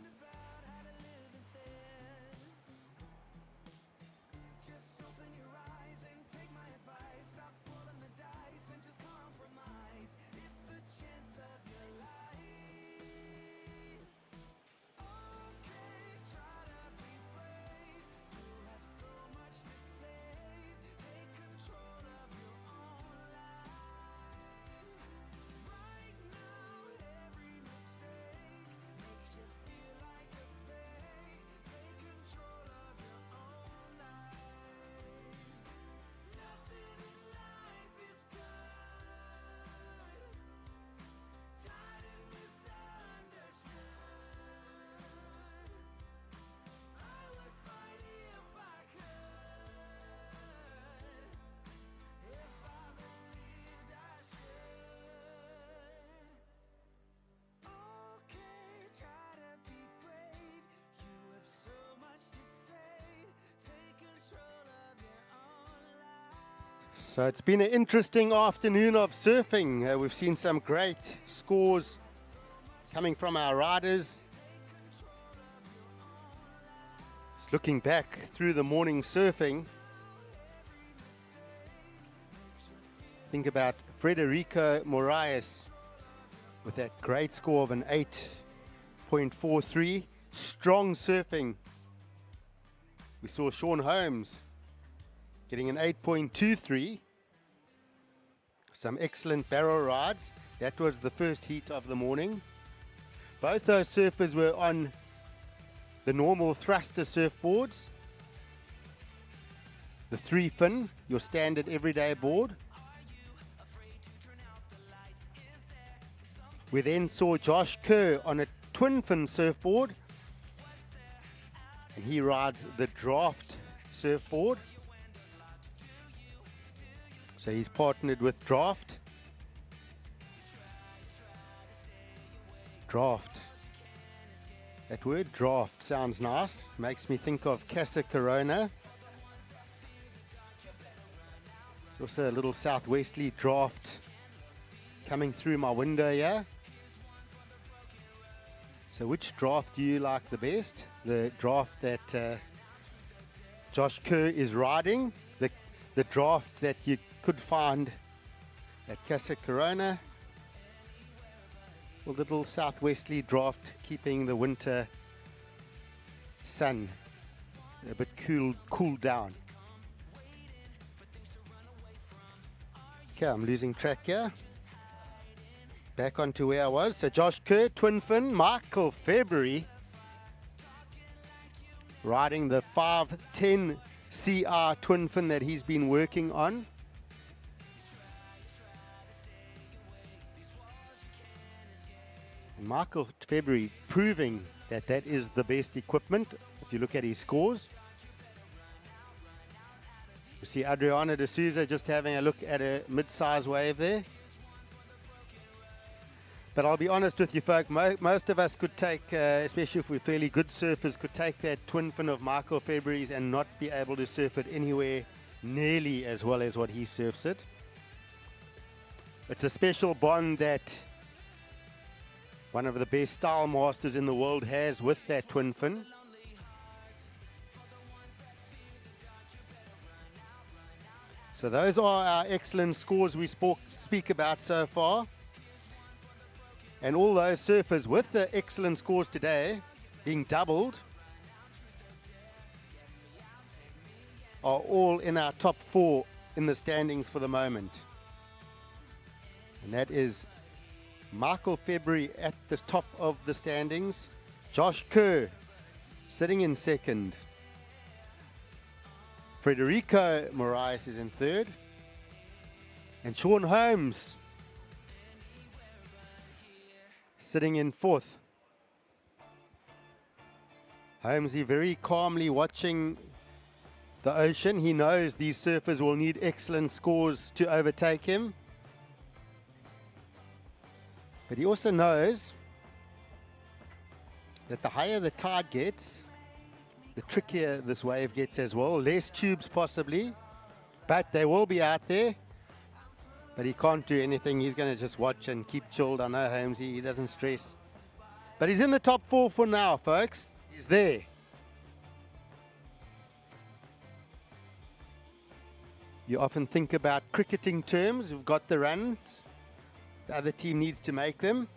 So it's been an interesting afternoon of surfing. We've seen some great scores coming from our riders. Just looking back through the morning surfing, think about Frederico Moraes with that great score of an 8.43. Strong surfing. We saw Sean Holmes getting an 8.23. Some excellent barrel rides. That was the first heat of the morning. Both those surfers were on the normal thruster surfboards. The 3-fin, your standard everyday board. We then saw Josh Kerr on a twin-fin surfboard. And he rides the draft surfboard. So he's partnered with Draft. Draft. That word draft sounds nice. Makes me think of Casa Corona. There's also a little southwesterly draft coming through my window here. So which draft do you like the best? The draft that Josh Kerr is riding? The draft that you could find at Casa Corona, or the little southwesterly draft keeping the winter sun a bit cooled down. Okay, I'm losing track here. Back onto where I was. So Josh Kerr, twin fin, Michael February riding the 510 CR twin fin that he's been working on. And Michael February proving that that is the best equipment if you look at his scores. You see Adriana de Souza just having a look at a mid-size wave there. But I'll be honest with you folk, most of us could take, especially if we're fairly good surfers, could take that twin fin of Michael February's and not be able to surf it anywhere nearly as well as what he surfs it. It's a special bond that one of the best style masters in the world has with that twin fin. So those are our excellent scores we speak about so far. And all those surfers with the excellent scores today being doubled are all in our top 4 in the standings for the moment. And that is Michael February at the top of the standings, Josh Kerr sitting in second, Frederico Moraes is in third, and Sean Holmes sitting in fourth. Holmesy very calmly watching the ocean. He knows these surfers will need excellent scores to overtake him. But he also knows that the higher the tide gets, the trickier this wave gets as well. Less tubes possibly, but they will be out there. But he can't do anything. He's going to just watch and keep chilled. I know Holmesy, he doesn't stress. But he's in the top 4 for now, folks. He's there. You often think about cricketing terms. We've got the runs. The other team needs to make them.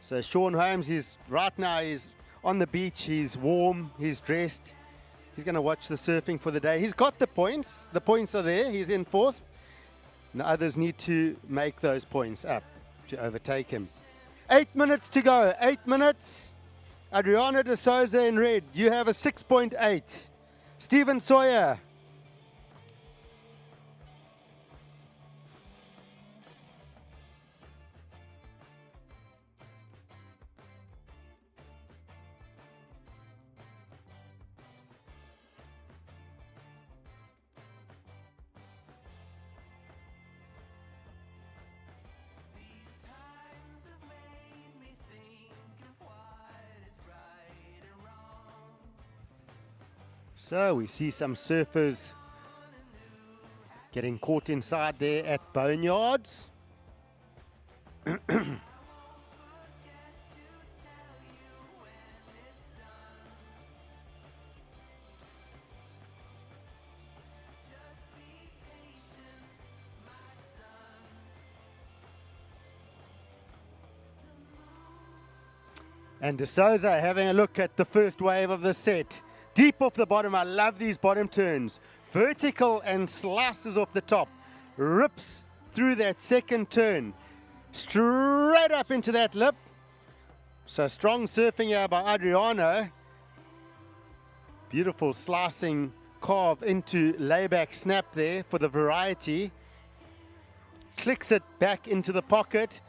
So Sean Holmes, right now he's on the beach. He's warm. He's dressed. He's going to watch the surfing for the day. He's got the points. The points are there. He's in fourth. And the others need to make those points up to overtake him. 8 minutes to go. 8 minutes. Adriana de Souza in red. You have a 6.8. Stephen Sawyer. So we see some surfers Getting caught inside there at Boneyards. And De Souza having a look at the first wave of the set. Deep off the bottom, I love these bottom turns. Vertical and slices off the top. Rips through that second turn. Straight up into that lip. So strong surfing here by Adriano. Beautiful slicing carve into layback snap there for the variety. Clicks it back into the pocket.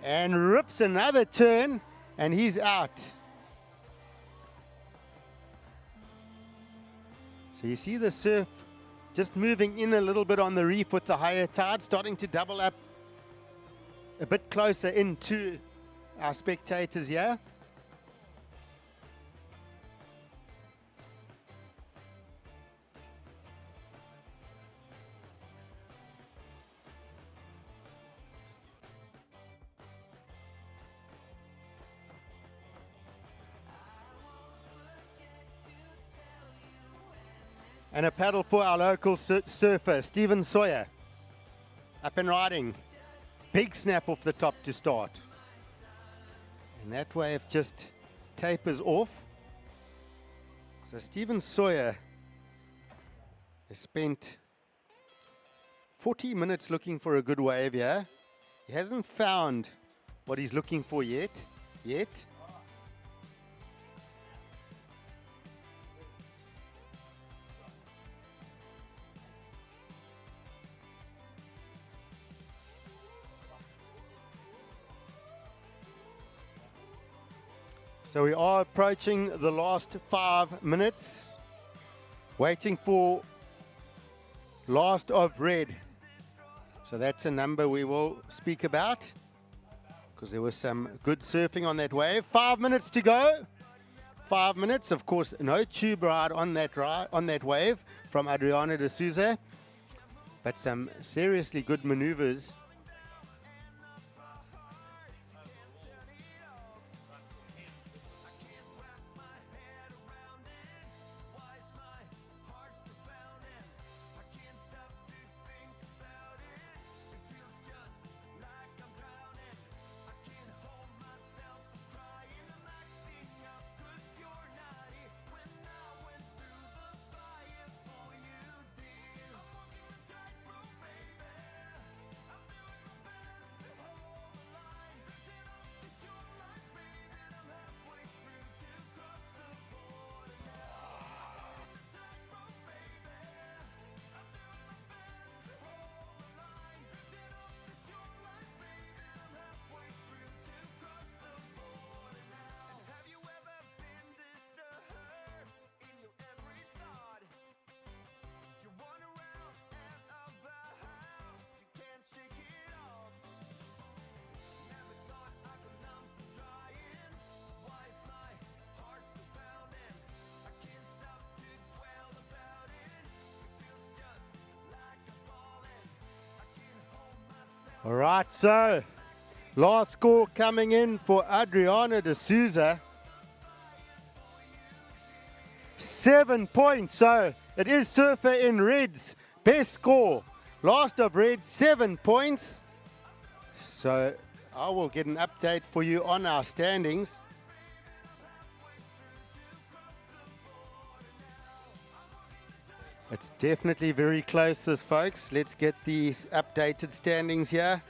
And rips another turn. And he's out. So you see the surf just moving in a little bit on the reef with the higher tide, starting to double up a bit closer into our spectators here. And a paddle for our local surfer, Stephen Sawyer. Up and riding. Big snap off the top to start. And that wave just tapers off. So Stephen Sawyer has spent 40 minutes looking for a good wave here. He hasn't found what he's looking for yet. So we are approaching the last 5 minutes, waiting for last of red. So that's a number we will speak about because there was some good surfing on that wave. 5 minutes to go. 5 minutes, of course, no tube ride on that wave from Adriano de Souza, but some seriously good maneuvers. All right, so last score coming in for Adriano de Souza. 7 points, so it is Surfer in Red's best score. Last of Red, 7 points. So I will get an update for you on our standings. It's definitely very close, this folks. Let's get these updated standings here.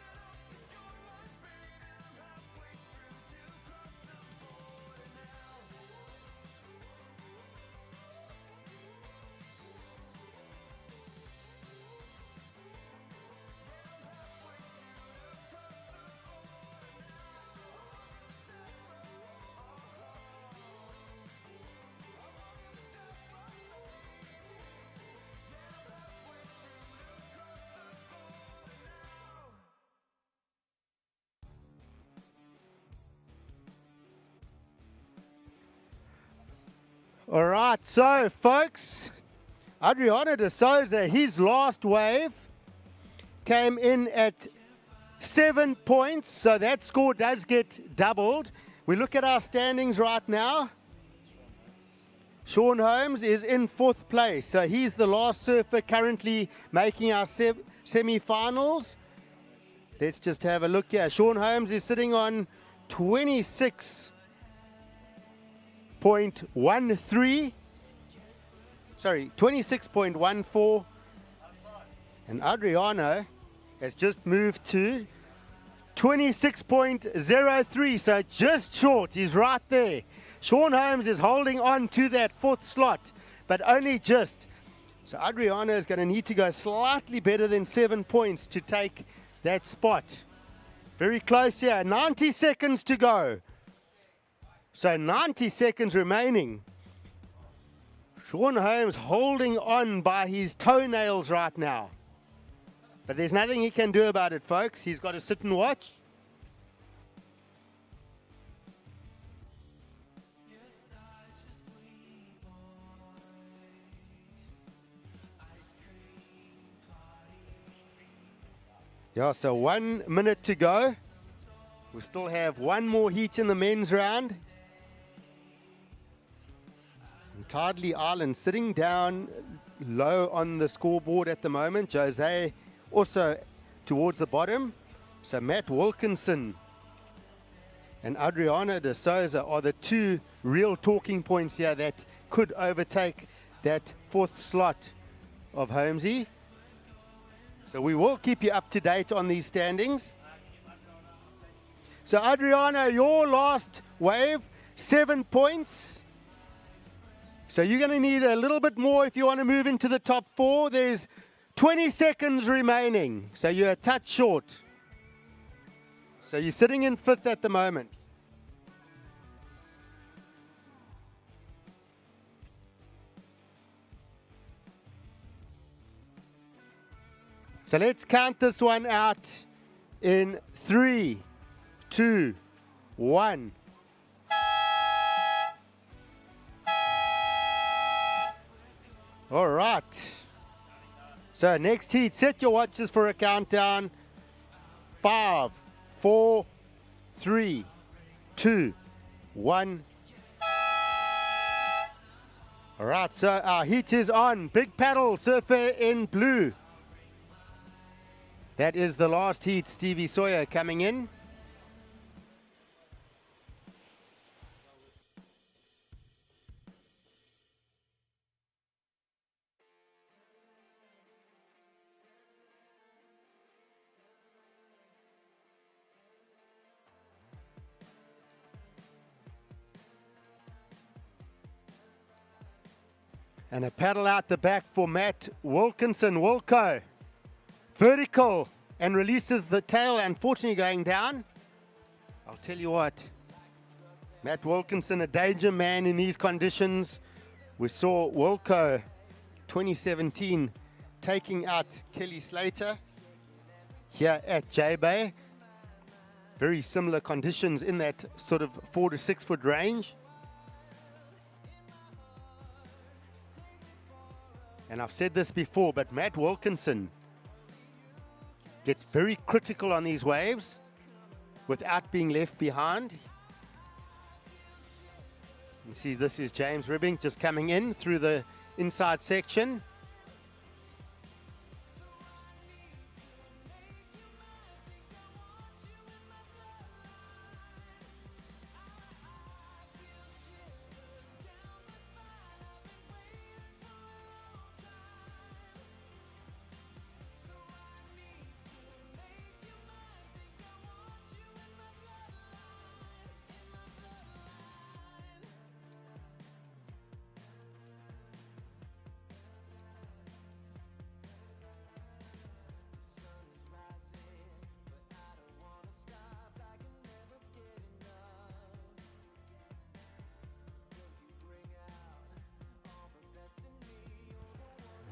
All right, so folks, Adriano de Souza, his last wave came in at 7 points, so that score does get doubled. We look at our standings right now. Sean Holmes is in 4th place, so he's the last surfer currently making our semi-finals. Let's just have a look here. Sean Holmes is sitting on 26.13. Sorry, 26.14. And Adriano has just moved to 26.03, so just short. He's right there. Sean Holmes is holding on to that 4th slot, but only just. So Adriano is going to need to go slightly better than 7 points to take that spot. Very close here. 90 seconds to go. So 90 seconds remaining. Sean Holmes holding on by his toenails right now. But there's nothing he can do about it, folks. He's got to sit and watch. Yeah, so 1 minute to go. We still have one more heat in the men's round. And Tidley Island sitting down low on the scoreboard at the moment. Jose also towards the bottom. So Matt Wilkinson and Adriano de Souza are the two real talking points here that could overtake that 4th slot of Holmesy. So we will keep you up to date on these standings. So Adriano, your last wave, 7 points. So you're going to need a little bit more if you want to move into the top 4. There's 20 seconds remaining. So you're a touch short. So you're sitting in 5th at the moment. So let's count this one out in 3, 2, 1. All right. So next heat, set your watches for a countdown. 5, 4, 3, 2, 1. All right, so our heat is on. Big paddle, surfer in blue. That is the last heat. Stevie Sawyer coming in. And a paddle out the back for Matt Wilkinson. Wilco. Vertical and releases the tail, unfortunately going down. I'll tell you what, Matt Wilkinson, a danger man in these conditions. We saw Wilco 2017 taking out Kelly Slater here at Jbay. Very similar conditions in that sort of 4 to 6 foot range. And I've said this before, but Matt Wilkinson gets very critical on these waves without being left behind. You see, this is James Ribbing just coming in through the inside section.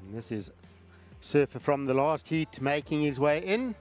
And this is surfer from the last heat making his way in.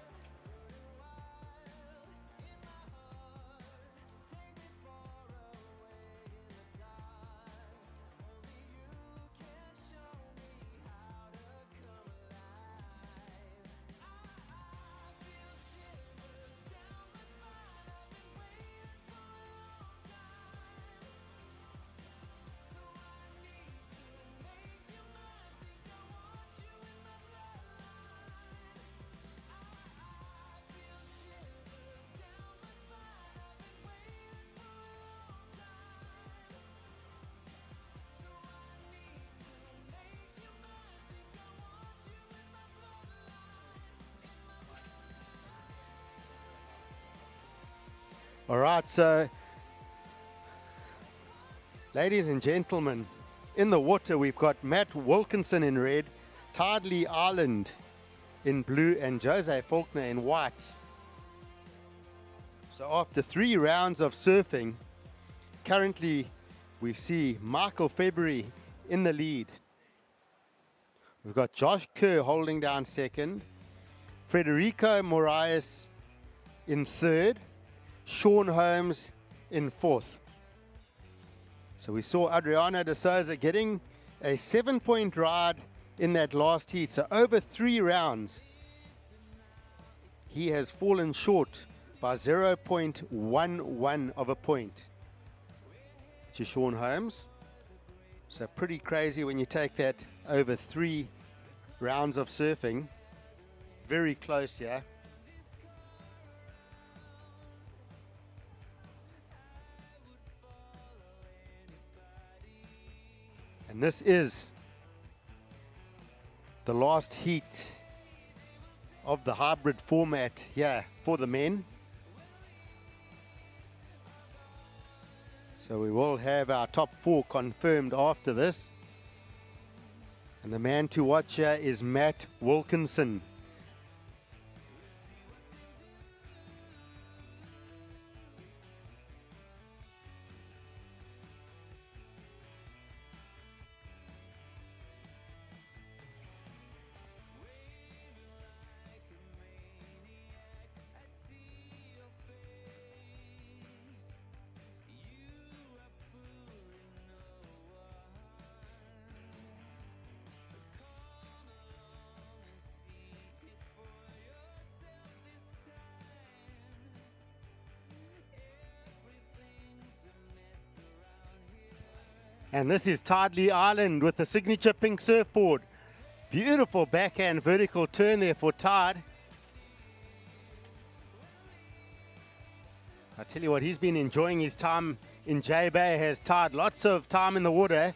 All right, so ladies and gentlemen, in the water we've got Matt Wilkinson in red, Tidley Island in blue, and Jose Faulkner in white. So after 3 rounds of surfing, currently we see Michael February in the lead. We've got Josh Kerr holding down second, Frederico Moraes in third, Sean Holmes in fourth. So we saw Adriano de Souza getting a 7-point ride in that last heat. So over 3 rounds, he has fallen short by 0.11 of a point to Sean Holmes. So pretty crazy when you take that over 3 rounds of surfing. Very close here. And this is the last heat of the hybrid format here for the men. So we will have our top 4 confirmed after this. And the man to watch here is Matt Wilkinson. And this is Tidley Island with the signature pink surfboard. Beautiful backhand vertical turn there for Tide. I tell you what, he's been enjoying his time in Jbay, has Tide. Lots of time in the water.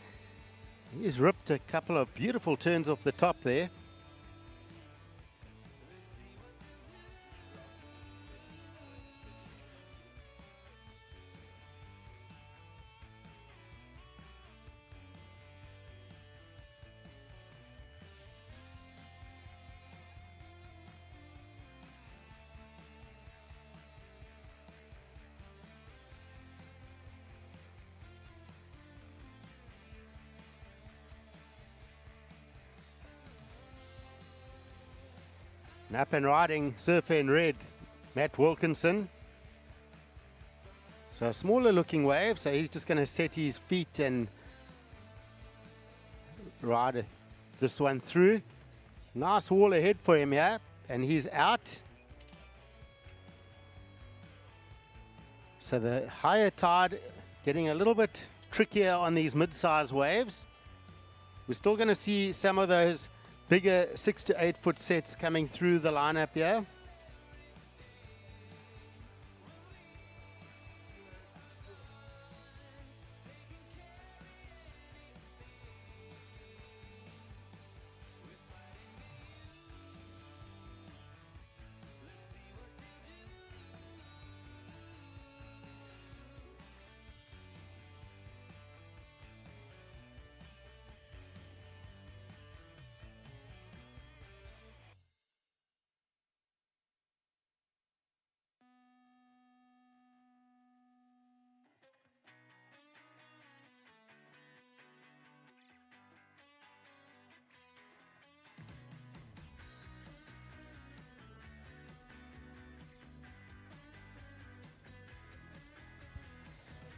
He's ripped a couple of beautiful turns off the top there. And up and riding, surfer in red, Matt Wilkinson. So a smaller looking wave, so he's just going to set his feet and ride this one through. Nice wall ahead for him here, and he's out. So the higher tide getting a little bit trickier on these mid-size waves. We're still going to see some of those bigger 6 to 8 foot sets coming through the lineup here.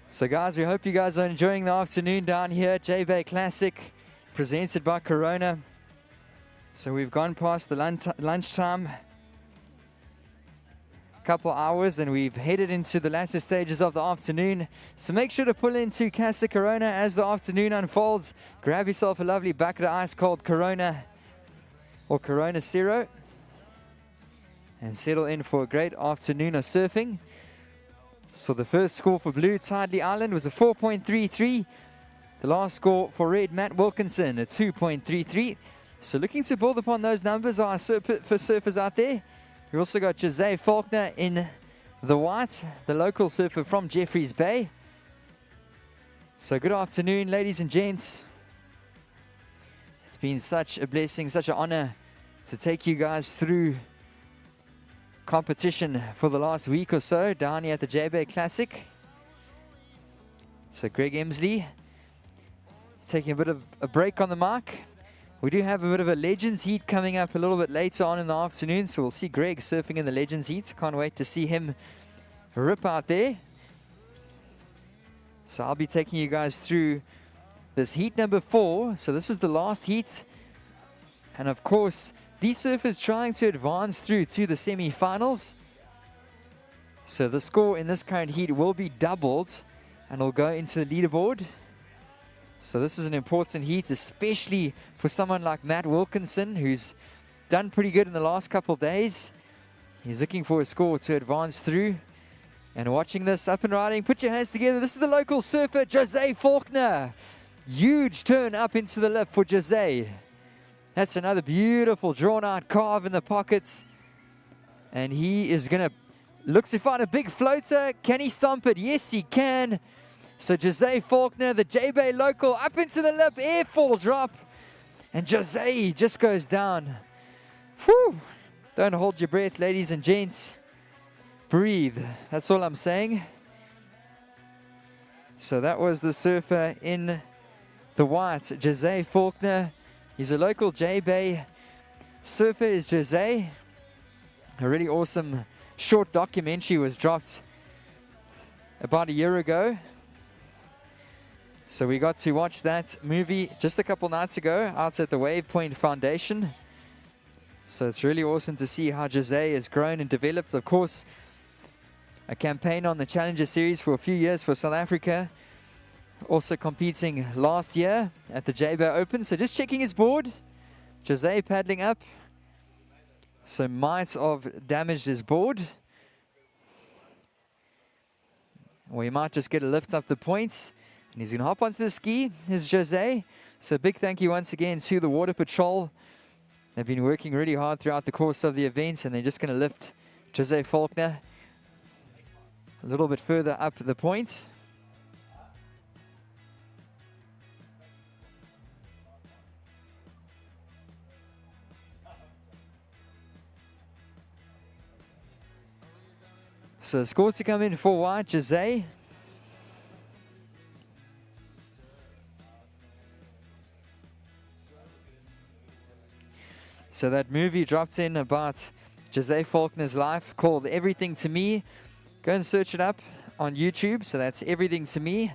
So guys, we hope you guys are enjoying the afternoon down here at Jbay Classic, presented by Corona. So we've gone past the lunchtime, couple hours, and we've headed into the latter stages of the afternoon. So make sure to pull into Casa Corona as the afternoon unfolds. Grab yourself a lovely bucket of ice cold Corona or Corona Zero and settle in for a great afternoon of surfing. So the first score for blue, Tidley Island, was a 4.33. The last score for red, Matt Wilkinson, a 2.33. So looking to build upon those numbers are for surfers out there. We also got Jose Faulkner in the White, the local surfer from Jeffreys Bay. So good afternoon, ladies and gents. It's been such a blessing, such an honor to take you guys through competition for the last week or so down here at the Jbay Classic. So Greg Emsley taking a bit of a break on the mic. We do have a bit of a Legends Heat coming up a little bit later on in the afternoon, so we'll see Greg surfing in the Legends Heat. Can't wait to see him rip out there. So I'll be taking you guys through this heat number 4. So this is the last heat. And of course, these surfers trying to advance through to the semi-finals. So the score in this current heat will be doubled and will go into the leaderboard. So this is an important heat, especially for someone like Matt Wilkinson, who's done pretty good in the last couple of days. He's looking for a score to advance through. And watching this up and riding, put your hands together. This is the local surfer, Jbay Faulkner. Huge turn up into the lip for Jbay. That's another beautiful drawn out carve in the pockets. And he is going to look to find a big floater. Can he stomp it? Yes, he can. So Jbay Faulkner, the Jbay local, up into the lip, airfall drop. And Jbay just goes down. Whew. Don't hold your breath, ladies and gents. Breathe. That's all I'm saying. So that was the surfer in the white, Jbay Faulkner. He's a local Jbay surfer, is Jbay. A really awesome short documentary was dropped about a year ago. So we got to watch that movie just a couple nights ago out at the Wave Point Foundation. So it's really awesome to see how Jbay has grown and developed. Of course, a campaign on the Challenger Series for a few years for South Africa. Also competing last year at the Jbay Open. So just checking his board. Jbay paddling up. So might have damaged his board. Or he might just get a lift up the point. And he's going to hop onto the ski. Here's Jbay. So big thank you once again to the Water Patrol. They've been working really hard throughout the course of the event. And they're just going to lift Jbay Faulkner a little bit further up the point. So score to come in for white, Jbay. So that movie dropped in about Jbay Faulkner's life called Everything to Me. Go and search it up on YouTube. So that's Everything to Me.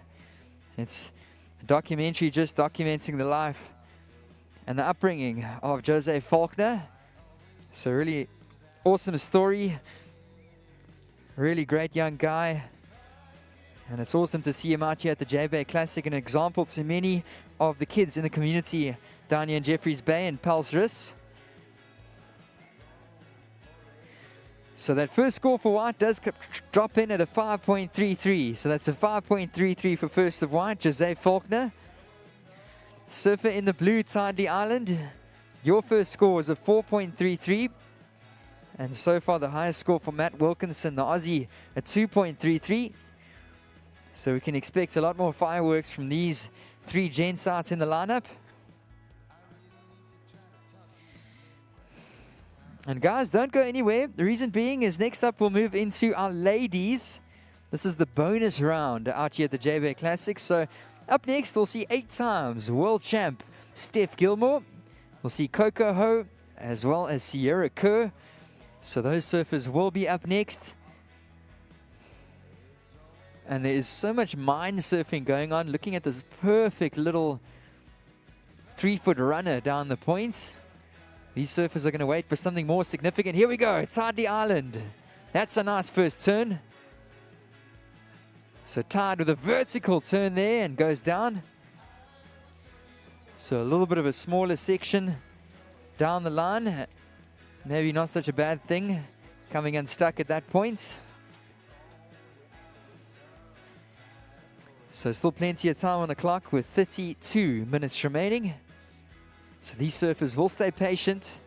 It's a documentary just documenting the life and the upbringing of Jbay Faulkner. So really awesome story. Really great young guy. And it's awesome to see him out here at the Jbay Classic. An example to many of the kids in the community down here in Jeffreys Bay and Palsris. So that first score for white does drop in at a 5.33. So that's a 5.33 for first of white, Jbay Faulkner. Surfer in the blue, Tidely Island. Your first score was a 4.33. And so far the highest score for Matt Wilkinson, the Aussie, a 2.33. So we can expect a lot more fireworks from these three gents out in the lineup. And guys, don't go anywhere. The reason being is next up we'll move into our ladies. This is the bonus round out here at the Jbay Classic. So up next we'll see 8 times world champ Steph Gilmore. We'll see Coco Ho as well as Sierra Kerr. So those surfers will be up next. And there is so much mind surfing going on. Looking at this perfect little 3-foot runner down the points. These surfers are going to wait for something more significant. Here we go, Tidely Island. That's a nice first turn. So Tide with a vertical turn there and goes down. So a little bit of a smaller section down the line. Maybe not such a bad thing, coming unstuck at that point. So still plenty of time on the clock with 32 minutes remaining. So these surfers will stay patient.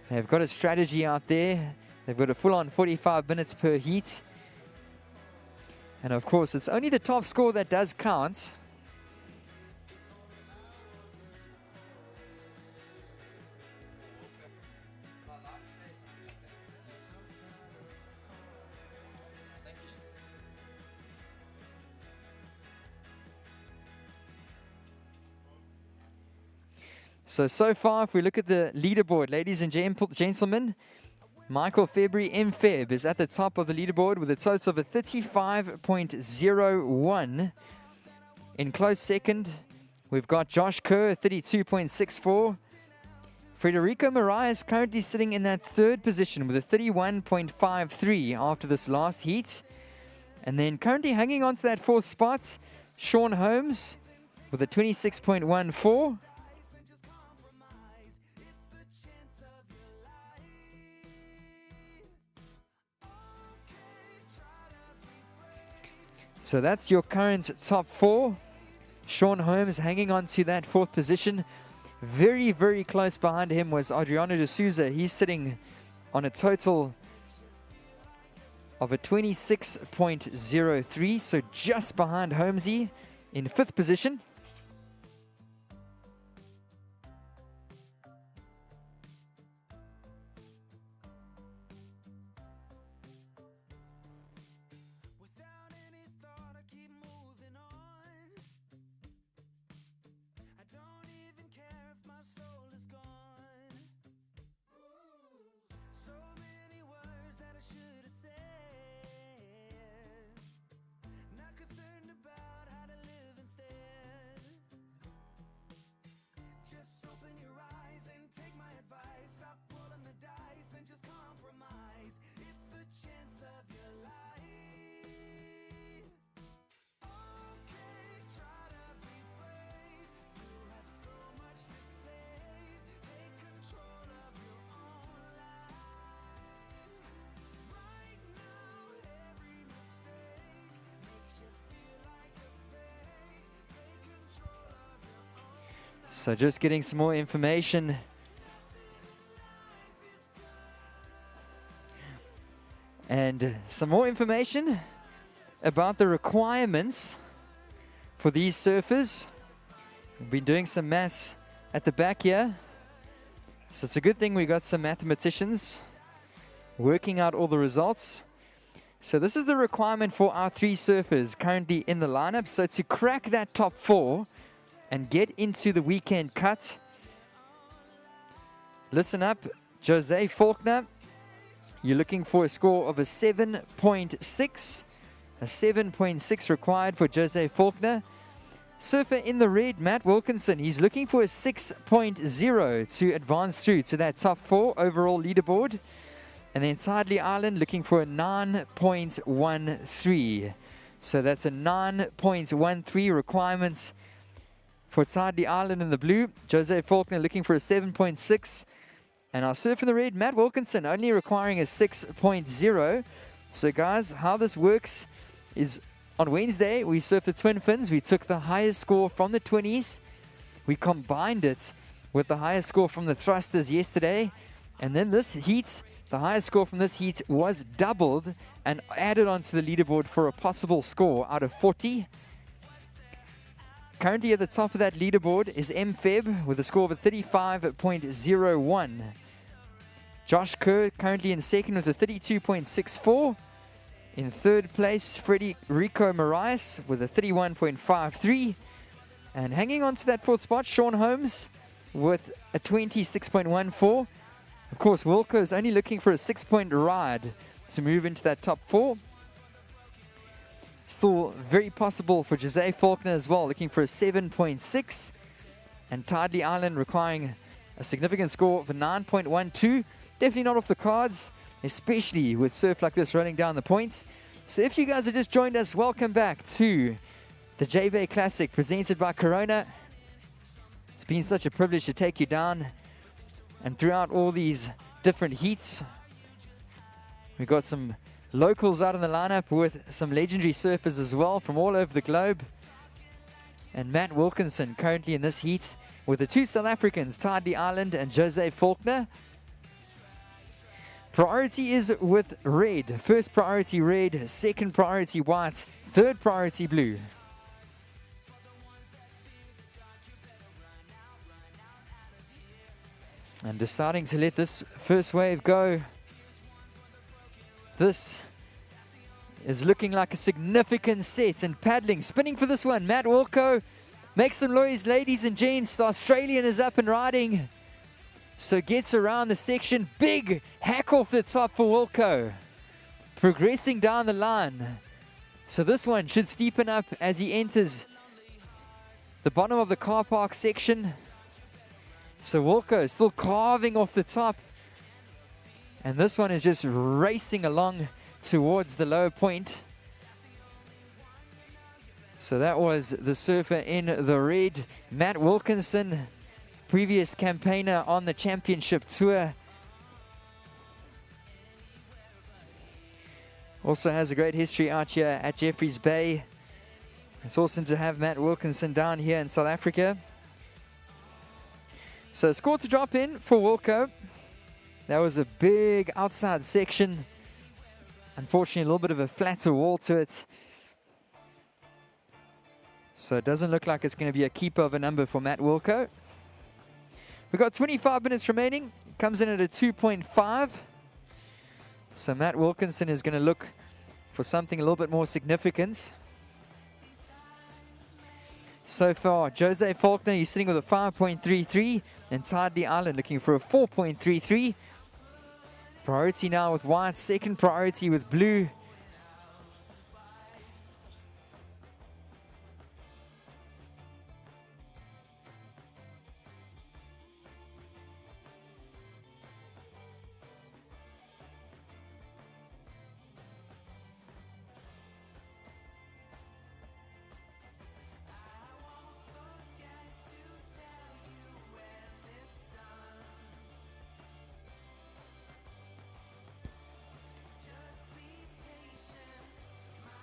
They've got a strategy out there They've got a full-on 45 minutes per heat. And of course, it's only the top score that does count. So far, if we look at the leaderboard, ladies and gentlemen, Michael February M. Feb is at the top of the leaderboard with a total of a 35.01. In close second, we've got Josh Kerr, 32.64. Frederico Mariah is currently sitting in that third position with a 31.53 after this last heat. And then currently hanging on to that fourth spot, Sean Holmes with a 26.14. So that's your current top four. Sean Holmes hanging on to that fourth position. Very, very close behind him was Adriano de Souza. He's sitting on a total of a 26.03, so just behind Holmesy in fifth position. So just getting some more information. And some more information about the requirements for these surfers. We've been doing some maths at the back here. So it's a good thing we got some mathematicians working out all the results. So this is the requirement for our three surfers currently in the lineup. So to crack that top four and get into the weekend cut, listen up, Jose Faulkner, you're looking for a score of a 7.6. A 7.6 required for Jose Faulkner. Surfer in the red, Matt Wilkinson, he's looking for a 6.0 to advance through to that top four overall leaderboard. And then Tidley Island looking for a 9.13. So that's a 9.13 requirements for Tidley Island in the blue. Jose Faulkner looking for a 7.6. And our surf in the red, Matt Wilkinson, only requiring a 6.0. So guys, how this works is on Wednesday, we surfed the twin fins. We took the highest score from the 20s. We combined it with the highest score from the thrusters yesterday. And then this heat, the highest score from this heat was doubled and added onto the leaderboard for a possible score out of 40. Currently at the top of that leaderboard is M. Feb with a score of a 35.01. Josh Kerr currently in second with a 32.64. In third place, Frederico Mariah with a 31.53. And hanging on to that fourth spot, Sean Holmes with a 26.14. Of course, Wilco is only looking for a 6-point ride to move into that top four. Still very possible for Jose Faulkner as well, looking for a 7.6. And Tidley Island requiring a significant score of a 9.12. Definitely not off the cards, especially with surf like this running down the points. So if you guys have just joined us, welcome back to the Jbay Classic presented by Corona. It's been such a privilege to take you down. And throughout all these different heats, we've got some locals out in the lineup with some legendary surfers as well from all over the globe. And Matt Wilkinson currently in this heat with the two South Africans, Tidley Island and Jose Faulkner. Priority is with red. First priority red, second priority white, third priority blue. And deciding to let this first wave go. This is looking like a significant set, and paddling, spinning for this one. Matt Wilco makes some noise, ladies and gents. The Australian is up and riding. So gets around the section. Big hack off the top for Wilco. Progressing down the line. So this one should steepen up as he enters the bottom of the car park section. So Wilco still carving off the top. And this one is just racing along towards the low point. So that was the surfer in the red, Matt Wilkinson, previous campaigner on the championship tour. Also has a great history out here at Jeffreys Bay. It's awesome to have Matt Wilkinson down here in South Africa. So score to drop in for Wilco. That was a big outside section. Unfortunately, a little bit of a flatter wall to it. So it doesn't look like it's going to be a keeper of a number for Matt Wilco. We've got 25 minutes remaining. Comes in at a 2.5. So Matt Wilkinson is going to look for something a little bit more significant. So far, Jose Faulkner, he's sitting with a 5.33. And Tidley Island looking for a 4.33. Priority now with white, second priority with blue.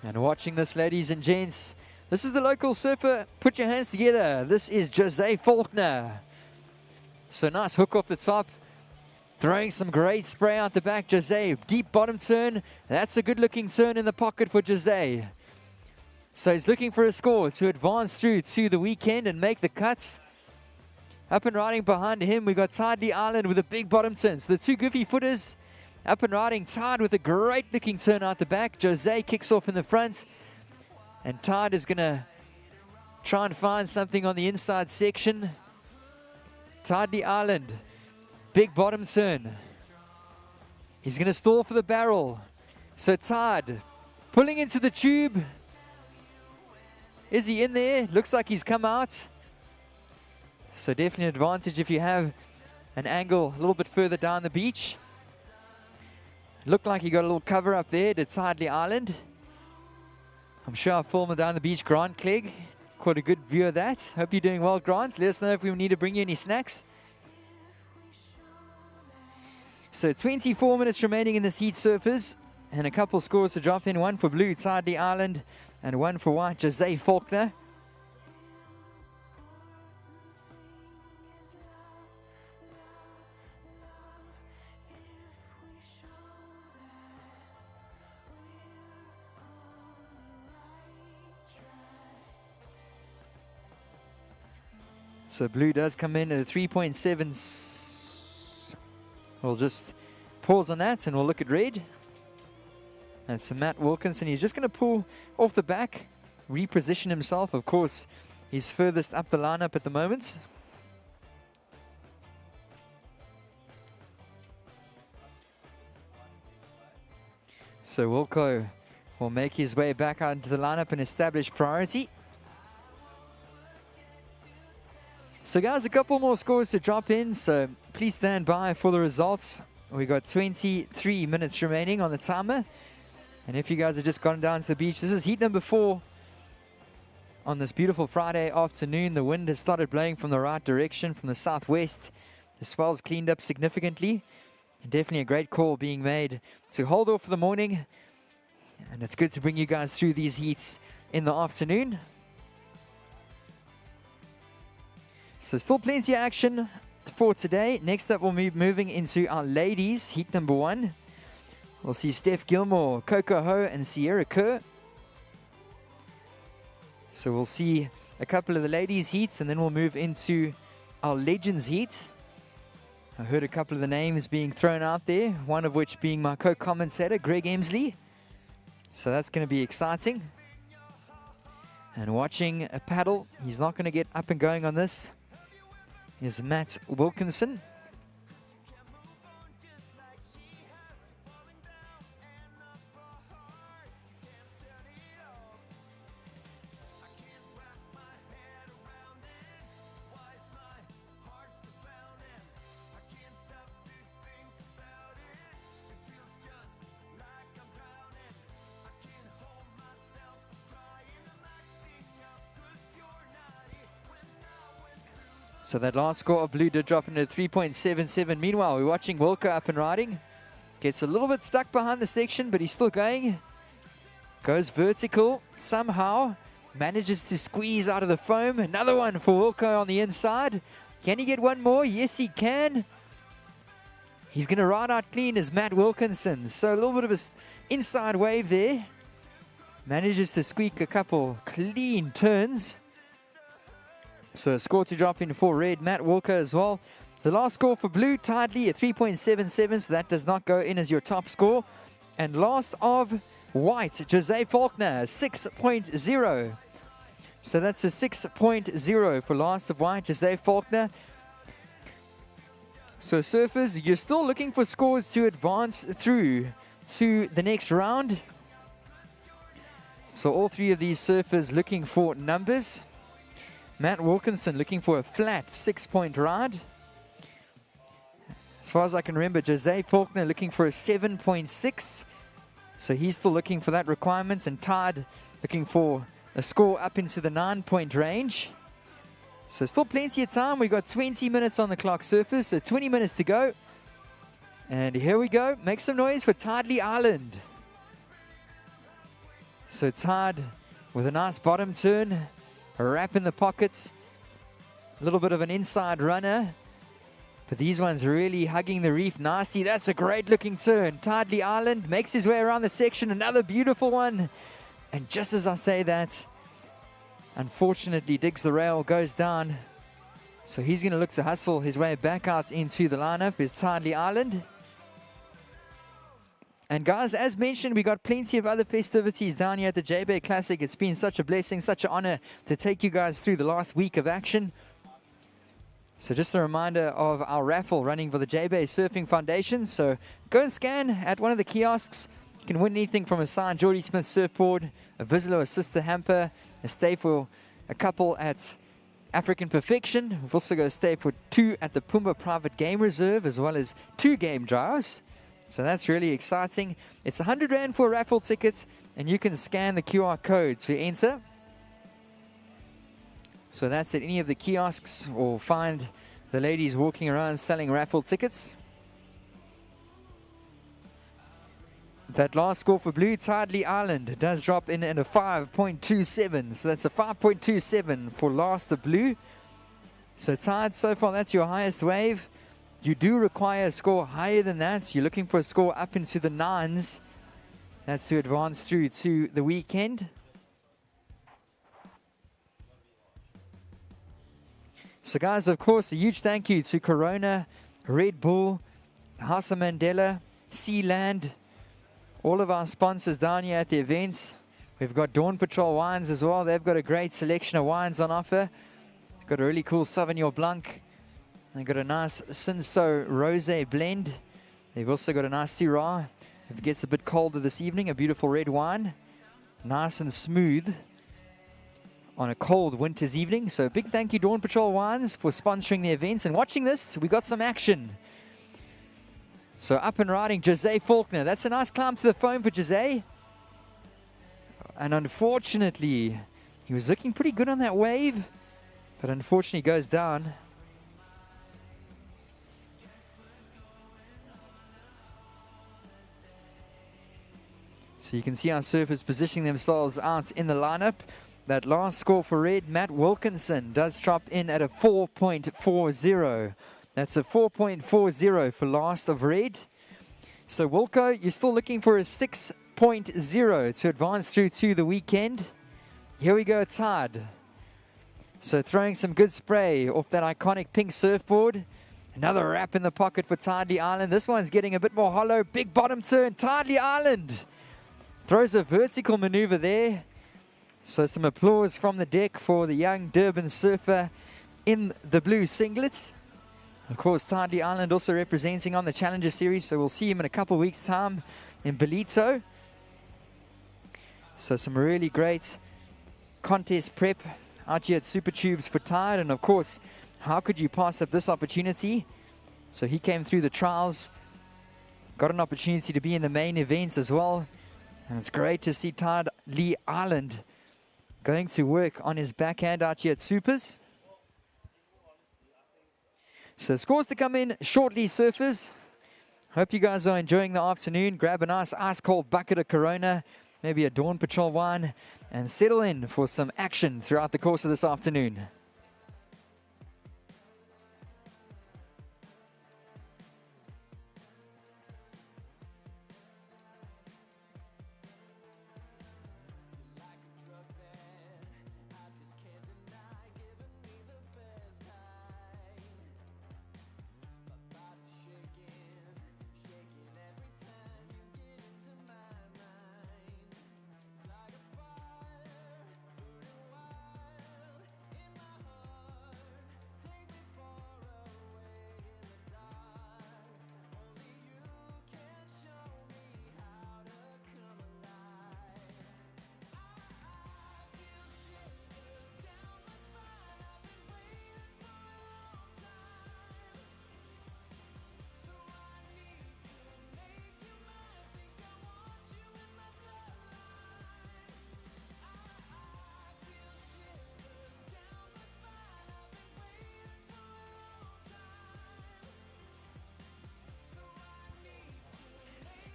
And watching this, ladies and gents, this is the local surfer. Put your hands together. This is Jose Faulkner. So nice hook off the top. Throwing some great spray out the back. Jose, deep bottom turn. That's a good looking turn in the pocket for Jose. So he's looking for a score to advance through to the weekend and make the cuts. Up and riding behind him, we got Tidley Island with a big bottom turn. So the two goofy footers up and riding. Tide with a great looking turn out the back. Jose kicks off in the front. And Tide is going to try and find something on the inside section. Tidley Island. Big bottom turn. He's going to stall for the barrel. So Tide pulling into the tube. Is he in there? Looks like he's come out. So definitely an advantage if you have an angle a little bit further down the beach. Looked like he got a little cover up there to Tidley Island. I'm sure our filmer down the beach, Grant Clegg, caught a good view of that. Hope you're doing well, Grant. Let us know if we need to bring you any snacks. So 24 minutes remaining in this heat, surfers. And a couple scores to drop in. One for blue, Tidley Island, and one for white, Jose Faulkner. So blue does come in at a 3.7. We'll just pause on that and we'll look at red. That's Matt Wilkinson. He's just going to pull off the back, reposition himself. Of course, he's furthest up the lineup at the moment. So Wilco will make his way back out into the lineup and establish priority. So guys, a couple more scores to drop in, so please stand by for the results. We got 23 minutes remaining on the timer. And if you guys have just gone down to the beach, this is heat number 4 on this beautiful Friday afternoon. The wind has started blowing from the right direction, from the southwest. The swell's cleaned up significantly. And definitely a great call being made to hold off for the morning. And it's good to bring you guys through these heats in the afternoon. So still plenty of action for today. Next up, we'll be moving into our ladies, heat number 1. We'll see Steph Gilmore, Coco Ho, and Sierra Kerr. So we'll see a couple of the ladies' heats, and then we'll move into our Legends heat. I heard a couple of the names being thrown out there, one of which being my co-commentator, Greg Emsley. So that's going to be exciting. And watching a paddle, he's not going to get up and going on this, is Matt Wilkinson. So that last score of blue did drop into 3.77. Meanwhile, we're watching Wilco up and riding. Gets a little bit stuck behind the section, but he's still going. Goes vertical somehow. Manages to squeeze out of the foam. Another one for Wilco on the inside. Can he get one more? Yes, he can. He's going to ride out clean as Matt Wilkinson. So a little bit of an inside wave there. Manages to squeak a couple clean turns. So a score to drop in for red, Matt Walker as well. The last score for blue, Tidely at 3.77, so that does not go in as your top score. And last of white, José Faulkner, 6.0. So that's a 6.0 for last of white, José Faulkner. So surfers, you're still looking for scores to advance through to the next round. So all three of these surfers looking for numbers. Matt Wilkinson looking for a flat 6-point ride. As far as I can remember, José Faulkner looking for a 7.6. So he's still looking for that requirement. And Tide looking for a score up into the 9-point range. So still plenty of time. We've got 20 minutes on the clock, surfers. So 20 minutes to go. And here we go. Make some noise for Tidely Island. So Tide with a nice bottom turn. A wrap in the pockets, a little bit of an inside runner, but these ones really hugging the reef nasty. That's a great looking turn. Tidely Island makes his way around the section, another beautiful one. And just as I say that, unfortunately digs the rail, goes down. So he's going to look to hustle his way back out into the lineup is Tidely Island. And guys, as mentioned, we got plenty of other festivities down here at the Jbay Classic. It's been such a blessing, such an honor to take you guys through the last week of action. So just a reminder of our raffle running for the Jbay Surfing Foundation. So go and scan at one of the kiosks. You can win anything from a signed Geordie Smith surfboard, a Vizsla or sister hamper, a stay for a couple at African Perfection. We've also got a stay for 2 at the Pumba Private Game Reserve, as well as 2 game drives. So that's really exciting. It's 100 Rand for a raffle ticket, and you can scan the QR code to enter. So that's at any of the kiosks, or find the ladies walking around selling raffle tickets. That last score for blue, Tidely Island, does drop in at a 5.27. So that's a 5.27 for last of blue. So Tide, so far, that's your highest wave. You do require a score higher than that. You're looking for a score up into the 9s. That's to advance through to the weekend. So guys, of course, a huge thank you to Corona, Red Bull, House of Mandela, Sealand, all of our sponsors down here at the events. We've got Dawn Patrol Wines as well. They've got a great selection of wines on offer. They've got a really cool Sauvignon Blanc. They've got a nice Cinsault Rosé blend. They've also got a nice Syrah. If it gets a bit colder this evening, a beautiful red wine. Nice and smooth on a cold winter's evening. So a big thank you, Dawn Patrol Wines, for sponsoring the events. And watching this, we got some action. So up and riding, José Faulkner. That's a nice climb to the foam for José. And unfortunately, he was looking pretty good on that wave, but unfortunately goes down. So you can see our surfers positioning themselves out in the lineup. That last score for red, Matt Wilkinson, does drop in at a 4.40. That's a 4.40 for last of red. So Wilco, you're still looking for a 6.0 to advance through to the weekend. Here we go, Tide. So throwing some good spray off that iconic pink surfboard. Another wrap in the pocket for Tidely Island. This one's getting a bit more hollow. Big bottom turn. Tidely Island throws a vertical maneuver there. So some applause from the deck for the young Durban surfer in the blue singlet. Of course, Tidely Island also representing on the Challenger Series. So we'll see him in a couple of weeks' time in Belito. So some really great contest prep out here at Super Tubes for Tide. And of course, how could you pass up this opportunity? So he came through the trials, got an opportunity to be in the main events as well. And it's great to see Tidely Island going to work on his backhand out here at Supers. So scores to come in shortly, surfers. Hope you guys are enjoying the afternoon. Grab a nice ice cold bucket of Corona, maybe a Dawn Patrol wine, and settle in for some action throughout the course of this afternoon.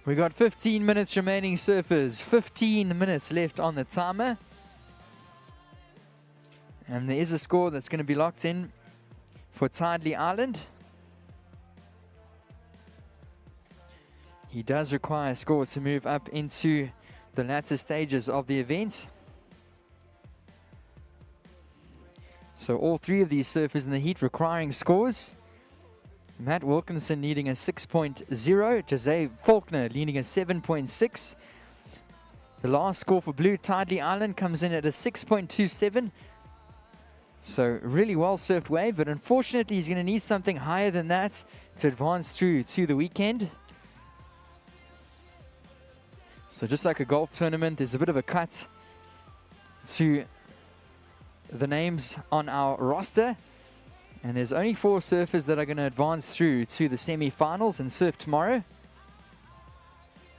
We got 15 minutes remaining, surfers. 15 minutes left on the timer. And there is a score that's going to be locked in for Tidely Island. He does require a score to move up into the latter stages of the event. So all three of these surfers in the heat requiring scores. Matt Wilkinson needing a 6.0. Jbay Faulkner needing a 7.6. The last score for Blue Tidely Island comes in at a 6.27. So really well surfed wave, but unfortunately he's going to need something higher than that to advance through to the weekend. So just like a golf tournament, there's a bit of a cut to the names on our roster. And there's only 4 surfers that are going to advance through to the semi-finals and surf tomorrow.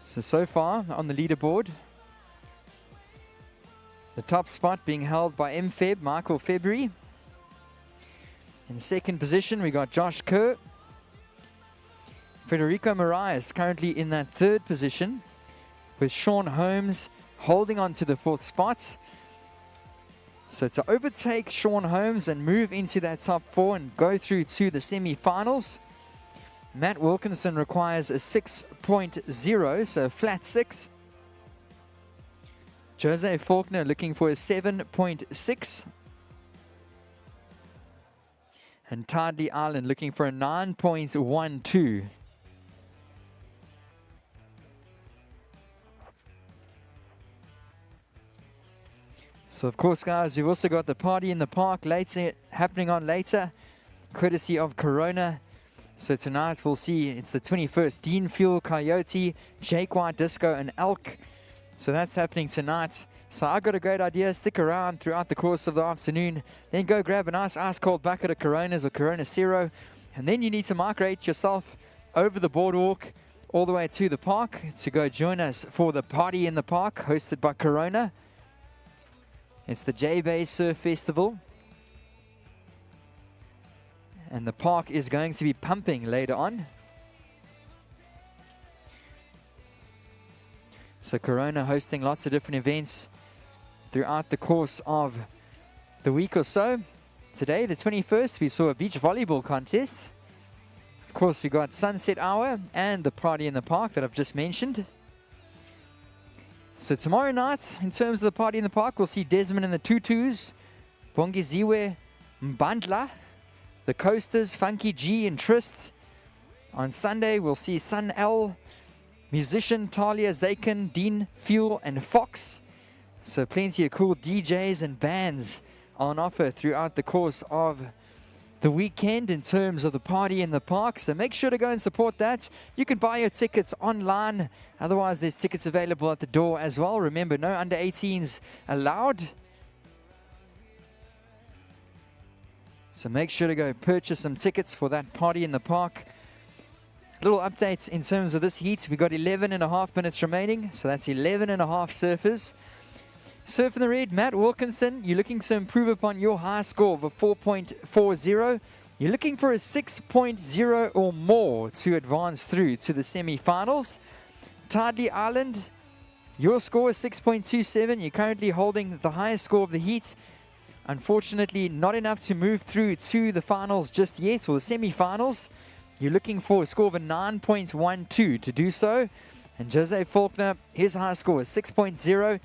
So far on the leaderboard, the top spot being held by Michael February. In second position, we got Josh Kerr. Frederico Marias currently in that third position, with Sean Holmes holding on to the 4th spot. So to overtake Sean Holmes and move into that top 4 and go through to the semi-finals, Matt Wilkinson requires a 6.0, so a flat 6. Jbay Faulkner looking for a 7.6. And Tidely Island looking for a 9.12. So of course, guys, you've also got the party in the park later, happening on later, courtesy of Corona. So tonight we'll see it's the 21st Dean Fuel, Coyote, Jake White Disco, and Elk. So that's happening tonight. So I got a great idea. Stick around throughout the course of the afternoon. Then go grab a nice ice cold bucket of Coronas or Corona Zero. And then you need to migrate yourself over the boardwalk all the way to the park to go join us for the party in the park hosted by Corona. It's the Jbay Surf Festival. And the park is going to be pumping later on. So Corona hosting lots of different events throughout the course of the week or so. Today, the 21st, we saw a beach volleyball contest. Of course, we got Sunset Hour and the Party in the Park that I've just mentioned. So tomorrow night, in terms of the Party in the Park, we'll see Desmond and the Tutus, Bongiziwe Mbandla, the Coasters, Funky G and Trist. On Sunday, we'll see Sun L, Musician, Talia, Zaken, Dean, Fuel, and Fox. So plenty of cool DJs and bands on offer throughout the course of the weekend in terms of the Party in the Park. So make sure to go and support that. You can buy your tickets online. Otherwise, there's tickets available at the door as well. Remember, no under 18s allowed. So make sure to go purchase some tickets for that Party in the Park. Little updates in terms of this heat. We got 11.5 minutes remaining. So that's 11.5 surfers. Surf in the red, Matt Wilkinson, you're looking to improve upon your high score of a 4.40. You're looking for a 6.0 or more to advance through to the semi-finals. Tidley Island, your score is 6.27. You're currently holding the highest score of the heat. Unfortunately, not enough to move through to the finals just yet, or the semi-finals. You're looking for a score of a 9.12 to do so. And Jose Faulkner, his high score is 6.0.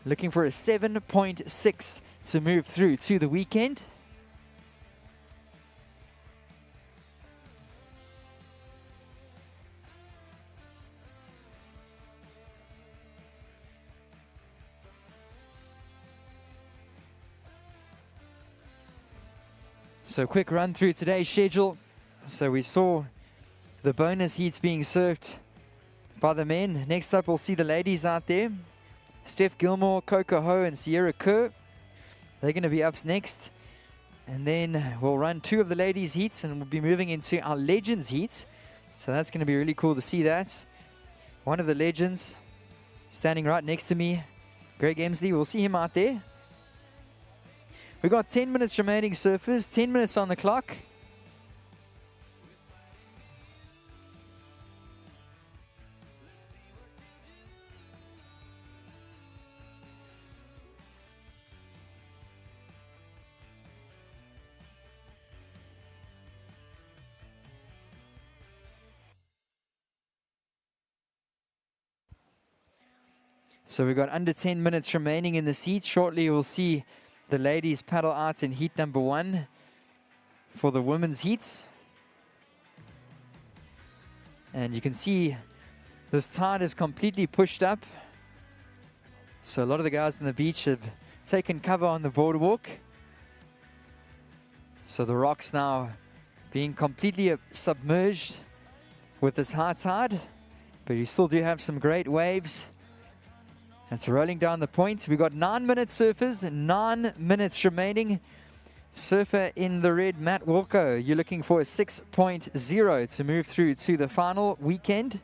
Looking for a 7.6 to move through to the weekend. So quick run through today's schedule. So we saw the bonus heats being surfed by the men. Next up, we'll see the ladies out there. Steph Gilmore, Coco Ho, and Sierra Kerr. They're going to be up next. And then we'll run 2 of the ladies' heats, and we'll be moving into our legends heat. So that's going to be really cool to see that. One of the legends standing right next to me, Greg Emsley. We'll see him out there. We've got 10 minutes remaining, surfers. 10 minutes on the clock. So we've got under 10 minutes remaining in this heat. Shortly we'll see the ladies paddle out in heat number 1 for the women's heats. And you can see this tide is completely pushed up. So a lot of the guys on the beach have taken cover on the boardwalk. So the rocks now being completely submerged with this high tide. But you still do have some great waves. It's rolling down the point. We've got 9 minutes, surfers, 9 minutes remaining. Surfer in the red, Matt Wilco. You're looking for a 6.0 to move through to the final weekend,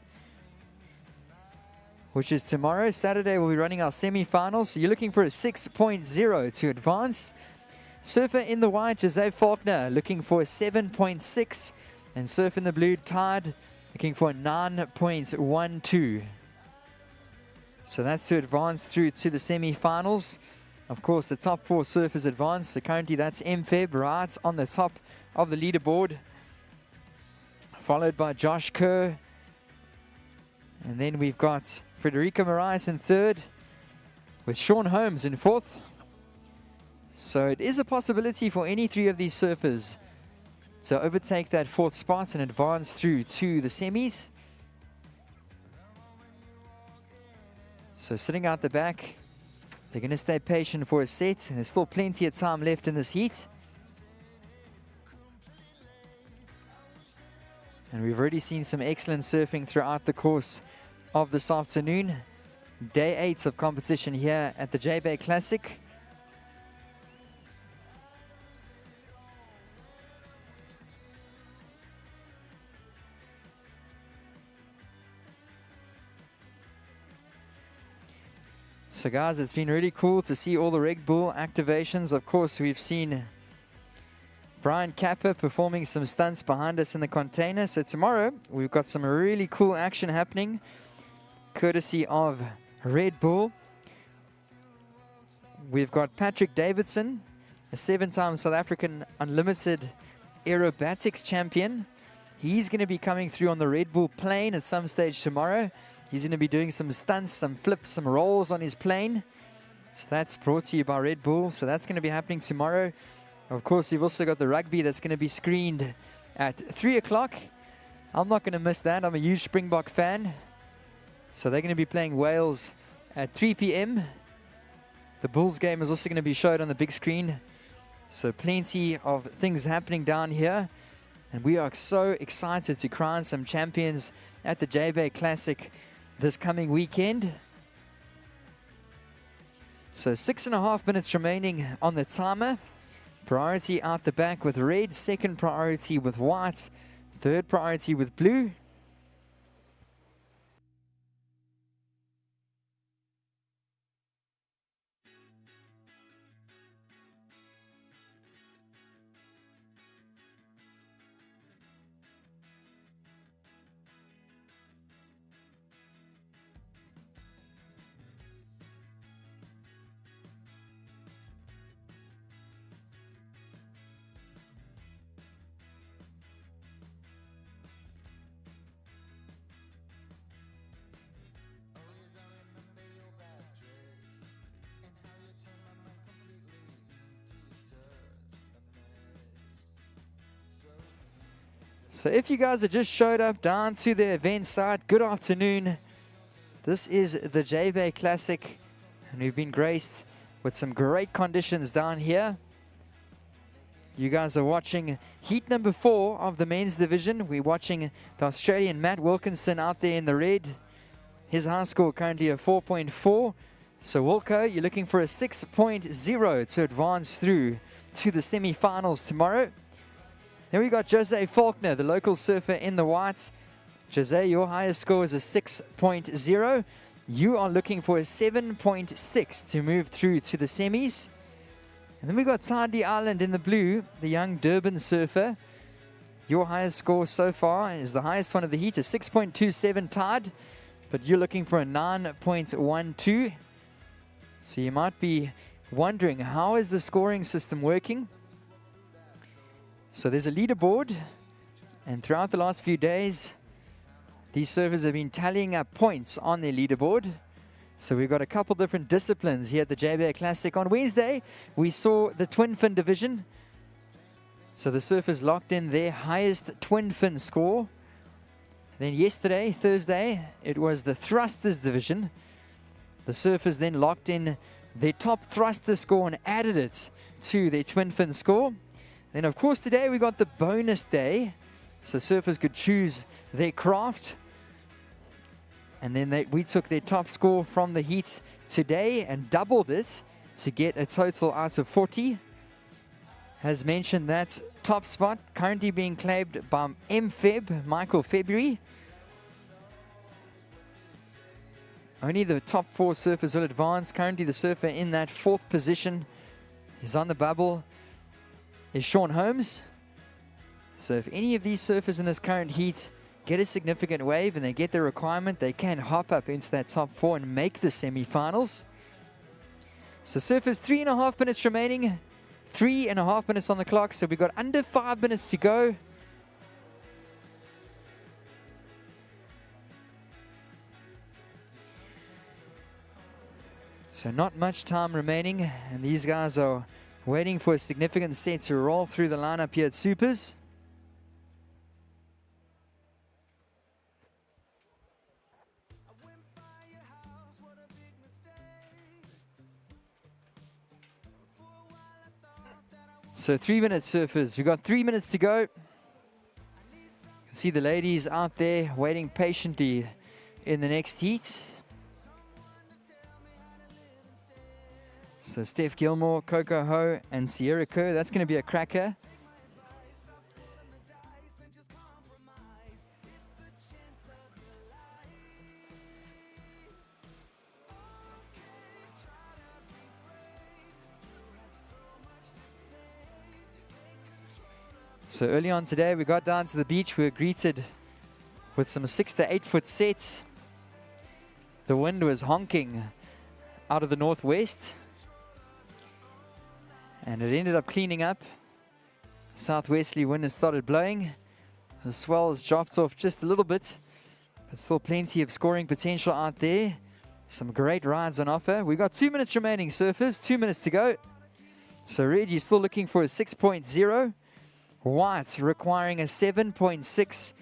which is tomorrow. Saturday, we'll be running our semi-finals. So you're looking for a 6.0 to advance. Surfer in the white, Jose Faulkner, looking for a 7.6. And Surf in the blue, Tide, looking for a 9.12. So that's to advance through to the semi-finals. Of course, the top 4 surfers advance. So currently that's MFeb right on the top of the leaderboard, followed by Josh Kerr. And then we've got Frederico Moraes in 3rd, with Sean Holmes in 4th. So it is a possibility for any 3 of these surfers to overtake that 4th spot and advance through to the semis. So sitting out the back, they're going to stay patient for a set. And there's still plenty of time left in this heat. And we've already seen some excellent surfing throughout the course of this afternoon. Day 8 of competition here at the Jbay Classic. So guys, it's been really cool to see all the Red Bull activations. Of course, we've seen Brian Kappa performing some stunts behind us in the container. So tomorrow, we've got some really cool action happening, courtesy of Red Bull. We've got Patrick Davidson, a 7-time South African Unlimited Aerobatics champion, He's going to be coming through on the Red Bull plane at some stage tomorrow. He's going to be doing some stunts, some flips, some rolls on his plane. So that's brought to you by Red Bull. So that's going to be happening tomorrow. Of course, you've also got the rugby that's going to be screened at 3 o'clock. I'm not going to miss that. I'm a huge Springbok fan. So they're going to be playing Wales at 3 p.m. The Bulls game is also going to be showed on the big screen. So plenty of things happening down here. And we are so excited to crown some champions at the Jbay Classic this coming weekend. So 6.5 minutes remaining on the timer. Priority out the back with red, second priority with white, third priority with blue. So if you guys have just showed up down to the event site, good afternoon. This is the Jbay Classic, and we've been graced with some great conditions down here. You guys are watching heat number 4 of the men's division. We're watching the Australian Matt Wilkinson out there in the red. His high score currently a 4.4. So Wilco, you're looking for a 6.0 to advance through to the semi-finals tomorrow. Then we got Jose Faulkner, the local surfer in the whites. Jose, your highest score is a 6.0. You are looking for a 7.6 to move through to the semis. And then we got Tidy Island in the blue, the young Durban surfer. Your highest score so far is the highest one of the heat, a 6.27 Tide. But you're looking for a 9.12. So you might be wondering, how is the scoring system working? So there's a leaderboard, and throughout the last few days, these surfers have been tallying up points on their leaderboard. So we've got a couple different disciplines here at the Jbay Classic. On Wednesday, we saw the twin fin division. So the surfers locked in their highest twin fin score. Then yesterday, Thursday, it was the thrusters division. The surfers then locked in their top thruster score and added it to their twin fin score. Then, of course, today we got the bonus day, so surfers could choose their craft. And then we took their top score from the heat today and doubled it to get a total out of 40. As mentioned, that top spot currently being claimed by Michael February. Only the top 4 surfers will advance. Currently the surfer in that 4th position is on the bubble. Is Sean Holmes. So if any of these surfers in this current heat get a significant wave and they get the requirement, they can hop up into that top 4 and make the semi-finals. So surfers, 3.5 minutes remaining. 3.5 minutes on the clock, so we've got under 5 minutes to go. So not much time remaining, and these guys are waiting for a significant set to roll through the lineup here at Supers. So 3 minutes surfers, we've got 3 minutes to go. You can see the ladies out there waiting patiently in the next heat. So Steph Gilmore, Coco Ho, and Sierra Kerr, that's going to be a cracker. So early on today, we got down to the beach. We were greeted with some 6 to 8 foot sets. The wind was honking out of the northwest. And it ended up cleaning up. Southwesterly wind has started blowing. The Swell has dropped off just a little bit, but still plenty of scoring potential out there. Some great rides on offer. We've got 2 minutes remaining, surfers. 2 minutes to go. So red, you're still looking for a 6.0. White requiring a 7.6.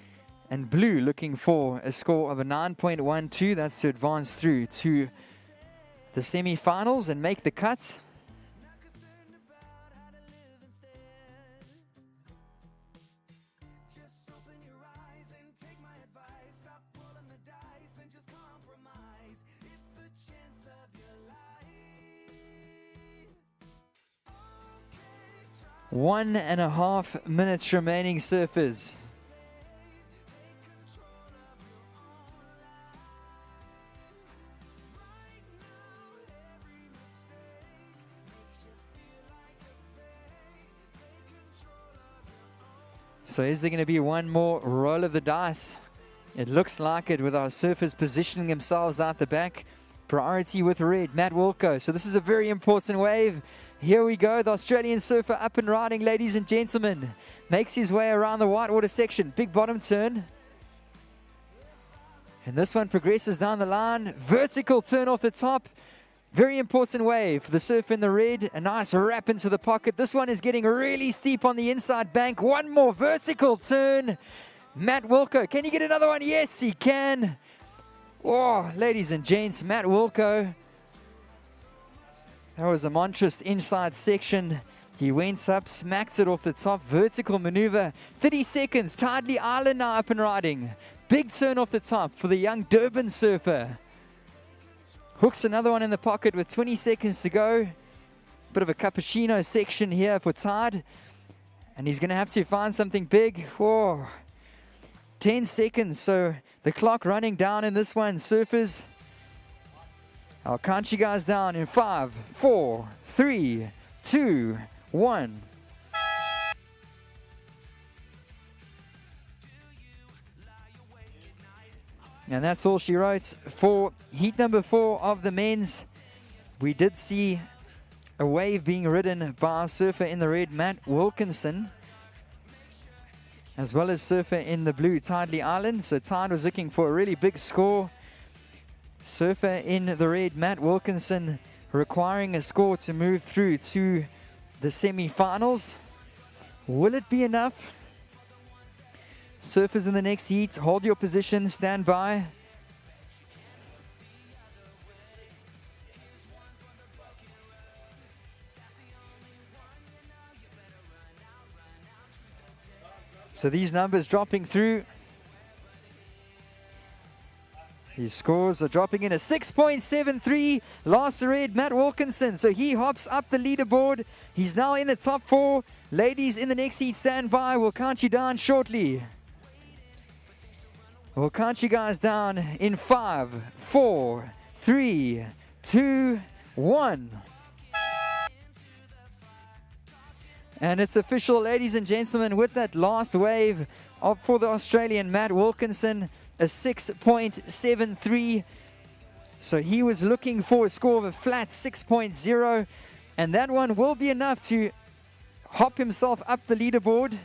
And blue looking for a score of a 9.12. That's to advance through to the semi-finals and make the cut. One and a half minutes remaining, surfers. So is there going to be one more roll of the dice? It looks like it, with our surfers positioning themselves out the back. Priority with red, Matt Wilco. So this is a very important wave. Here we go, the Australian surfer up and riding, ladies and gentlemen. Makes his way around the whitewater section. Big bottom turn. And this one progresses down the line. Vertical turn off the top. Very important wave for the surfer in the red. A nice wrap into the pocket. This one is getting really steep on the inside bank. One more vertical turn. Matt Wilco, can he get another one? Yes, he can. Oh, ladies and gents, Matt Wilco. That was a monstrous inside section. He went up, smacked it off the top. Vertical maneuver. 30 seconds. Tidely Island now up and riding. Big turn off the top for the young Durban surfer. Hooks another one in the pocket with 20 seconds to go. Bit of a cappuccino section here for Tide. And he's going to have to find something big. Whoa. 10 seconds. So the clock running down in this one, surfers. I'll count you guys down in 5, 4, 3, 2, 1. And that's all she wrote for heat number 4 of the men's. We did see a wave being ridden by our surfer in the red, Matt Wilkinson, as well as surfer in the blue, Tidely Island. So Tide was looking for a really big score. Surfer in the red, Matt Wilkinson, requiring a score to move through to the semi-finals. Will it be enough? Surfers in the next heat, hold your position, stand by. So these numbers dropping through. His scores are dropping in a 6.73. Last red, Matt Wilkinson. So he hops up the leaderboard. He's now in the top 4. Ladies in the next heat, stand by. We'll count you down shortly. We'll count you guys down in 5, 4, 3, 2, 1. And it's official, ladies and gentlemen, with that last wave for the Australian Matt Wilkinson, a 6.73. So he was looking for a score of a flat 6.0, and that one will be enough to hop himself up the leaderboard.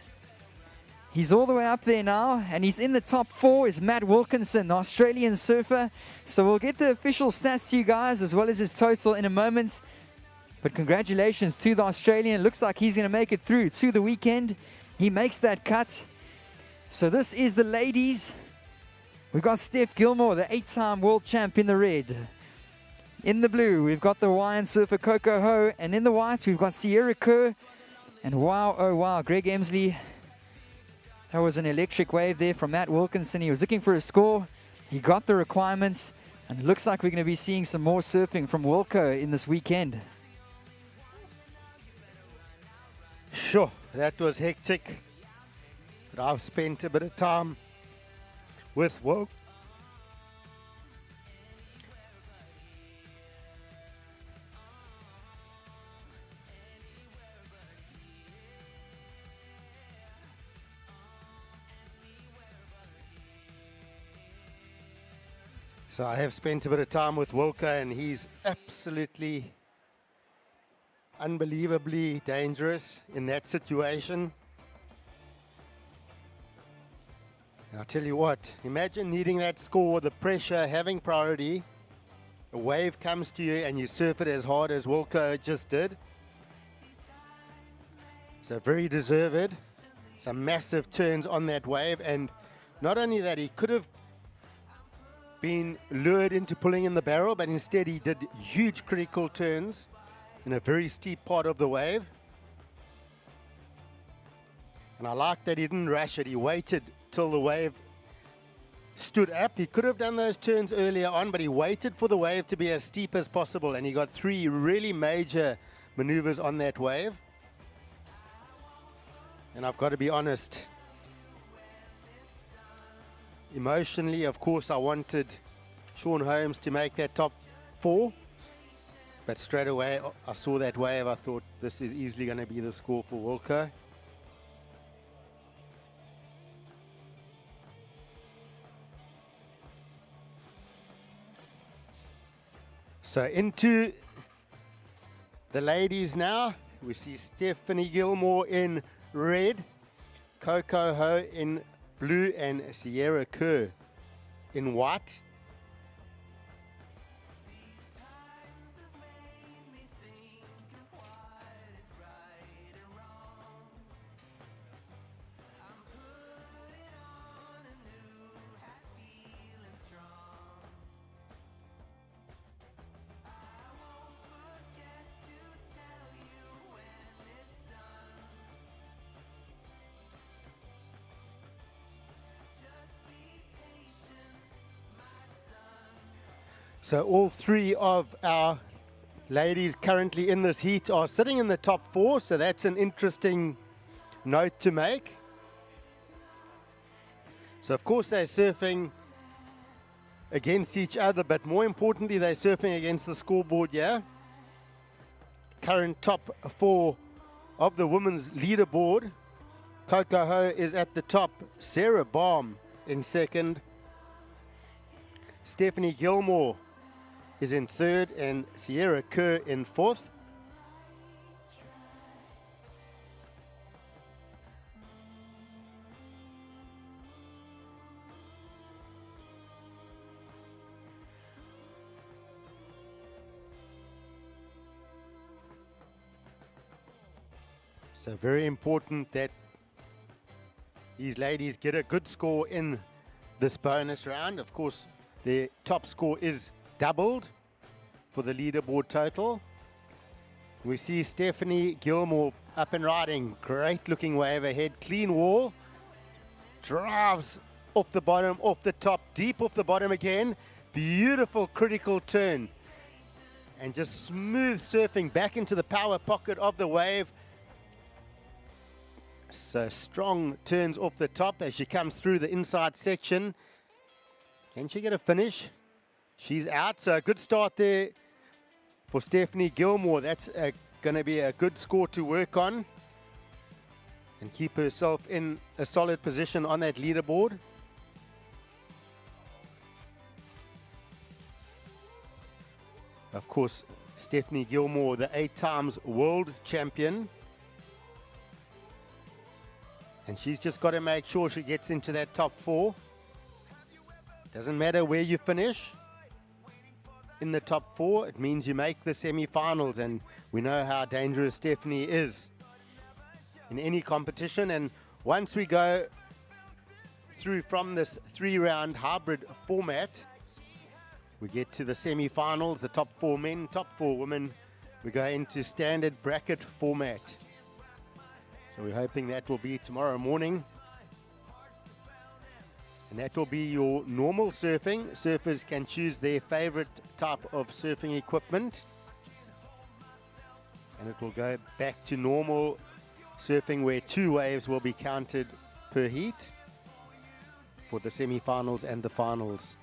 He's all the way up there now, and he's in the top 4 is Matt Wilkinson, the Australian surfer. So we'll get the official stats to you guys, as well as his total in a moment. But congratulations to the Australian. Looks like he's going to make it through to the weekend. He makes that cut. So this is the ladies. We've got Steph Gilmore, the 8-time world champ, in the red. In the blue, we've got the Hawaiian surfer Coco Ho. And in the white, we've got Sierra Kerr. And wow, oh wow, Greg Emsley. That was an electric wave there from Matt Wilkinson. He was looking for a score. He got the requirements. And it looks like we're going to be seeing some more surfing from Wilco in this weekend. Sure, that was hectic. But I've spent a bit of time with Wilco. So I have spent a bit of time with Wilco, and he's absolutely unbelievably dangerous in that situation. I'll tell you what, imagine needing that score, the pressure, having priority. A wave comes to you and you surf it as hard as Wilco just did. So very deserved. Some massive turns on that wave, and not only that, he could have been lured into pulling in the barrel, but instead he did huge critical turns in a very steep part of the wave. And I like that he didn't rush it. He waited till the wave stood up. He could have done those turns earlier on, but he waited for the wave to be as steep as possible, and he got 3 really major maneuvers on that wave. And I've got to be honest, emotionally, of course, I wanted Sean Holmes to make that top 4, but straight away I saw that wave. I thought this is easily going to be the score for Wilco. So into the ladies now. We see Stephanie Gilmore in red, Coco Ho in blue, and Sierra Kerr in white. So all 3 of our ladies currently in this heat are sitting in the top 4, so that's an interesting note to make. So of course they're surfing against each other, but more importantly they're surfing against the scoreboard here. Current top 4 of the women's leaderboard. Coco Ho is at the top, Sarah Baum in second, Stephanie Gilmore is in third, and Sierra Kerr in fourth. So very important that these ladies get a good score in this bonus round. Of course, their top score is doubled for the leaderboard total. We see Stephanie Gilmore up and riding. Great looking wave ahead. Clean wall. Drives off the bottom, off the top, deep off the bottom again. Beautiful critical turn. And just smooth surfing back into the power pocket of the wave. So strong turns off the top as she comes through the inside section. Can she get a finish? She's out, so a good start there for Stephanie Gilmore. That's going to be a good score to work on and keep herself in a solid position on that leaderboard. Of course, Stephanie Gilmore, the 8 times world champion. And she's just got to make sure she gets into that top 4. Doesn't matter where you finish in the top 4, it means you make the semi-finals, and we know how dangerous Stephanie is in any competition. And once we go through from this 3-round hybrid format, we get to the semi-finals, the top 4 men, top 4 women. We go into standard bracket format. So we're hoping that will be tomorrow morning. And that will be your normal surfing. Surfers can choose their favorite type of surfing equipment. And it will go back to normal surfing where 2 waves will be counted per heat for the semi-finals and the finals.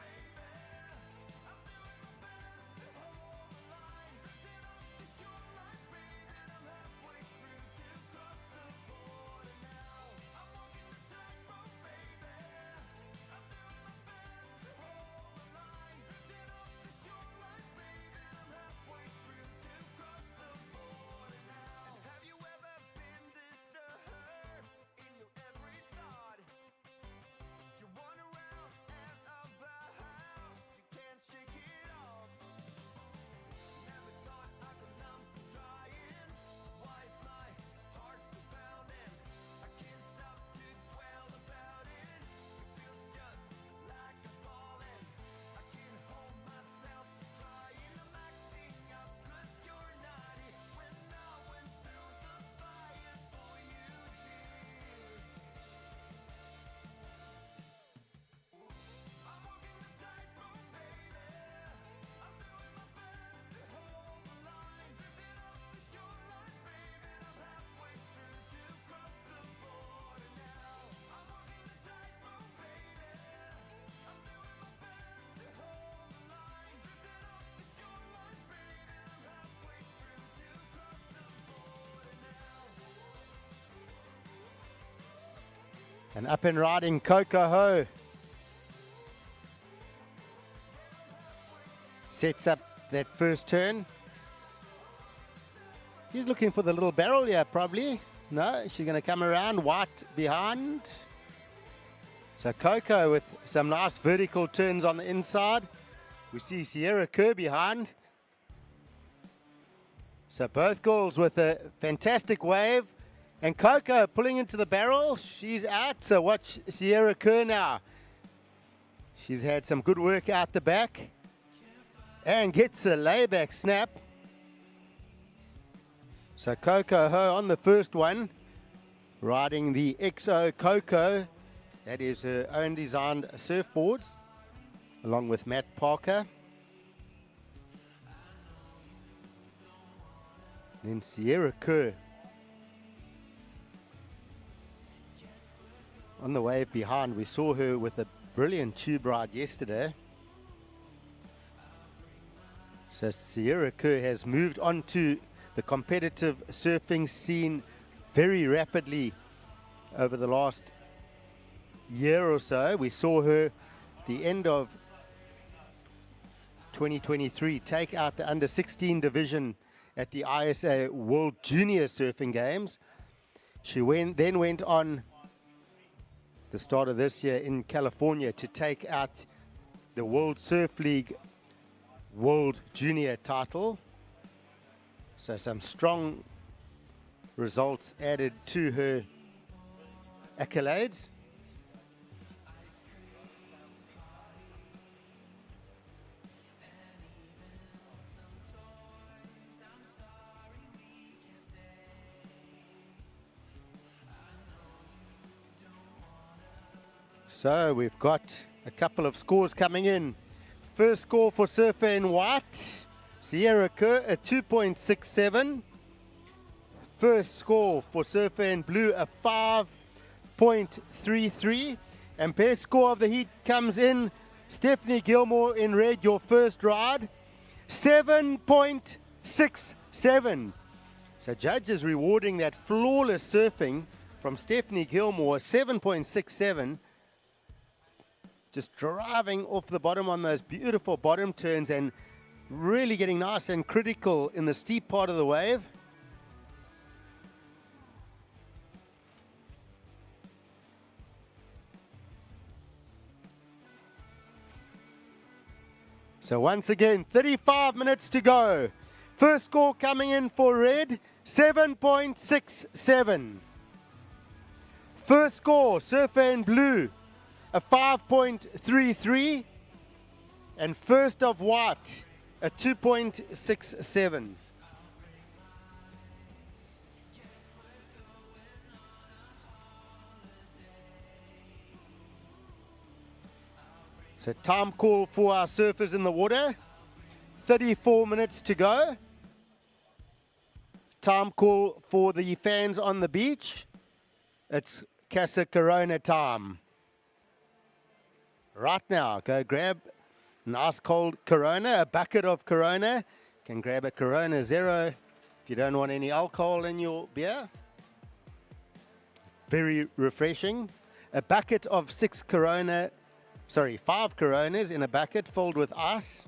You're And up and riding Coco Ho. Sets up that first turn. She's looking for the little barrel here, probably. No, she's going to come around, white behind. So Coco with some nice vertical turns on the inside. We see Sierra Kerr behind. So both girls with a fantastic wave. And Coco pulling into the barrel. She's out. So watch Sierra Kerr now. She's had some good work out the back. And gets a layback snap. So Coco Ho on the first one. Riding the XO Coco. That is her own designed surfboards. Along with Matt Parker. Then Sierra Kerr. On the wave behind, we saw her with a brilliant tube ride yesterday. So Sierra Kerr has moved on to the competitive surfing scene very rapidly over the last year or so. We saw her the end of 2023 take out the under 16 division at the ISA World Junior Surfing Games. She then went on the start of this year in California to take out the World Surf League World Junior title. So some strong results added to her accolades. So we've got a couple of scores coming in. First score for surfer in white, Sierra Kerr, a 2.67. First score for surfer in blue, a 5.33. And best score of the heat comes in, Stephanie Gilmore in red, your first ride, 7.67. So judges rewarding that flawless surfing from Stephanie Gilmore, 7.67. Just driving off the bottom on those beautiful bottom turns and really getting nice and critical in the steep part of the wave. So once again, 35 minutes to go. First score coming in for red, 7.67. First score, surfer in blue, a 5.33, and first of white, a 2.67. So time call for our surfers in the water, 34 minutes to go. Time call for the fans on the beach, it's Casa Corona time. Right now, go grab an ice cold Corona, a bucket of Corona. You can grab a Corona Zero if you don't want any alcohol in your beer. Very refreshing. A bucket of 5 Coronas in a bucket filled with ice.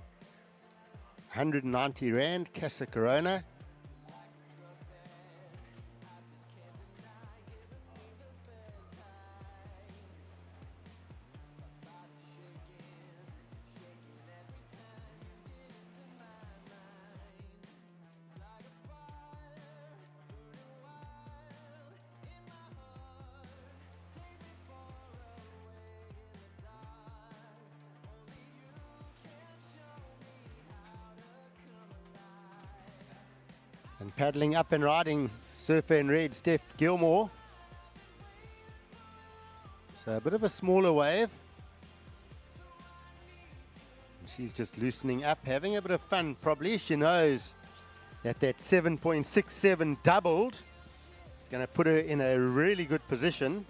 190 Rand, Casa Corona. And paddling up and riding, surfer in red, Steph Gilmore. So a bit of a smaller wave. She's just loosening up, having a bit of fun probably. She knows that 7.67 doubled. It's going to put her in a really good position.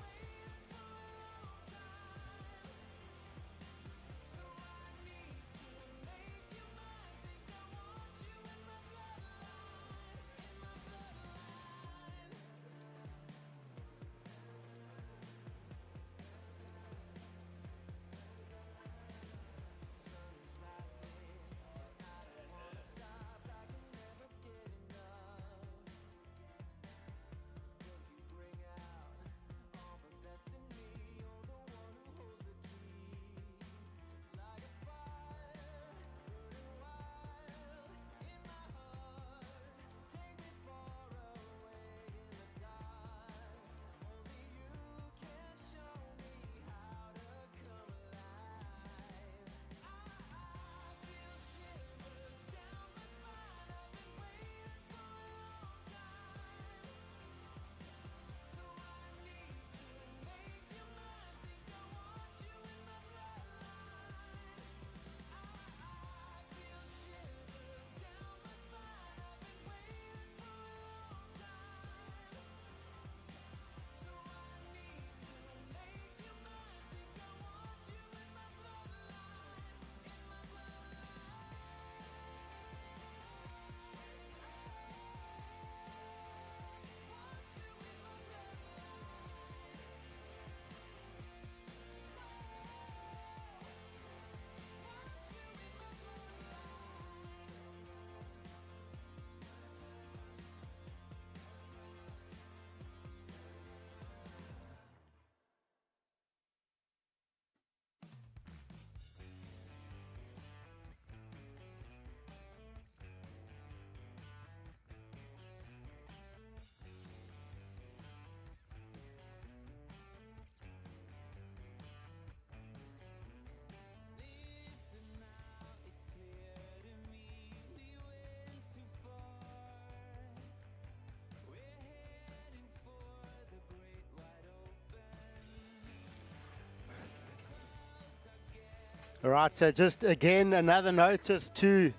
All right, so just again, another notice to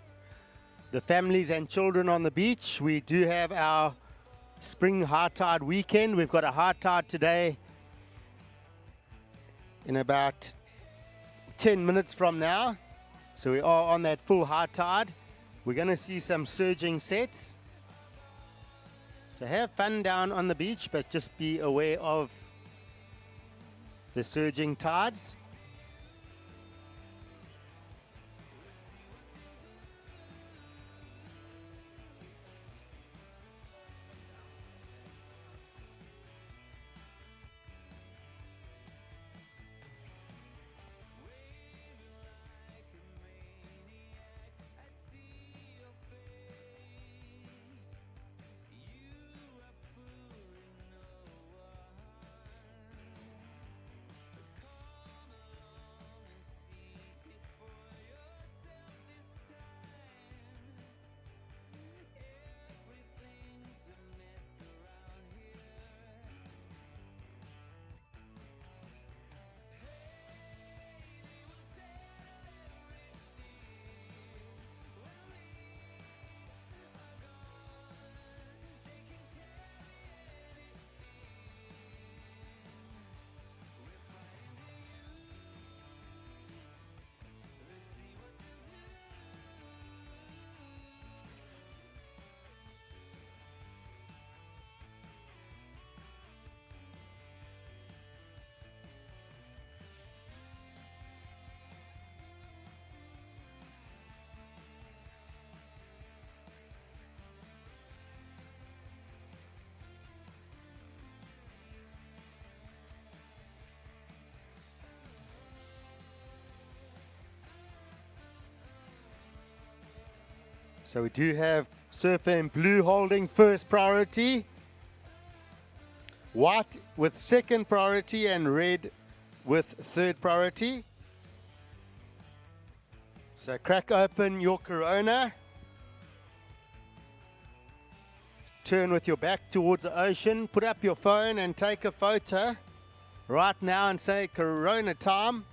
the families and children on the beach. We do have our spring high tide weekend. We've got a high tide today in about 10 minutes from now. So we are on that full high tide. We're going to see some surging sets. So have fun down on the beach, but just be aware of the surging tides. So we do have Surfer in blue holding first priority, white with second priority, and red with third priority. So crack open your Corona. Turn with your back towards the ocean. Put up your phone and take a photo right now and say Corona time.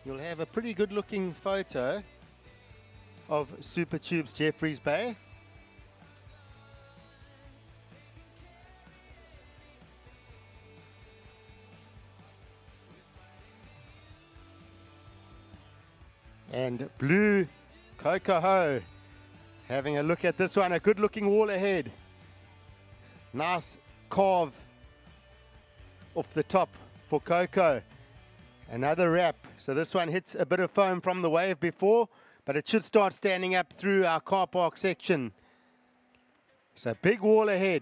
You'll have a pretty good looking photo of Super Tubes Jeffreys Bay. And blue Cocoa, having a look at this one, a good looking wall ahead. Nice carve off the top for Coco. Another wrap. So this one hits a bit of foam from the wave before, but it should start standing up through our car park section. So big wall ahead.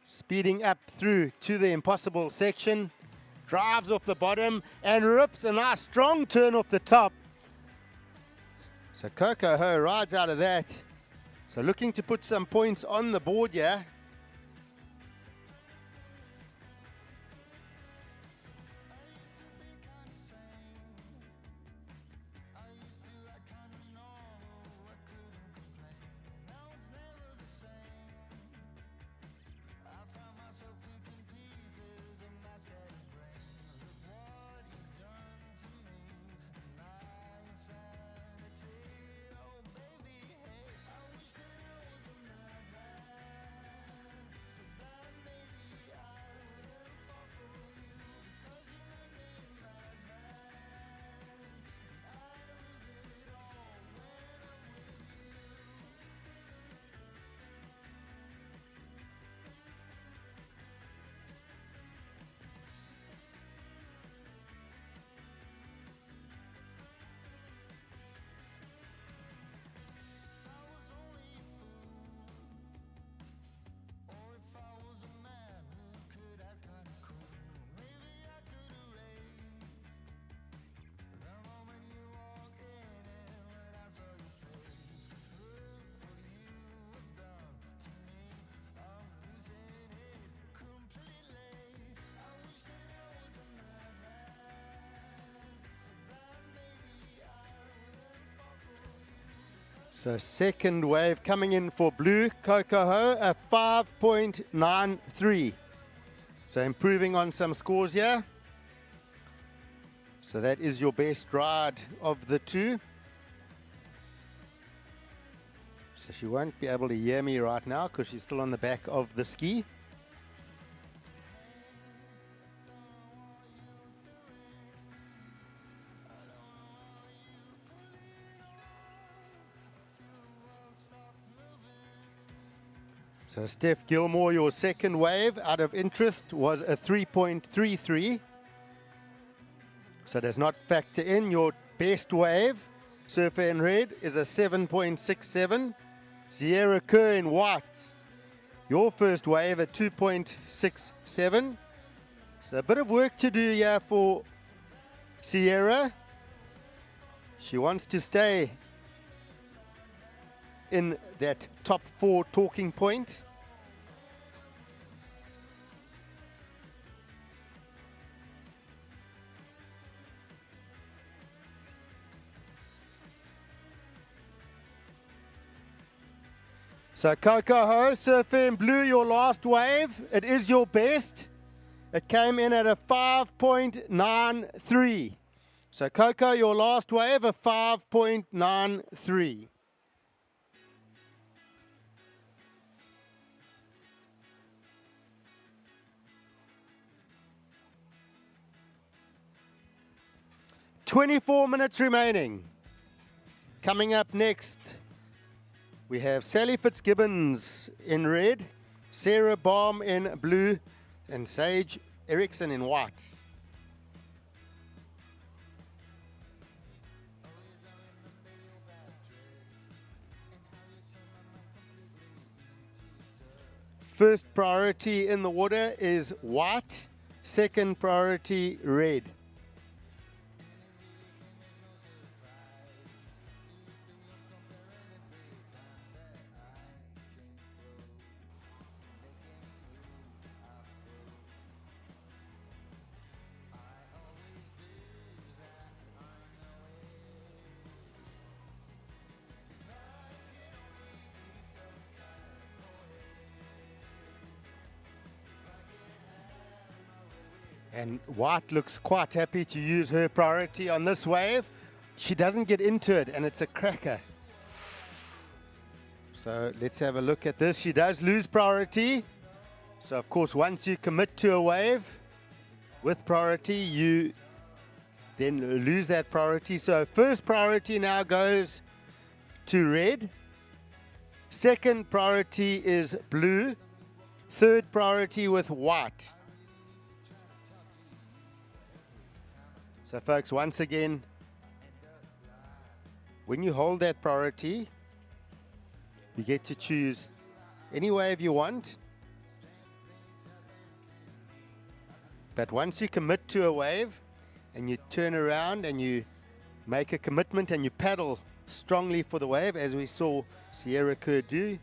Speeding up through to the impossible section. Drives off the bottom and rips a nice strong turn off the top. So Coco Ho rides out of that. So looking to put some points on the board here. So second wave coming in for blue Cocoa, a 5.93. So improving on some scores here. So that is your best ride of the two. So she won't be able to hear me right now because she's still on the back of the ski. So Steph Gilmore, your second wave out of interest was a 3.33. So does not factor in. Your best wave, Surfer in red, is a 7.67. Sierra Kerr in white, your first wave at 2.67. So a bit of work to do here for Sierra. She wants to stay in that top 4 talking point. So Coco Ho, Surfer in blue, your last wave. It is your best. It came in at a 5.93. So Coco, your last wave, a 5.93. "24 minutes remaining. Coming up next, we have Sally Fitzgibbons in red, Sarah Baum in blue, and Sage Erickson in white. First priority in the water is white, second priority red. And white looks quite happy to use her priority on this wave. She doesn't get into it, and it's a cracker. So let's have a look at this. She does lose priority. So of course, once you commit to a wave with priority, you then lose that priority. So first priority now goes to red. Second priority is blue. Third priority with white. So folks, once again, when you hold that priority, you get to choose any wave you want. But once you commit to a wave and you turn around and you make a commitment and you paddle strongly for the wave, as we saw Sierra Kerr do,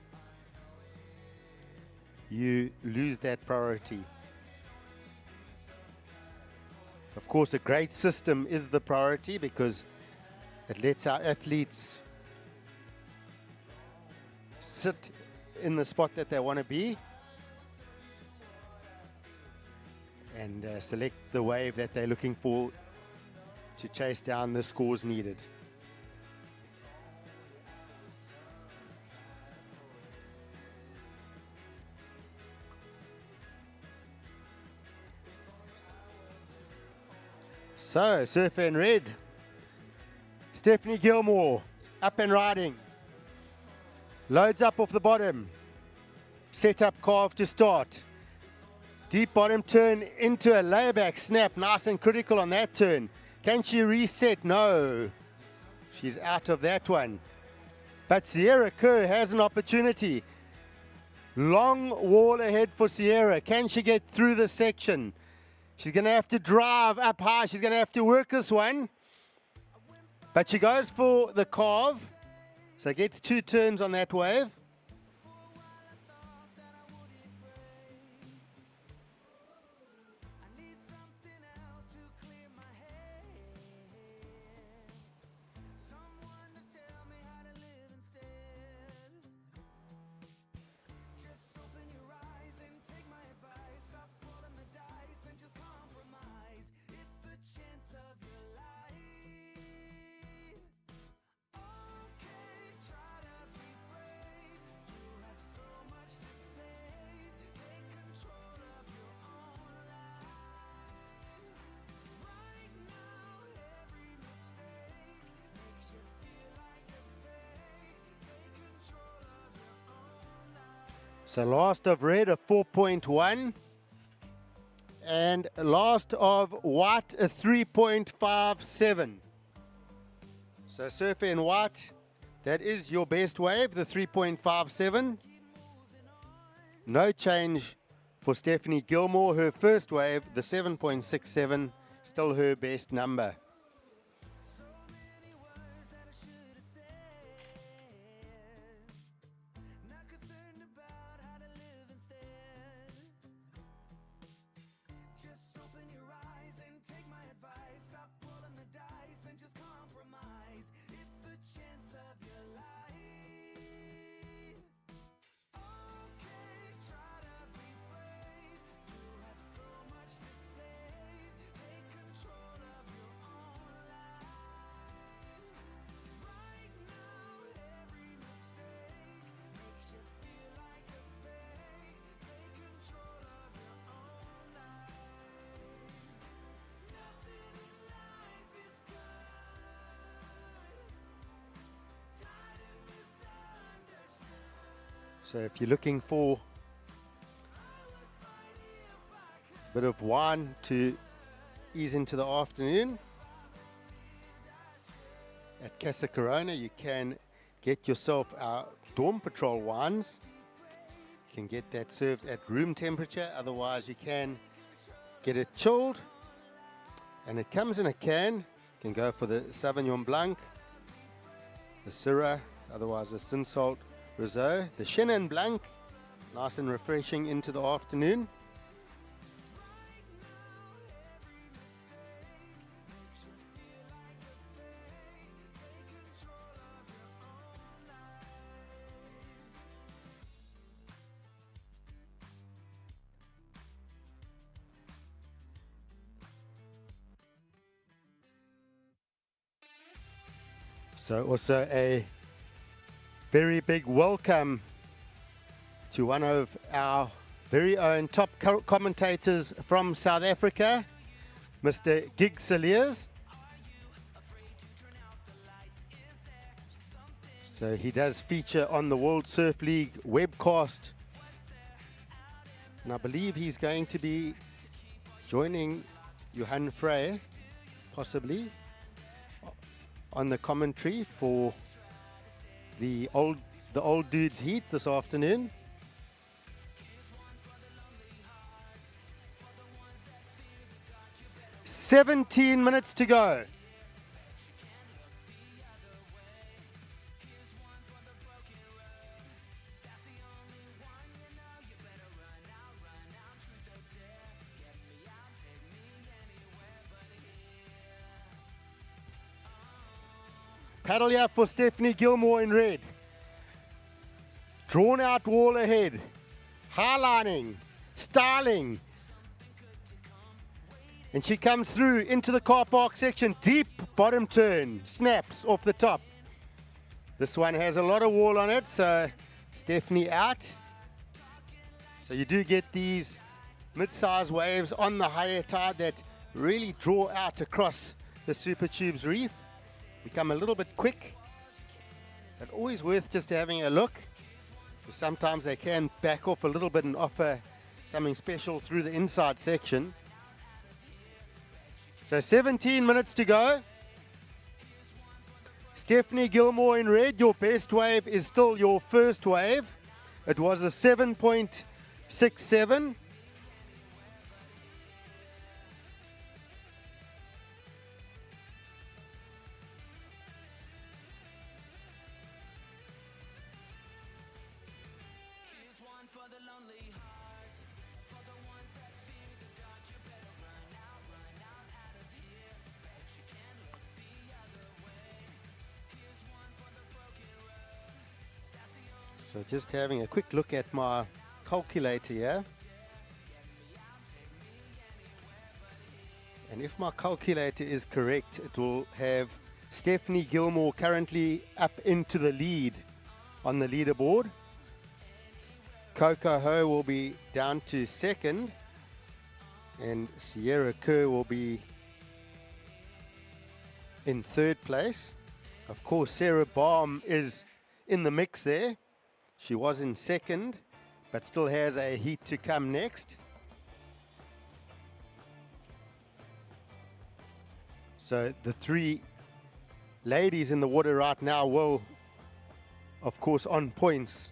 you lose that priority. Of course, a great system is the priority because it lets our athletes sit in the spot that they want to be and select the wave that they're looking for to chase down the scores needed. So, Surfer in red, Stephanie Gilmore, up and riding. Loads up off the bottom. Set up carve to start. Deep bottom turn into a layback snap. Nice and critical on that turn. Can she reset? No. She's out of that one. But Sierra Kerr has an opportunity. Long wall ahead for Sierra. Can she get through the section? She's going to have to drive up high. She's going to have to work this one. But she goes for the carve. So gets 2 turns on that wave. Chance of your life. So last of red, a 4.1. And last of white, a 3.57. So surfer in white, that is your best wave, the 3.57. No change for Stephanie Gilmore. Her first wave, the 7.67, still her best number. So if you're looking for a bit of wine to ease into the afternoon, at Casa Corona you can get yourself our Dawn Patrol wines. You can get that served at room temperature, otherwise you can get it chilled. And it comes in a can. You can go for the Sauvignon Blanc, the Syrah, otherwise the Sinsalt Rousseau, the Chenin Blanc, nice and refreshing into the afternoon. So also a very big welcome to one of our very own top commentators from South Africa, Mr. Gig Saliers. So he does feature on the World Surf League webcast. And I believe he's going to be joining Johan Frey, possibly, on the commentary for the old dudes heat this afternoon. "17 minutes to go. Paddle up for Stephanie Gilmore in red. Drawn out wall ahead. Highlining. Styling. And she comes through into the car park section. Deep bottom turn. Snaps off the top. This one has a lot of wall on it, so Stephanie out. So you do get these mid-size waves on the higher tide that really draw out across the Super Tubes reef. Become a little bit quick, but always worth just having a look. Sometimes they can back off a little bit and offer something special through the inside section. So 17 minutes to go. Stephanie Gilmore in red, your best wave is still your first wave. It was a 7.67. So just having a quick look at my calculator here. And if my calculator is correct, it will have Stephanie Gilmore currently up into the lead on the leaderboard. Coco Ho will be down to second. And Sierra Kerr will be in third place. Of course, Sarah Baum is in the mix there. She was in second, but still has a heat to come next. So the three ladies in the water right now will, of course, on points,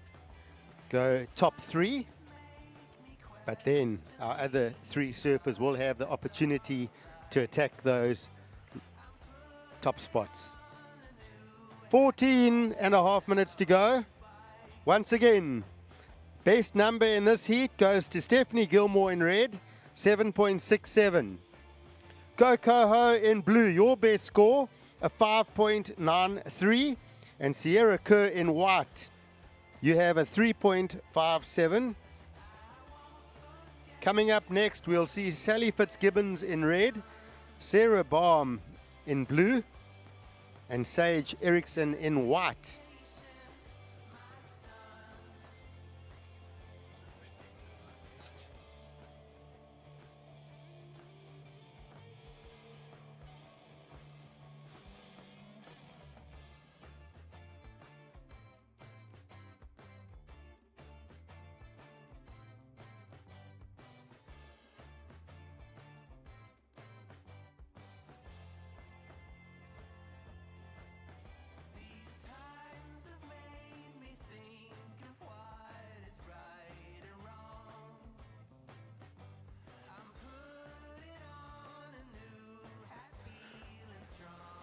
go top three. But then our other three surfers will have the opportunity to attack those top spots. 14.5 minutes to go. Once again, best number in this heat goes to Stephanie Gilmore in red, 7.67. Coco in blue, your best score, a 5.93. And Sierra Kerr in white, you have a 3.57. Coming up next, we'll see Sally Fitzgibbons in red, Sarah Baum in blue, and Sage Erickson in white.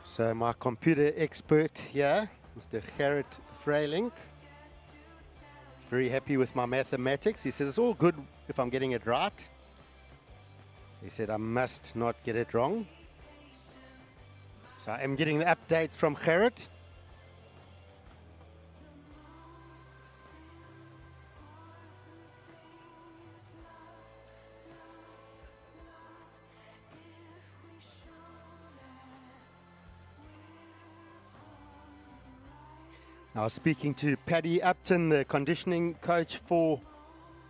So my computer expert here, Mr. Gerrit Freilink, very happy with my mathematics. He says it's all good if I'm getting it right. He said I must not get it wrong. So I am getting the updates from Gerrit. I was speaking to Paddy Upton, the conditioning coach for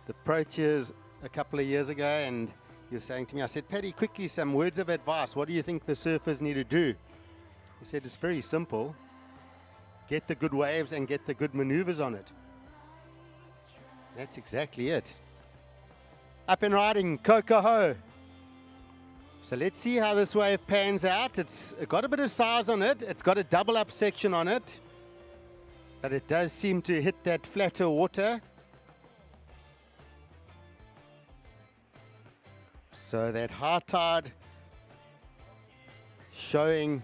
the Proteas a couple of years ago, and he was saying to me, I said, Paddy, quickly some words of advice. What do you think the surfers need to do? He said, it's very simple. Get the good waves and get the good maneuvers on it. That's exactly it. Up and riding, Coco. So let's see how this wave pans out. It's got a bit of size on it. It's got a double up section on it. But it does seem to hit that flatter water. So that high tide showing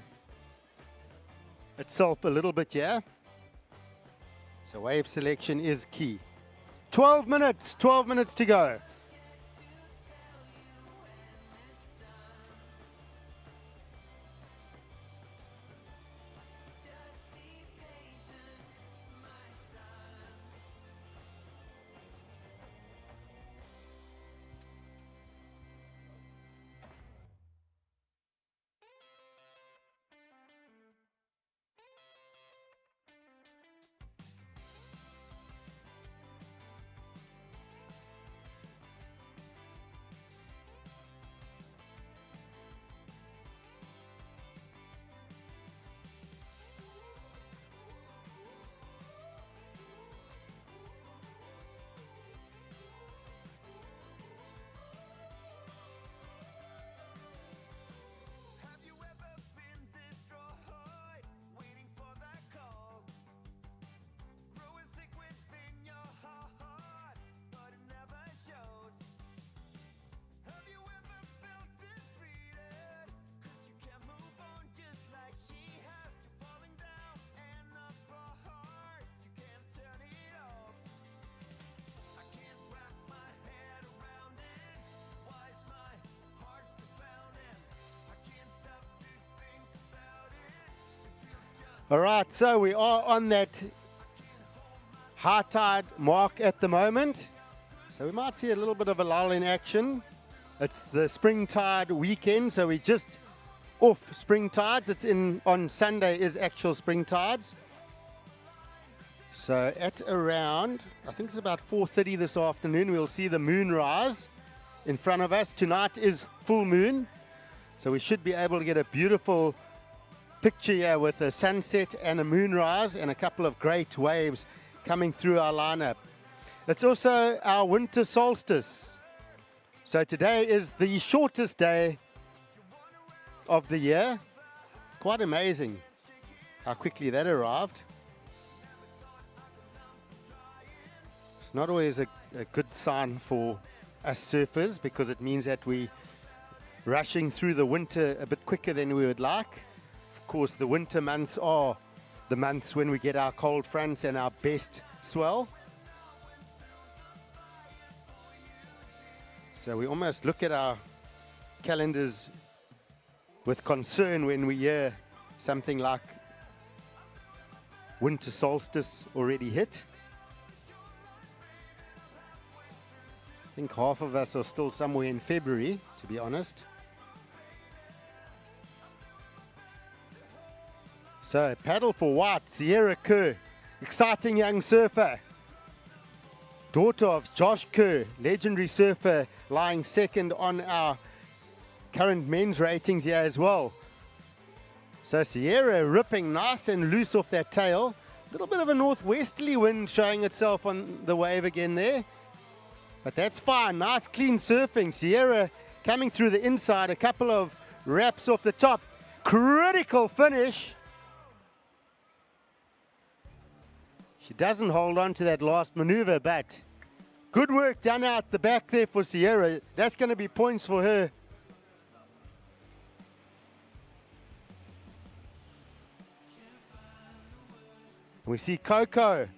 itself a little bit here. So wave selection is key. 12 minutes to go. All right, so we are on that high tide mark at the moment. So we might see a little bit of a lull in action. It's the spring tide weekend, so we're just off spring tides. It's in on Sunday is actual spring tides. So at around, I think it's about 4:30 this afternoon, we'll see the moon rise in front of us. Tonight is full moon, so we should be able to get a beautiful picture here with a sunset and a moonrise and a couple of great waves coming through our lineup. It's also our winter solstice. So today is the shortest day of the year. Quite amazing how quickly that arrived. It's not always a good sign for us surfers because it means that we rushing through the winter a bit quicker than we would like. Of course, the winter months are the months when we get our cold fronts and our best swell. So we almost look at our calendars with concern when we hear something like winter solstice already hit. I think half of us are still somewhere in February, to be honest. So, paddle for white, Sierra Kerr, exciting young surfer. Daughter of Josh Kerr, legendary surfer, lying second on our current men's ratings here as well. So Sierra ripping nice and loose off that tail. A little bit of a northwesterly wind showing itself on the wave again there. But that's fine, nice clean surfing. Sierra coming through the inside, a couple of wraps off the top. Critical finish. She doesn't hold on to that last maneuver, but good work done out the back there for Sierra. That's going to be points for her. We see Coco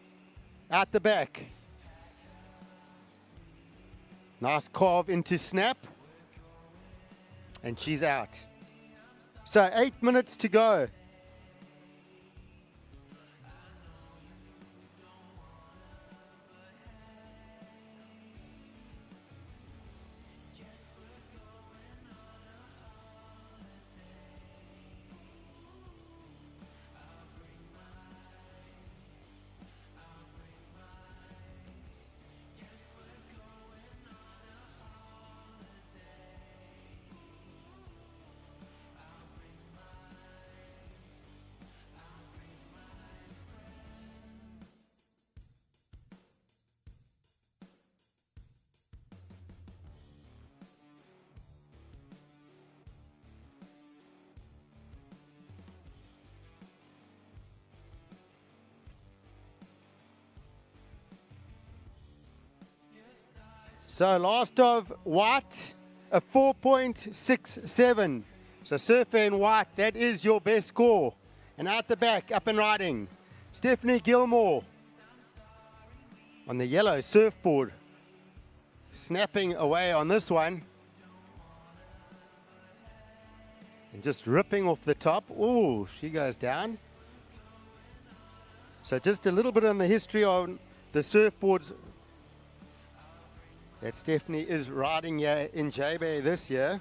out the back. Nice carve into snap. And she's out. So 8 minutes to go. So last of white, a 4.67. So surfer in white, that is your best score. And out the back, up and riding, Stephanie Gilmore on the yellow surfboard. Snapping away on this one. And just ripping off the top. Ooh, she goes down. So just a little bit on the history on the surfboards that Stephanie is riding here in Jbay this year.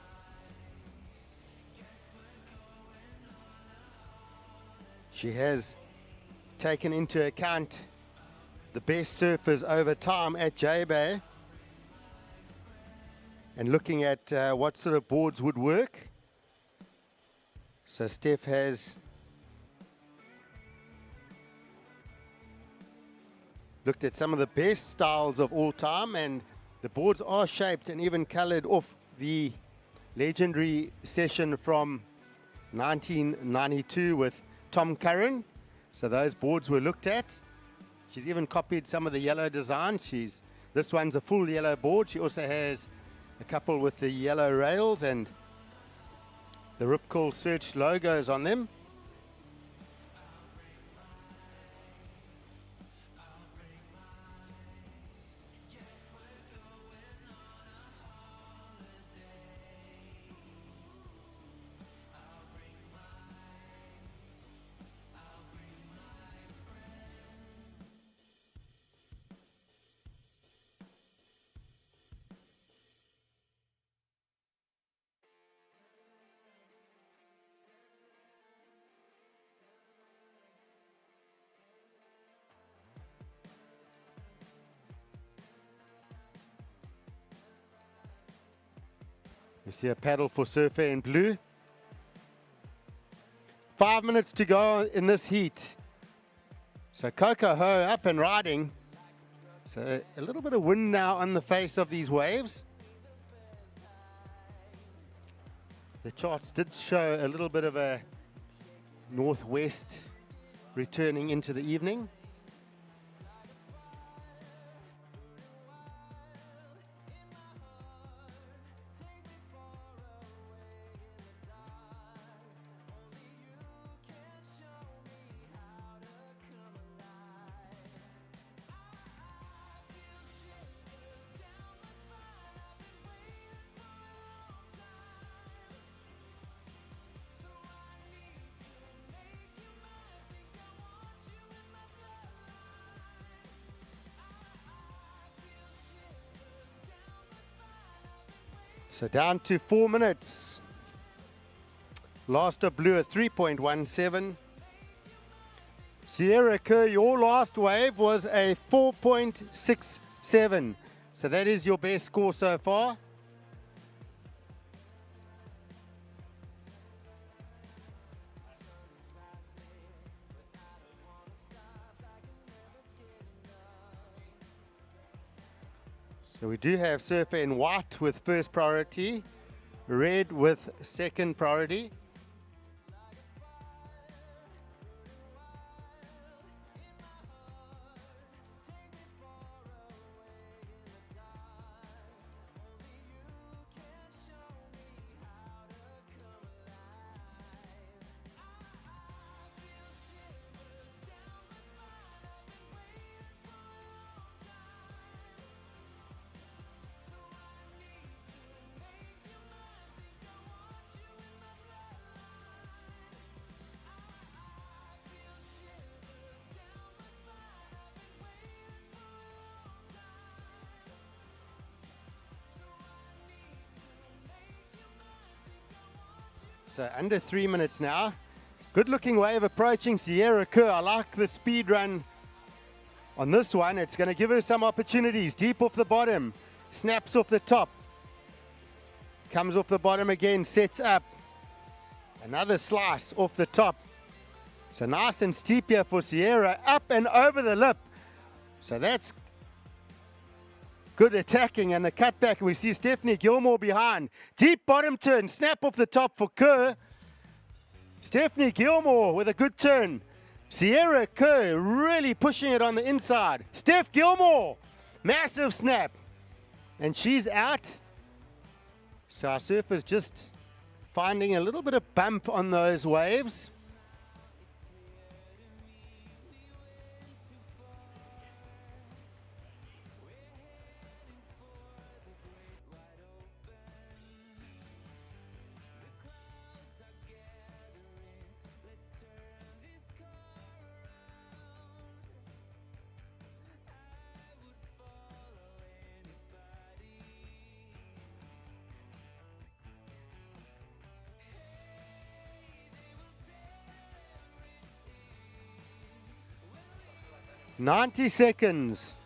She has taken into account the best surfers over time at Jbay and looking at what sort of boards would work. So Steph has looked at some of the best styles of all time, and the boards are shaped and even colored off the legendary session from 1992 with Tom Curran. So those boards were looked at. She's even copied some of the yellow designs. This one's a full yellow board. She also has a couple with the yellow rails and the Rip Curl Search logos on them. You see a paddle for surfer in blue. 5 minutes to go in this heat. So Coco Ho up and riding. So a little bit of wind now on the face of these waves. The charts did show a little bit of a northwest returning into the evening. So down to 4 minutes. Last of blew a 3.17. Sierra Kerr, your last wave was a 4.67. So that is your best score so far. So we do have surfer in white with first priority, red with second priority. So under 3 minutes now. Good looking wave approaching Sierra Kerr. I like the speed run on this one. It's going to give her some opportunities. Deep off the bottom. Snaps off the top. Comes off the bottom again. Sets up. Another slice off the top. So nice and steep here for Sierra. Up and over the lip. So that's good attacking, and the cutback. We see Stephanie Gilmore behind. Deep bottom turn. Snap off the top for Kerr. Stephanie Gilmore with a good turn. Sierra Kerr really pushing it on the inside. Steph Gilmore. Massive snap. And she's out. So our surfer's just finding a little bit of bump on those waves. "90 seconds.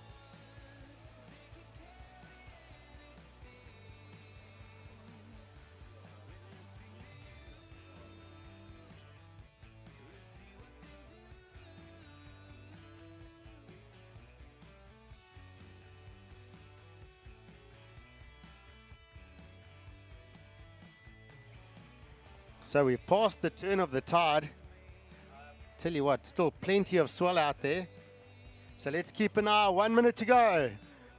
So we've passed the turn of the tide. Tell you what, still plenty of swell out there. So let's keep an eye. 1 minute to go.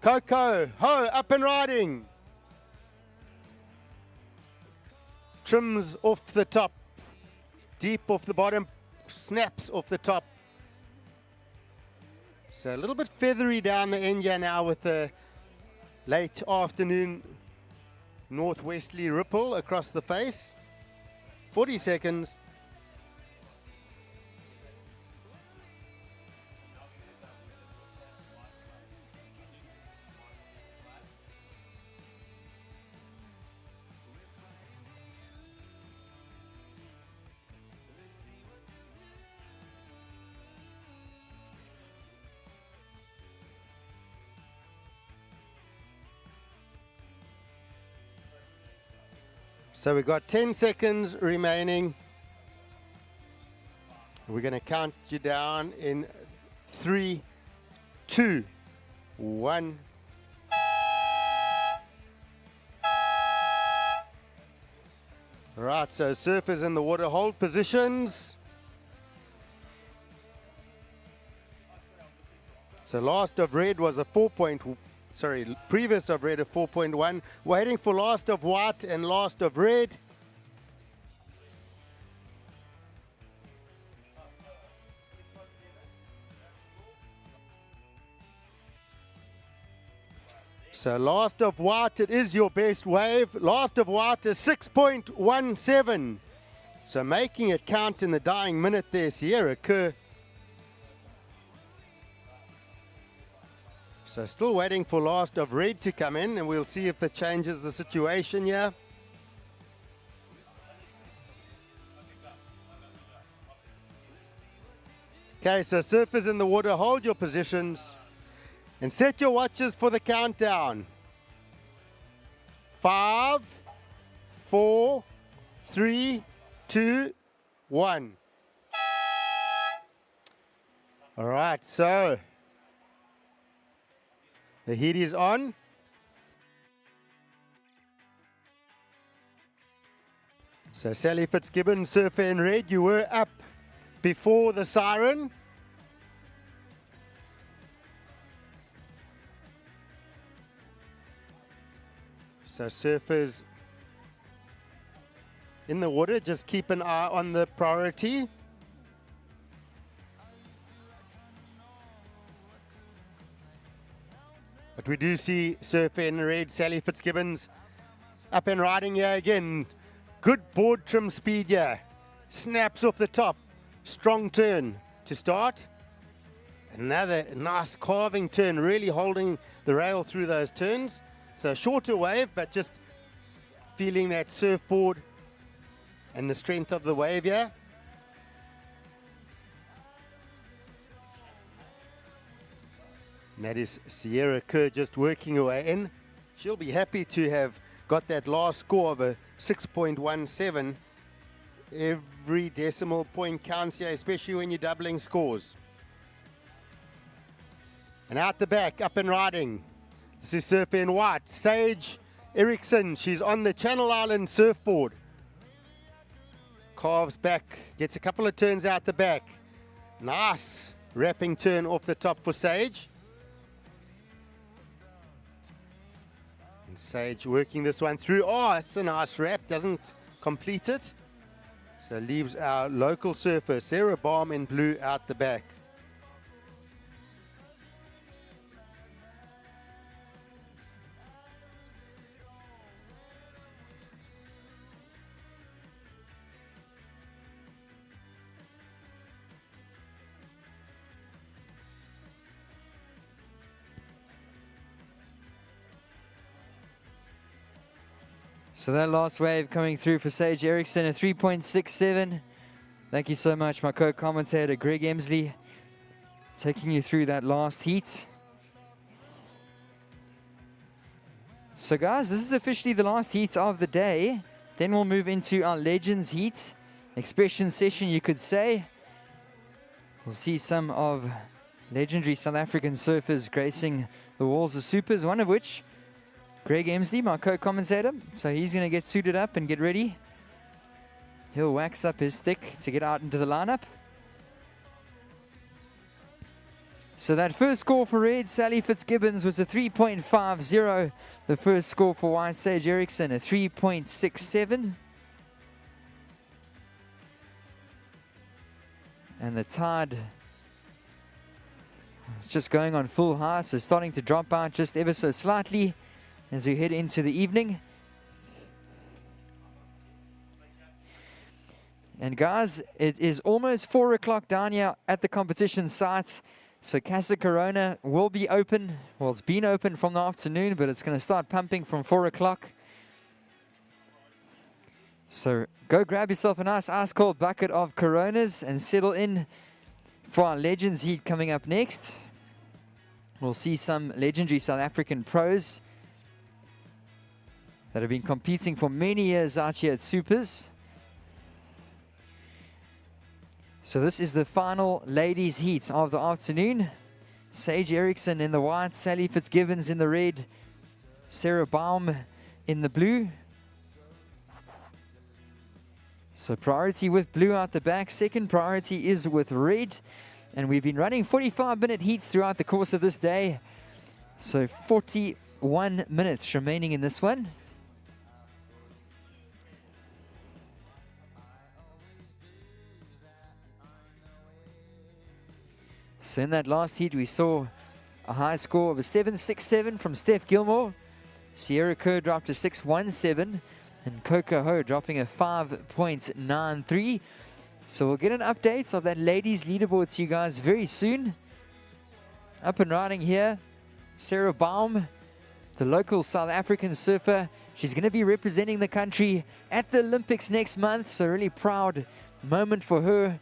Coco, ho, up and riding. Trims off the top. Deep off the bottom. Snaps off the top. So a little bit feathery down the end here now with the late afternoon northwesterly ripple across the face. 40 seconds. So we've got 10 seconds remaining. We're going to count you down in 3, 2, 1. Right, so surfers in the water hold positions. So last of red was a previous of red a 4.1. Waiting for last of white and last of red. So last of white, it is your best wave. Last of white is 6.17. So making it count in the dying minute there, Sierra Kerr. So still waiting for last of red to come in, and we'll see if it changes the situation here. Okay, so surfers in the water, hold your positions. And set your watches for the countdown. 5, 4, 3, 2, 1. All right, so the heat is on. So Sally Fitzgibbon, surfer in red, you were up before the siren. So surfers in the water, just keep an eye on the priority. But we do see surfer in red, Sally Fitzgibbons, up and riding here again. Good board trim speed here. Snaps off the top. Strong turn to start. Another nice carving turn, really holding the rail through those turns. So shorter wave, but just feeling that surfboard and the strength of the wave here. And that is Sierra Kerr just working her way in. She'll be happy to have got that last score of a 6.17. Every decimal point counts here, especially when you're doubling scores. And out the back, up and riding. This is surfer in white, Sage Eriksson. She's on the Channel Island surfboard. Carves back, gets a couple of turns out the back. Nice wrapping turn off the top for Sage. And Sage working this one through. Oh, it's a nice wrap, doesn't complete it. So leaves our local surfer, Sarah Baum in blue, out the back. So that last wave coming through for Sage Eriksson, a 3.67. Thank you so much, my co-commentator Greg Emsley, taking you through that last heat. So guys, this is officially the last heat of the day. Then we'll move into our Legends heat. Expression session, you could say. We'll see some of legendary South African surfers gracing the walls of supers, one of which Greg Emsley, my co-commentator. So he's going to get suited up and get ready. He'll wax up his stick to get out into the lineup. So that first score for red, Sally Fitzgibbons, was a 3.50. The first score for white, Sage Eriksson, a 3.67. And the tide is just going on full high, so starting to drop out just ever so slightly as we head into the evening. And guys, it is almost 4 o'clock down here at the competition site. So Casa Corona will be open. Well, it's been open from the afternoon, but it's going to start pumping from 4 o'clock. So go grab yourself a nice ice-cold bucket of Coronas and settle in for our Legends heat coming up next. We'll see some legendary South African pros that have been competing for many years out here at Supers. So this is the final ladies heat of the afternoon. Sage Eriksson in the white, Sally Fitzgibbons in the red, Sarah Baum in the blue. So priority with blue out the back. Second priority is with red. And we've been running 45-minute heats throughout the course of this day. So 41 minutes remaining in this one. So in that last heat, we saw a high score of a 7.67 from Steph Gilmore. Sierra Kerr dropped a 6.17, and Coco Ho dropping a 5.93. So we'll get an update of that ladies leaderboard to you guys very soon. Up and riding here, Sarah Baum, the local South African surfer. She's going to be representing the country at the Olympics next month, so really proud moment for her.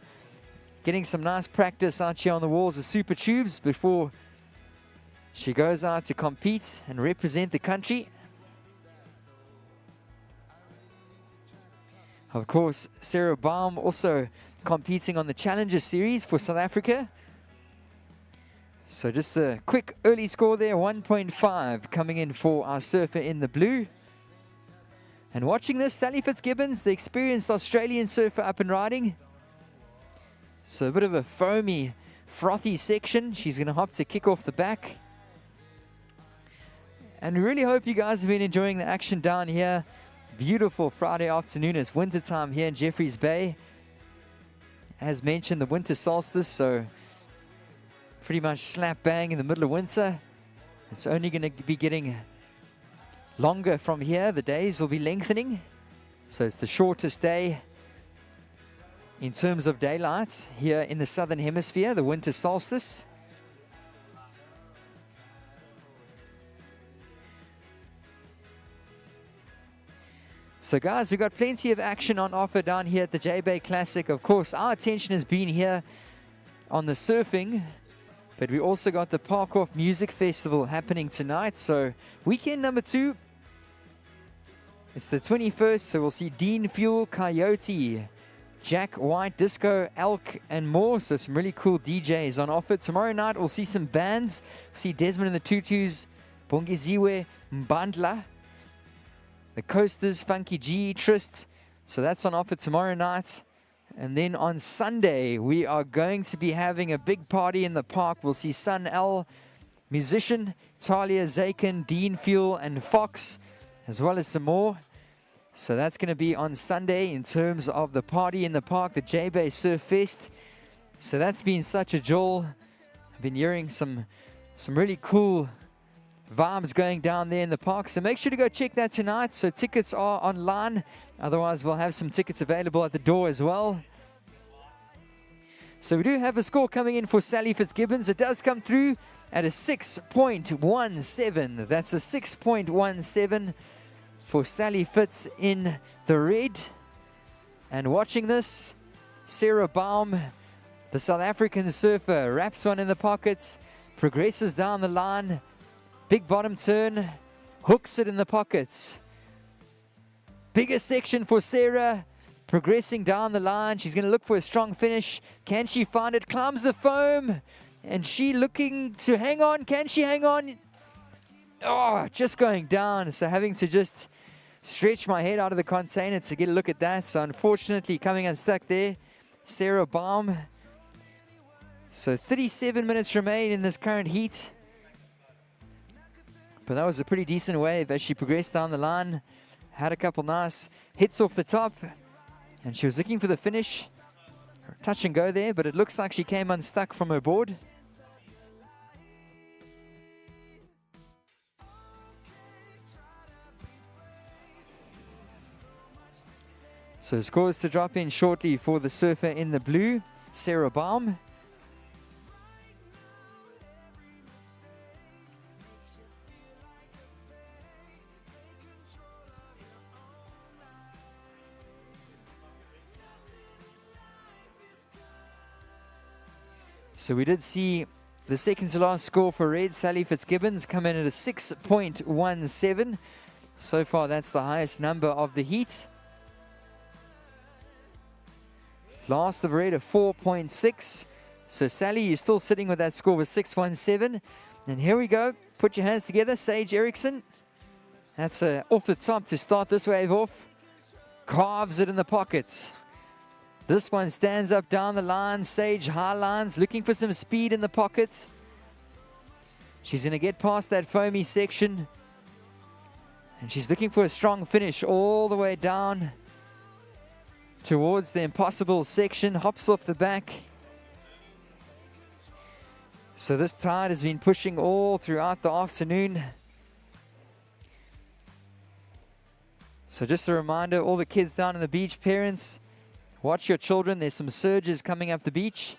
Getting some nice practice out here on the walls of Super Tubes before she goes out to compete and represent the country. Of course, Sarah Baum also competing on the Challenger Series for South Africa. So just a quick early score there, 1.5 coming in for our surfer in the blue. And watching this, Sally Fitzgibbons, the experienced Australian surfer up and riding. So a bit of a foamy, frothy section. She's going to hop to kick off the back. And we really hope you guys have been enjoying the action down here. Beautiful Friday afternoon. It's winter time here in Jeffreys Bay. As mentioned, the winter solstice, so pretty much slap bang in the middle of winter. It's only going to be getting longer from here. The days will be lengthening. So it's the shortest day in terms of daylight here in the southern hemisphere, the winter solstice. So guys, we've got plenty of action on offer down here at the Jbay Classic. Of course, our attention has been here on the surfing, but we also got the Park Off Music Festival happening tonight. So weekend number 2, it's the 21st, so we'll see Dean Fuel, Coyote, Jack White, Disco, Elk, and more. So some really cool DJs on offer. Tomorrow night, we'll see some bands. We'll see Desmond and the Tutus, Bongiziwe, Mbandla, the Coasters, Funky G, Trist. So that's on offer tomorrow night. And then on Sunday, we are going to be having a big party in the park. We'll see Sun L, Musician, Talia, Zaken, Dean Fuel, and Fox, as well as some more. So that's going to be on Sunday in terms of the party in the park, the Jbay Surf Fest. So that's been such a joy. I've been hearing some really cool vibes going down there in the park. So make sure to go check that tonight. So tickets are online. Otherwise, we'll have some tickets available at the door as well. So we do have a score coming in for Sally Fitzgibbons. It does come through at a 6.17. That's a 6.17 for Sally Fitz in the red. And watching this, Sarah Baum, the South African surfer, wraps one in the pockets, progresses down the line, big bottom turn, hooks it in the pockets. Bigger section for Sarah, progressing down the line. She's going to look for a strong finish. Can she find it? Climbs the foam, and she looking to hang on. Can she hang on? Oh, just going down. So having to just stretch my head out of the container to get a look at that. So unfortunately coming unstuck there, Sarah Baum. So 37 minutes remain in this current heat. But that was a pretty decent wave as she progressed down the line. Had a couple nice hits off the top. And she was looking for the finish. Touch and go there, but it looks like she came unstuck from her board. So scores to drop in shortly for the surfer in the blue, Sarah Baum. So we did see the second to last score for red, Sally Fitzgibbons, come in at a 6.17. So far, that's the highest number of the heat. Last of red, a 4.6. So Sally, you're still sitting with that score of 617. And here we go. Put your hands together. Sage Eriksson. That's off the top to start this wave off. Carves it in the pockets. This one stands up down the line. Sage high lines, looking for some speed in the pockets. She's going to get past that foamy section. And she's looking for a strong finish all the way down towards the impossible section. Hops off the back. So this tide has been pushing all throughout the afternoon. So just a reminder, all the kids down on the beach, parents, watch your children. There's some surges coming up the beach.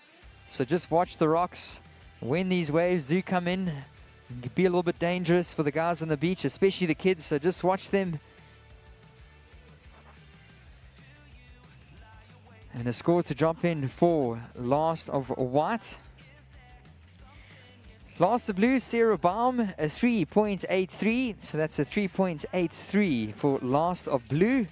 So just watch the rocks. When these waves do come in, it can be a little bit dangerous for the guys on the beach, especially the kids. So just watch them. And a score to drop in for last of white. Last of blue, Sarah Baum, a 3.83. So that's a 3.83 for last of blue.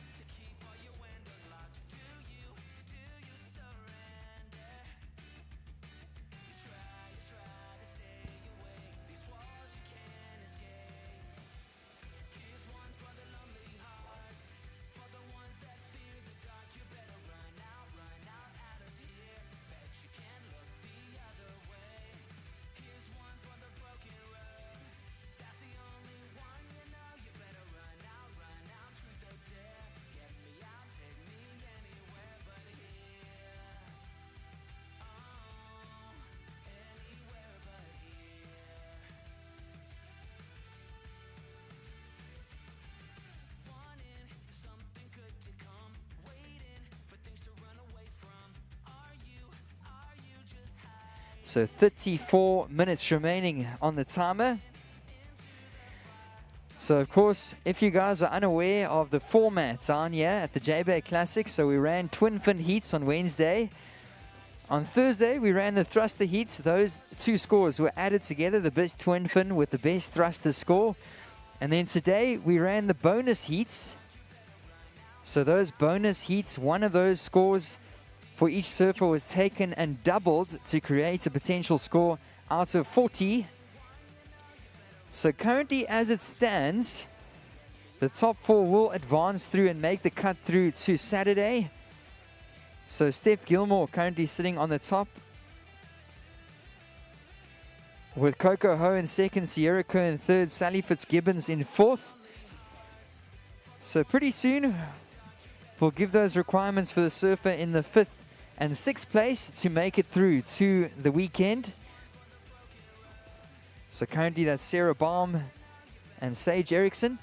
So 34 minutes remaining on the timer. So of course, if you guys are unaware of the format down here at the Jbay Classic, so we ran twin fin heats on Wednesday. On Thursday, we ran the thruster heats. Those two scores were added together, the best twin fin with the best thruster score. And then today, we ran the bonus heats. So those bonus heats, one of those scores for each surfer was taken and doubled to create a potential score out of 40. So currently, as it stands, the top four will advance through and make the cut through to Saturday. So Steph Gilmore currently sitting on the top, with Coco Ho in second, Sierra Kerr in third, Sally Fitzgibbons in fourth. So pretty soon, we'll give those requirements for the surfer in the fifth and sixth place to make it through to the weekend. So currently that's Sarah Baum and Sage Eriksson.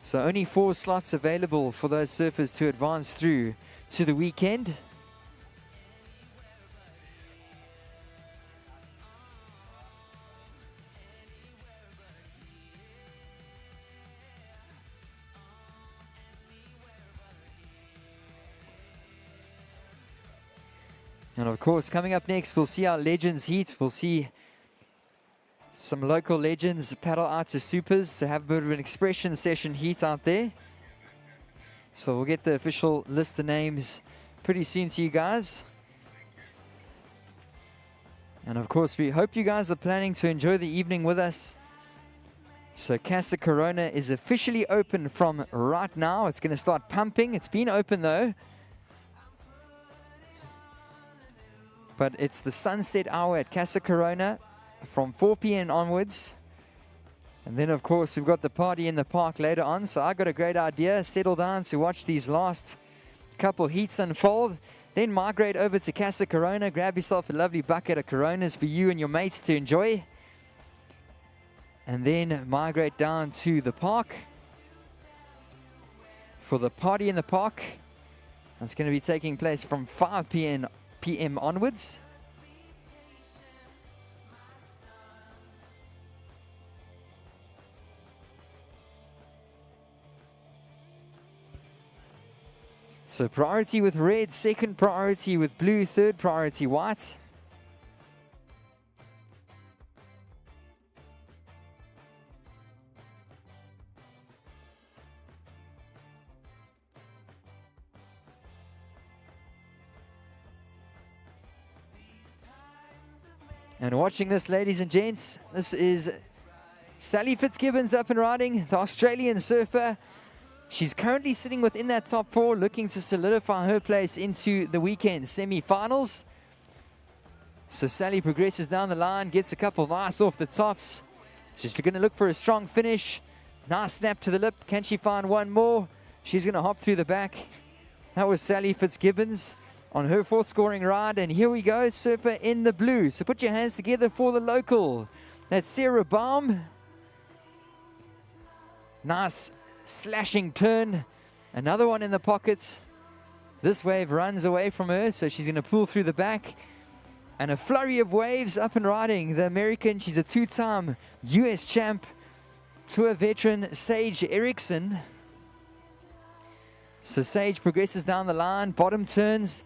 So only 4 slots available for those surfers to advance through to the weekend. And of course, coming up next, we'll see our Legends Heat. We'll see some local legends paddle out to supers to have a bit of an expression session heat out there. So we'll get the official list of names pretty soon to you guys. And of course, we hope you guys are planning to enjoy the evening with us. So Casa Corona is officially open from right now. It's going to start pumping. It's been open though. But it's the sunset hour at Casa Corona from 4 p.m. onwards. And then, of course, we've got the party in the park later on. So I got a great idea. Settle down to watch these last couple heats unfold. Then migrate over to Casa Corona. Grab yourself a lovely bucket of Coronas for you and your mates to enjoy. And then migrate down to the park for the party in the park. It's going to be taking place from 5 p.m. onwards. So priority with red, second priority with blue, third priority white. And watching this, ladies and gents, this is Sally Fitzgibbons up and riding, the Australian surfer. She's currently sitting within that top 4, looking to solidify her place into the weekend semi-finals. So Sally progresses down the line, gets a couple nice off the tops. She's going to look for a strong finish. Nice snap to the lip. Can she find one more? She's going to hop through the back. That was Sally Fitzgibbons on her 4th scoring ride. And here we go, surfer in the blue. So put your hands together for the local. That's Sarah Baum. Nice slashing turn. Another one in the pocket. This wave runs away from her, so she's going to pull through the back. And a flurry of waves up and riding. The American, she's a 2-time US champ, tour veteran, Sage Erickson. So Sage progresses down the line, bottom turns,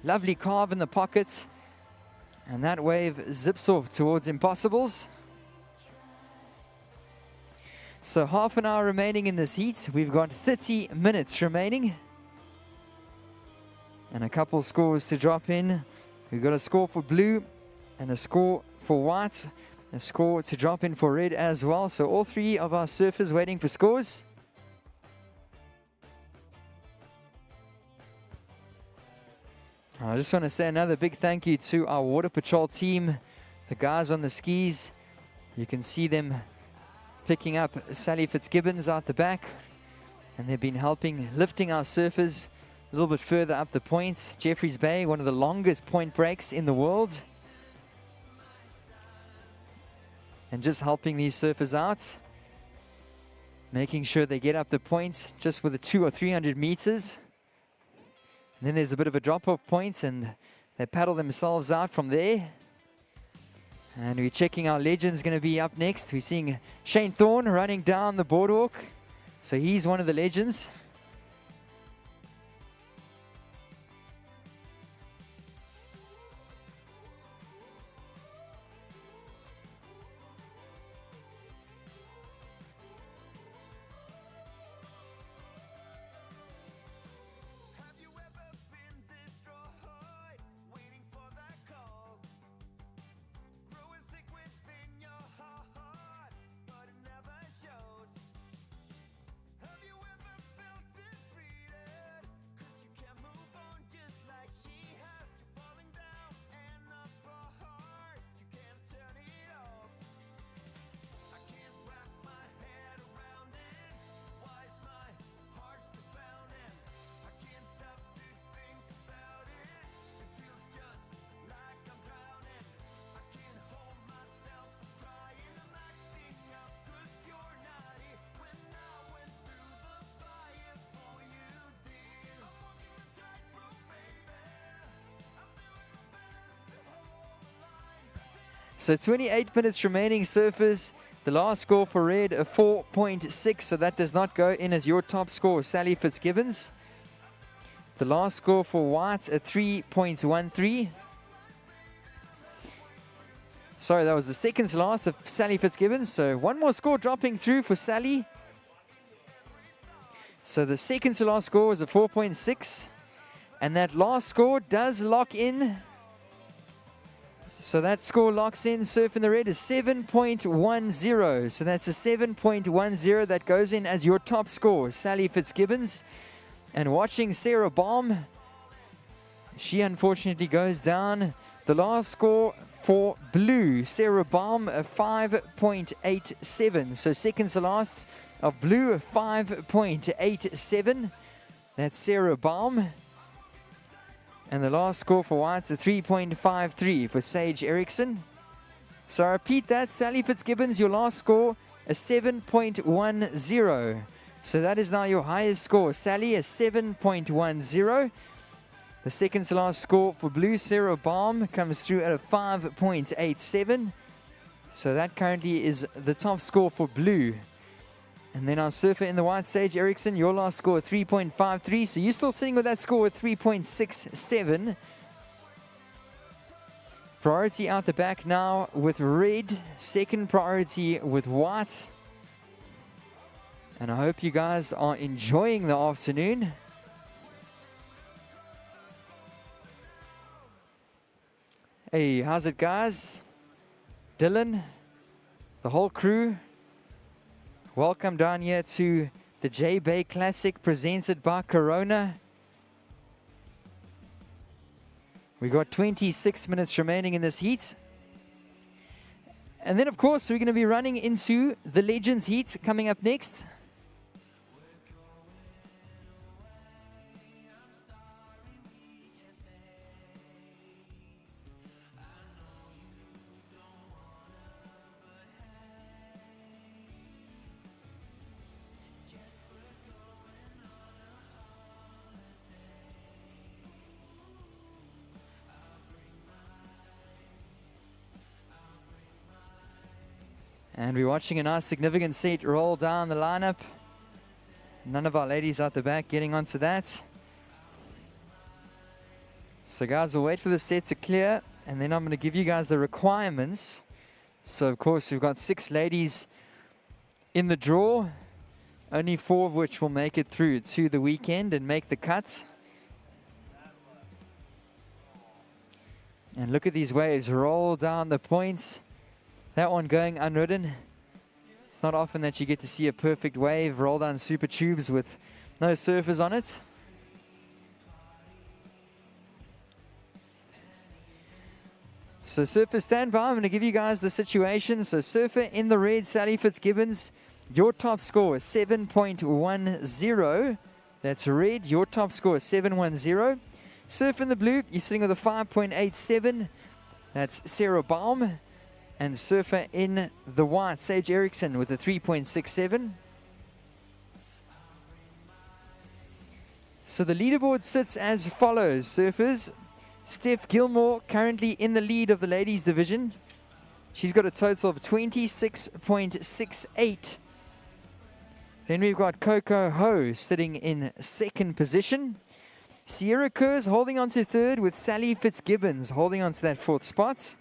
lovely carve in the pocket. And that wave zips off towards Impossibles. So half an hour remaining in this heat. We've got 30 minutes remaining. And a couple scores to drop in. We've got a score for blue and a score for white. A score to drop in for red as well. So all 3 of our surfers waiting for scores. I just want to say another big thank you to our Water Patrol team. The guys on the skis. You can see them picking up Sally Fitzgibbons out the back, and they've been helping lifting our surfers a little bit further up the point. Jeffreys Bay, one of the longest point breaks in the world, and just helping these surfers out, making sure they get up the point just with the 200 or 300 meters. And then there's a bit of a drop-off point, and they paddle themselves out from there. And we're checking our legends going to be up next. We're seeing Shane Thorne running down the boardwalk. So he's one of the legends. So 28 minutes remaining, surfers. The last score for red, a 4.6, so that does not go in as your top score, Sally Fitzgibbons. The last score for white, a 3.13. Sorry, that was the second to last of Sally Fitzgibbons. So one more score dropping through for Sally. So the second to last score was a 4.6. And that last score does lock in. So that score locks in. Surf in the red is 7.10. So that's a 7.10 that goes in as your top score, Sally Fitzgibbons. And watching Sarah Baum, she unfortunately goes down. The last score for blue, Sarah Baum, a 5.87. So second to last of blue, a 5.87. That's Sarah Baum. And the last score for white's a 3.53 for Sage Erickson. So I repeat that, Sally Fitzgibbons, your last score, a 7.10. So that is now your highest score. Sally, a 7.10. The second to last score for blue, Sarah Baum, comes through at a 5.87. So that currently is the top score for blue. And then our surfer in the white, Sage Erickson, your last score, 3.53. So you're still sitting with that score at 3.67. Priority out the back now with red. Second priority with white. And I hope you guys are enjoying the afternoon. Hey, how's it, guys? Dylan, the whole crew, welcome down here to the Jbay Classic presented by Corona. We got 26 minutes remaining in this heat. And then, of course, we're going to be running into the Legends Heat coming up next. And we're watching a nice significant set roll down the lineup. None of our ladies out the back getting onto that. So guys, we'll wait for the set to clear, and then I'm going to give you guys the requirements. So of course we've got 6 ladies in the draw, only 4 of which will make it through to the weekend and make the cut. And look at these waves roll down the points. That one going unridden. It's not often that you get to see a perfect wave roll down super tubes with no surfers on it. So surfer standby, I'm going to give you guys the situation. So surfer in the red, Sally Fitzgibbons, your top score is 7.10. That's red, your top score is 7.10. Surf in the blue, you're sitting with a 5.87. That's Sarah Baum. And surfer in the white, Sage Eriksson with a 3.67. So the leaderboard sits as follows. Surfers, Steph Gilmore currently in the lead of the ladies division. She's got a total of 26.68. Then we've got Coco Ho sitting in second position. Sierra Kerr's holding on to third with Sally Fitzgibbons holding on to that fourth spot.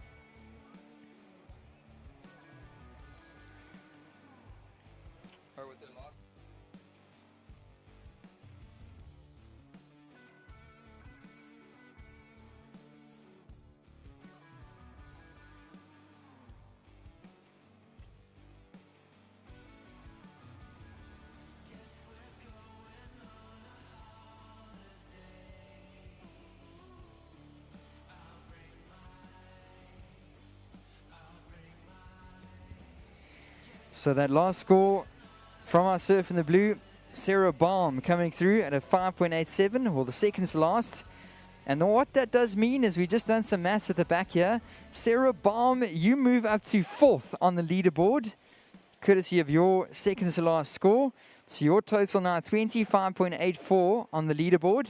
So that last score from our surf in the blue, Sarah Baum coming through at a 5.87, well, the second to last. And what that does mean is we've just done some maths at the back here. Sarah Baum, you move up to 4th on the leaderboard, courtesy of your second to last score. So your total now 25.84 on the leaderboard,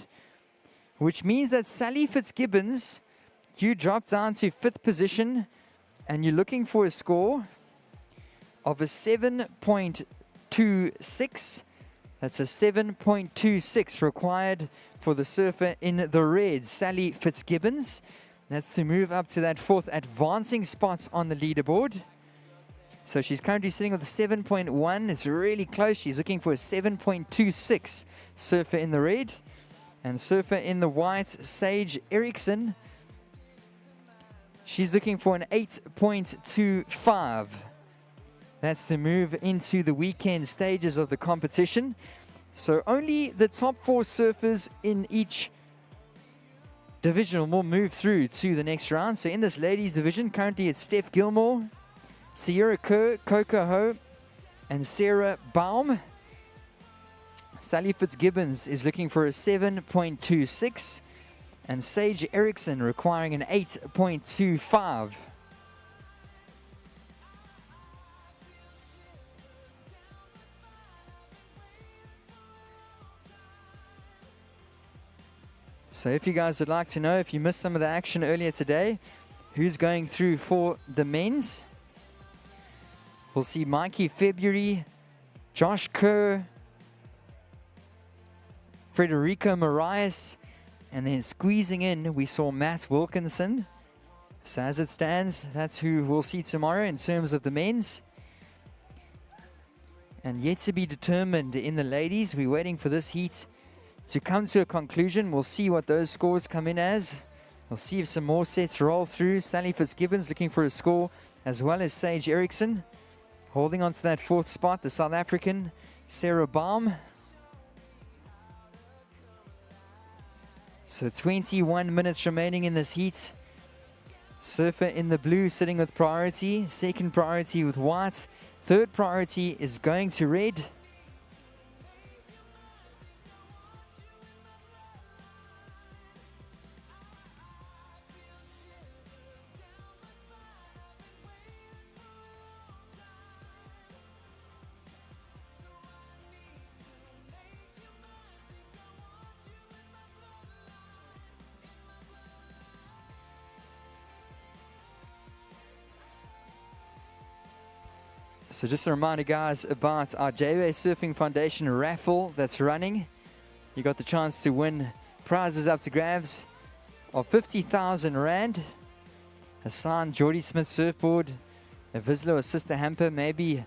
which means that Sally Fitzgibbons, you drop down to 5th position, and you're looking for a score of a 7.26. That's a 7.26 required for the surfer in the red, Sally Fitzgibbons. That's to move up to that 4th advancing spot on the leaderboard. So she's currently sitting with a 7.1. It's really close. She's looking for a 7.26 surfer in the red. And surfer in the white, Sage Eriksson, she's looking for an 8.25. That's to move into the weekend stages of the competition. So only the top 4 surfers in each division will move through to the next round. So in this ladies division, currently it's Steph Gilmore, Sierra Kerr, Coco Ho, and Sarah Baum. Sally Fitzgibbons is looking for a 7.26, and Sage Eriksson requiring an 8.25. So if you guys would like to know, if you missed some of the action earlier today, who's going through for the men's, we'll see Mikey February, Josh Kerr, Frederico Marias, and then squeezing in, we saw Matt Wilkinson. So as it stands, that's who we'll see tomorrow in terms of the men's. And yet to be determined in the ladies, we're waiting for this heat to come to a conclusion. We'll see what those scores come in as. We'll see if some more sets roll through. Sally Fitzgibbons looking for a score, as well as Sage Eriksson. Holding on to that 4th spot, the South African, Sarah Baum. So 21 minutes remaining in this heat. Surfer in the blue sitting with priority. 2nd priority with white. 3rd priority is going to red. So just a reminder, guys, about our Jbay Surfing Foundation raffle that's running. You got the chance to win prizes up to grabs of 50,000 Rand, a signed Geordie Smith surfboard, a Vizsla sister hamper, maybe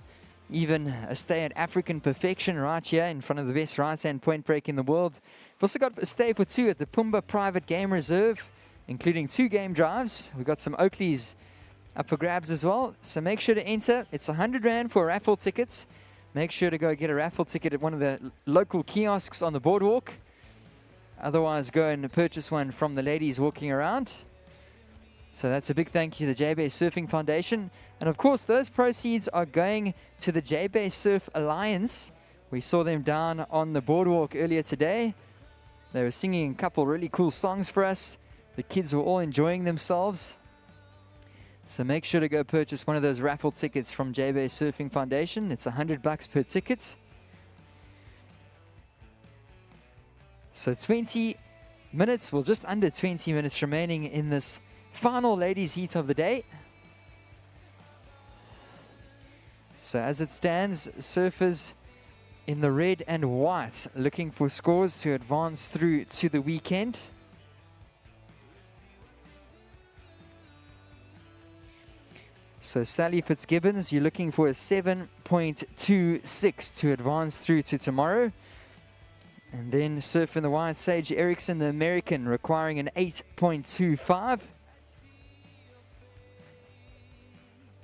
even a stay at African Perfection right here in front of the best right-hand point break in the world. We've also got a stay for 2 at the Pumba Private Game Reserve, including 2 game drives. We've got some Oakleys up for grabs as well, so make sure to enter. It's 100 Rand for raffle tickets. Make sure to go get a raffle ticket at one of the local kiosks on the boardwalk. Otherwise, go and purchase one from the ladies walking around. So that's a big thank you to the Jbay Surfing Foundation. And of course, those proceeds are going to the Jbay Surf Alliance. We saw them down on the boardwalk earlier today. They were singing a couple really cool songs for us. The kids were all enjoying themselves. So make sure to go purchase one of those raffle tickets from Jbay Surfing Foundation. It's $100 per ticket. So 20 minutes, well, just under 20 minutes remaining in this final ladies heat of the day. So as it stands, surfers in the red and white looking for scores to advance through to the weekend. So Sally Fitzgibbons, you're looking for a 7.26 to advance through to tomorrow. And then surf in the white, Sage Eriksson, the American, requiring an 8.25.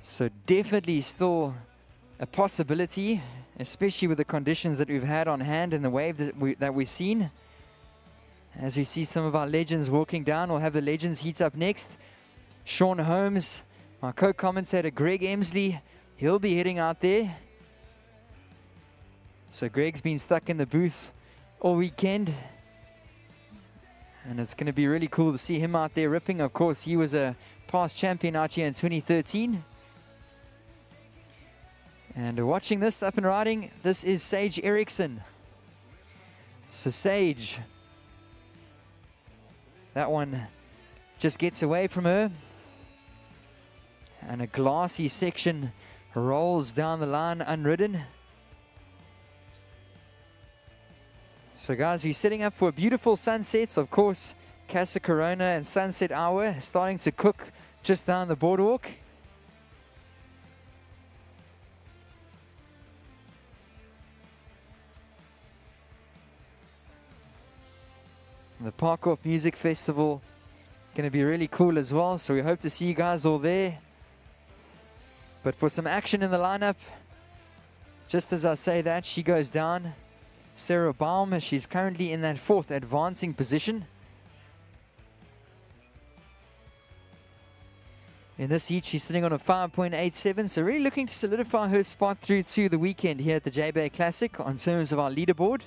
So definitely still a possibility, especially with the conditions that we've had on hand and the wave that we've seen. As we see some of our legends walking down, we'll have the legends heat up next. Sean Holmes, my co-commentator Greg Emsley, he'll be heading out there. So Greg's been stuck in the booth all weekend. And it's going to be really cool to see him out there ripping. Of course, he was a past champion out here in 2013. And watching this up and riding, this is Sage Eriksson. So Sage, that one just gets away from her. And a glassy section rolls down the line unridden. So guys, we're setting up for beautiful sunsets. Of course, Casa Corona and sunset hour starting to cook just down the boardwalk. The Park Off Music Festival going to be really cool as well. So we hope to see you guys all there. But for some action in the lineup, just as I say that, she goes down. Sarah Baum, she's currently in that 4th advancing position. In this heat, she's sitting on a 5.87, so really looking to solidify her spot through to the weekend here at the Jbay Classic on terms of our leaderboard.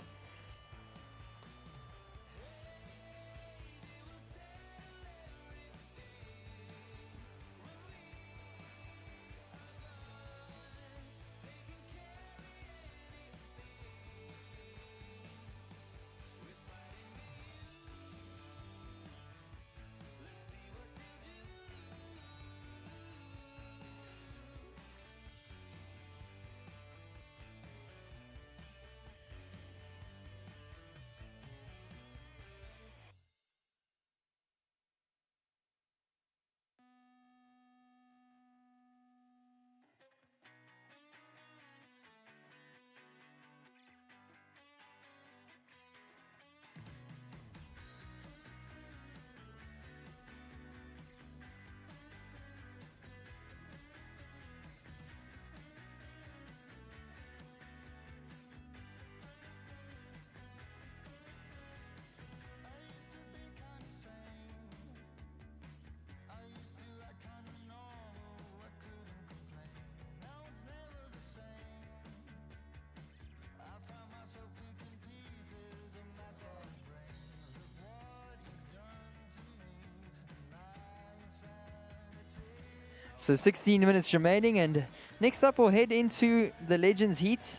So 16 minutes remaining, and next up we'll head into the Legends Heat.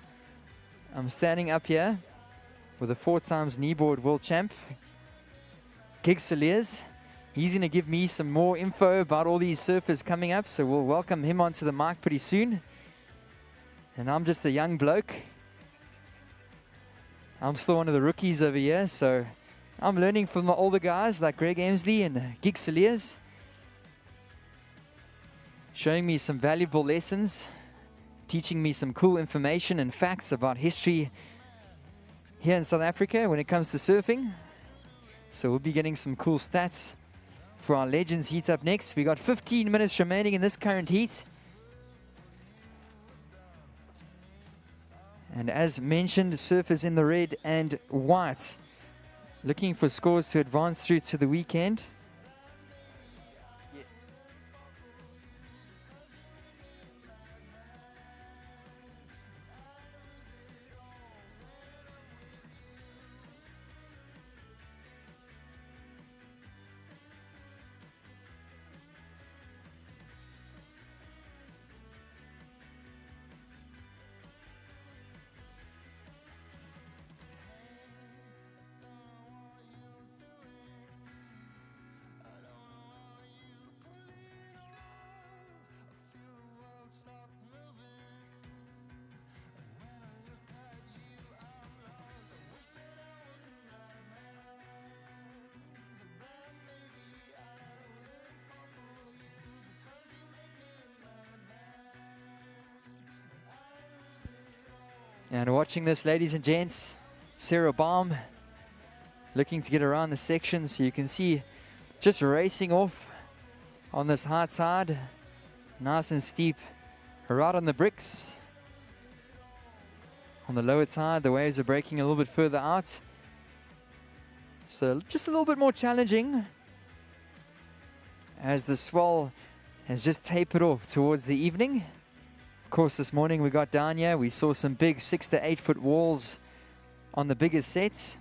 I'm standing up here with a 4x kneeboard world champ, Gig Soliers. He's going to give me some more info about all these surfers coming up, so we'll welcome him onto the mic pretty soon. And I'm just a young bloke. I'm still one of the rookies over here, so I'm learning from the older guys like Greg Emsley and Gig Soliers, showing me some valuable lessons, teaching me some cool information and facts about history here in South Africa when it comes to surfing. So we'll be getting some cool stats for our Legends Heat up next. We got 15 minutes remaining in this current heat. And as mentioned, surfers in the red and white, looking for scores to advance through to the weekend. And watching this, ladies and gents, Sarah Baum looking to get around the section. So you can see just racing off on this hard side. Nice and steep, right on the bricks. On the lower side, the waves are breaking a little bit further out. So just a little bit more challenging as the swell has just tapered off towards the evening. Of course, this morning we got down here, we saw some big 6 to 8 foot walls on the biggest sets.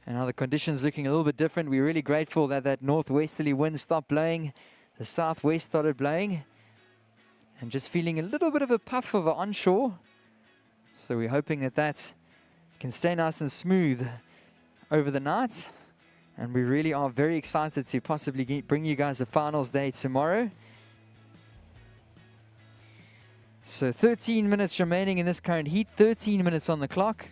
And now the conditions looking a little bit different. We're really grateful that that northwesterly wind stopped blowing. The southwest started blowing. And just feeling a little bit of a puff of onshore. So we're hoping that that can stay nice and smooth over the night. And we really are very excited to possibly bring you guys a finals day tomorrow. So 13 minutes remaining in this current heat, 13 minutes on the clock.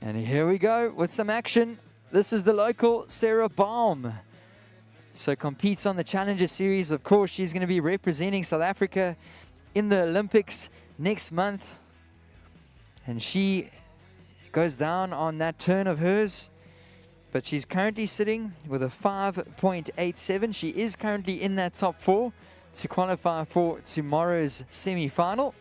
And here we go with some action. This is the local Sarah Baum. So competes on the Challenger Series. Of course, she's going to be representing South Africa in the Olympics next month. And she goes down on that turn of hers. But she's currently sitting with a 5.87. She is currently in that top 4 to qualify for tomorrow's semi-final.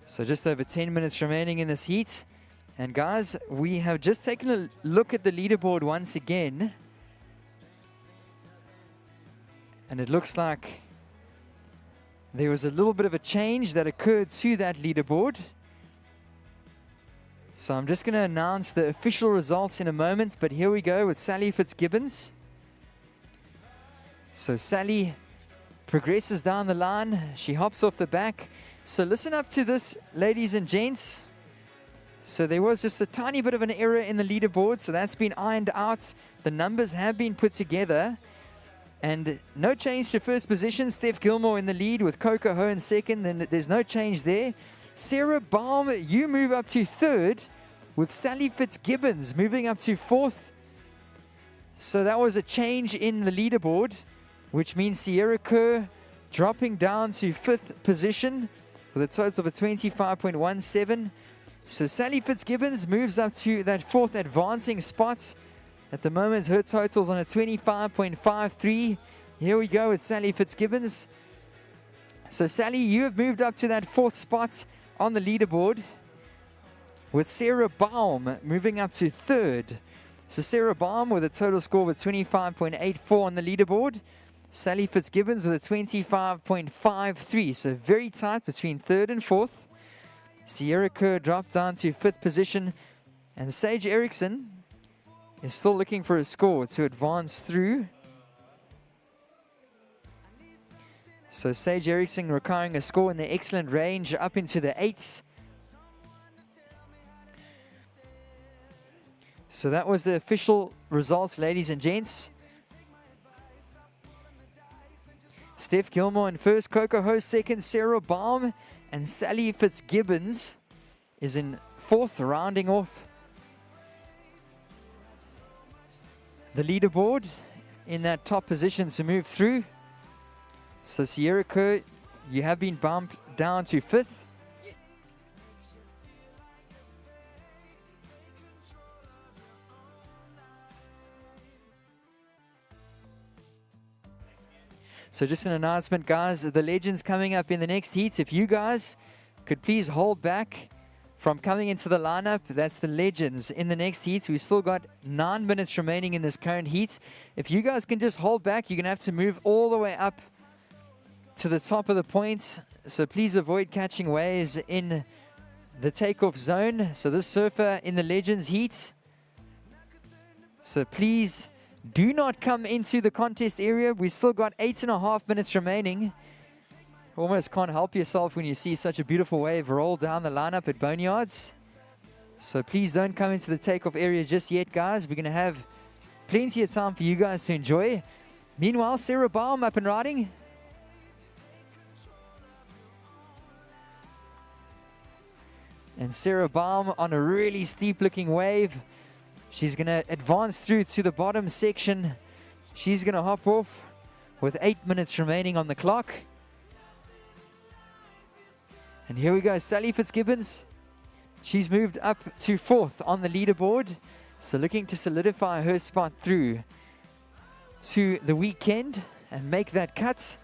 So just over 10 minutes remaining in this heat. And guys, we have just taken a look at the leaderboard once again. And it looks like there was a little bit of a change that occurred to that leaderboard. So I'm just going to announce the official results in a moment. But here we go with Sally Fitzgibbons. So Sally progresses down the line. She hops off the back. So listen up to this, ladies and gents. So there was just a tiny bit of an error in the leaderboard, so that's been ironed out. The numbers have been put together. And no change to first position. Steph Gilmore in the lead with Coco Ho in second. Then there's no change there. Sarah Baum, you move up to third, with Sally Fitzgibbons moving up to fourth. So that was a change in the leaderboard, which means Sierra Kerr dropping down to fifth position with a total of a 25.17. So Sally Fitzgibbons moves up to that fourth advancing spot. At the moment, her total's on a 25.53. Here we go with Sally Fitzgibbons. So Sally, you have moved up to that fourth spot on the leaderboard, with Sarah Baum moving up to third. So Sarah Baum with a total score of 25.84 on the leaderboard. Sally Fitzgibbons with a 25.53. So very tight between third and fourth. Sierra Kerr dropped down to fifth position. And Sage Eriksson is still looking for a score to advance through. So Sage Eriksson requiring a score in the excellent range up into the 8s. So that was the official results, ladies and gents. Steph Gilmore in first, Coco Ho second, Sarah Baum and Sally Fitzgibbons is in fourth, rounding off the leaderboard in that top position to move through. So Sierra Kerr, you have been bumped down to fifth. So just an announcement, guys, the legends coming up in the next heats. If you guys could please hold back from coming into the lineup, that's the legends in the next heats. We've still got 9 minutes remaining in this current heat. If you guys can just hold back, you're going to have to move all the way up to the top of the point. So please avoid catching waves in the takeoff zone. So this surfer in the legends heat. So please do not come into the contest area. We've still got 8.5 minutes remaining. Almost can't help yourself when you see such a beautiful wave roll down the lineup at Boneyards. So please don't come into the takeoff area just yet, guys. We're going to have plenty of time for you guys to enjoy. Meanwhile, Sarah Baum up and riding. And Sarah Baum on a really steep looking wave. She's going to advance through to the bottom section. She's going to hop off with 8 minutes remaining on the clock. And here we go, Sally Fitzgibbons. She's moved up to fourth on the leaderboard. So looking to solidify her spot through to the weekend and make that cut.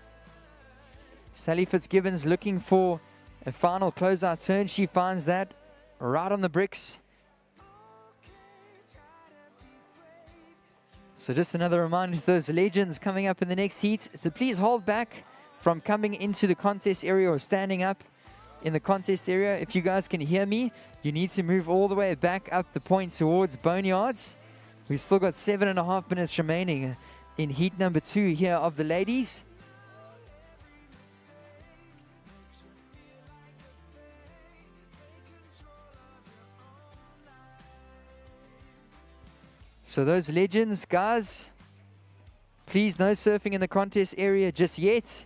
Sally Fitzgibbons looking for a final closeout turn. She finds that right on the bricks. So just another reminder to those legends coming up in the next heat to please hold back from coming into the contest area or standing up in the contest area. If you guys can hear me, you need to move all the way back up the point towards Boneyards. We've still got 7.5 minutes remaining in heat number 2 here of the ladies. So those legends, guys, please no surfing in the contest area just yet.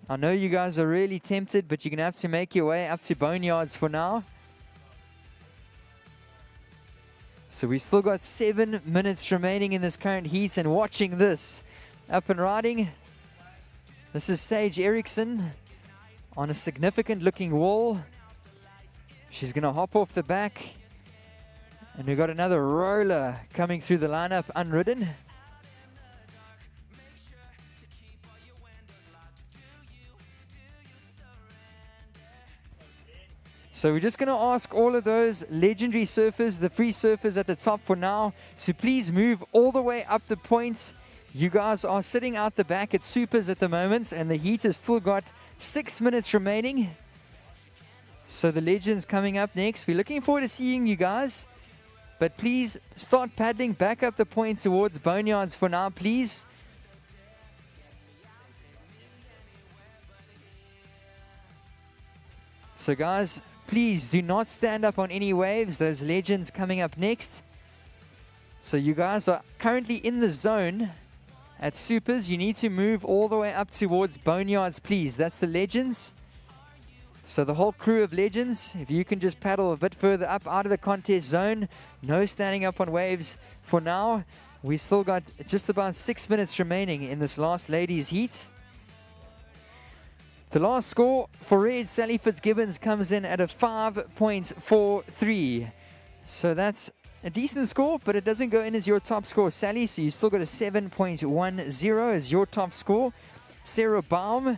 I know you guys are really tempted, but you're going to have to make your way up to Boneyards for now. So we still got 7 minutes remaining in this current heat, and watching this up and riding. This is Sage Eriksson on a significant looking wall. She's going to hop off the back. And we've got another roller coming through the lineup unridden. So we're just going to ask all of those legendary surfers, the free surfers at the top for now, to please move all the way up the point. You guys are sitting out the back at supers at the moment, and the heat has still got 6 minutes remaining. So the legends coming up next. We're looking forward to seeing you guys. But please start paddling back up the point towards Boneyards for now, please. So guys, please do not stand up on any waves. Those legends coming up next. So you guys are currently in the zone at supers. You need to move all the way up towards Boneyards, please. That's the legends. So the whole crew of legends, if you can just paddle a bit further up out of the contest zone, no standing up on waves for now. We still got just about 6 minutes remaining in this last ladies heat. The last score for red, Sally Fitzgibbons, comes in at a 5.43. So that's a decent score, but it doesn't go in as your top score, Sally. So you still got a 7.10 as your top score. Sarah Baum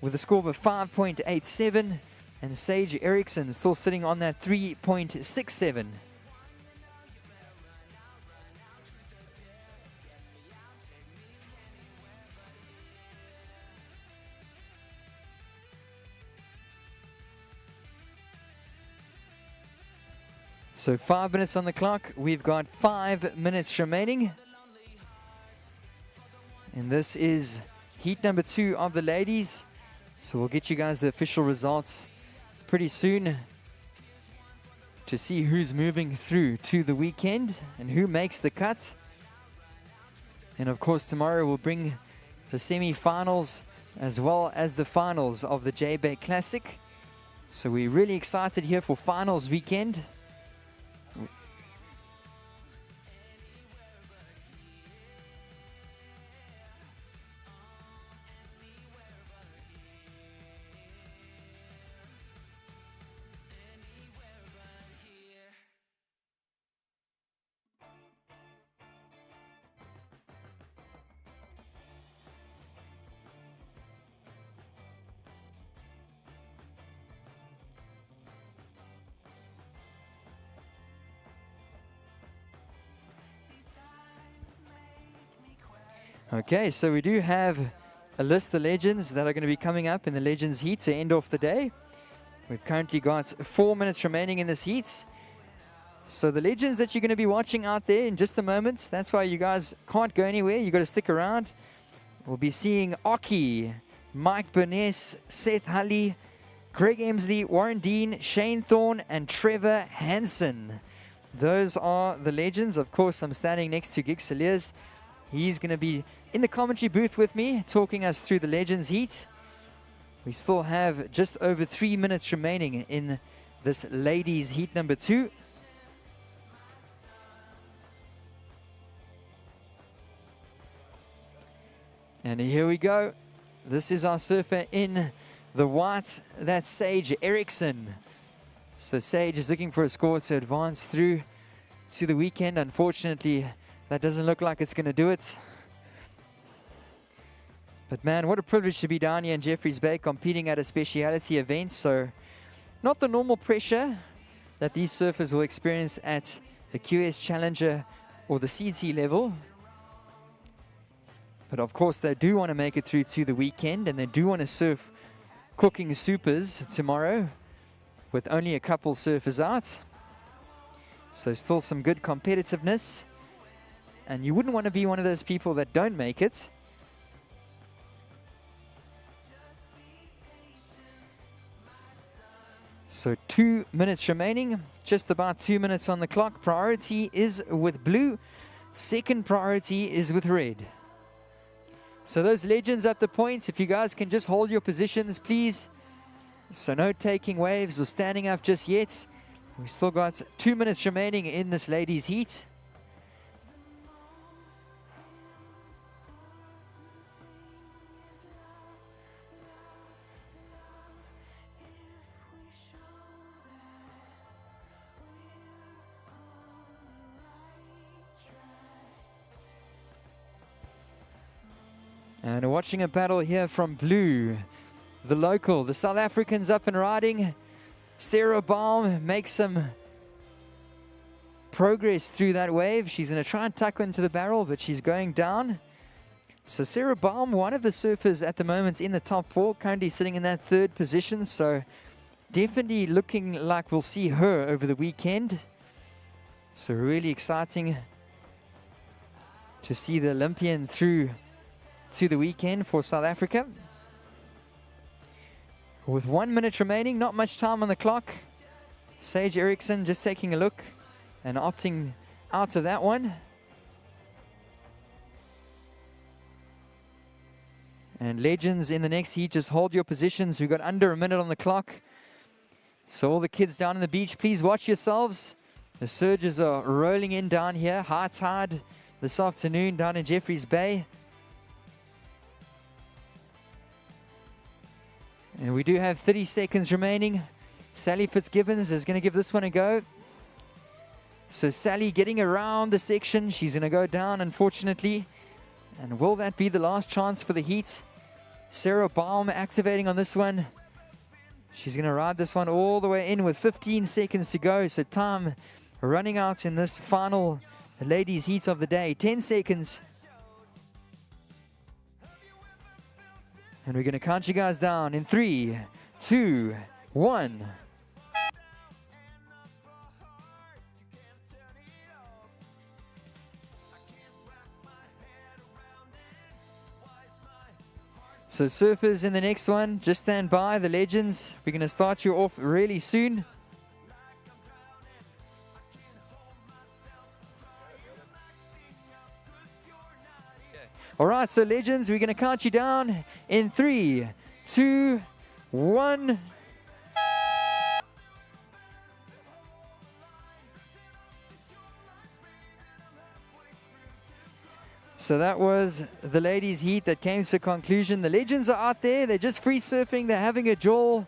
with a score of a 5.87. And Sage Eriksson still sitting on that 3.67. So 5 minutes on the clock. We've got 5 minutes remaining. And this is heat number 2 of the ladies. So we'll get you guys the official results pretty soon to see who's moving through to the weekend and who makes the cut. And of course tomorrow we'll bring the semi-finals as well as the finals of the Jbay Classic. So we're really excited here for finals weekend. Okay, so we do have a list of legends that are going to be coming up in the Legends Heat to end off the day. We've currently got 4 minutes remaining in this heat. So the legends that you're going to be watching out there in just a moment, that's why you guys can't go anywhere. You've got to stick around. We'll be seeing Aki, Mike Burness, Seth Hulley, Greg Emsley, Warren Dean, Shane Thorne, and Trevor Hansen. Those are the legends. Of course, I'm standing next to Gig Saliers. He's going to be in the commentary booth with me, talking us through the Legends Heat. We still have just over 3 minutes remaining in this ladies heat number 2. And here we go. This is our surfer in the white. That's Sage Eriksson. So Sage is looking for a score to advance through to the weekend. Unfortunately, that doesn't look like it's going to do it. But man, what a privilege to be down here in Jeffreys Bay competing at a speciality event. So not the normal pressure that these surfers will experience at the QS Challenger or the CT level. But of course, they do want to make it through to the weekend, and they do want to surf cooking supers tomorrow with only a couple surfers out. So still some good competitiveness. And you wouldn't want to be one of those people that don't make it. So 2 minutes remaining, just about 2 minutes on the clock. Priority is with blue. Second priority is with red. So those legends at the points, if you guys can just hold your positions, please. So no taking waves or standing up just yet. We've still got 2 minutes remaining in this ladies' heat. And watching a battle here from blue, the local, the South Africans up and riding. Sarah Baum makes some progress through that wave. She's going to try and tuck into the barrel, but she's going down. So Sarah Baum, one of the surfers at the moment in the top 4, currently sitting in that 3rd position. So definitely looking like we'll see her over the weekend. So really exciting to see the Olympian through to the weekend for South Africa. With 1 minute remaining, not much time on the clock. Sage Eriksson just taking a look and opting out of that one. And legends in the next heat, just hold your positions. We've got under a minute on the clock. So all the kids down on the beach, please watch yourselves. The surges are rolling in down here. High tide this afternoon down in Jeffreys Bay. And we do have 30 seconds remaining. Sally Fitzgibbons is going to give this one a go. So Sally getting around the section. She's going to go down, unfortunately. And will that be the last chance for the heat? Sarah Baum activating on this one. She's going to ride this one all the way in with 15 seconds to go. So time running out in this final ladies heat of the day. 10 seconds. And we're going to count you guys down in 3, 2, 1. So surfers in the next one, just stand by, the legends. We're going to start you off really soon. All right, so legends, we're going to count you down in 3, 2, 1. So that was the ladies' heat that came to a conclusion. The legends are out there. They're just free surfing. They're having a jaw.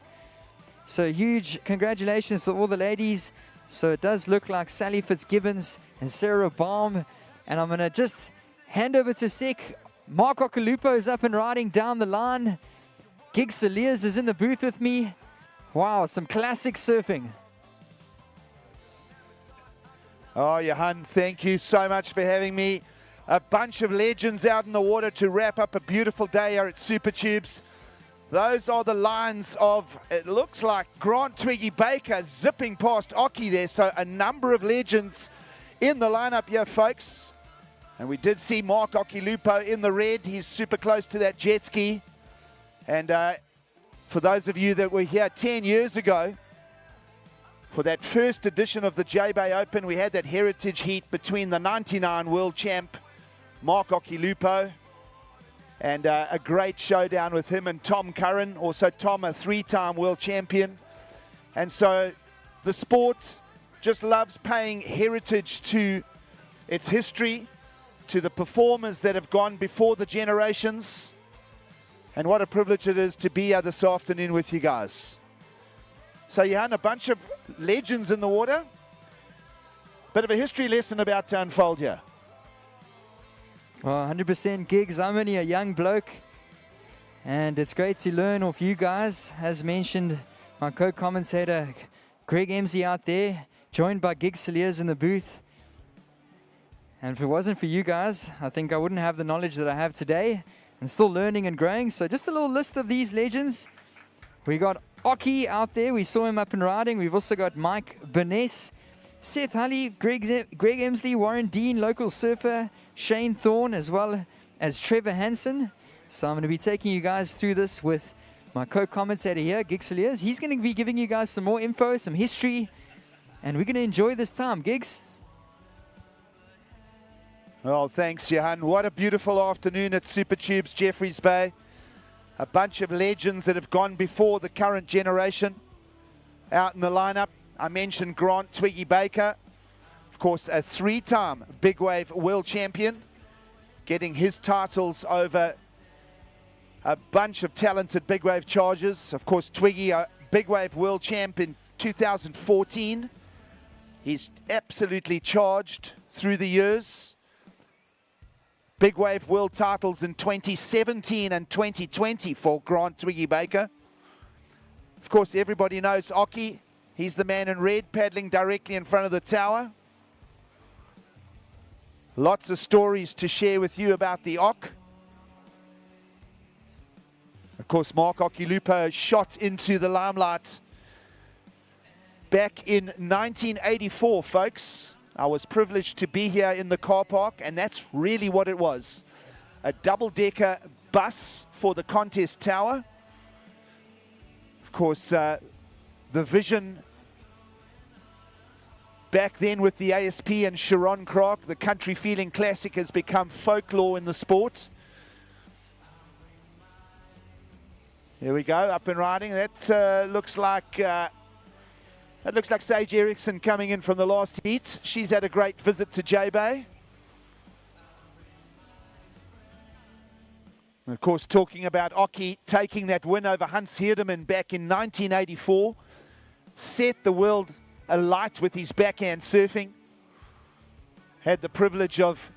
So huge congratulations to all the ladies. So it does look like Sally Fitzgibbons and Sarah Baum. And I'm going to just hand over to Sek. Mark Okalupo is up and riding down the line. Gig Saliers is in the booth with me. Wow, some classic surfing. Oh, Johan, thank you so much for having me. A bunch of legends out in the water to wrap up a beautiful day here at Super Tubes. Those are the lines of, it looks like Grant Twiggy Baker zipping past Oki there. So a number of legends in the lineup here, folks. And we did see Mark Okilupo in the red. He's super close to that jet ski. And for those of you that were here 10 years ago, for that first edition of the Jbay Open, we had that heritage heat between the 99 world champ, Mark Okilupo, and a great showdown with him and Tom Curran. Also Tom, a 3-time world champion. And so the sport just loves paying heritage to its history, to the performers that have gone before the generations. And what a privilege it is to be here this afternoon with you guys. So Johan, a bunch of legends in the water. Bit of a history lesson about to unfold here. Well, 100% gigs. I'm only a young bloke. And it's great to learn off you guys. As mentioned, my co-commentator, Greg Emsey out there, joined by Gig Saliers in the booth. And if it wasn't for you guys, I think I wouldn't have the knowledge that I have today. And still learning and growing. So just a little list of these legends. We got Oki out there. We saw him up and riding. We've also got Mike Burness, Seth Hulley, Greg Emsley, Warren Dean, local surfer, Shane Thorne, as well as Trevor Hansen. So I'm going to be taking you guys through this with my co-commentator here, Gig Saliers. He's going to be giving you guys some more info, some history, and we're going to enjoy this time. Gigs? Oh, thanks, Johan. What a beautiful afternoon at Super Tubes, Jeffreys Bay. A bunch of legends that have gone before the current generation out in the lineup. I mentioned Grant Twiggy Baker, of course, a 3-time big wave world champion, getting his titles over a bunch of talented big wave chargers. Of course, Twiggy, a big wave world champ in 2014. He's absolutely charged through the years. Big wave world titles in 2017 and 2020 for Grant Twiggy Baker. Of course, everybody knows Oki. He's the man in red paddling directly in front of the tower. Lots of stories to share with you about the Ok. Of course, Mark Okilupo shot into the limelight back in 1984, folks. I was privileged to be here in the car park, and that's really what it was. A double-decker bus for the contest tower. Of course, the vision back then with the ASP and Sharon Kroc, the Country Feeling Classic has become folklore in the sport. Here we go, up and riding. That looks like That looks like Sage Eriksson coming in from the last heat. She's had a great visit to Jbay. And of course, talking about Oki taking that win over Hans Heerdeman back in 1984, set the world alight with his backhand surfing. Had the privilege of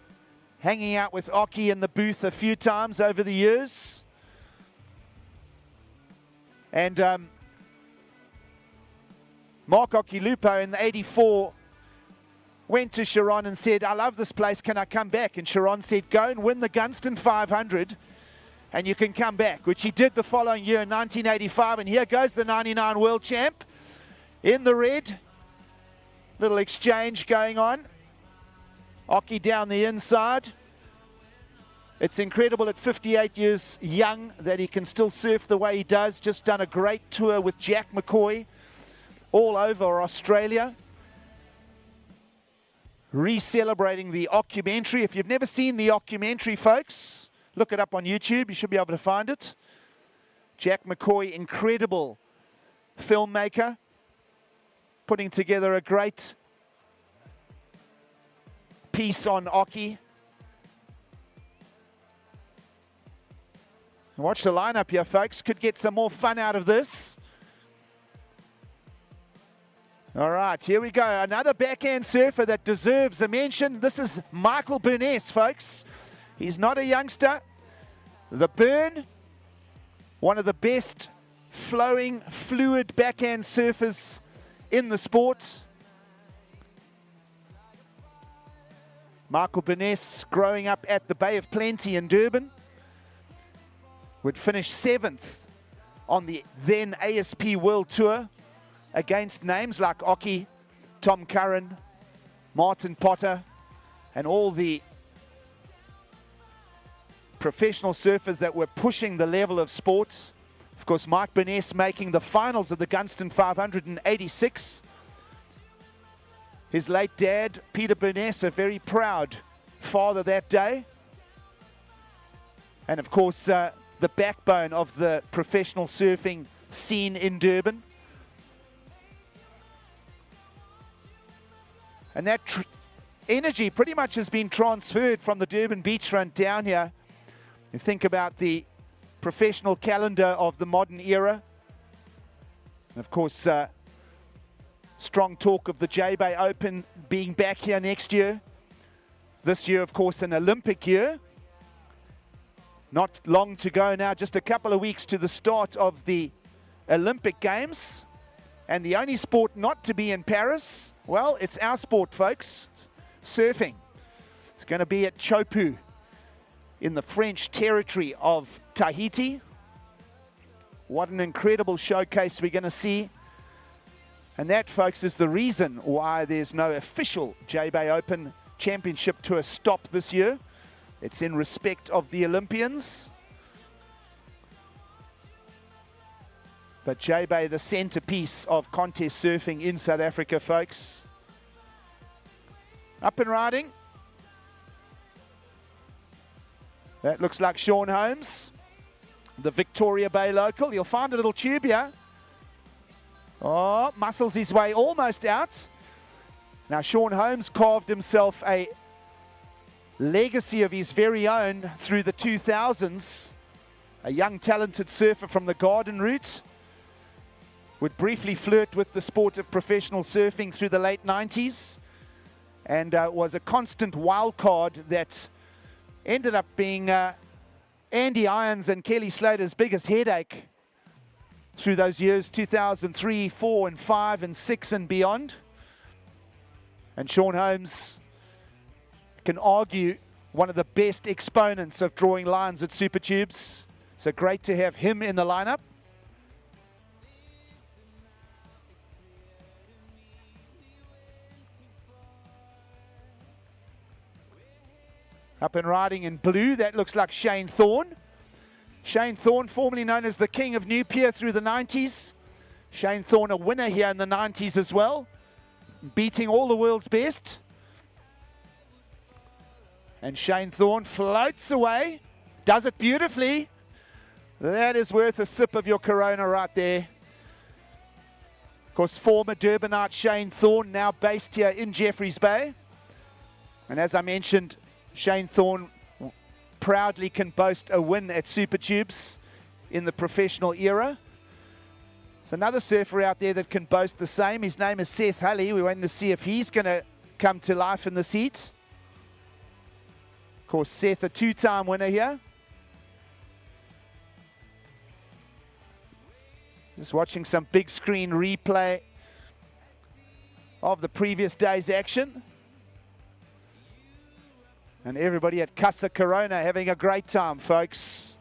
hanging out with Oki in the booth a few times over the years. And Mark Okilupo in the 84 went to Sharon and said, I love this place, can I come back? And Sharon said, go and win the Gunston 500 and you can come back, which he did the following year in 1985. And here goes the 99 world champ in the red. Little exchange going on. Oki down the inside. It's incredible at 58 years young that he can still surf the way he does. Just done a great tour with Jack McCoy all over Australia. Re-celebrating the documentary. If you've never seen the documentary, folks, look it up on YouTube. You should be able to find it. Jack McCoy, incredible filmmaker, putting together a great piece on Oki. Watch the lineup here, folks. Could get some more fun out of this. All right, here we go. Another backhand surfer that deserves a mention. This is Michael Burness, folks. He's not a youngster. The Burn, one of the best flowing, fluid backhand surfers in the sport. Michael Burness growing up at the Bay of Plenty in Durban. Would finish 7th on the then ASP World Tour against names like Oki, Tom Curran, Martin Potter, and all the professional surfers that were pushing the level of sport. Of course, Mike Burness making the finals of the Gunston 500 in 86. His late dad, Peter Burness, a very proud father that day. And of course, the backbone of the professional surfing scene in Durban. And that energy pretty much has been transferred from the Durban beachfront down here. You think about the professional calendar of the modern era. And of course, strong talk of the Jbay Open being back here next year. This year, of course, an Olympic year. Not long to go now, just a couple of weeks to the start of the Olympic Games. And the only sport not to be in Paris, well, it's our sport, folks, surfing. It's going to be at Chopu in the French territory of Tahiti. What an incredible showcase we're going to see. And that, folks, is the reason why there's no official Jbay Open Championship Tour stop this year. It's in respect of the Olympians. But Jbay, the centerpiece of contest surfing in South Africa, folks. Up and riding. That looks like Sean Holmes, the Victoria Bay local. You'll find a little tube here. Oh, muscles his way almost out. Now, Sean Holmes carved himself a legacy of his very own through the 2000s. A young, talented surfer from the Garden Route. Would briefly flirt with the sport of professional surfing through the late 90s. And was a constant wild card that ended up being Andy Irons and Kelly Slater's biggest headache through those years, 2003, 4, and 5, and 6, and beyond. And Sean Holmes can argue one of the best exponents of drawing lines at Super Tubes. So great to have him in the lineup. Up and riding in blue, that looks like Shane Thorne. Shane Thorne, formerly known as the King of New Pier through the 90s. Shane Thorne, a winner here in the 90s as well, beating all the world's best. And Shane Thorne floats away, does it beautifully. That is worth a sip of your Corona right there. Of course, former Durbanite Shane Thorne, now based here in Jeffreys Bay. And as I mentioned, Shane Thorne proudly can boast a win at Super Tubes in the professional era. There's another surfer out there that can boast the same. His name is Seth Hulley. We're waiting to see if he's going to come to life in the seat. Of course, Seth, a two-time winner here. Just watching some big screen replay of the previous day's action. And everybody at Casa Corona having a great time, folks.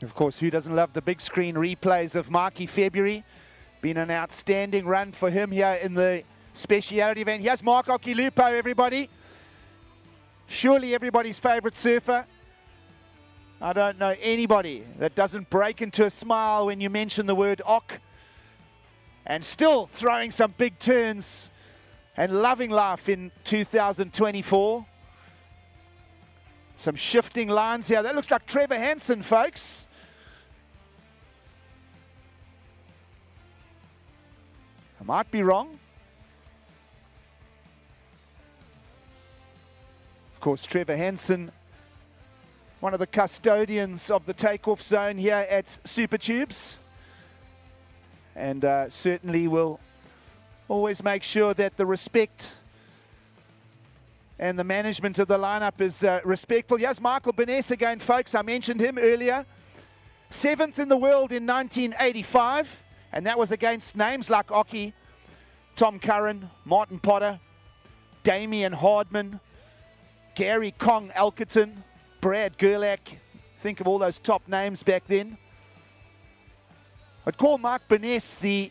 Of course, who doesn't love the big screen replays of Marky February? Been an outstanding run for him here in the speciality event. Here's Mark Okilupo, everybody. Surely everybody's favorite surfer. I don't know anybody that doesn't break into a smile when you mention the word Ok. And still throwing some big turns and loving life in 2024. Some shifting lines here. That looks like Trevor Hansen, folks. I might be wrong. Of course, Trevor Hansen, one of the custodians of the takeoff zone here at Super Tubes. And certainly will always make sure that the respect and the management of the lineup is respectful. Yes, Michael Benes again, folks. I mentioned him earlier. 7th in the world in 1985. And that was against names like Oki, Tom Curran, Martin Potter, Damian Hardman, Gary Kong Elkerton, Brad Gerlach. Think of all those top names back then. I'd call Mark Benes the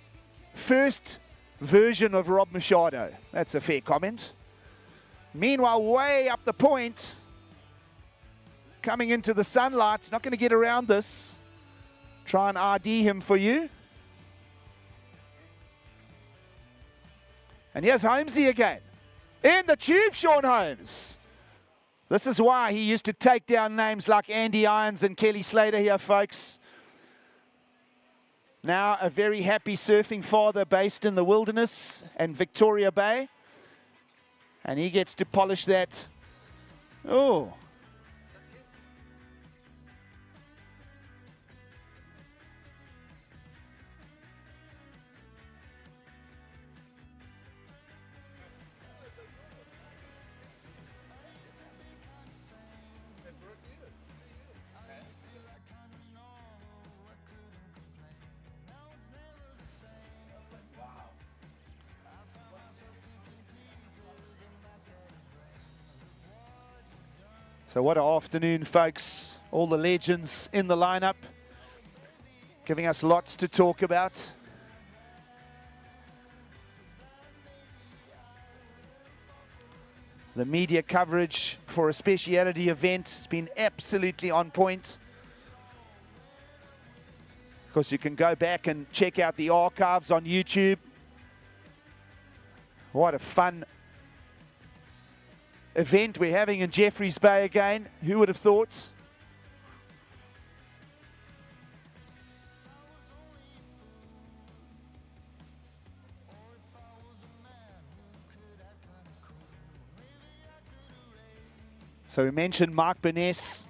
first version of Rob Machado. That's a fair comment. Meanwhile, way up the point, coming into the sunlight, not going to get around this. Try and RD him for you. And here's Holmesy again. In the tube, Sean Holmes. This is why he used to take down names like Andy Irons and Kelly Slater here, folks. Now a very happy surfing father based in the Wilderness and Victoria Bay. And he gets to polish that. Oh. So what an afternoon, folks. All the legends in the lineup, giving us lots to talk about. The media coverage for a speciality event has been absolutely on point. Of course, you can go back and check out the archives on YouTube. What a fun event we're having in Jeffreys Bay again. Who would have thought? So we mentioned Mark Benes,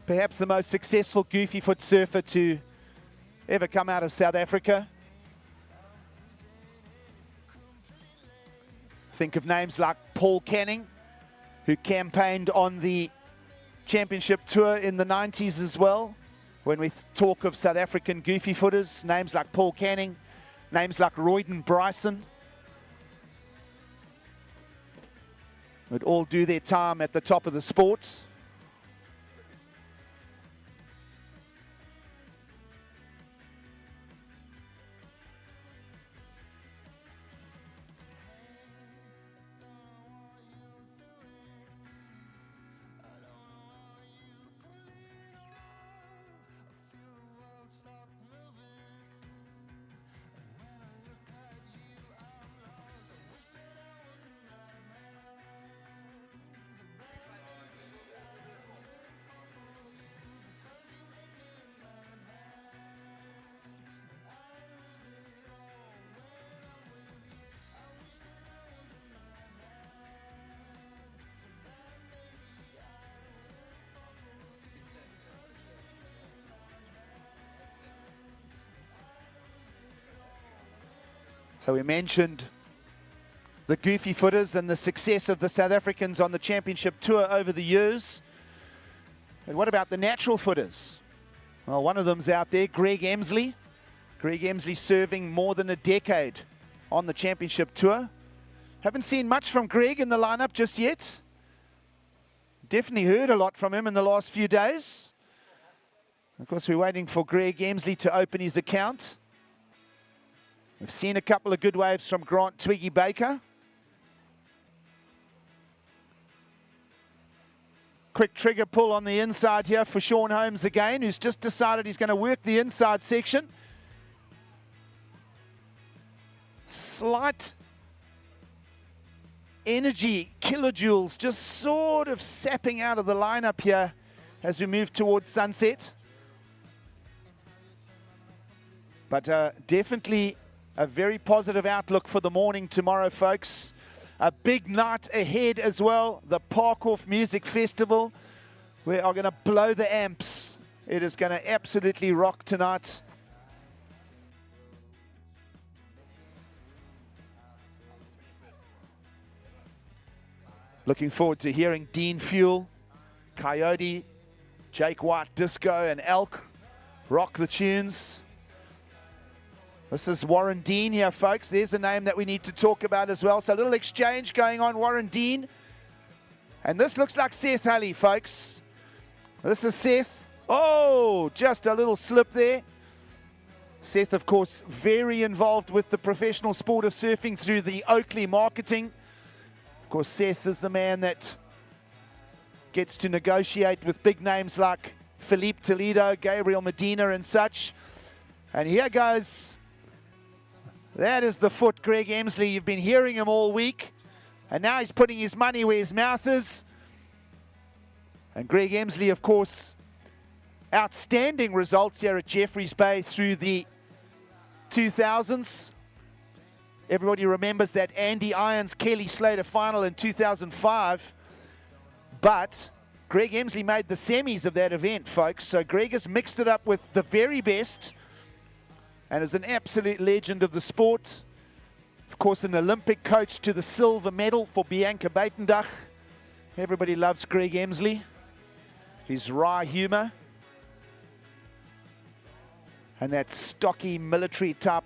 perhaps the most successful goofy foot surfer to ever come out of South Africa. Think of names like Paul Canning, who campaigned on the championship tour in the 90s as well. When we talk of South African goofy footers, names like Paul Canning, names like Royden Bryson, would all do their time at the top of the sport. So we mentioned the goofy footers and the success of the South Africans on the championship tour over the years. And what about the natural footers? Well, one of them's out there, Greg Emsley. Greg Emsley serving more than a decade on the championship tour. Haven't seen much from Greg in the lineup just yet. Definitely heard a lot from him in the last few days. Of course, we're waiting for Greg Emsley to open his account. We've seen a couple of good waves from Grant Twiggy Baker. Quick trigger pull on the inside here for Sean Holmes again, who's just decided he's going to work the inside section. Slight energy, kilojoules, just sort of sapping out of the lineup here as we move towards sunset. But definitely a very positive outlook for the morning tomorrow, folks. A big night ahead as well, the Parkhof Music Festival. We are going to blow the amps. It is going to absolutely rock tonight. Looking forward to hearing Dean Fuel, Coyote, Jake White Disco and Elk rock the tunes. This is Warren Dean here, folks. There's a name that we need to talk about as well. So a little exchange going on, Warren Dean. And this looks like Seth Hulley, folks. This is Seth. Oh, just a little slip there. Seth, of course, very involved with the professional sport of surfing through the Oakley marketing. Of course, Seth is the man that gets to negotiate with big names like Philippe Toledo, Gabriel Medina and such. And here goes. That is the foot, Greg Emsley. You've been hearing him all week. And now he's putting his money where his mouth is. And Greg Emsley, of course, outstanding results here at Jeffreys Bay through the 2000s. Everybody remembers that Andy Irons Kelly Slater final in 2005. But Greg Emsley made the semis of that event, folks. So Greg has mixed it up with the very best and is an absolute legend of the sport. Of course, an Olympic coach to the silver medal for Bianca Buitendach. Everybody loves Greg Emsley. His wry humor. And that stocky military type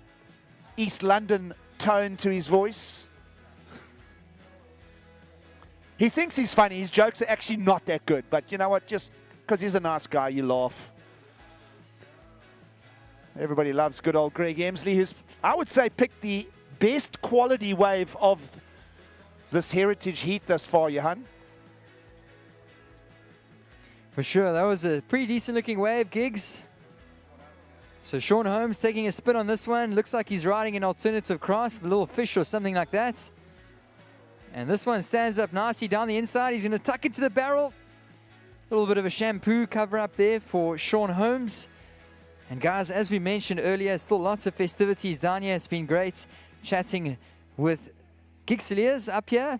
East London tone to his voice. He thinks he's funny. His jokes are actually not that good. But you know what? Just because he's a nice guy, you laugh. Everybody loves good old Greg Emsley, who's, I would say, picked the best quality wave of this Heritage Heat thus far, Johan. For sure, that was a pretty decent looking wave, Gigs. So Sean Holmes taking a spin on this one. Looks like he's riding an alternative cross, a little fish or something like that. And this one stands up nicely down the inside. He's going to tuck it to the barrel. A little bit of a shampoo cover up there for Sean Holmes. And guys, as we mentioned earlier, still lots of festivities down here. It's been great chatting with Gigseliers up here,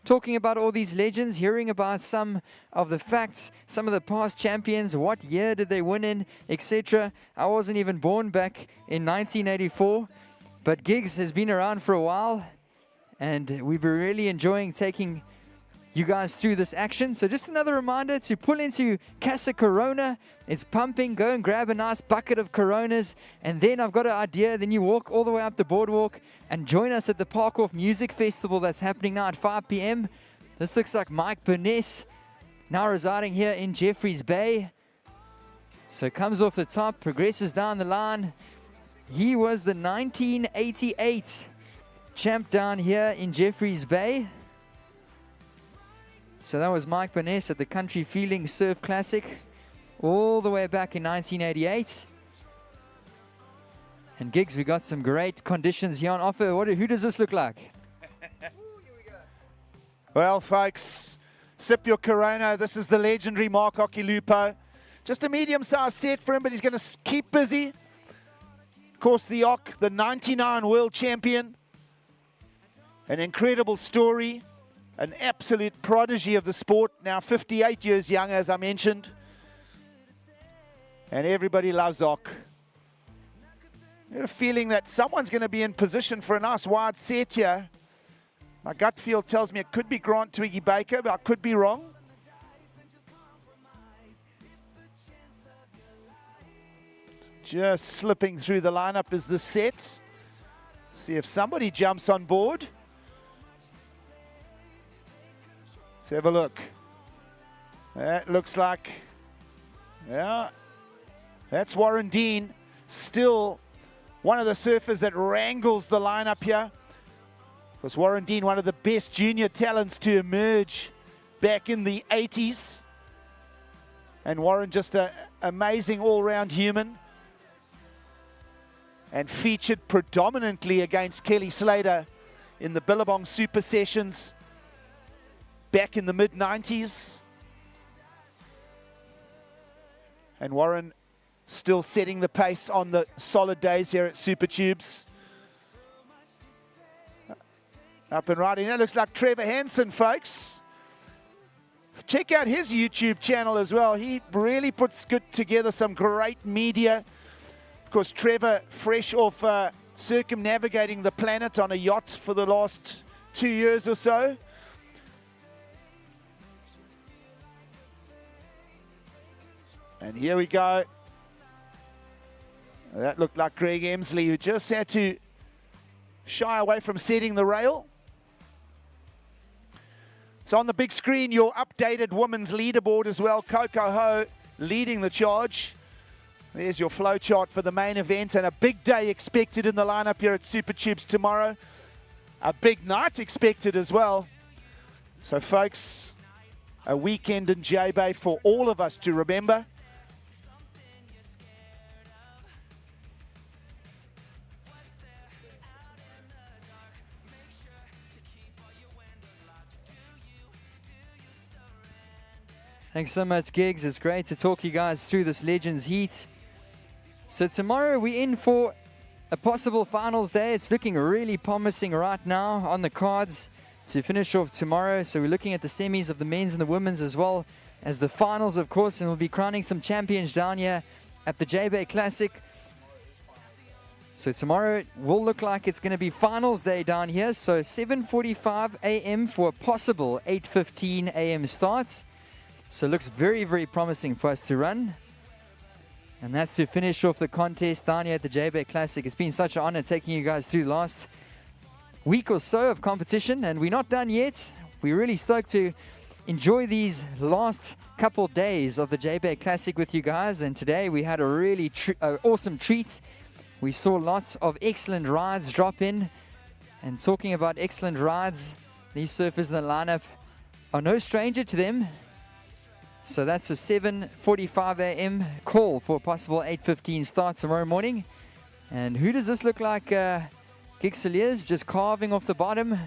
talking about all these legends, hearing about some of the facts, some of the past champions, what year did they win in, etc. I wasn't even born back in 1984, but Gigs has been around for a while, and we've been really enjoying taking you guys through this action. So just another reminder to pull into Casa Corona. It's pumping. Go and grab a nice bucket of Coronas. And then I've got an idea. Then you walk all the way up the boardwalk and join us at the Parkhof Music Festival that's happening now at 5 p.m. This looks like Mike Burness, now residing here in Jeffreys Bay. So it comes off the top, progresses down the line. He was the 1988 champ down here in Jeffreys Bay. So that was Mike Burness at the Country Feeling Surf Classic all the way back in 1988. And Gigs, we got some great conditions here on offer. Who does this look like? Well, folks, sip your Corona. This is the legendary Mark Okilupo. Just a medium-sized set for him, but he's going to keep busy. Of course, the Ock, the 99 world champion. An incredible story. An absolute prodigy of the sport, now 58 years young, as I mentioned. And everybody loves Ock. I got a feeling that someone's going to be in position for a nice wide set here. My gut feel tells me it could be Grant Twiggy Baker, but I could be wrong. Just slipping through the lineup is the set. See if somebody jumps on board. Let's have a look. That looks like, yeah, that's Warren Dean. Still one of the surfers that wrangles the lineup here. Was Warren Dean one of the best junior talents to emerge back in the 80s? And Warren just an amazing all-round human. And featured predominantly against Kelly Slater in the Billabong Super Sessions back in the mid-90s. And Warren still setting the pace on the solid days here at Super Tubes. Up and riding. That looks like Trevor Hansen, folks. Check out his YouTube channel as well. He really puts together some great media. Of course, Trevor, fresh off circumnavigating the planet on a yacht for the last 2 years or so. And here we go. That looked like Greg Emsley, who just had to shy away from setting the rail. So on the big screen, your updated women's leaderboard as well. Coco Ho leading the charge. There's your flow chart for the main event, and a big day expected in the lineup here at Super Tubes tomorrow. A big night expected as well. So folks, a weekend in Jbay for all of us to remember. Thanks so much, Gigs. It's great to talk you guys through this Legends Heat. So tomorrow we're in for a possible finals day. It's looking really promising right now on the cards to finish off tomorrow. So we're looking at the semis of the men's and the women's as well as the finals, of course, and we'll be crowning some champions down here at the Jbay Classic. So tomorrow will look like it's going to be finals day down here. So 7:45 a.m. for a possible 8:15 a.m. start. So it looks very, very promising for us to run. And that's to finish off the contest down here at the Jbay Classic. It's been such an honor taking you guys through the last week or so of competition. And we're not done yet. We're really stoked to enjoy these last couple days of the Jbay Classic with you guys. And today we had a really awesome treat. We saw lots of excellent rides drop in. And talking about excellent rides, these surfers in the lineup are no stranger to them. So that's a 7:45 a.m. call for a possible 8:15 start tomorrow morning. And who does this look like? Gixeliers just carving off the bottom.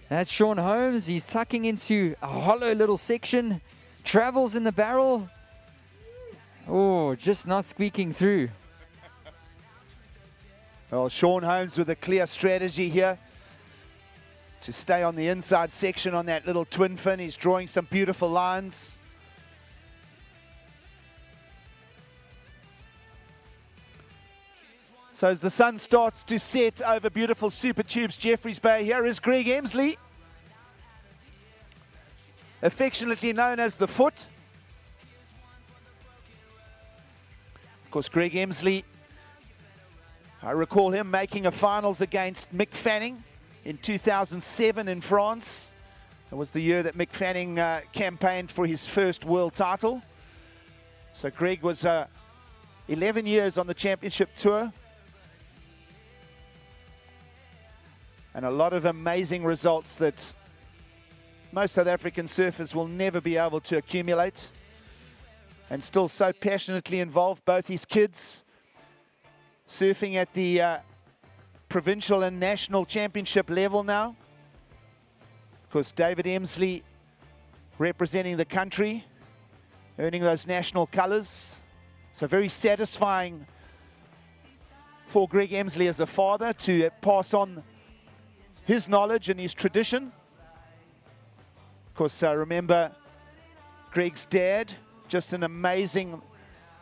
That's Sean Holmes. He's tucking into a hollow little section. Travels in the barrel. Oh, just not squeaking through. Well, Sean Holmes with a clear strategy here to stay on the inside section on that little twin fin. He's drawing some beautiful lines. So as the sun starts to set over beautiful Super Tubes Jeffreys Bay, here is Greg Emsley, affectionately known as the Foot. Of course, Greg Emsley, I recall him making a finals against Mick Fanning in 2007 in France. It was the year that Mick Fanning campaigned for his first world title. So Greg was 11 years on the championship tour. And a lot of amazing results that most South African surfers will never be able to accumulate. And still so passionately involved, both his kids surfing at the provincial and national championship level now. Of course, David Emsley representing the country, earning those national colors. So very satisfying for Greg Emsley as a father to pass on his knowledge and his tradition. Of course, remember Greg's dad, just an amazing,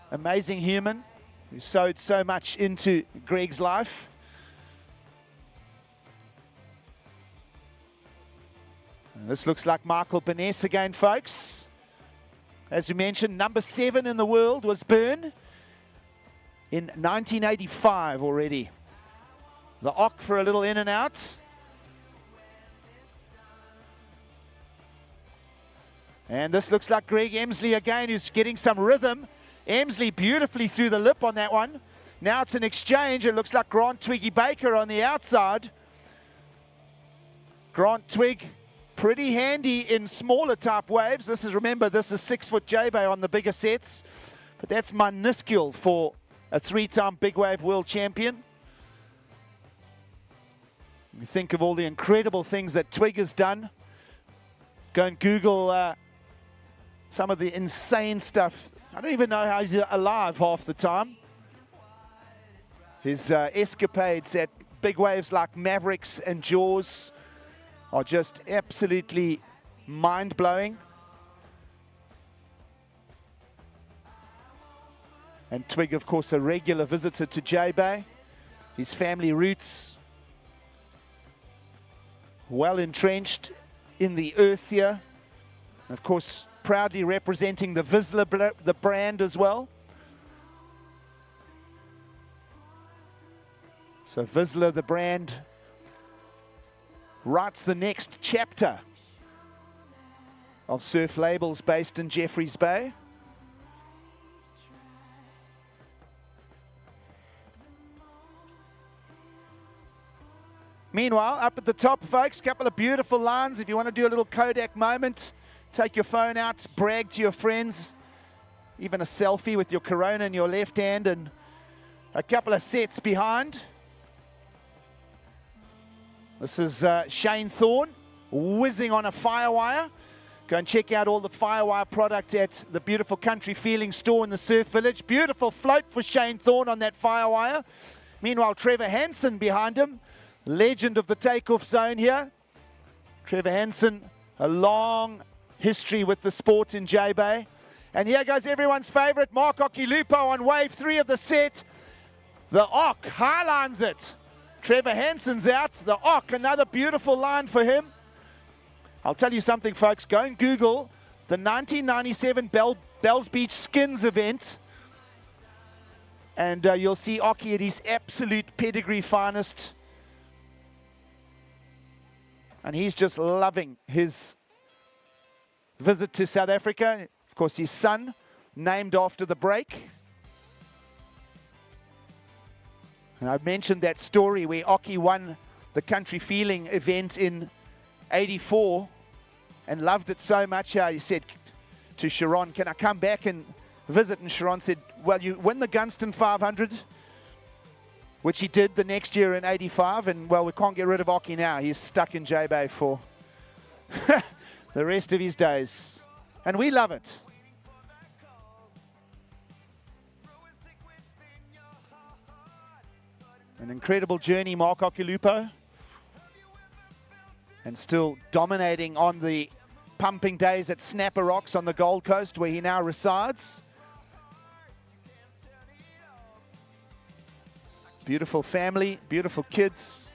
amazing human. who sewed so much into Greg's life. And this looks like Michael Beness again, folks. As we mentioned, number 7 in the world was Byrne in 1985 already. The Ock for a little in and out. And this looks like Greg Emsley again, who's getting some rhythm. Emsley beautifully through the lip on that one. Now it's an exchange. It looks like Grant Twiggy Baker on the outside. Grant Twig, pretty handy in smaller type waves. This is, remember, this is 6-foot Jbay on the bigger sets. But that's minuscule for a 3-time big wave world champion. You think of all the incredible things that Twig has done. Go and Google some of the insane stuff. I don't even know how he's alive half the time. His escapades at big waves like Mavericks and Jaws are just absolutely mind-blowing. And Twig, of course, a regular visitor to Jbay. His family roots well entrenched in the earth here. And of course, proudly representing the Vizsla, the brand as well. So Vizsla, the brand, writes the next chapter of surf labels based in Jeffreys Bay. Meanwhile, up at the top, folks, a couple of beautiful lines. If you want to do a little Kodak moment, take your phone out, brag to your friends, even a selfie with your Corona in your left hand and a couple of sets behind. This is Shane Thorne whizzing on a Firewire. Go and check out all the Firewire product at the beautiful Country Feeling store in the Surf Village. Beautiful float for Shane Thorne on that Firewire. Meanwhile, Trevor Hansen behind him, legend of the takeoff zone here. Trevor Hansen, a long history with the sport in Jbay. And here goes everyone's favorite, Mark Okilupo on wave 3 of the set. The Ock highlines it. Trevor Hansen's out. The Ock, another beautiful line for him. I'll tell you something, folks. Go and Google the 1997 Bells Beach Skins event. And you'll see Ocky at his absolute pedigree finest. And he's just loving his visit to South Africa. Of course, his son, named after the break. And I mentioned that story where Ocky won the Country Feeling event in '84 and loved it so much. He said to Sharon, can I come back and visit? And Sharon said, well, you win the Gunston 500, which he did the next year in '85. And, well, we can't get rid of Ocky now. He's stuck in Jbay for the rest of his days. And we love it. An incredible journey, Mark Okilupo. And still dominating on the pumping days at Snapper Rocks on the Gold Coast, where he now resides. Beautiful family, beautiful kids.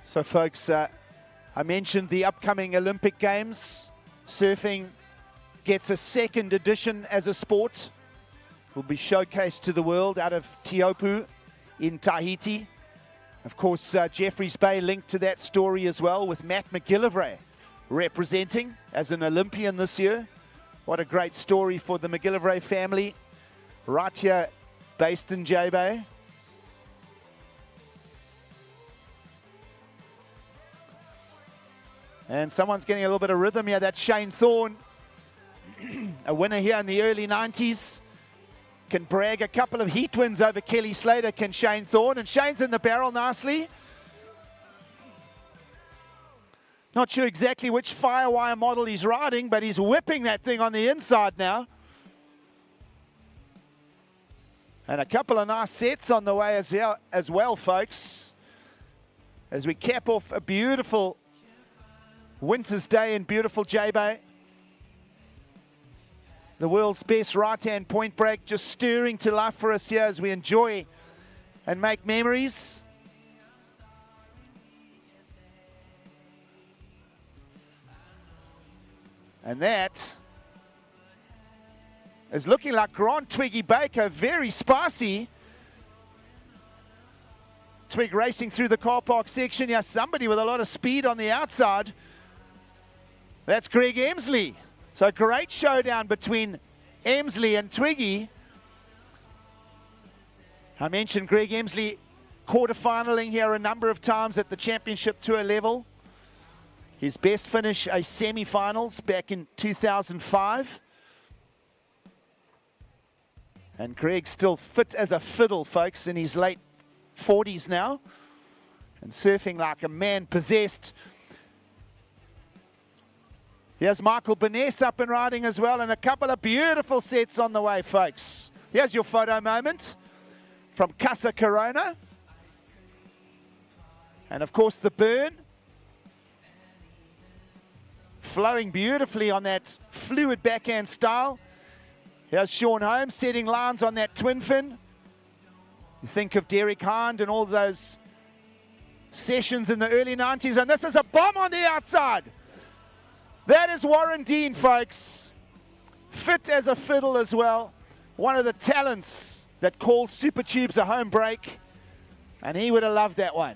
So folks, I mentioned the upcoming Olympic Games. Surfing gets a second edition as a sport. Will be showcased to the world out of Teopu in Tahiti. Of course, Jeffreys Bay linked to that story as well, with Matt McGillivray representing as an Olympian this year. What a great story for the McGillivray family, right here based in Jbay. And someone's getting a little bit of rhythm here. That's Shane Thorne, a winner here in the early 90s. Can brag a couple of heat wins over Kelly Slater, can Shane Thorne. And Shane's in the barrel nicely. Not sure exactly which Firewire model he's riding, but he's whipping that thing on the inside now. And a couple of nice sets on the way as well, folks. As we cap off a beautiful winter's day in beautiful Jbay. The world's best right-hand point break just stirring to life for us here as we enjoy and make memories. And that is looking like Grant Twiggy Baker, very spicy. Twig racing through the car park section. Yeah, somebody with a lot of speed on the outside. That's Greg Emsley. So great showdown between Emsley and Twiggy. I mentioned Greg Emsley quarterfinaling here a number of times at the championship tour level. His best finish, a semi-finals back in 2005. And Greg's still fit as a fiddle, folks, in his late 40s now. And surfing like a man possessed. Here's Michael Beness up and riding as well, and a couple of beautiful sets on the way, folks. Here's your photo moment from Casa Corona. And of course the burn. Flowing beautifully on that fluid backhand style. Here's Sean Holmes setting lines on that twin fin. You think of Derek Hind and all those sessions in the early 90s, and this is a bomb on the outside. That is Warren Dean, folks. Fit as a fiddle as well. One of the talents that called Super Tubes a home break. And he would have loved that one.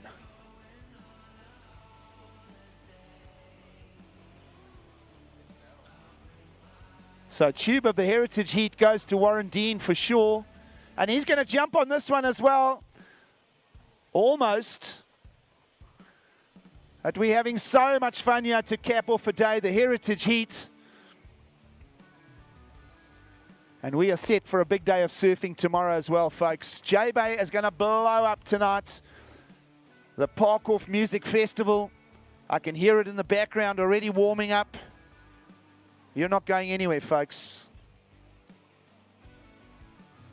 So Tube of the Heritage Heat goes to Warren Dean for sure. And he's going to jump on this one as well. Almost. But we're having so much fun here to cap off a day, the Heritage Heat. And we are set for a big day of surfing tomorrow as well, folks. Jbay is going to blow up tonight. The Park Off Music Festival. I can hear it in the background already warming up. You're not going anywhere, folks.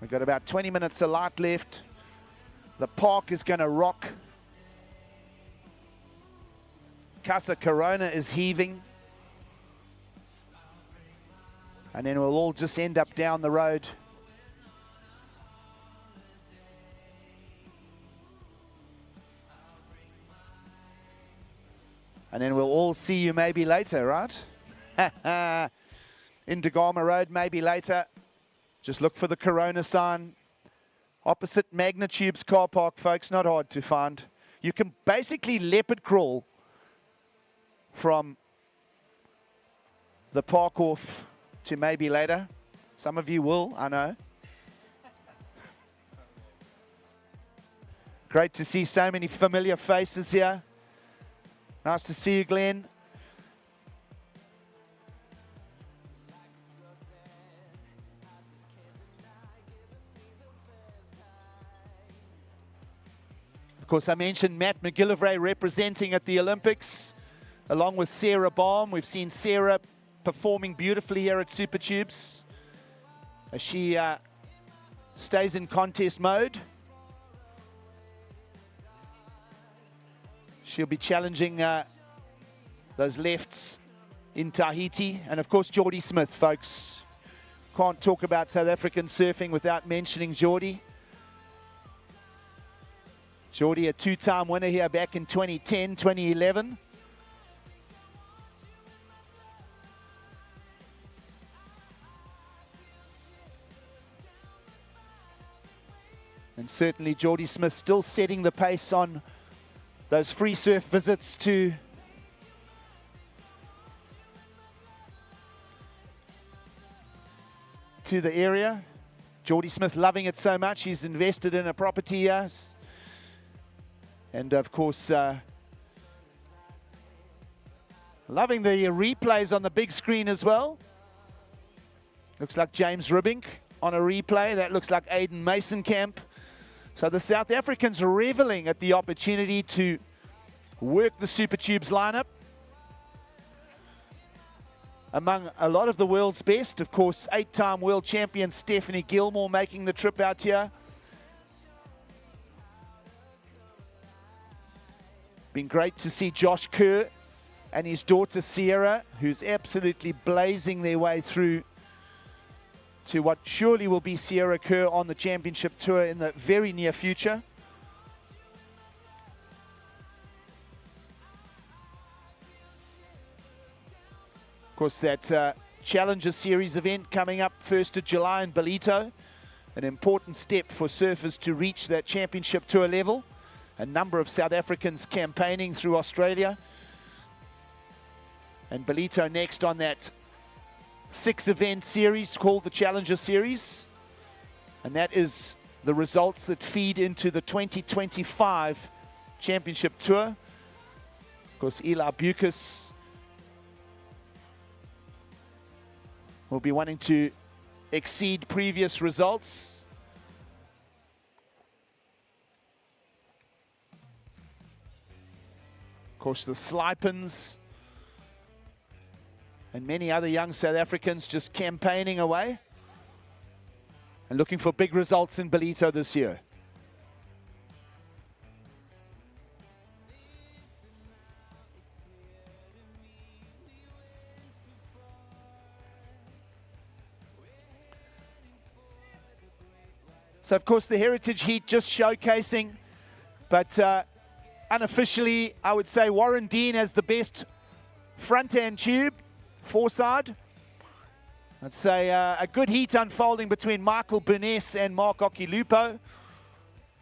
We've got about 20 minutes of light left. The park is going to rock. Casa Corona is heaving. And then we'll all just end up down the road. And then we'll all see you maybe later, right? In Dagama Road, maybe later. Just look for the Corona sign. Opposite Magnitube's car park, folks. Not hard to find. You can basically leopard crawl from the park off to maybe later. Some of you will, I know. Great to see so many familiar faces here. Nice to see you, Glenn. Of course, I mentioned Matt McGillivray representing at the Olympics, along with Sarah Baum. We've seen Sarah performing beautifully here at Super Tubes as she stays in contest mode. She'll be challenging those lefts in Tahiti. And of course, Geordie Smith, folks. Can't talk about South African surfing without mentioning Geordie. Geordie, a two-time winner here back in 2010, 2011. And certainly Geordie Smith still setting the pace on those free surf visits to the area. Geordie Smith loving it so much, he's invested in a property here. And of course, loving the replays on the big screen as well. Looks like James Ribbink on a replay. That looks like Aiden Masonkamp. So the South Africans are reveling at the opportunity to work the Super Tubes lineup. Among a lot of the world's best, of course, 8-time world champion Stephanie Gilmore making the trip out here. Been great to see Josh Kerr and his daughter Sierra, who's absolutely blazing their way through to what surely will be Sierra Kerr on the championship tour in the very near future. Of course, that Challenger Series event coming up 1st of July in Belito. An important step for surfers to reach that championship tour level. A number of South Africans campaigning through Australia. And Belito next on that 6-event series called the Challenger Series. And that is the results that feed into the 2025 championship tour. Of course, Eli Bucas will be wanting to exceed previous results. Of course, the Slipens and many other young South Africans just campaigning away and looking for big results in Belito this year. So, of course, the Heritage Heat just showcasing, but unofficially, I would say Warren Dean has the best front-hand tube, foreside. I'd say a good heat unfolding between Michael Burness and Mark Okilupo.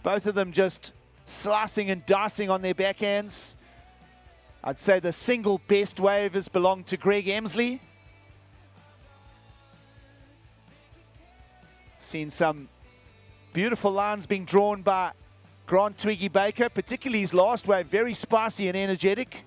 Both of them just slicing and dicing on their backhands. I'd say the single best wave has belonged to Greg Emsley. Seen some beautiful lines being drawn by Grant Twiggy Baker, particularly his last wave, very spicy and energetic.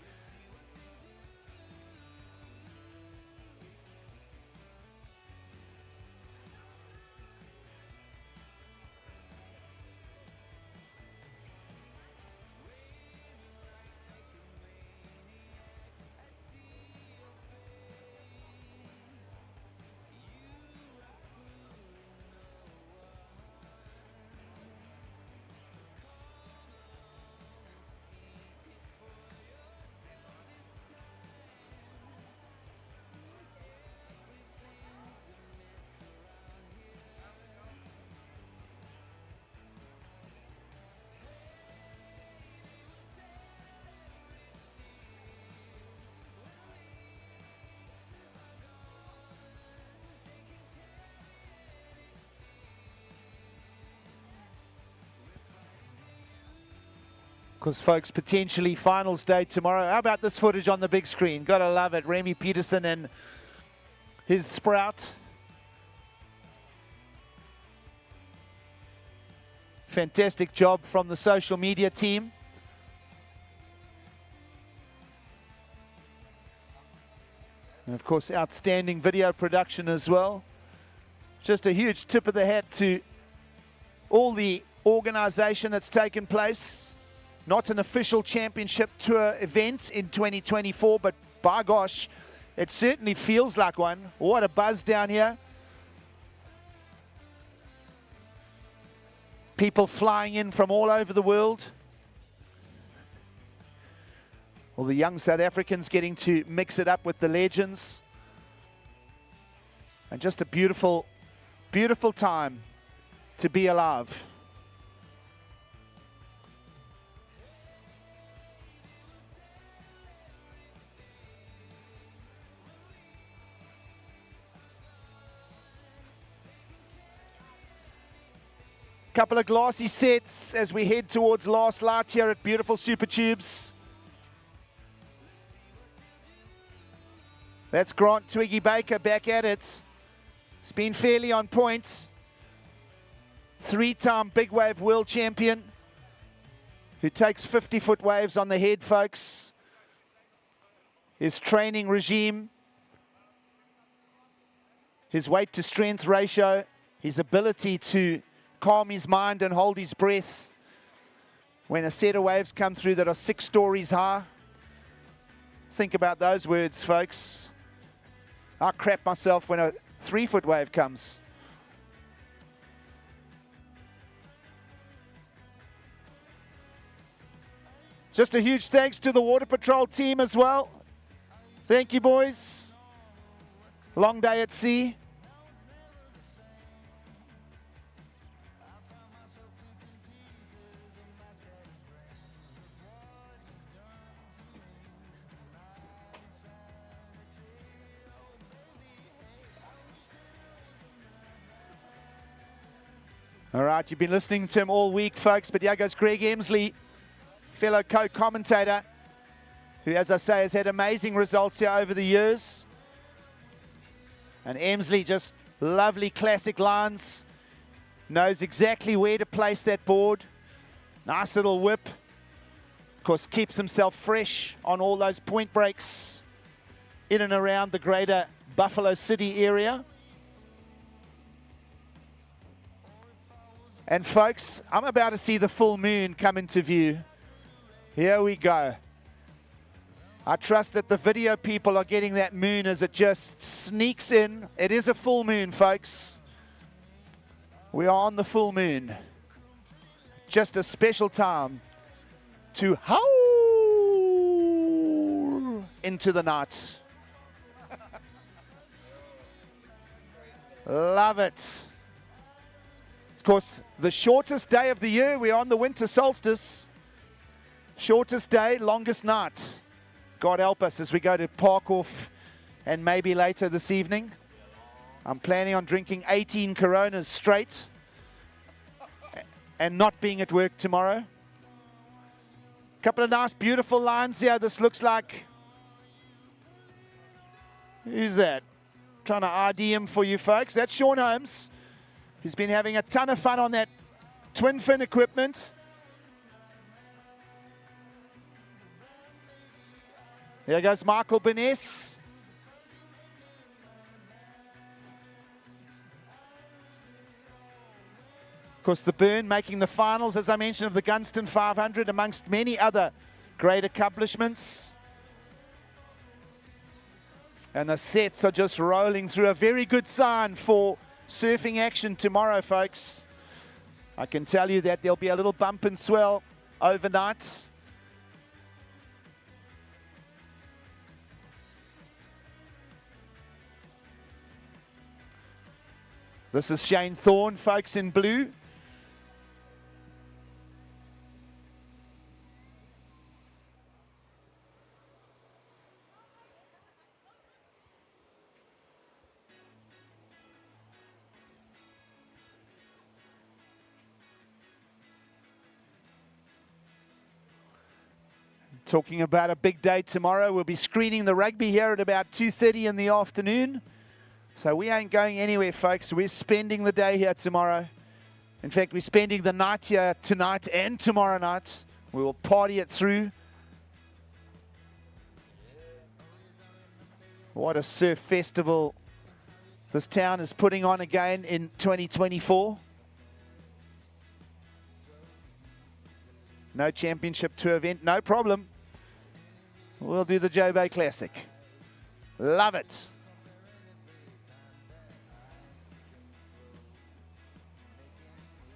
Because, folks, potentially finals day tomorrow. How about this footage on the big screen? Gotta love it. Remy Peterson and his Sprout. Fantastic job from the social media team. And, of course, outstanding video production as well. Just a huge tip of the hat to all the organization that's taken place. Not an official championship tour event in 2024, but by gosh, it certainly feels like one. What a buzz down here. People flying in from all over the world. All the young South Africans getting to mix it up with the legends. And just a beautiful, beautiful time to be alive. Couple of glassy sets as we head towards last light here at beautiful Super Tubes. That's Grant Twiggy Baker back at it. It's been fairly on point. 3-time big wave world champion who takes 50-foot waves on the head, folks. His training regime, his weight to strength ratio, his ability to calm his mind and hold his breath when a set of waves come through that are 6 stories high. Think about those words, folks. I crap myself when a 3-foot wave comes. Just a huge thanks to the Water Patrol team as well. Thank you, boys. Long day at sea. All right, you've been listening to him all week, folks, but here goes Greg Emsley, fellow co-commentator, who, as I say, has had amazing results here over the years. And Emsley, just lovely classic lines, knows exactly where to place that board. Nice little whip. Of course, keeps himself fresh on all those point breaks in and around the greater Buffalo City area. And folks, I'm about to see the full moon come into view. Here we go. I trust that the video people are getting that moon as it just sneaks in. It is a full moon, folks. We are on the full moon. Just a special time to howl into the night. Love it. Of course, the shortest day of the year. We're on the winter solstice. Shortest day, longest night. God help us as we go to park off and maybe later this evening. I'm planning on drinking 18 Coronas straight and not being at work tomorrow. Couple of nice, beautiful lines here. This looks like... Who's that? Trying to ID him for you folks. That's Sean Holmes. He's been having a ton of fun on that twin fin equipment. There goes Michael Beness. Of course, the Burn making the finals, as I mentioned, of the Gunston 500, amongst many other great accomplishments. And the sets are just rolling through. A very good sign for surfing action tomorrow, folks. I can tell you that there'll be a little bump and swell overnight. This is Shane Thorne, folks, in blue. Talking about a big day tomorrow, we'll be screening the rugby here at about 2:30 in the afternoon. So we ain't going anywhere, folks. We're spending the day here tomorrow. In fact, we're spending the night here tonight and tomorrow night. We will party it through. What a surf festival this town is putting on again in 2024. No championship tour event, no problem. We'll do the Jbay Classic. Love it.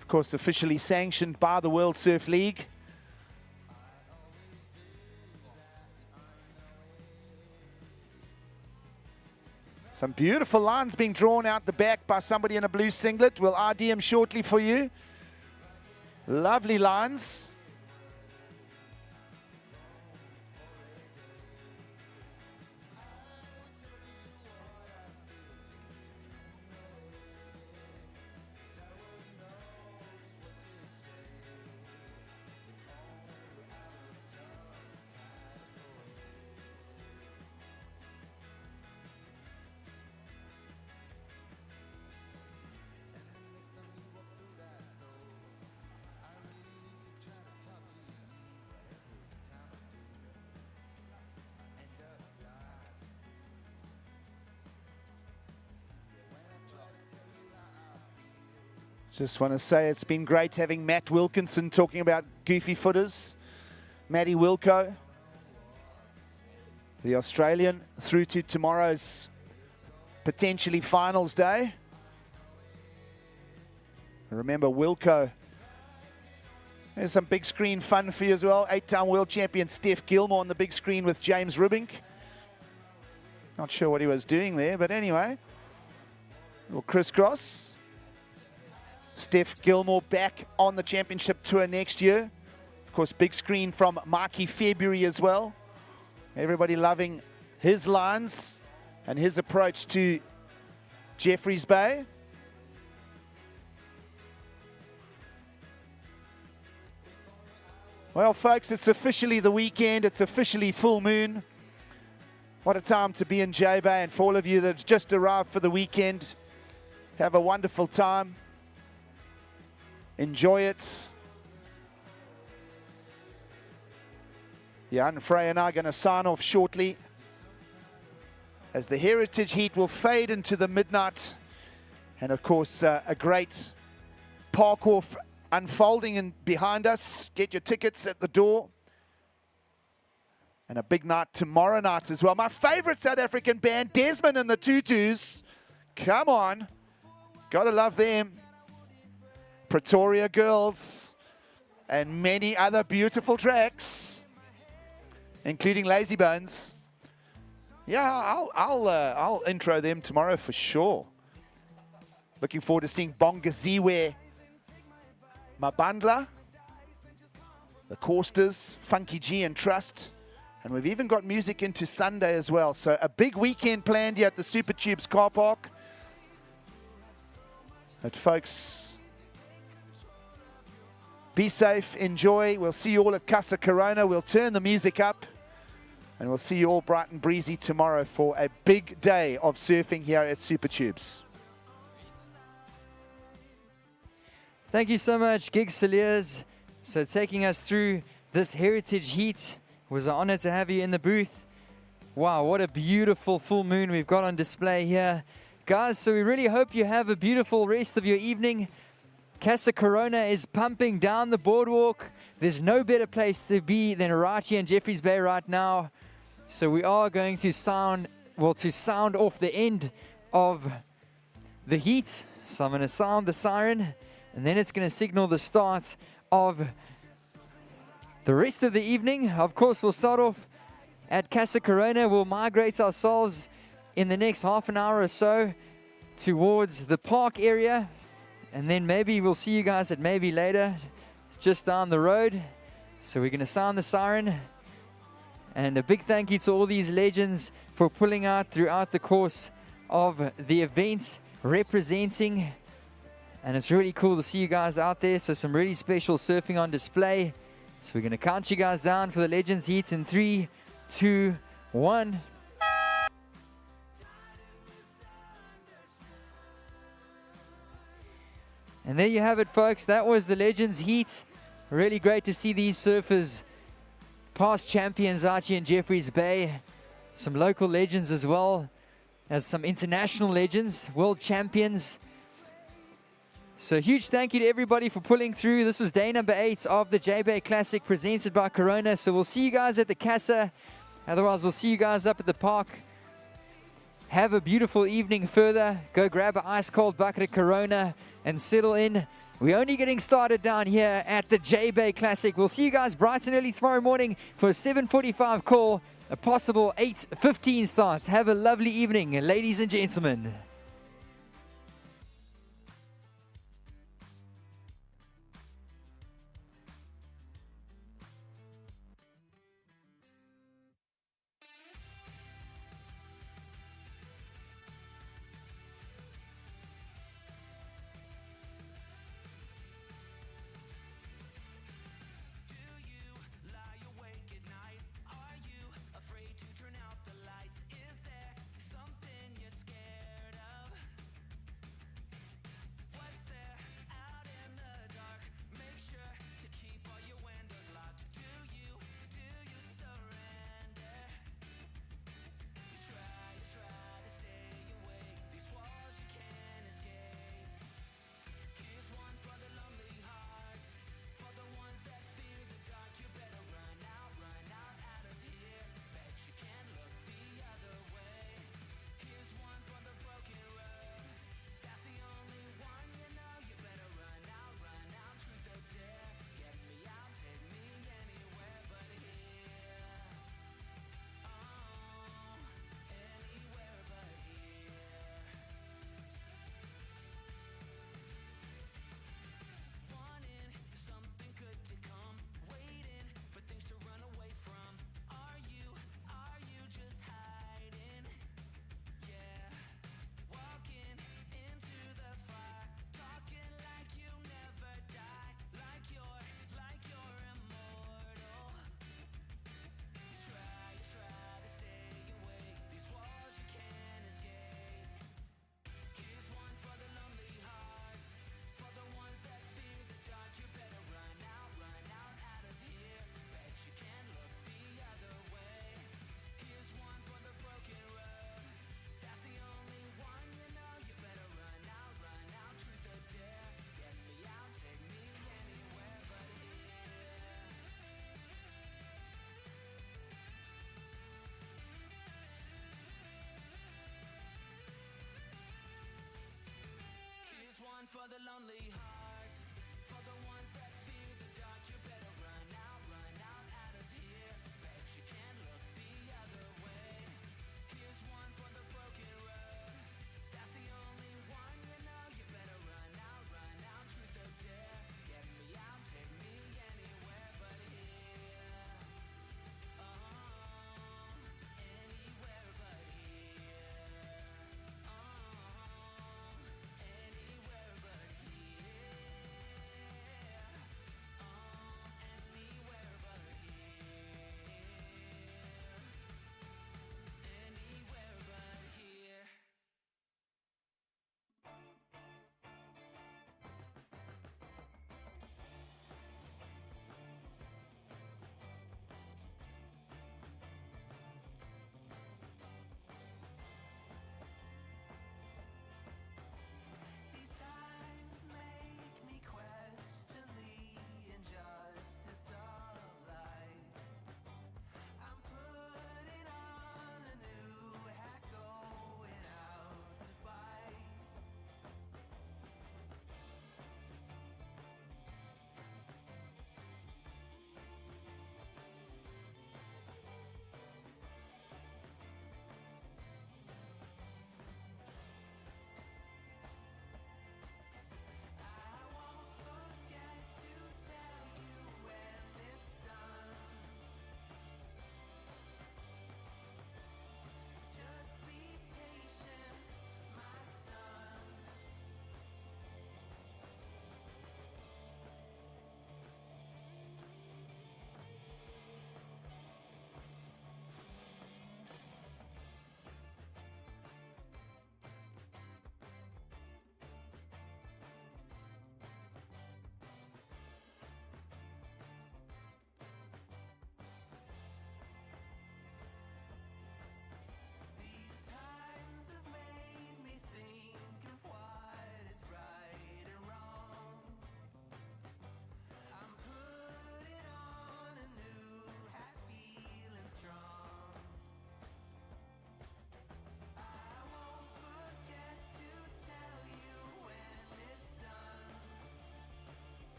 Of course, officially sanctioned by the World Surf League. Some beautiful lines being drawn out the back by somebody in a blue singlet. We'll ID him shortly for you. Lovely lines. Just want to say it's been great having Matt Wilkinson talking about goofy footers. Matty Wilco, the Australian, through to tomorrow's potentially finals day. Remember Wilco. There's some big screen fun for you as well. 8-time world champion Steph Gilmore on the big screen with James Rubink. Not sure what he was doing there, but anyway. Little crisscross. Steph Gilmore back on the championship tour next year. Of course, big screen from Marky February as well. Everybody loving his lines and his approach to Jeffreys Bay. Well, folks, it's officially the weekend. It's officially full moon. What a time to be in Jbay, and for all of you that have just arrived for the weekend, have a wonderful time. Enjoy it. Jan, Frey and I are going to sign off shortly as the Heritage Heat will fade into the midnight. And of course, a great parkour unfolding in behind us. Get your tickets at the door. And a big night tomorrow night as well. My favorite South African band, Desmond and the Tutus. Come on. Gotta love them. Pretoria Girls. And many other beautiful tracks, including Lazy Bones. Yeah, I'll intro them tomorrow for sure. Looking forward to seeing Bongaziwe Mabandla, the Coasters, Funky G and Trust. And we've even got music into Sunday as well. So a big weekend planned here at the Super Tubes car park. But folks, be safe, enjoy. We'll see you all at Casa Corona. We'll turn the music up. And we'll see you all bright and breezy tomorrow for a big day of surfing here at Super Tubes. Thank you so much, Gig Saliers. So taking us through this Heritage Heat. It was an honor to have you in the booth. Wow, what a beautiful full moon we've got on display here. Guys, so we really hope you have a beautiful rest of your evening. Casa Corona is pumping down the boardwalk. There's no better place to be than right here in Jeffreys Bay right now. So we are going to sound off the end of the heat. So I'm going to sound the siren, and then it's going to signal the start of the rest of the evening. Of course, we'll start off at Casa Corona. We'll migrate ourselves in the next half an hour or so towards the park area. And then maybe we'll see you guys at maybe later, just down the road. So we're going to sound the siren. And a big thank you to all these legends for pulling out throughout the course of the event, representing. And it's really cool to see you guys out there. So some really special surfing on display. So we're going to count you guys down for the Legends Heat in 3, 2, 1. And there you have it, folks. That was the Legends Heat. Really great to see these surfers, past champions out here in Jeffreys Bay. Some local legends as well as some international legends, world champions. So huge thank you to everybody for pulling through. This was day number 8 of the Jbay Classic presented by Corona. So we'll see you guys at the Casa. Otherwise, we'll see you guys up at the park. Have a beautiful evening further. Go grab an ice cold bucket of Corona and settle in. We're only getting started down here at the Jbay Classic. We'll see you guys bright and early tomorrow morning for a 7:45 call, a possible 8:15 start. Have a lovely evening, ladies and gentlemen. Afraid to turn out the lights? Is there something you're scared of? for the lonely hearts, for the ones that fear the dark. You better run out of here. Bet you can't look the other way. Here's one for the broken road. That's the only one you know. You better run out, truth or dare. Get me out, take me anywhere but here. Oh, anywhere but here. Oh, anywhere but here.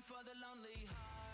for the lonely heart.